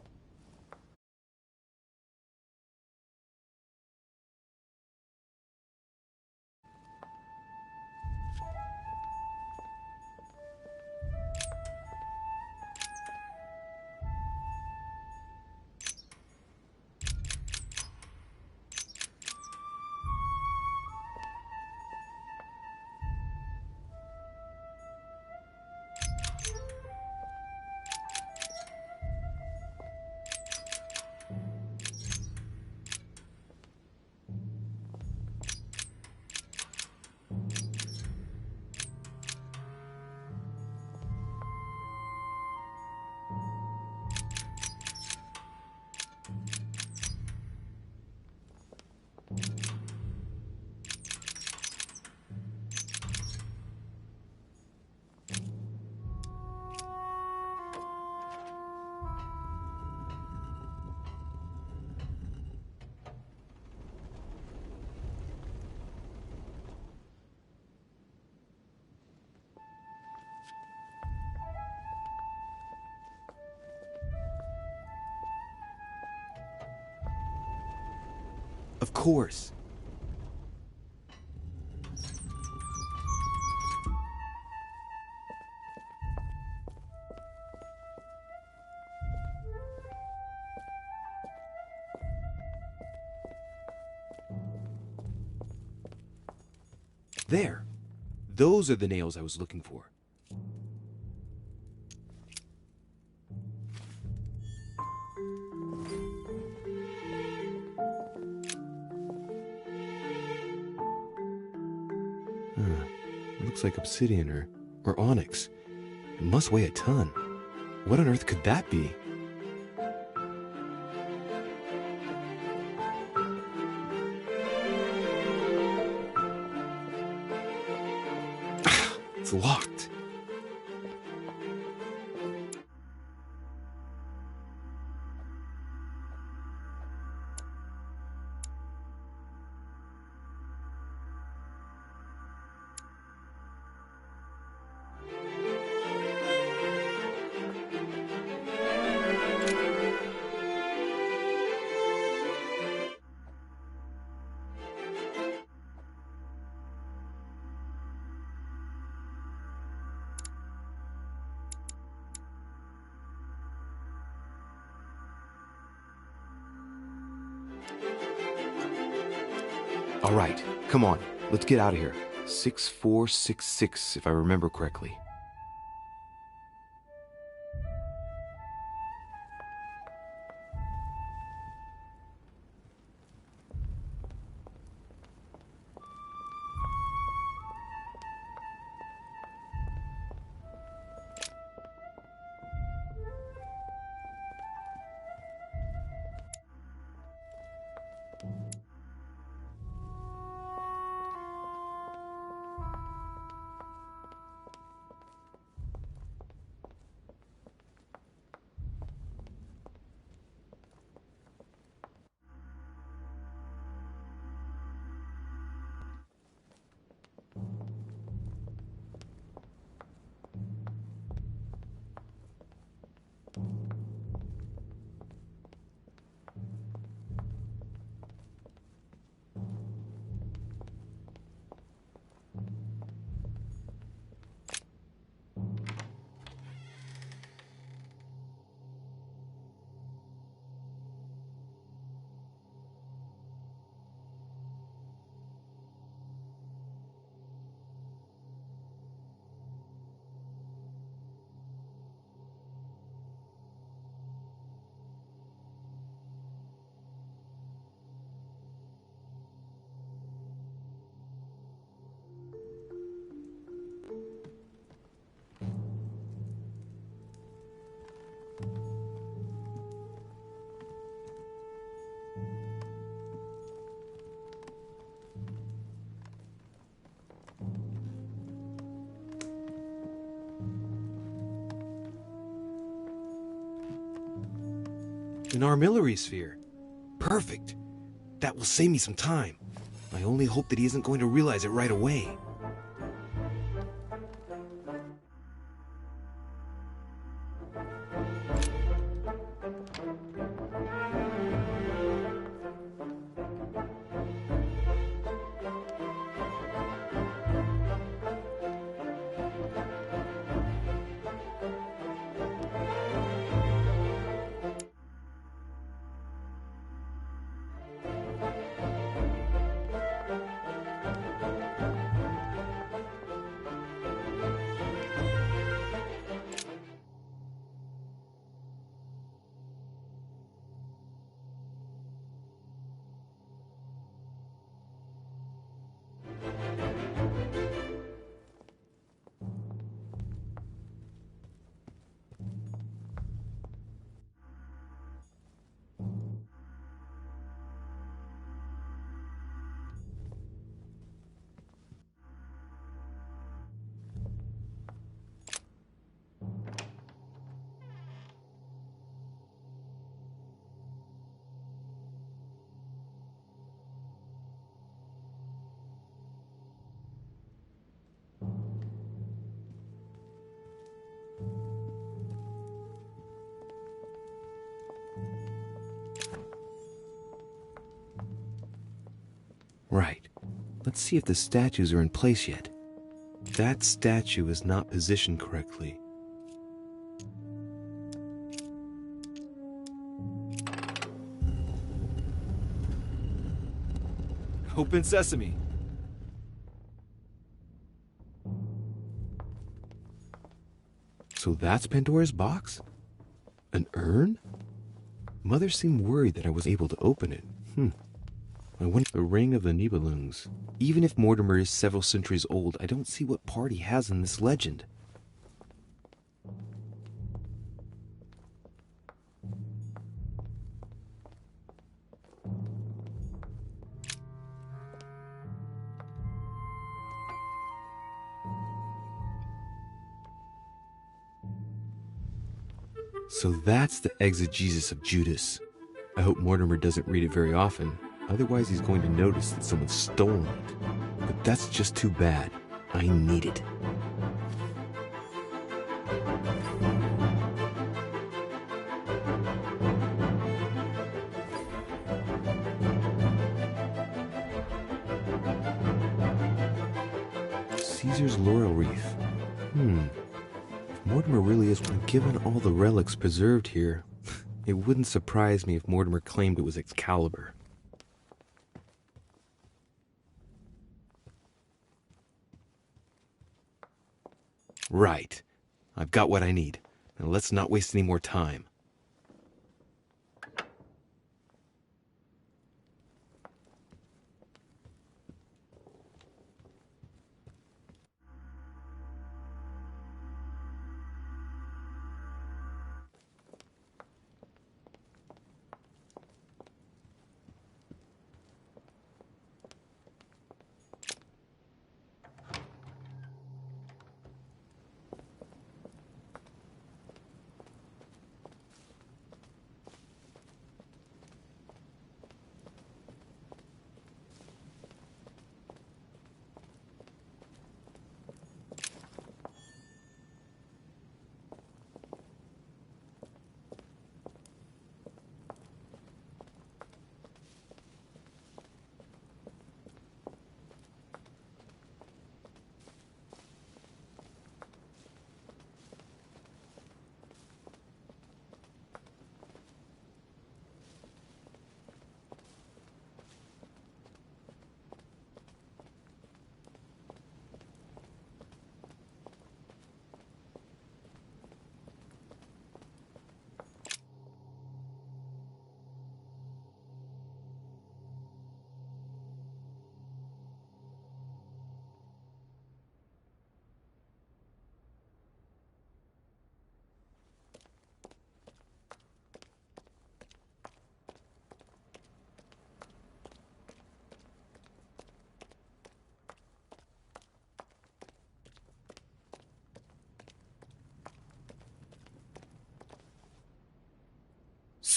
Of course. There. Those are the nails I was looking for. Looks like obsidian or onyx. It must weigh a ton. What on earth could that be? It's locked. All right, come on, let's get out of here. 6466, if I remember correctly. An armillary sphere. Perfect. That will save me some time. I only hope that he isn't going to realize it right away. Right. Let's see if the statues are in place yet. That statue is not positioned correctly. Open sesame. So that's Pandora's box? An urn? Mother seemed worried that I was able to open it. I wonder the ring of the Nibelungs. Even if Mortimer is several centuries old, I don't see what part he has in this legend. So that's the exegesis of Judas. I hope Mortimer doesn't read it very often. Otherwise, he's going to notice that someone's stolen it. But that's just too bad. I need it. Caesar's laurel wreath. If Mortimer really is one, given all the relics preserved here, it wouldn't surprise me if Mortimer claimed it was Excalibur. Right. I've got what I need. Now let's not waste any more time.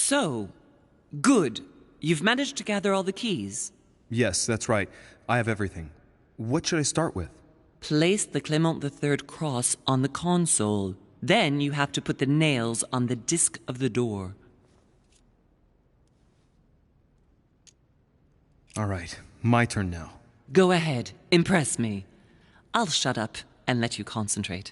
So, good. You've managed to gather all the keys. Yes, that's right. I have everything. What should I start with? Place the Clement III cross on the console. Then you have to put the nails on the disc of the door. All right, my turn now. Go ahead, impress me. I'll shut up and let you concentrate.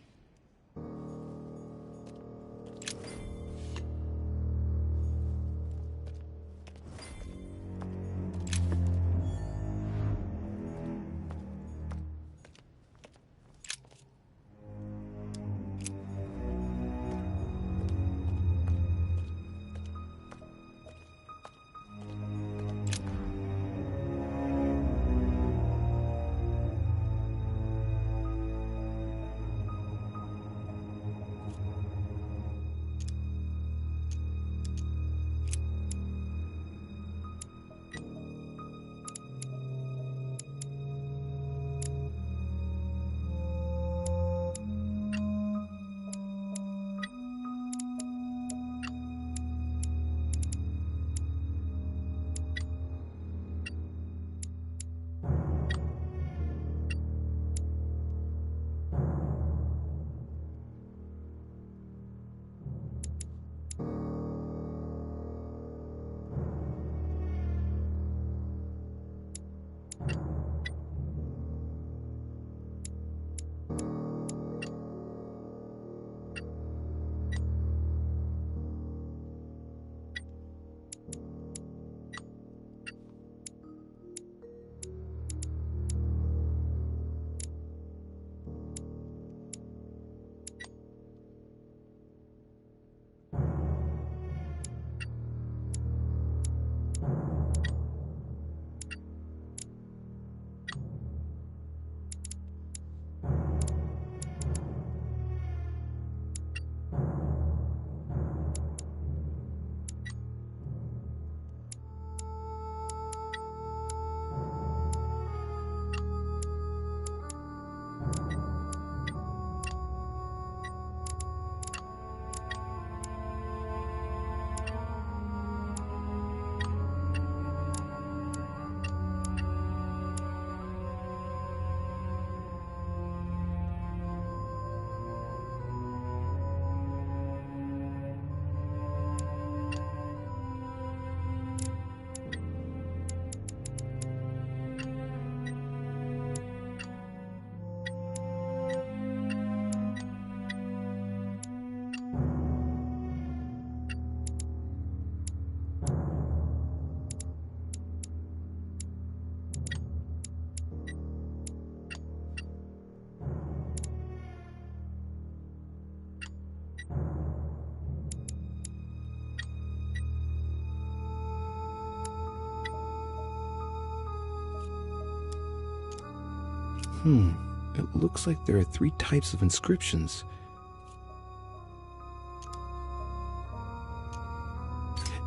It looks like there are 3 types of inscriptions.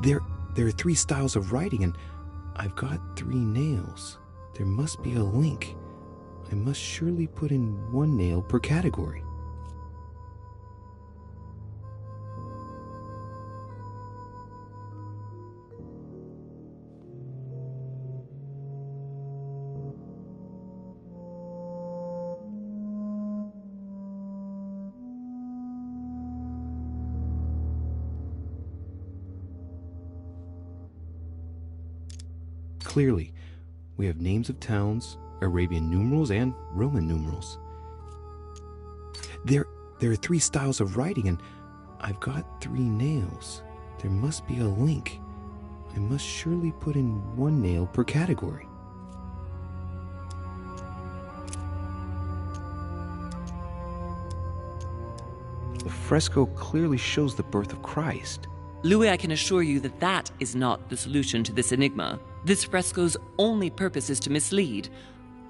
There are 3 styles of writing, and I've got 3 nails. There must be a link. I must surely put in 1 nail per category. Clearly, we have names of towns, Arabian numerals, and Roman numerals. There are 3 styles of writing, and I've got 3 nails. There must be a link. I must surely put in 1 nail per category. The fresco clearly shows the birth of Christ. Louis, I can assure you that that is not the solution to this enigma. This fresco's only purpose is to mislead.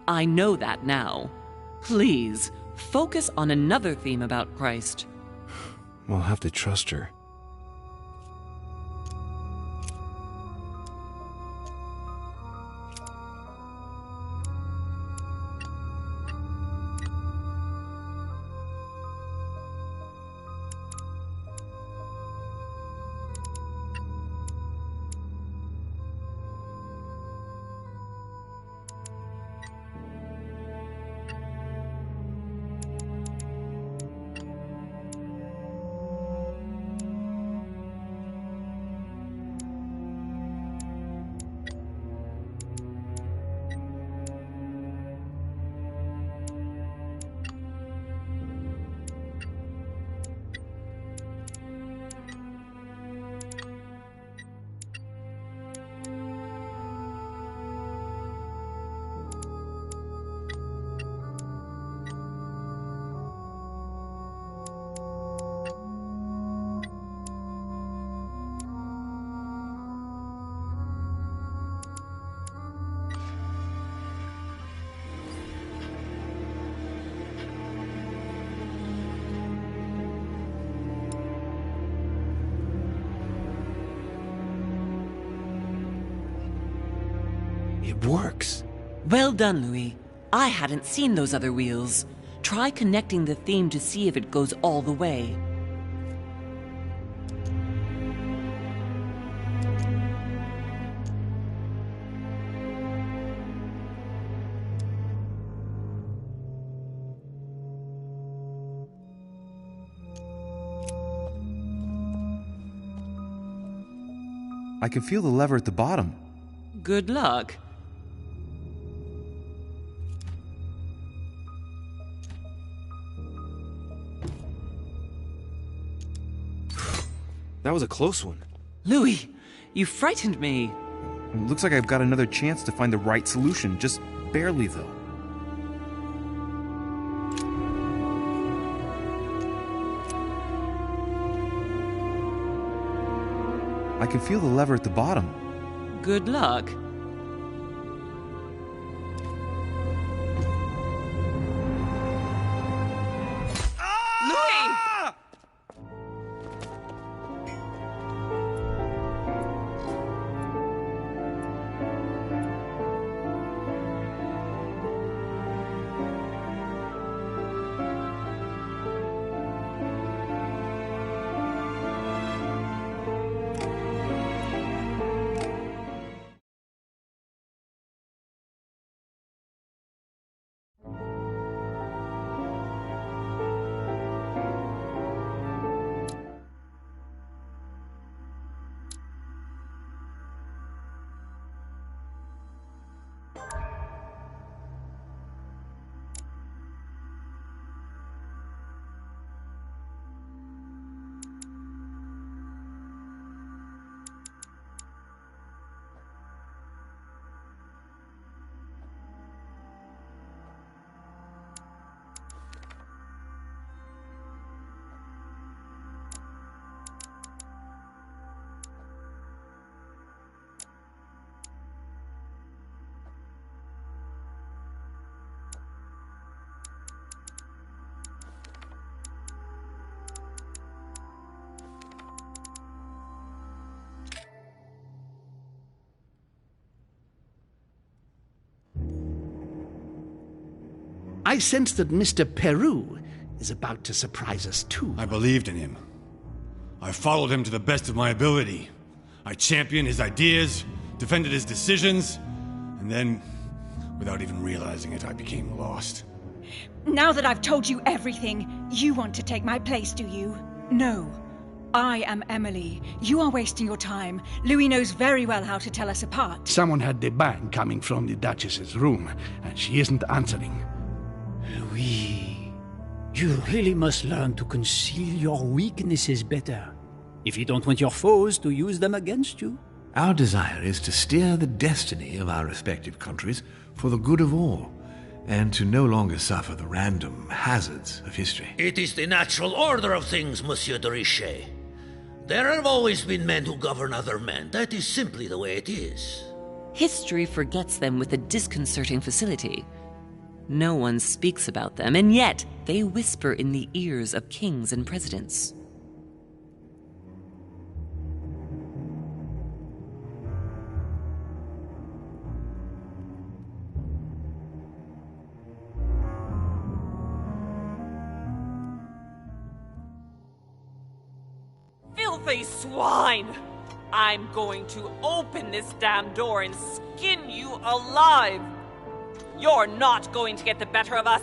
I know that now. Please, focus on another theme about Christ. I'll have to trust her. works. Well done, Louis. I hadn't seen those other wheels. Try connecting the theme to see if it goes all the way. I can feel the lever at the bottom. Good luck. That was a close one. Louis, you frightened me. It looks like I've got another chance to find the right solution, just barely though. I can feel the lever at the bottom. Good luck. Louis! I sense that Mr. Peru is about to surprise us too. I believed in him. I followed him to the best of my ability. I championed his ideas, defended his decisions, and then, without even realizing it, I became lost. Now that I've told you everything, you want to take my place, do you? No. I am Emily. You are wasting your time. Louis knows very well how to tell us apart. Someone had the bang coming from the Duchess's room, and she isn't answering. Louis, you really must learn to conceal your weaknesses better, if you don't want your foes to use them against you. Our desire is to steer the destiny of our respective countries for the good of all, and to no longer suffer the random hazards of history. It is the natural order of things, Monsieur de Richet. There have always been men who govern other men. That is simply the way it is. History forgets them with a disconcerting facility. No one speaks about them, and yet they whisper in the ears of kings and presidents. Filthy swine! I'm going to open this damn door and skin you alive! You're not going to get the better of us!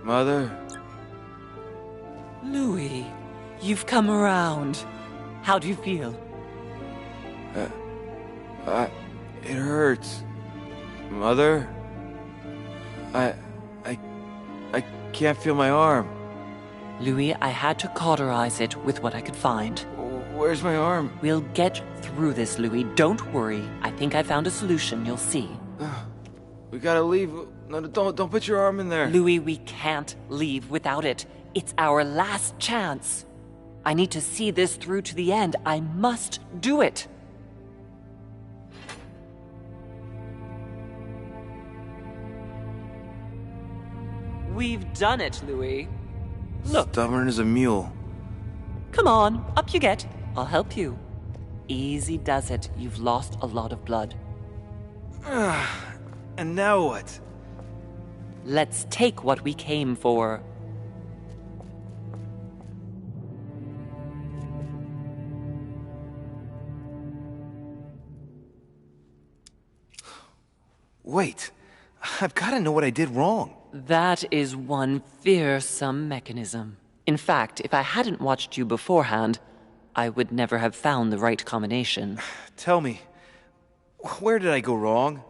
Mother? Louis, you've come around. How do you feel? It hurts. Mother? I can't feel my arm. Louis, I had to cauterize it with what I could find. Where's my arm? We'll get through this, Louis. Don't worry. I think I found a solution. You'll see. We gotta leave. No, don't put your arm in there. Louis, we can't leave without it. It's our last chance. I need to see this through to the end. I must do it. We've done it, Louis. Look. Stubborn as a mule. Come on, up you get. I'll help you. Easy does it. You've lost a lot of blood. And now what? Let's take what we came for. Wait, I've got to know what I did wrong. That is one fearsome mechanism. In fact, if I hadn't watched you beforehand, I would never have found the right combination. Tell me, where did I go wrong?